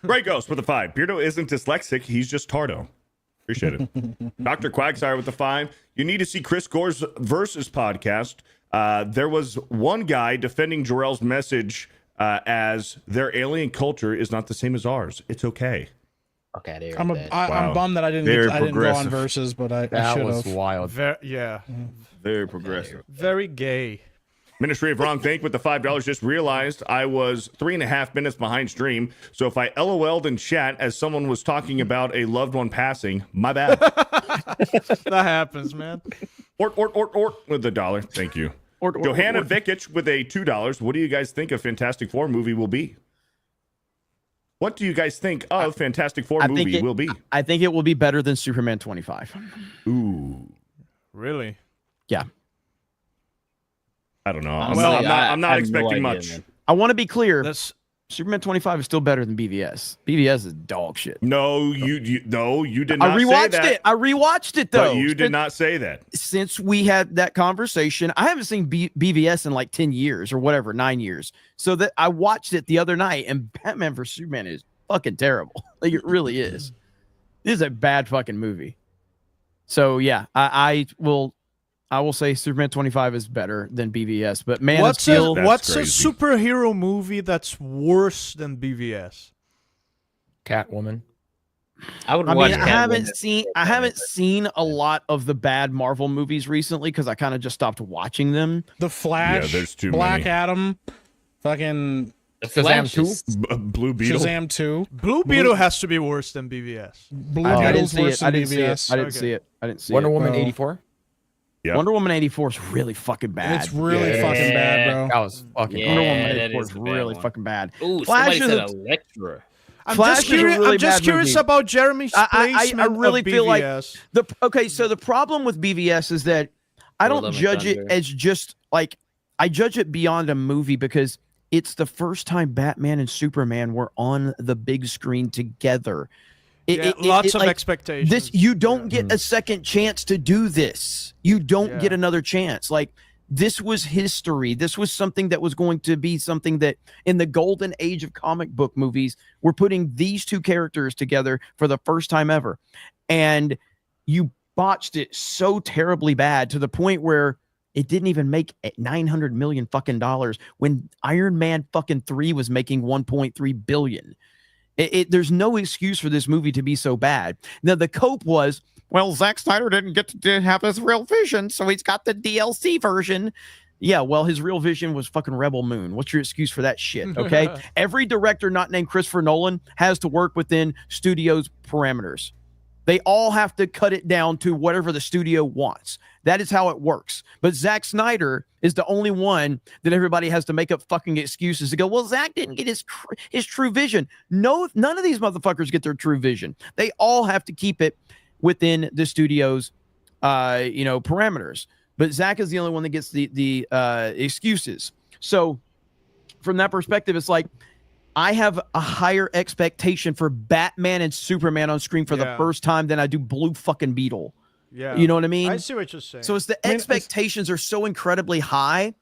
Great Ghost with the 5. Beardo isn't dyslexic. He's just Tardo. Appreciate it. Dr. Quagsire with the 5. You need to see Chris Gore's Versus podcast. There was one guy defending Jor-El's message as their alien culture is not the same as ours. It's okay. Okay, there. I'm bummed that I didn't go on Versus, but I should have. That was wild. Very progressive. Very gay. Ministry of Wrong Think with the $5 just realized I was 3.5 minutes behind stream. So if I LOL'd in chat as someone was talking about a loved one passing, my bad. That happens, man. Ort with the $1. Thank you. Johanna Vikic with a $2. What do you guys think a Fantastic Four movie will be? What do you guys think of Fantastic Four movie will be? I think it will be better than Superman 25. Ooh. Really? Yeah. I don't know. I'm not expecting much. Man. I want to be clear. Superman 25 is still better than BVS. BVS is dog shit. No, you did not. I rewatched say that, it. I rewatched it though. But you did not say that. Since we had that conversation, I haven't seen BVS in like 10 years or whatever, 9 years. So that I watched it the other night, and Batman vs Superman is fucking terrible. Like it really is. This is a bad fucking movie. So yeah, I will say Superman 25 is better than BVS, but what's a superhero movie that's worse than BVS? Catwoman. I would. I haven't seen a lot of the bad Marvel movies recently because I kind of just stopped watching them. The Flash, there's too Black many. Adam, fucking Shazam 2, Blue Beetle. Shazam 2. Blue Beetle has to be worse than BVS. Blue I didn't Beetle's see worse it. I than didn't see BVS. it. I didn't see it. I didn't see Wonder it. Woman 84. Yeah. Wonder Woman 84 is really fucking bad. It's really fucking bad, bro. That was fucking. Wonder Woman that 84 is is a bad really one. fucking bad. Ooh, Flash somebody is said a- Electra. I'm Flash just is a curious. really I'm just bad curious movie. about Jeremy's placement I really of feel like BVS. so the problem with BVS is that I don't Love and judge it Thunder. as just like I judge it beyond a movie because it's the first time Batman and Superman were on the big screen together. Lots of like, expectations. This you don't get a second chance to do this. You don't get another chance. Like this was history. This was something that was going to be something that in the golden age of comic book movies, we're putting these two characters together for the first time ever. And you botched it so terribly bad to the point where it didn't even make $900 million fucking dollars when Iron Man fucking 3 was making 1.3 billion. There's no excuse for this movie to be so bad. Now the cope was, well, Zack Snyder didn't get to have his real vision, so he's got the DLC version. Yeah, well, his real vision was fucking Rebel Moon. What's your excuse for that shit? Okay, every director not named Christopher Nolan has to work within studio's parameters. They all have to cut it down to whatever the studio wants. That is how it works. But Zack Snyder is the only one that everybody has to make up fucking excuses to go, well, Zack didn't get his true vision. No, none of these motherfuckers get their true vision. They all have to keep it within the studio's, parameters. But Zack is the only one that gets the excuses. So from that perspective, it's like, I have a higher expectation for Batman and Superman on screen for the first time than I do Blue fucking Beetle. Yeah. You know what I mean? I see what you're saying. So it's the expectations are so incredibly high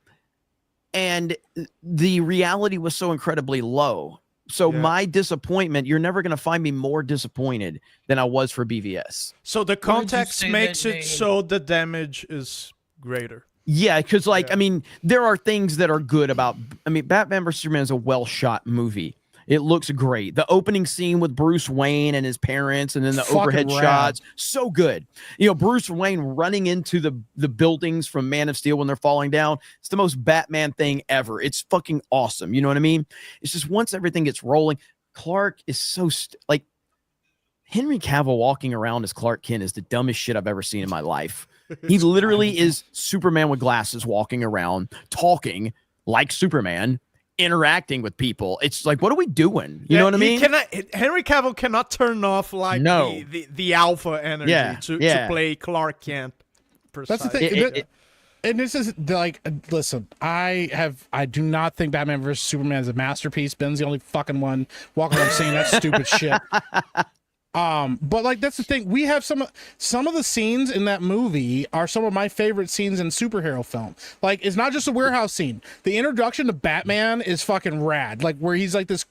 and the reality was so incredibly low. So my disappointment, you're never going to find me more disappointed than I was for BVS. So the context makes it so the damage is greater. Yeah, because I mean, there are things that are good about. I mean, Batman vs Superman is a well shot movie. It looks great. The opening scene with Bruce Wayne and his parents, and then the overhead shots, so good. You know, Bruce Wayne running into the buildings from Man of Steel when they're falling down. It's the most Batman thing ever. It's fucking awesome. You know what I mean? It's just once everything gets rolling, Clark is so like Henry Cavill walking around as Clark Kent is the dumbest shit I've ever seen in my life. He literally is Superman with glasses walking around, talking like Superman, interacting with people. It's like, what are we doing? You know what I mean? Henry Cavill cannot turn off like the alpha energy to play Clark Kent. That's the thing. And this is like, listen, I do not think Batman vs Superman is a masterpiece. Ben's the only fucking one walking around saying that stupid shit. But like that's the thing. We have some of the scenes in that movie are some of my favorite scenes in superhero film. Like it's not just a warehouse scene. The introduction to Batman is fucking rad. Like where he's like this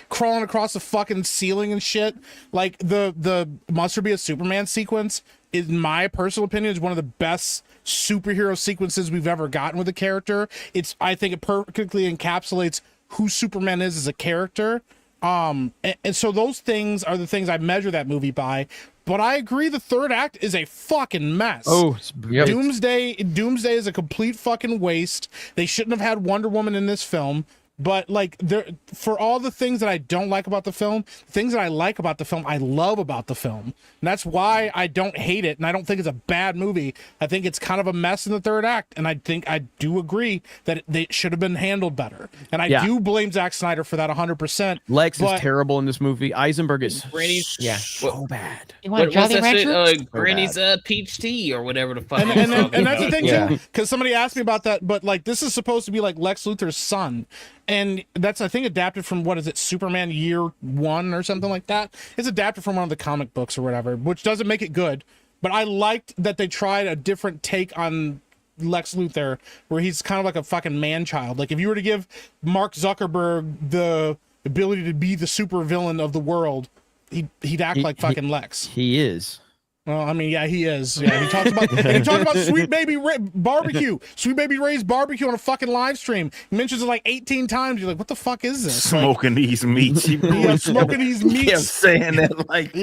crawling across the fucking ceiling and shit. Like the Must There Be a Superman sequence, in my personal opinion, is one of the best superhero sequences we've ever gotten with a character. I think it perfectly encapsulates who Superman is as a character. And so those things are the things I measure that movie by. But I agree the third act is a fucking mess. Oh, yep. Doomsday is a complete fucking waste. They shouldn't have had Wonder Woman in this film. But like, for all the things that I don't like about the film, things that I like about the film, I love about the film. And that's why I don't hate it, and I don't think it's a bad movie. I think it's kind of a mess in the third act, and I do agree that they should have been handled better. And I do blame Zack Snyder for that 100%. Lex is terrible in this movie. Eisenberg is Granny's so bad. What's that shit? Granny's peach tea or whatever the fuck. And that's the thing too, because somebody asked me about that. But like, this is supposed to be like Lex Luthor's son. And that's, I think, adapted from, what is it, Superman Year 1 or something like that? It's adapted from one of the comic books or whatever, which doesn't make it good. But I liked that they tried a different take on Lex Luthor, where he's kind of like a fucking man-child. Like, if you were to give Mark Zuckerberg the ability to be the supervillain of the world, he'd act like fucking Lex. He is. Well, I mean, yeah, he is. Yeah, he talks about Sweet Baby barbecue, Sweet Baby Ray's barbecue on a fucking live stream. He mentions it like 18 times. You're like, what the fuck is this? Smoking these meats. Smoking these meats. Kept saying that, like,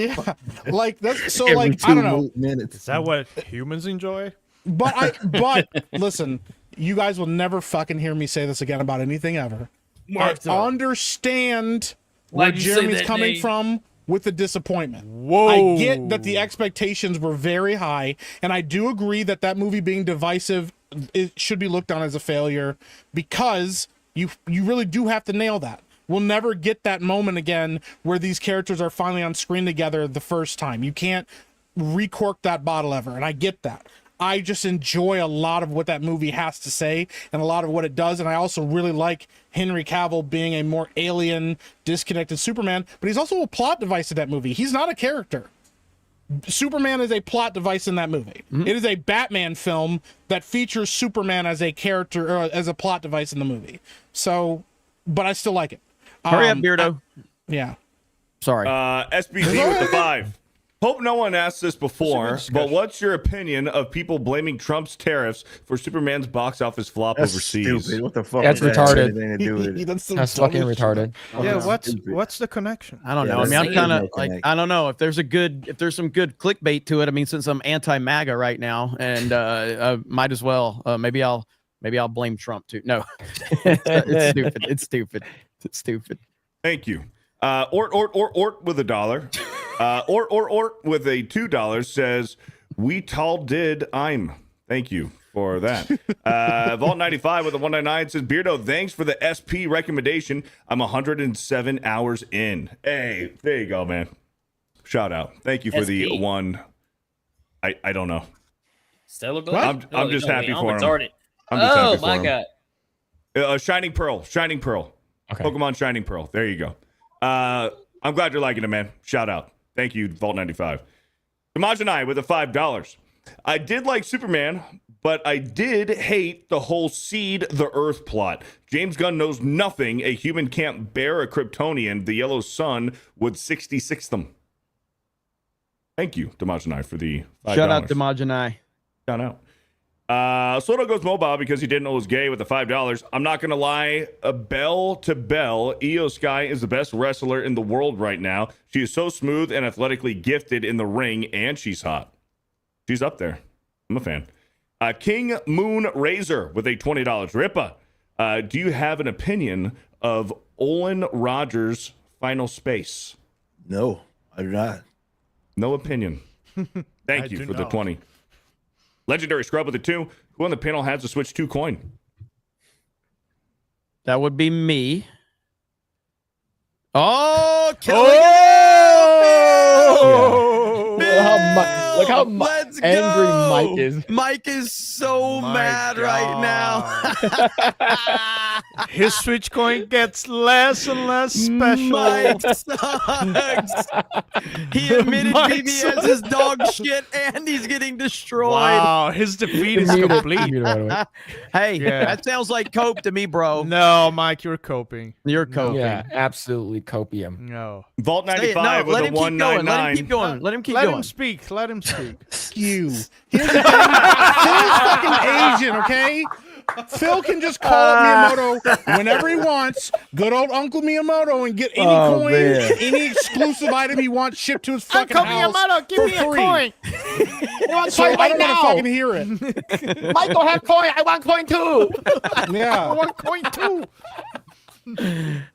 like that's so like I don't know. Minutes. Is that what humans enjoy? But listen, you guys will never fucking hear me say this again about anything ever. Martha. I understand where Why'd you say Jeremy's that coming name? from with the disappointment. Whoa. I get that the expectations were very high, and I do agree that that movie being divisive, it should be looked on as a failure, because you really do have to nail that. We'll never get that moment again where these characters are finally on screen together the first time. You can't recork that bottle ever, and I get that. I just enjoy a lot of what that movie has to say and a lot of what it does. And I also really like Henry Cavill being a more alien, disconnected Superman, but he's also a plot device in that movie. He's not a character. Superman is a plot device in that movie. Mm-hmm. It is a Batman film that features Superman as a character or as a plot device in the movie. So, but I still like it. Hurry up, Beardo. Yeah. Sorry. SBZ with the 5. Hope no one asked this before, but what's your opinion of people blaming Trump's tariffs for Superman's box office flop overseas? Stupid. What the fuck? That's retarded. That's fucking retarded. Yeah, what's the connection? I don't know. I mean, I'm kind of like, I don't know if there's some good clickbait to it. I mean, since I'm anti-MAGA right now, and might as well. Maybe I'll blame Trump too. No, it's stupid. It's stupid. It's stupid. Thank you. Ort with $1. Ort with a $2 says, "We tall did I'm." Thank you for that. Vault 95 with a 199 says, "Beardo, thanks for the SP recommendation. I'm 107 hours in." Hey, there you go, man. Shout out. Thank you for the one. I don't know. Stellar I'm just happy for him. Retarded. I'm just happy for my him. God. Shining Pearl. Okay. Pokemon Shining Pearl. There you go. I'm glad you're liking it, man. Shout out. Thank you, Vault 95. Damajanai with a $5. I did like Superman, but I did hate the whole seed the Earth plot. James Gunn knows nothing. A human can't bear a Kryptonian. The yellow sun would 66 them. Thank you, Damajanai, for the $5. Shout out Damajanai. Shout out. Soto goes mobile because he didn't know it was gay with the $5. I'm not gonna lie, bell to bell, Io Sky is the best wrestler in the world right now. She is so smooth and athletically gifted in the ring, and she's hot. She's up there. I'm a fan. King Moon Razor with a $20. Rippa, do you have an opinion of Olin Rogers' Final Space? No, I do not. No opinion. Thank you for the 20. Legendary Scrub with a 2. Who on the panel has the Switch 2 coin? That would be me. Oh, killing Look how angry Mike is. Mike is so mad right now. His Switch coin gets less and less special. Mike sucks. He admitted BB as his dog shit, and he's getting destroyed. Wow, his defeat is complete. Hey, that sounds like cope to me, bro. No, Mike, you're coping. You're coping. Yeah, absolutely copium. No. Vault 95 with a 199. Let him keep going. Let him keep going. Let him speak. Let him speak. You. Here's fucking Asian, okay? Phil can just call up Miyamoto whenever he wants. Good old Uncle Miyamoto, and get any coin, any exclusive item he wants shipped to his fucking Uncle house Miyamoto, give for me a free. coin. So I don't want to fucking hear it. Michael, have coin. I want coin too. Yeah. I want coin too. All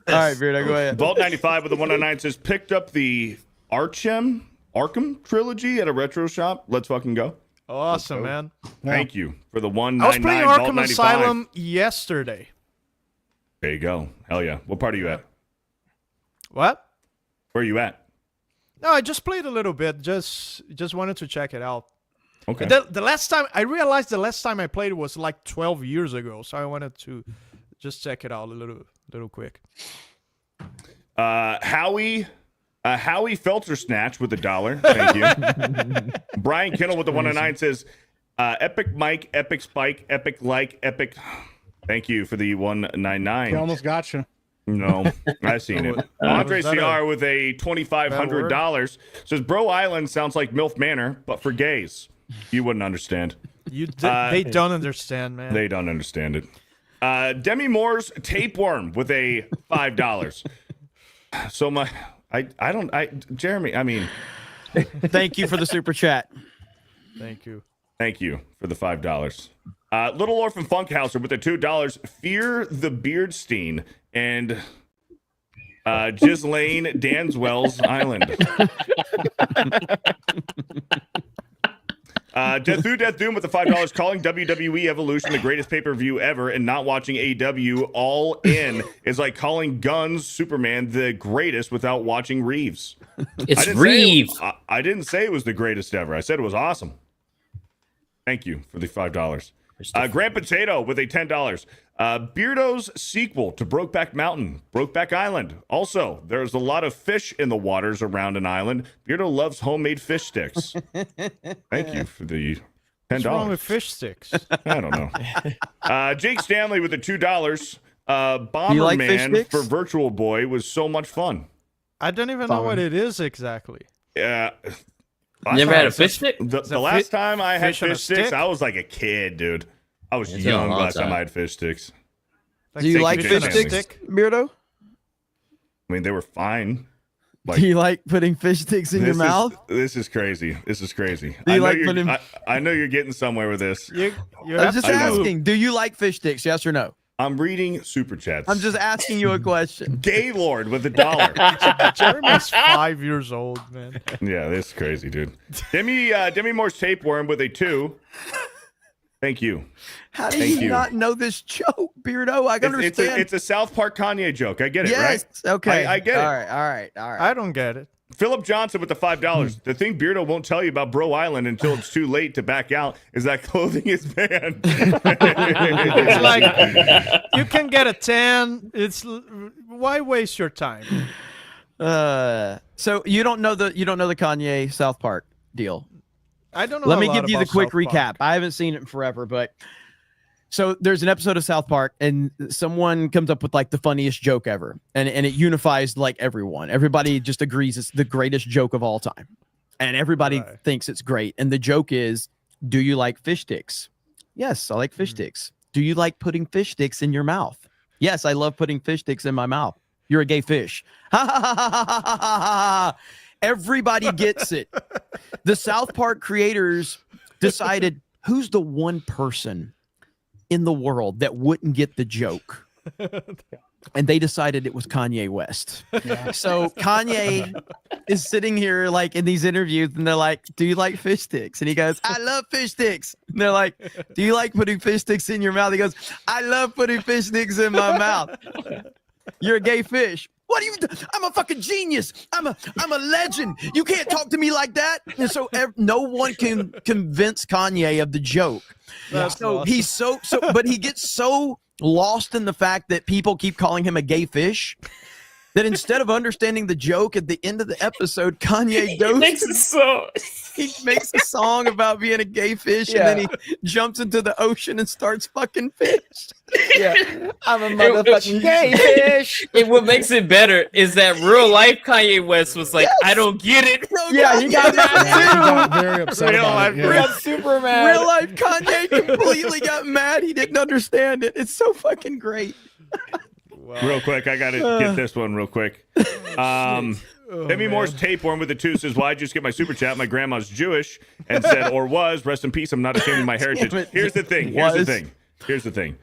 right, Beardo, go ahead. Vault 95 with the 109 says picked up the Arkham trilogy at a retro shop. Let's fucking go. Awesome, man. Thank you for the I was 199 playing Vault Arkham 95. Asylum yesterday. There you go. Hell yeah. What part are you at? What? Where are you at? No, I just played a little bit. Just wanted to check it out. Okay. The last time I realized the last time I played was like 12 years ago, so I wanted to just check it out a little quick. Howie Felter Snatch with $1. Thank you. Brian Kennel with the 109 says, Epic Mike, Epic Spike, Epic Like, Epic. Thank you for the 199. He almost got you. No, I've seen it. Andre CR with a $2,500 says, Bro Island sounds like MILF Manor, but for gays. You wouldn't understand. They don't understand, man. They don't understand it. Demi Moore's Tapeworm with a $5. So Jeremy, I mean. Thank you for the super chat. Thank you. Thank you for the $5. Little Orphan Funkhauser with the $2. Fear the Beardstein and Ghislaine Danswell's Island. Death Doom with the $5. Calling WWE Evolution the greatest pay-per-view ever and not watching AEW all in is like calling Gunn's Superman the greatest without watching Reeves. It's Reeves. I didn't say it was the greatest ever. I said it was awesome. Thank you for the $5. Grand Potato with a $10. Beardo's sequel to Brokeback Mountain, Brokeback Island. Also, there's a lot of fish in the waters around an island. Beardo loves homemade fish sticks. Thank you for the $10. What's wrong with fish sticks? I don't know. Jake Stanley with the $2. Bomberman for Virtual Boy was so much fun. I don't even know what it is exactly. Yeah. You never had a fish stick? The last time I had fish sticks, I was like a kid, dude. I was young last time I had fish sticks. Do you like fish sticks, Beardo? I mean, they were fine. Do you like putting fish sticks in your mouth? This is crazy. This is crazy. Do you like putting? I know you're getting somewhere with this. I'm just asking. Do you like fish sticks? Yes or no? I'm reading super chats. I'm just asking you a question. Gaylord with $1. Jeremy's 5 years old, man. Yeah, this is crazy, dude. Demi Moore's Tapeworm with a 2. Thank you. How do you not know this joke, Beardo? I understand. It's a South Park Kanye joke. I get it, yes, right? Okay. I get it. All right. I don't get it. Philip Johnson with the $5. The thing Beardo won't tell you about Bro Island until it's too late to back out is that clothing is banned. It's like you can get a 10. Why waste your time? So you don't know the Kanye South Park deal. I don't know. Let me give you the quick recap. I haven't seen it in forever, but so there's an episode of South Park and someone comes up with like the funniest joke ever, and it unifies like everyone. Everybody just agrees it's the greatest joke of all time, and everybody thinks it's great. And the joke is, do you like fish sticks? Yes, I like fish sticks. Do you like putting fish sticks in your mouth? Yes, I love putting fish sticks in my mouth. You're a gay fish. Ha ha ha ha ha ha ha. Everybody gets it. The South Park creators decided who's the one person in the world that wouldn't get the joke. And they decided it was Kanye West. Yeah. So Kanye is sitting here like in these interviews and they're like, do you like fish sticks? And he goes, I love fish sticks. And they're like, do you like putting fish sticks in your mouth? He goes, I love putting fish sticks in my mouth. You're a gay fish. What do you? I'm a fucking genius. I'm a legend. You can't talk to me like that. And so no one can convince Kanye of the joke. That's so awesome. he's but he gets so lost in the fact that people keep calling him a gay fish that instead of understanding the joke at the end of the episode, Kanye he makes a song about being a gay fish, and then he jumps into the ocean and starts fucking fish. Yeah, I'm a motherfucking gay fish. And what makes it better is that real life Kanye West was like, I don't get it. Yeah, he got mad too. He got very upset Real about life, it. Yeah. Got super mad. Real life Kanye completely got mad. He didn't understand it. It's so fucking great. Real quick, I gotta get this one real quick. Demi Moore's tapeworm with the 2 says, "Why I just get my super chat? My grandma's Jewish," and said, "Or was, rest in peace. I'm not ashamed of my heritage." Here's the thing. Here's the thing.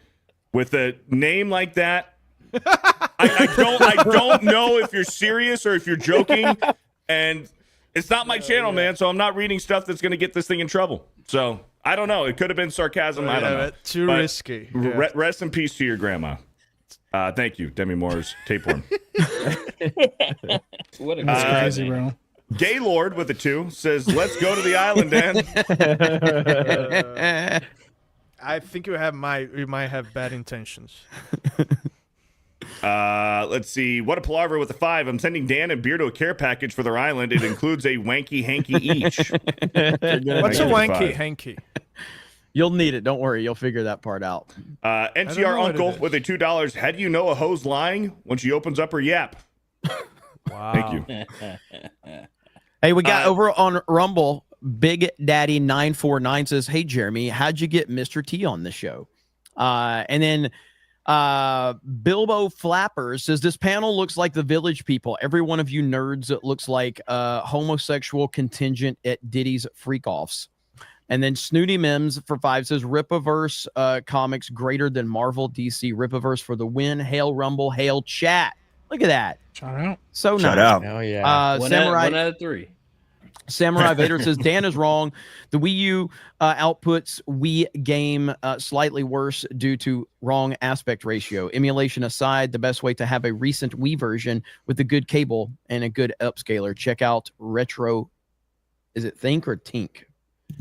With a name like that, I don't know if you're serious or if you're joking, and it's not my channel, man. So I'm not reading stuff that's gonna get this thing in trouble. So I don't know. It could have been sarcasm. I don't know. Too risky. Yeah. Rest in peace to your grandma. Thank you, Demi Moore's tapeworm. What a That's crazy, bro. Gaylord with a 2 says, "Let's go to the island, Dan." I think you might have bad intentions. Let's see. What a palaver with a 5. I'm sending Dan and Beardo a care package for their island. It includes a wanky hanky each. What's a wanky hanky? You'll need it. Don't worry. You'll figure that part out. NTR Uncle with a $2. How do you know a hoe's lying when she opens up her yap? Wow. Thank you. Hey, we got over on Rumble. Big Daddy 949 says, "Hey Jeremy, how'd you get Mr. T on the show?" And then Bilbo Flapper says, "This panel looks like the Village People. Every one of you nerds looks like a homosexual contingent at Diddy's freak offs." And then Snooty Mims for 5 says, "Ripaverse comics greater than Marvel, DC. Ripaverse for the win. Hail Rumble, hail chat." Look at that. Shout out. So nice. Shout out. Oh yeah. One Samurai out of 3. Samurai Vader says, "Dan is wrong. The Wii U outputs Wii game slightly worse due to wrong aspect ratio. Emulation aside, the best way to have a recent Wii version with a good cable and a good upscaler. Check out Retro. Is it Think or Tink?"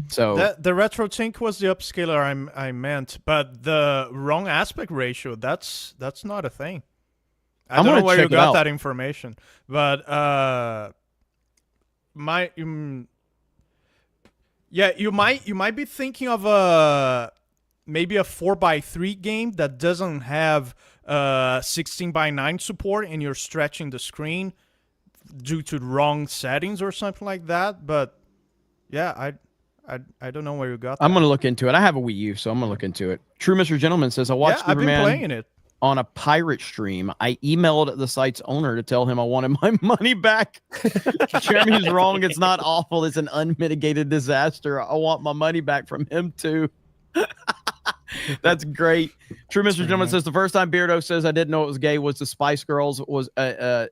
So The Retro Tink was the upscaler I meant, but the wrong aspect ratio, that's not a thing. I don't know where you got that information, but you might be thinking of maybe a 4x3 game that doesn't have 16:9 support, and you're stretching the screen due to wrong settings or something like that. But yeah, I don't know where you got that. I'm gonna look into it. I have a Wii U, so I'm gonna look into it. True Mr. Gentleman says, "I watched I've been Superman playing it on a pirate stream. I emailed the site's owner to tell him I wanted my money back." Jeremy's wrong. It's not awful. It's an unmitigated disaster. I want my money back from him too. That's great. True Mr. Gentleman says, "The first time Beardo says I didn't know it was gay was the Spice Girls was the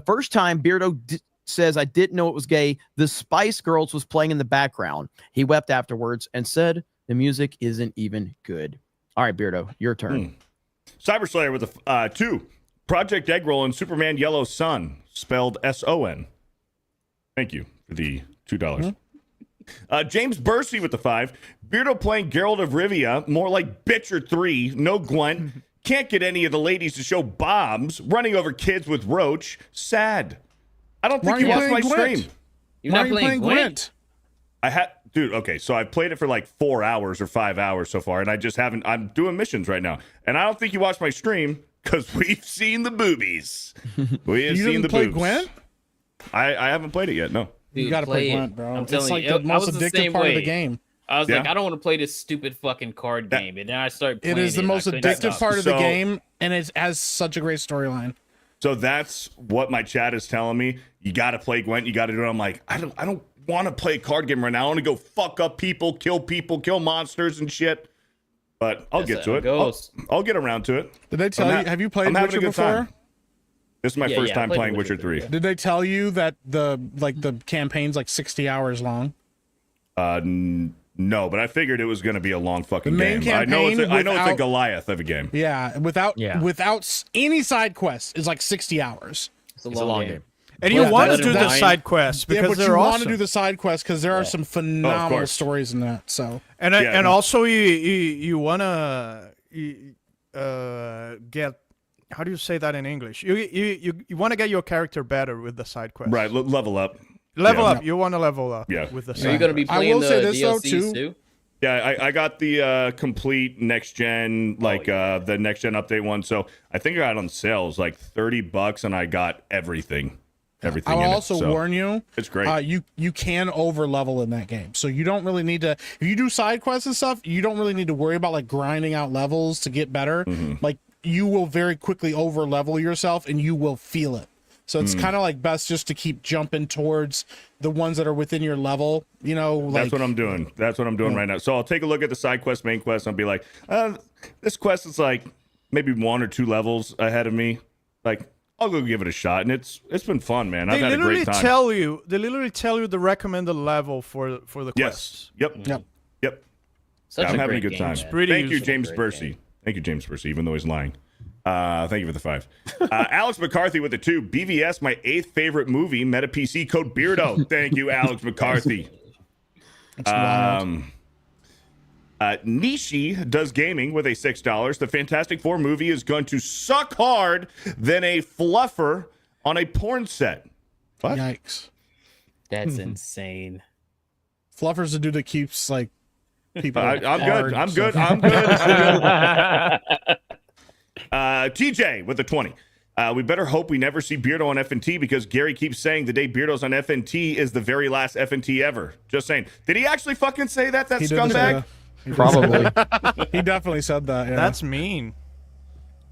first time Beardo says I didn't know it was gay, the Spice Girls was playing in the background. He wept afterwards and said the music isn't even good." All right, Beardo, your turn. Cyber Slayer with a 2. Project Eggroll and Superman Yellow Sun, spelled SON. Thank you for the $2. James Bursey with the 5. Beardo playing Geralt of Rivia, more like Bitcher 3, no Gwent. Can't get any of the ladies to show bombs. Running over kids with Roach. Sad. I don't think you watched my stream. You're not playing Gwent? I had, dude. Okay, so I played it for like 4 hours or 5 hours so far, and I just haven't. I'm doing missions right now, and I don't think you watched my stream because we've seen the boobies. We have seen the boobs. Gwent? I haven't played it yet. No. Dude, you gotta play Gwent, bro. I'm It's telling like you, the most addictive part of the game. I was like, I don't want to play this stupid fucking card game, and then I started playing it. It is the most addictive part of the game, and it has such a great storyline. So that's what my chat is telling me. You got to play Gwent. You got to do it. I'm like, I don't want to play a card game right now. I want to go fuck up people, kill monsters and shit. But I'll get to it. I'll get around to it. Did they tell you? Have you played Witcher before? Time. This is my first time playing Witcher 3. Did they tell you that the campaign's like 60 hours long? No, but I figured it was going to be a long fucking game. I know it's a Goliath of a game. Yeah, without any side quests is like 60 hours. It's a long game. And you want to do the side quests because they're awesome. You want to do the side quests because there are some phenomenal stories in that. So and also you want to get how do you say that in English? You want to get your character better with the side quests. Right, level up. Level up. You want to level up. Yeah. With the Are side you going to be quests. playing the DLCs too? Yeah, I got the complete next gen, the next gen update one. So I think I got it on sale. It was like $30, and I got everything. Everything. I will in also it, so warn you. It's great. You can over level in that game, so you don't really need to. If you do side quests and stuff, you don't really need to worry about like grinding out levels to get better. Like you will very quickly over level yourself, and you will feel it. So it's kind of like best just to keep jumping towards the ones that are within your level, you know. Like, that's what I'm doing. That's what I'm doing right now. So I'll take a look at the side quest, main quest, and I'll be like, this quest is like maybe 1 or 2 levels ahead of me. Like, I'll go give it a shot, and it's been fun, man. I've had a great time. They literally tell you the recommended level for the quests. Yep. I'm having a good time. Thank you, James Bursey. Thank you, James Bursey, even though he's lying. Thank you for the 5. Alex McCarthy with the 2. BVS, my 8th favorite movie. Meta PC code Beardo. Thank you, Alex McCarthy. Nishi does gaming with a $6. The Fantastic Four movie is going to suck hard than a fluffer on a porn set. What? Yikes. That's insane. Fluffer's the dude that keeps like people. I'm good. I'm good. TJ with the 20. We better hope we never see Beardo on FNT because Gary keeps saying the day Beardo's on FNT is the very last FNT ever. Just saying. Did he actually fucking say that? That scumbag? Probably. He definitely said that. Yeah. That's mean.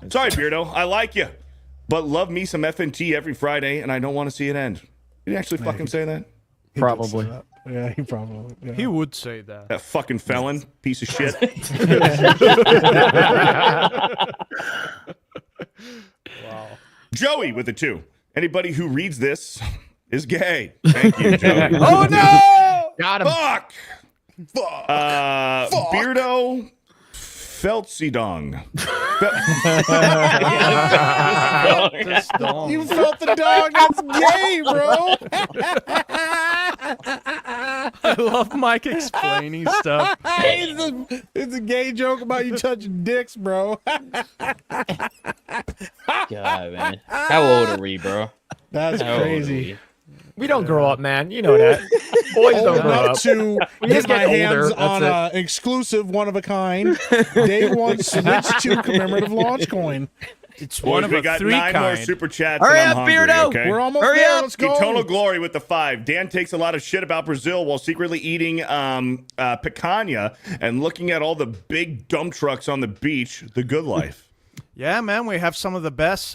Sorry, Beardo. I like you, but love me some FNT every Friday, and I don't want to see it end. Did he actually fucking say that? Probably. Yeah, he probably. Yeah. He would say that. That fucking felon piece of shit. Wow. Joey with the 2. Anybody who reads this is gay. Thank you, Joey. Oh no! Got him. Fuck. Beardo Feltsidong. You felt the dog. That's gay, bro. I love Mike explaining stuff. It's a gay joke about you touching dicks, bro. God, man. How old are we, bro? That's crazy. We don't grow up, man. You know that. Boys don't grow up. To We get just my get hands older. on That's an exclusive one of a kind Day 1 Switch 2 commemorative launch coin. It's Boys, one of we a got 3 9 more kind. super chats. Hurry and I'm up, hungry, Beardo. okay? We're almost Hurry there. up. Let's go. Eternal Glory with the 5. Dan takes a lot of shit about Brazil while secretly eating picanha and looking at all the big dump trucks on the beach. The good life. Yeah, man, we have some of the best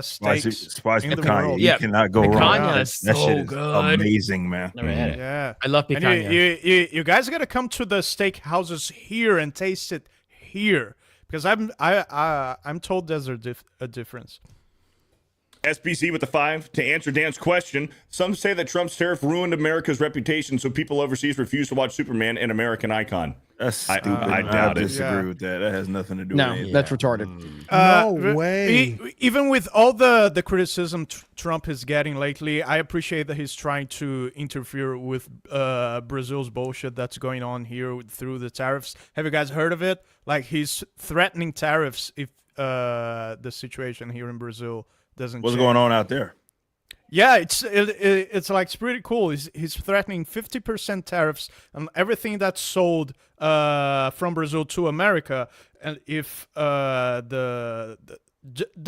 steaks Spicy in the picanha. world. You Yeah, cannot go wrong. picanha is That so shit is good. amazing, man. Never had it. Yeah, I love and picanha. you guys got to come to the steak houses here and taste it here because I'm told there's a difference. SBC with the 5. To answer Dan's question, some say that Trump's tariff ruined America's reputation, so people overseas refuse to watch Superman, an American icon. That's stupid. I doubt it. disagree with that. That has nothing to do No, with anything. that's retarded. No way. Even with all the criticism Trump is getting lately, I appreciate that he's trying to interfere with Brazil's bullshit that's going on here through the tariffs. Have you guys heard of it? Like he's threatening tariffs if the situation here in Brazil doesn't What's change. going on out there? Yeah, it's like it's pretty cool. He's threatening 50% tariffs on everything that's sold from Brazil to America, and if the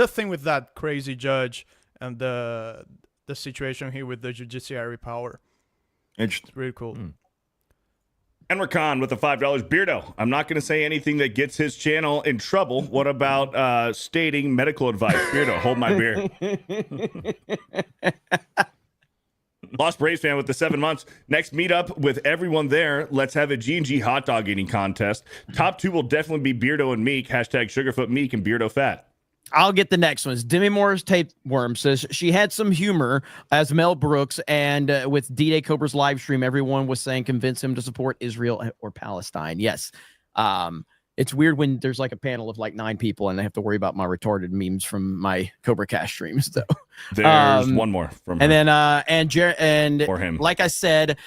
thing with that crazy judge and the situation here with the judiciary power, Interesting. it's really cool. Enric Khan with the $5. Beardo, I'm not going to say anything that gets his channel in trouble. What about stating medical advice? Beardo, hold my beer. Lost Braves fan with the 7 months. Next meetup with everyone there. Let's have a G&G hot dog eating contest. Top 2 will definitely be Beardo and Meek. Hashtag Sugarfoot Meek and Beardo Fat. I'll get the next ones. Demi Moore's Tapeworm says she had some humor as Mel Brooks, and with D-Day Cobra's live stream, everyone was saying convince him to support Israel or Palestine. Yes. it's weird when there's like a panel of like 9 people and they have to worry about my retarded memes from my Cobra Cast streams. Though there's one more from and her. then and Or him. like I said,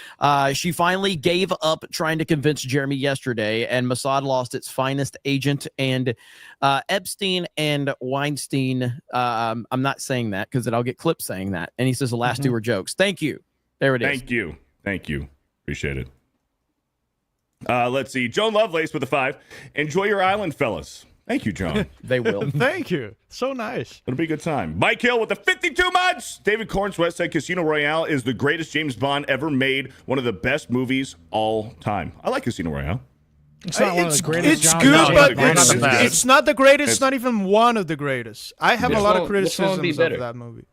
she finally gave up trying to convince Jeremy yesterday, and Mossad lost its finest agent. And Epstein and Weinstein, I'm not saying that because then I'll get clips saying that. And he says the last 2 were jokes. Thank you. There it is. Thank you. Appreciate it. Let's see. Joan Lovelace with a 5. Enjoy your island, fellas. Thank you, John. They will. Thank you. So nice. It'll be a good time. Mike Hill with the 52 months. David Cornswet said Casino Royale is the greatest James Bond ever made. One of the best movies all time. I like Casino Royale. It's not one of the greatest. It's John good, John but John it's not the greatest. It's not even one of the greatest. I have a lot of criticisms of that movie.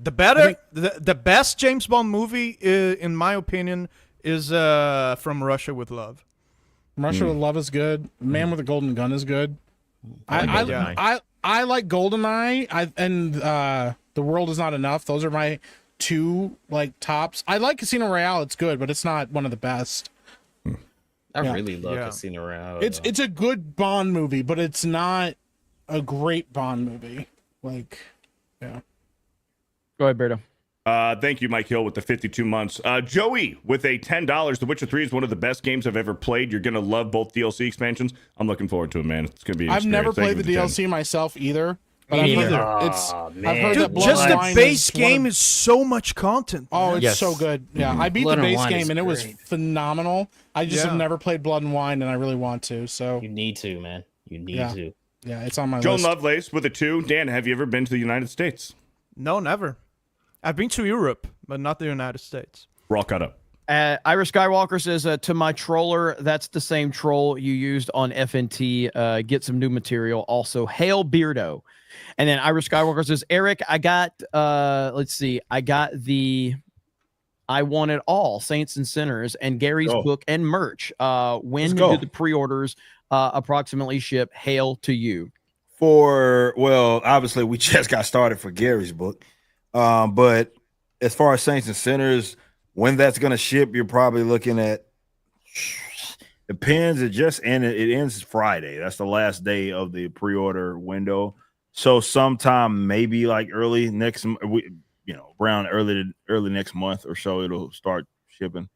The best James Bond movie, in my opinion, is From Russia with Love. Russia with Love is good. Man with a Golden Gun is good. I like GoldenEye. And The World Is Not Enough. Those are my 2 like tops. I like Casino Royale. It's good, but it's not one of the best. I really love Casino Royale. It's a good Bond movie, but it's not a great Bond movie. Like, yeah. Go ahead, Berto. Thank you, Mike Hill, with the 52 months. Joey with a $10. The Witcher 3 is one of the best games I've ever played. You're going to love both DLC expansions. I'm looking forward to it, man. It's going to be an I've never played the DLC myself either. But I've heard that just the base game is so much content. Oh, it's so good. Yeah, I beat the base game and it was phenomenal. I just have never played Blood and Wine, and I really want to. So you need to, man. You need to. Yeah, it's on my Joan list. Lovelace with a 2. Dan, have you ever been to the United States? No, never. I've been to Europe, but not the United States. We're all caught up. Irish Skywalker says, to my troller, that's the same troll you used on FNT. Get some new material. Also, hail Beardo. And then Irish Skywalker says, Eric, I got, let's see, I got the I Want It All, Saints and Sinners, and Gary's book and merch. When do the pre-orders approximately ship? Hail to you. Well, obviously, we just got started for Gary's book. But as far as Saints and Sinners, when that's going to ship, you're probably looking at, depends. It ends Friday. That's the last day of the pre-order window. So sometime maybe like early next, around early next month or so, it'll start shipping.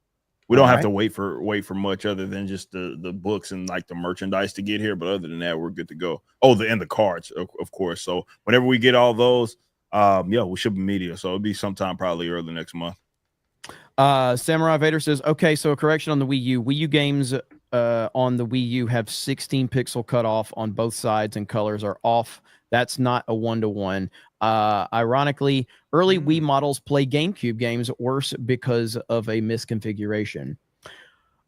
We don't have to wait for much other than just the books and like the merchandise to get here. But other than that, we're good to go. Oh, and the cards, of course. So whenever we get all those, we ship media. So it'll be sometime probably early next month. Samurai Vader says, okay, so a correction on the Wii U. Wii U games on the Wii U have 16 pixel cutoff on both sides and colors are off. That's not a 1-to-1. Ironically, early Wii models play GameCube games worse because of a misconfiguration.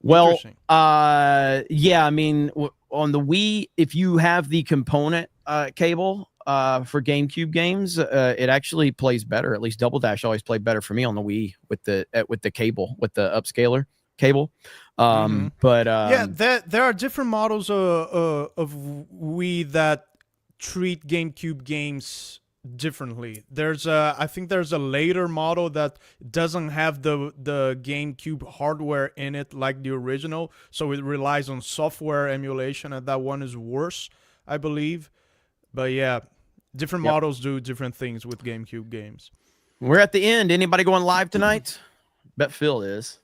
Well, yeah, I mean, on the Wii, if you have the component cable for GameCube games, it actually plays better. At least Double Dash always played better for me on the Wii with the cable, with the upscaler cable. But yeah, there are different models of Wii that treat GameCube games differently. I think there's a later model that doesn't have the GameCube hardware in it like the original, so it relies on software emulation, and that one is worse, I believe. But yeah, different models do different things with GameCube games. We're at the end. Anybody going live tonight? Bet Phil is.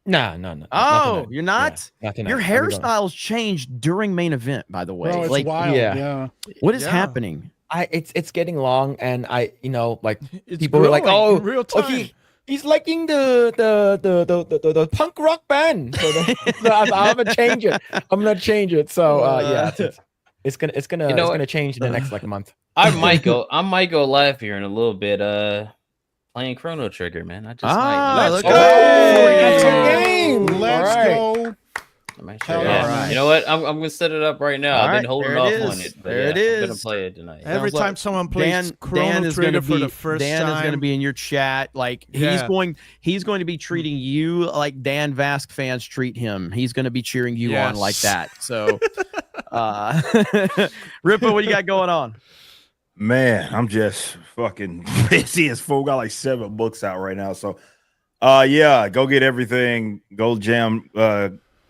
No. Oh, you're not? Yeah, your hairstyles changed during main event, by the way. Bro, it's wild. Yeah. What is happening? It's getting long, and it's people were like, "Oh, in real time. He's liking the punk rock band." So I'm gonna change it. So it's gonna change in the next month. I might go live here in a little bit. Playing Chrono Trigger, man. I just let's go. Let's go. You know what? I'm gonna set it up right now. I've been holding off on it. But it is. I'm gonna play it tonight. Every time someone plays Chrono Trigger for the first time, Dan is going to be in your chat. Like he's going to be treating you like Dan Vask fans treat him. He's going to be cheering you on like that. So, Rippa, what you got going on? Man, I'm just fucking busy as full. Got like 7 books out right now. So, go get everything. Go jam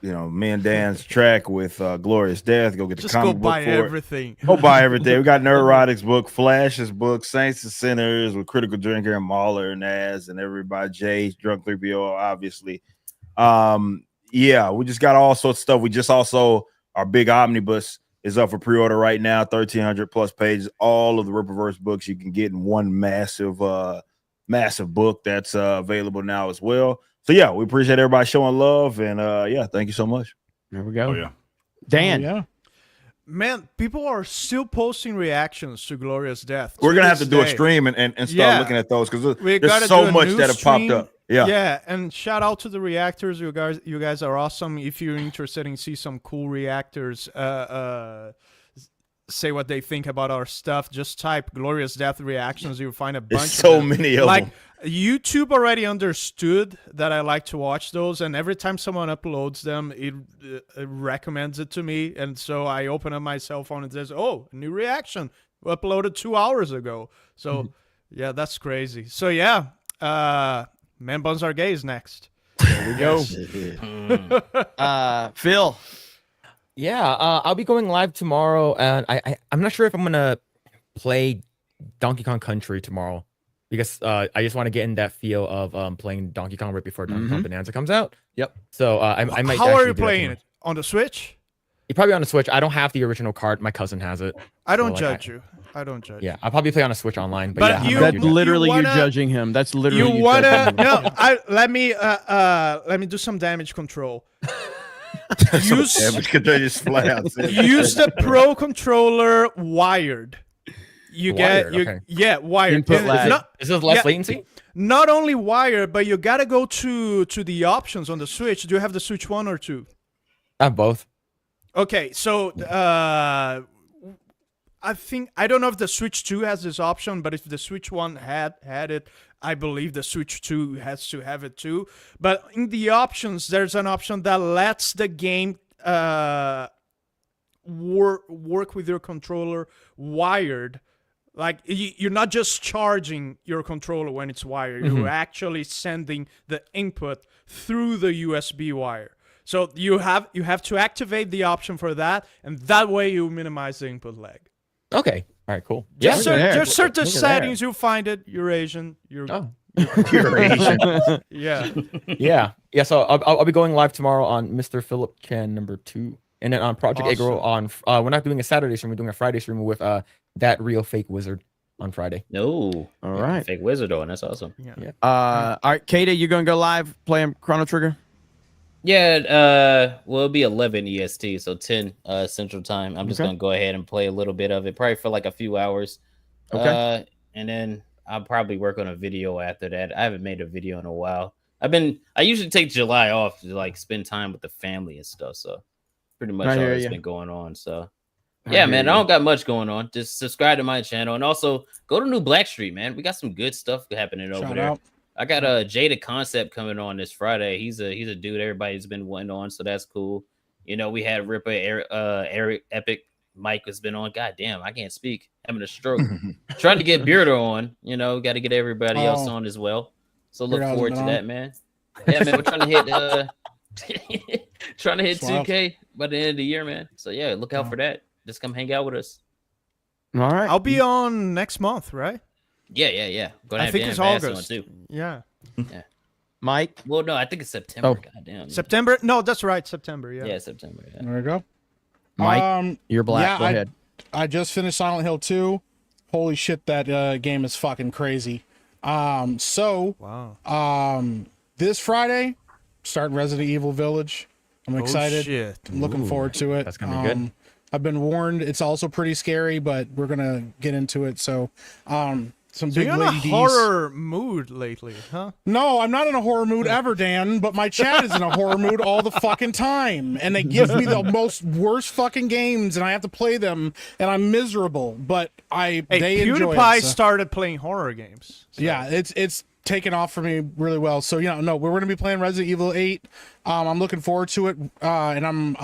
me and Dan's track with Glorious Death. Go get the Just comic go book buy for everything. it. Go buy everything. We got Neurotics book, Flash's book, Saints and Sinners with Critical Drinker and Mahler and Naz and everybody. Jay, Drunk 3PO, obviously. We just got all sorts of stuff. We just also, our big omnibus is up for pre-order right now, 1,300 plus pages. All of the Rippaverse books you can get in one massive book that's available now as well. So yeah, we appreciate everybody showing love, and thank you so much. There we go. Oh yeah, Dan. Oh, yeah. Man, people are still posting reactions to Glorious Death. We're gonna have to do a stream and start looking at those because there's so much that have popped up. Yeah, and shout out to the reactors. You guys are awesome. If you're interested in see some cool reactors, say what they think about our stuff. Just type Glorious Death reactions. You'll find a bunch. There's so of them. many of them. YouTube already understood that I like to watch those, and every time someone uploads them, it recommends it to me, and so I open up my cell phone and says, "Oh, new reaction uploaded 2 hours ago." So yeah, that's crazy. So yeah, Man Buns Are Gay is next. There we go. Phil. Yeah, I'll be going live tomorrow, and I'm not sure if I'm gonna play Donkey Kong Country tomorrow because I just want to get in that feel of playing Donkey Kong right before Donkey Kong Bonanza comes out. Yep. So I might. How are you playing it? On the Switch? You're probably on the Switch. I don't have the original card. My cousin has it. I don't judge you. I don't judge. Yeah, I'll probably play on a Switch online. But yeah, that's literally you judging him. That's literally you wanna. No, let me do some damage control. Use the Pro controller wired. You wired, get okay. Wired. Input lag. Is this less latency? Not only wired, but you gotta go to the options on the Switch. Do you have the Switch 1 or 2? I have both. Okay, so I don't know if the Switch 2 has this option, but if the Switch 1 had it, I believe the Switch 2 has to have it too. But in the options, there's an option that lets the game work with your controller wired. Like you're not just charging your controller when it's wired. You're actually sending the input through the USB wire. So you have to activate the option for that, and that way you minimize the input lag. Okay. All right. Cool. Just search the settings. You'll find it. You're Asian. You're Asian. Yeah. Yeah. So I'll be going live tomorrow on Mr. Philip Chen #2, and then on Project Egro on. We're not doing a Saturday stream. We're doing a Friday stream with that real fake wizard on Friday. No. All right. Fake wizard on. That's awesome. Yeah. All right, Kata, you gonna go live playing Chrono Trigger? Yeah, well, it'll be 11 EST, so 10 Central Time. I'm just gonna go ahead and play a little bit of it, probably for like a few hours. Okay. And then I'll probably work on a video after that. I haven't made a video in a while. I usually take July off to like spend time with the family and stuff, so pretty much all that's been going on. So yeah, man, I don't got much going on. Just subscribe to my channel and also go to New Black Street, man. We got some good stuff happening over there. I got a Jada Concept coming on this Friday. He's a dude everybody's been wanting on, so that's cool. You know, we had Ripper, Eric Epic, Mike has been on. God damn, I can't speak. Having a stroke. Trying to get Bearder on. You know, got to get everybody else on as well. So look forward to that, man. Yeah, man, we're trying to hit 2K by the end of the year, man. So yeah, look out for that. Just come hang out with us. All right. I'll be on next month, right? Yeah. I think it's August. Too. Yeah. Mike? Well, no, I think it's September. God damn. September? No, that's right. September. Yeah. Yeah, September. Yeah. There we go. Mike, you're black. Yeah, Go ahead. I just finished Silent Hill 2. Holy shit, that game is fucking crazy. This Friday, starting Resident Evil Village. I'm excited. Shit. I'm looking forward to it. That's gonna be good. I've been warned it's also pretty scary, but we're gonna get into it. So, some big you're in a ladies. horror mood lately, huh? No, I'm not in a horror mood ever, Dan. But my chat is in a horror mood all the fucking time, and they give me the worst fucking games, and I have to play them, and I'm miserable. But they enjoy it. PewDiePie started playing horror games. So. Yeah, it's taken off for me really well. So we're going to be playing Resident Evil 8. I'm looking forward to it, and I'm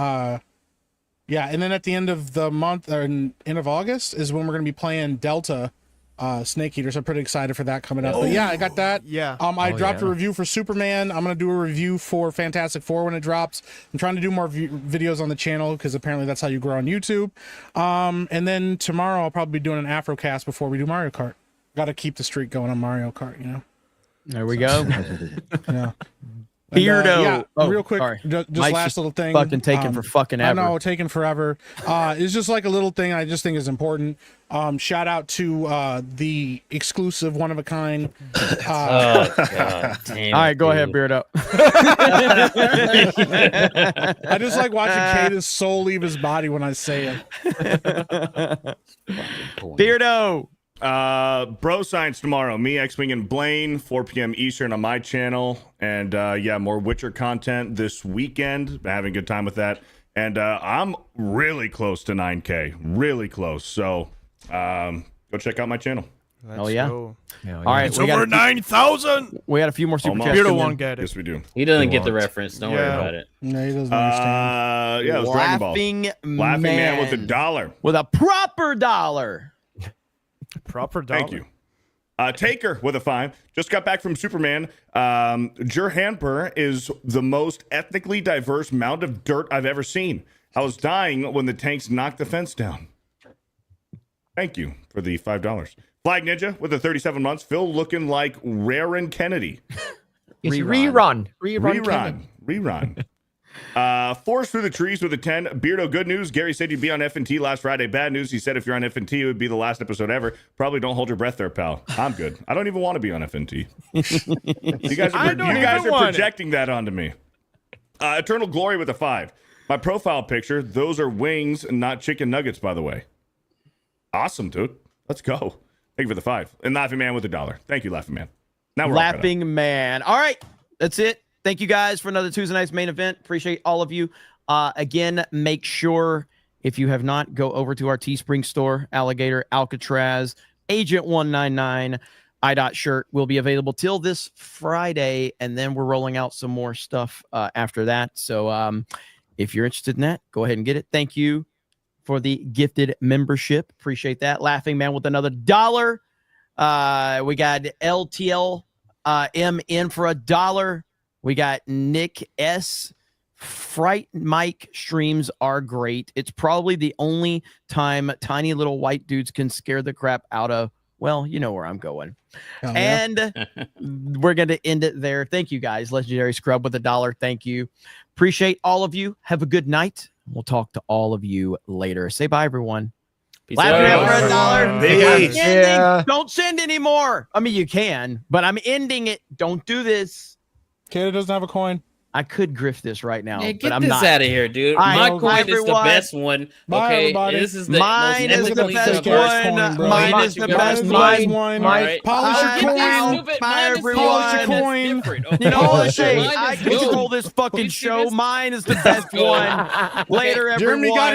and then at the end of the month or end of August is when we're going to be playing Delta. Snake Eater, so I'm pretty excited for that coming up. But yeah, I got that. Yeah. I dropped a review for Superman. I'm gonna do a review for Fantastic Four when it drops. I'm trying to do more videos on the channel because apparently that's how you grow on YouTube. And then tomorrow I'll probably be doing an Afrocast before we do Mario Kart. Got to keep the streak going on Mario Kart, you know. There we go. Yeah. Beardo. Real quick, just Mike's last little thing. Fucking taking for fucking ever. I know, taking forever. It's just like a little thing I just think is important. Shout out to the exclusive one of a kind. Oh, God damn. All right, go ahead, Beardo. I just like watching Caden's soul leave his body when I say it. Beardo. Bro Science tomorrow. Me, X-Wing, and Blaine, 4 p.m. Eastern on my channel. And yeah, more Witcher content this weekend. Having a good time with that. And I'm really close to 9K. Really close. So go check out my channel. Oh yeah. Go. All right, It's over 9,000. We got a few more super chats. Beardo won't get it. Yes, we do. He doesn't get the reference. Don't worry about it. No, he doesn't understand. Yeah, it was Dragon Ball. Laughing man with $1. With a proper dollar. Proper dollar. Thank you. Taker with a 5. Just got back from Superman. Jurhamper is the most ethnically diverse mound of dirt I've ever seen. I was dying when the tanks knocked the fence down. Thank you for the $5. Flag Ninja with the 37 months. Phil looking like Raren Kennedy. It's rerun. Forest through the trees with a 10. Beardo, good news. Gary said you'd be on FNT last Friday. Bad news. He said if you're on FNT, it would be the last episode ever. Probably don't hold your breath there, pal. I'm good. I don't even want to be on FNT. You guys are projecting that onto me. Eternal Glory with a 5. My profile picture, those are wings, not chicken nuggets, by the way. Awesome, dude. Let's go. Thank you for the 5. And Laughing Man with $1. Thank you, Laughing Man. Now we're Laughing Man. All right. That's it. Thank you guys for another Tuesday night's main event. Appreciate all of you. Again, make sure if you have not, go over to our Teespring store, Alligator, Alcatraz, Agent 199, IDOT shirt will be available till this Friday. And then we're rolling out some more stuff after that. So if you're interested in that, go ahead and get it. Thank you for the gifted membership. Appreciate that. Laughing Man with another $1. We got LTL MN for $1. We got Nick S. Fright Mike streams are great. It's probably the only time tiny little white dudes can scare the crap out of. Well, you know where I'm going. Oh, yeah. And we're going to end it there. Thank you guys. Legendary Scrub with $1. Thank you. Appreciate all of you. Have a good night. We'll talk to all of you later. Say bye, everyone. Peace Laughing out. at $1. Peace. Yeah. Don't send anymore. I mean, you can, but I'm ending it. Don't do this. Kid doesn't have a coin. I could grift this right now, Yeah, but get I'm this not. out of here, dude. My coin is the best one. Bye, Okay, everybody. this is the Mine most is the ethically best diverse one. bro. Mine is the best Mine. one. Mine. Polish your coin. Bye, Polish your everyone. coin. You know what? Mine I is good. control this fucking Please show. give us- Mine is the best one. Later, Jeremy everyone. got